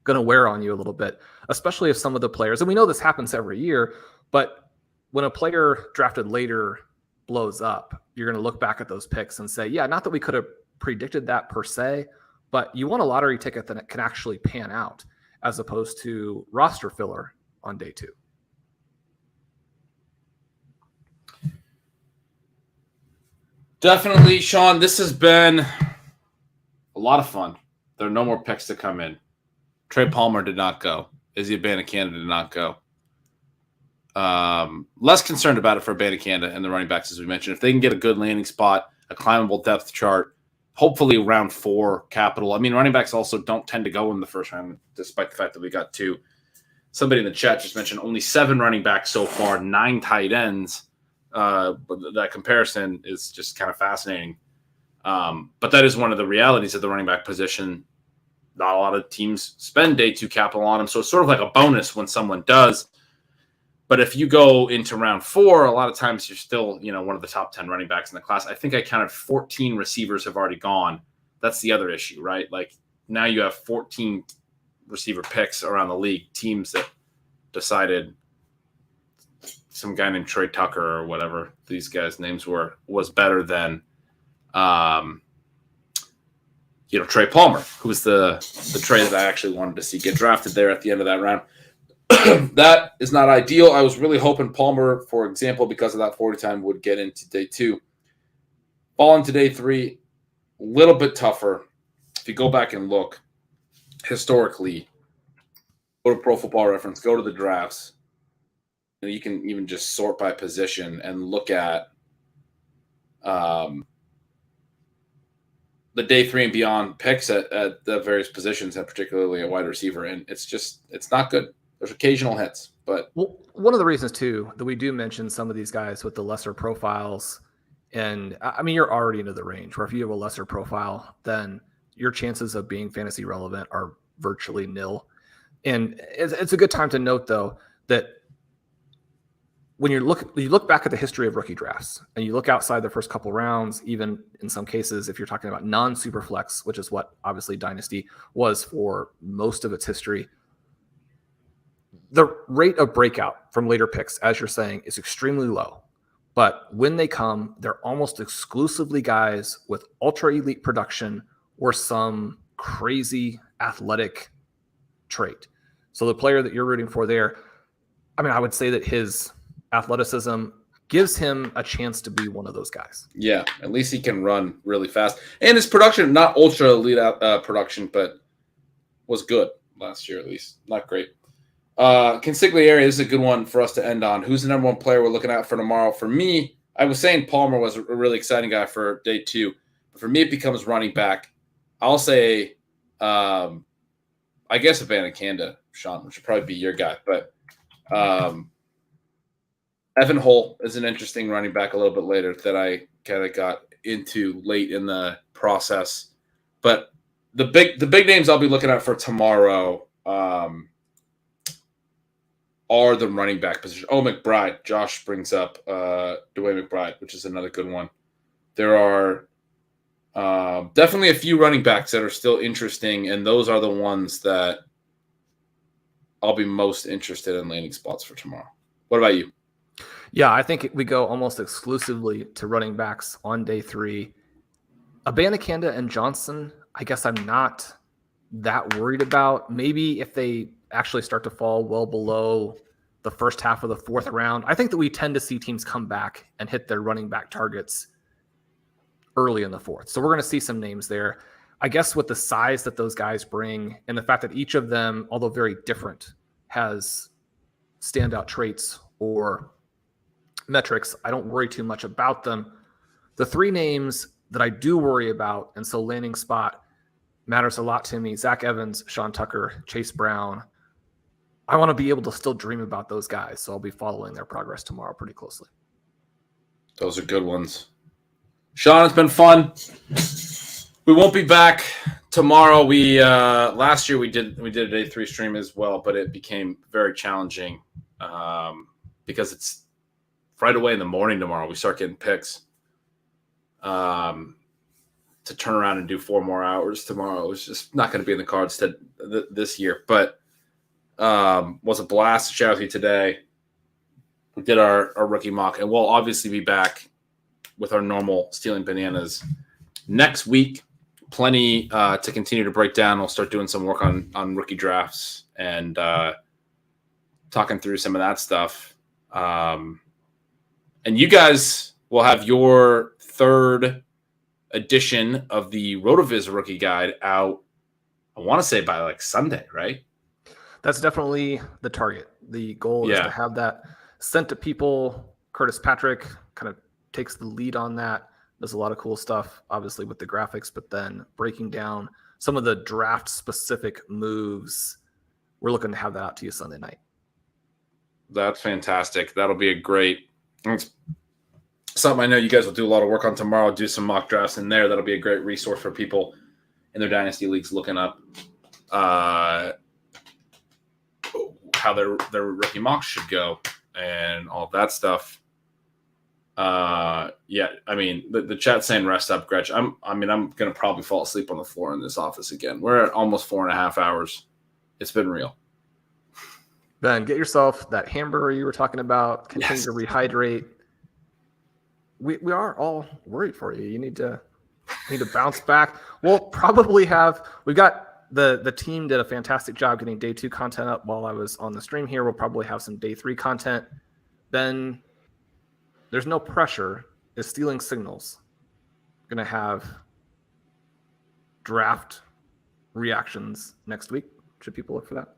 going to wear on you a little bit, especially if some of the players, and we know this happens every year, but when a player drafted later blows up, you're going to look back at those picks and say, yeah, not that we could have predicted that per se, but you want a lottery ticket that can actually pan out as opposed to roster filler on day 2. Definitely, Shawn. This has been a lot of fun. There are no more picks to come in. Trey Palmer did not go. Izzy Abanikanda did not go. Less concerned about it for Abanikanda and the running backs, as we mentioned. If they can get a good landing spot, a climbable depth chart, hopefully round 4 capital. I mean, running backs also don't tend to go in the first round, despite the fact that we got 2. Somebody in the chat just mentioned only 7 running backs so far, 9 tight ends. But that comparison is just kind of fascinating. But that is one of the realities of the running back position. Not a lot of teams spend day 2 capital on them, so it's sort of like a bonus when someone does. But if you go into round 4, a lot of times you're still, one of the top 10 running backs in the class. I think I counted 14 receivers have already gone. That's the other issue, right? Like now you have 14 receiver picks around the league, teams that decided some guy named Trey Tucker or whatever these guys' names was better than, Trey Palmer, who was the Trey that I actually wanted to see get drafted there at the end of that round. That is not ideal. I was really hoping Palmer, for example, because of that 40 time, would get into day 2. Falling to day 3, a little bit tougher. If you go back and look historically, go to Pro Football Reference, go to the drafts, and you can even just sort by position and look at the day 3 and beyond picks at the various positions, and particularly a wide receiver. And it's not good. There's occasional hits, but one of the reasons too that we do mention some of these guys with the lesser profiles, and I mean, you're already into the range where if you have a lesser profile, then your chances of being fantasy relevant are virtually nil. And it's a good time to note though, that when you look back at the history of rookie drafts and you look outside the first couple rounds, even in some cases, if you're talking about non-super flex, which is what obviously Dynasty was for most of its history, the rate of breakout from later picks, as you're saying, is extremely low. But when they come, they're almost exclusively guys with ultra elite production or some crazy athletic trait. So the player that you're rooting for there, I mean, I would say that his athleticism gives him a chance to be one of those guys. Yeah, at least he can run really fast. And his production, not ultra elite production, but was good last year at least. Not great. Consigliere is a good one for us to end on. Who's the number 1 player we're looking at for tomorrow? For me, I was saying Palmer was a really exciting guy for day 2. But for me, it becomes running back. I'll say, I guess Abanikanda, Shawn, which would probably be your guy. But Evan Hull is an interesting running back a little bit later that I kind of got into late in the process. But the big names I'll be looking at for tomorrow are the running back position. Oh, McBride. Josh brings up DeWayne McBride, which is another good one. There are definitely a few running backs that are still interesting, and those are the ones that I'll be most interested in landing spots for tomorrow. What about you? Yeah, I think we go almost exclusively to running backs on day 3. Abanikanda and Johnson, I guess I'm not that worried about. Maybe if they actually start to fall well below the first half of the 4th round, I think that we tend to see teams come back and hit their running back targets early in the 4th. So we're going to see some names there. I guess with the size that those guys bring and the fact that each of them, although very different, has standout traits or metrics, I don't worry too much about them. The 3 names that I do worry about, and so landing spot matters a lot to me: Zach Evans, Sean Tucker, Chase Brown. I want to be able to still dream about those guys, so I'll be following their progress tomorrow pretty closely. Those are good ones. Shawn, it's been fun. We won't be back tomorrow. We last year we did a day 3 stream as well, but it became very challenging because it's right away in the morning tomorrow. We start getting picks to turn around and do 4 more hours tomorrow. It's just not going to be in the cards this year. But was a blast to chat with you today. We did our rookie mock, and we'll obviously be back with our normal Stealing Bananas next week. Plenty to continue to break down. We'll start doing some work on rookie drafts and talking through some of that stuff. And you guys will have your 3rd edition of the RotoViz rookie guide out, I want to say by like Sunday, right? That's definitely the target. The goal is to have that sent to people. Curtis Patrick kind of takes the lead on that. There's a lot of cool stuff, obviously, with the graphics, but then breaking down some of the draft-specific moves. We're looking to have that out to you Sunday night. That's fantastic. That'll be a great something I know you guys will do a lot of work on tomorrow. Do some mock drafts in there. That'll be a great resource for people in their dynasty leagues looking up how their rookie mocks should go and all that stuff. I mean, the chat's saying rest up, Gretch. I'm gonna probably fall asleep on the floor in this office again. We're at almost 4.5 hours. It's been real. Ben, get yourself that hamburger you were talking about. Continue to rehydrate. We are all worried for you. You need to bounce back. We'll probably we've got the team did a fantastic job getting day 2 content up while I was on the stream here. We'll probably have some day 3 content. Then there's no pressure. Is Stealing Signals going to have draft reactions next week? Should people look for that?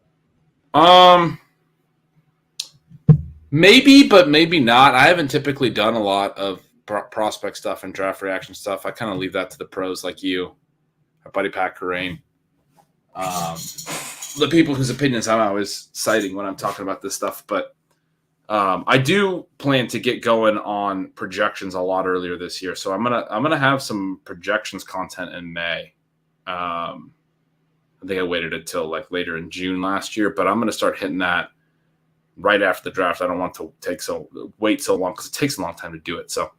Maybe, but maybe not. I haven't typically done a lot of prospect stuff and draft reaction stuff. I kind of leave that to the pros like you, our buddy Pat Corain. The people whose opinions I'm always citing when I'm talking about this stuff. But I do plan to get going on projections a lot earlier this year. So I'm gonna have some projections content in May. I think I waited until like later in June last year, but I'm gonna start hitting that right after the draft. I don't want to wait so long because it takes a long time to do it. So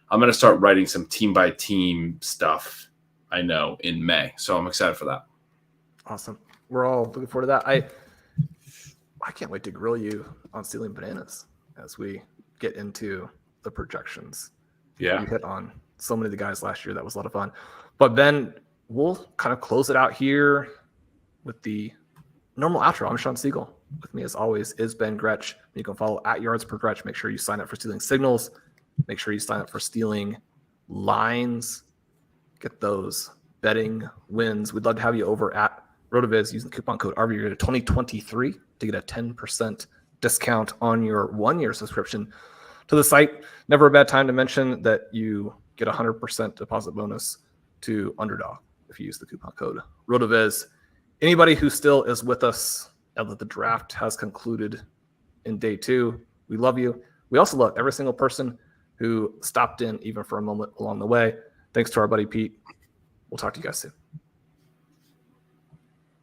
I'm going to start writing some team by team stuff, I know, in May. So I'm excited for that. Awesome. We're all looking forward to that. I can't wait to grill you on Stealing Bananas as we get into the projections. Yeah. You hit on so many of the guys last year. That was a lot of fun. But Ben, we'll kind of close it out here with the normal outro. I'm Shawn Siegele. With me, as always, is Ben Gretch. You can follow at @yardspergretch. Make sure you sign up for Stealing Signals. Make sure you sign up for Stealing Lines. Get those betting wins. We'd love to have you over at RotoViz using the coupon code RVGRADE2023 to get a 10% discount on your 1-year subscription to the site. Never a bad time to mention that you get a 100% deposit bonus to Underdog if you use the coupon code RotoViz. Anybody who still is with us now that the draft has concluded in day 2, we love you. We also love every single person who stopped in even for a moment along the way. Thanks to our buddy Pete. We'll talk to you guys soon.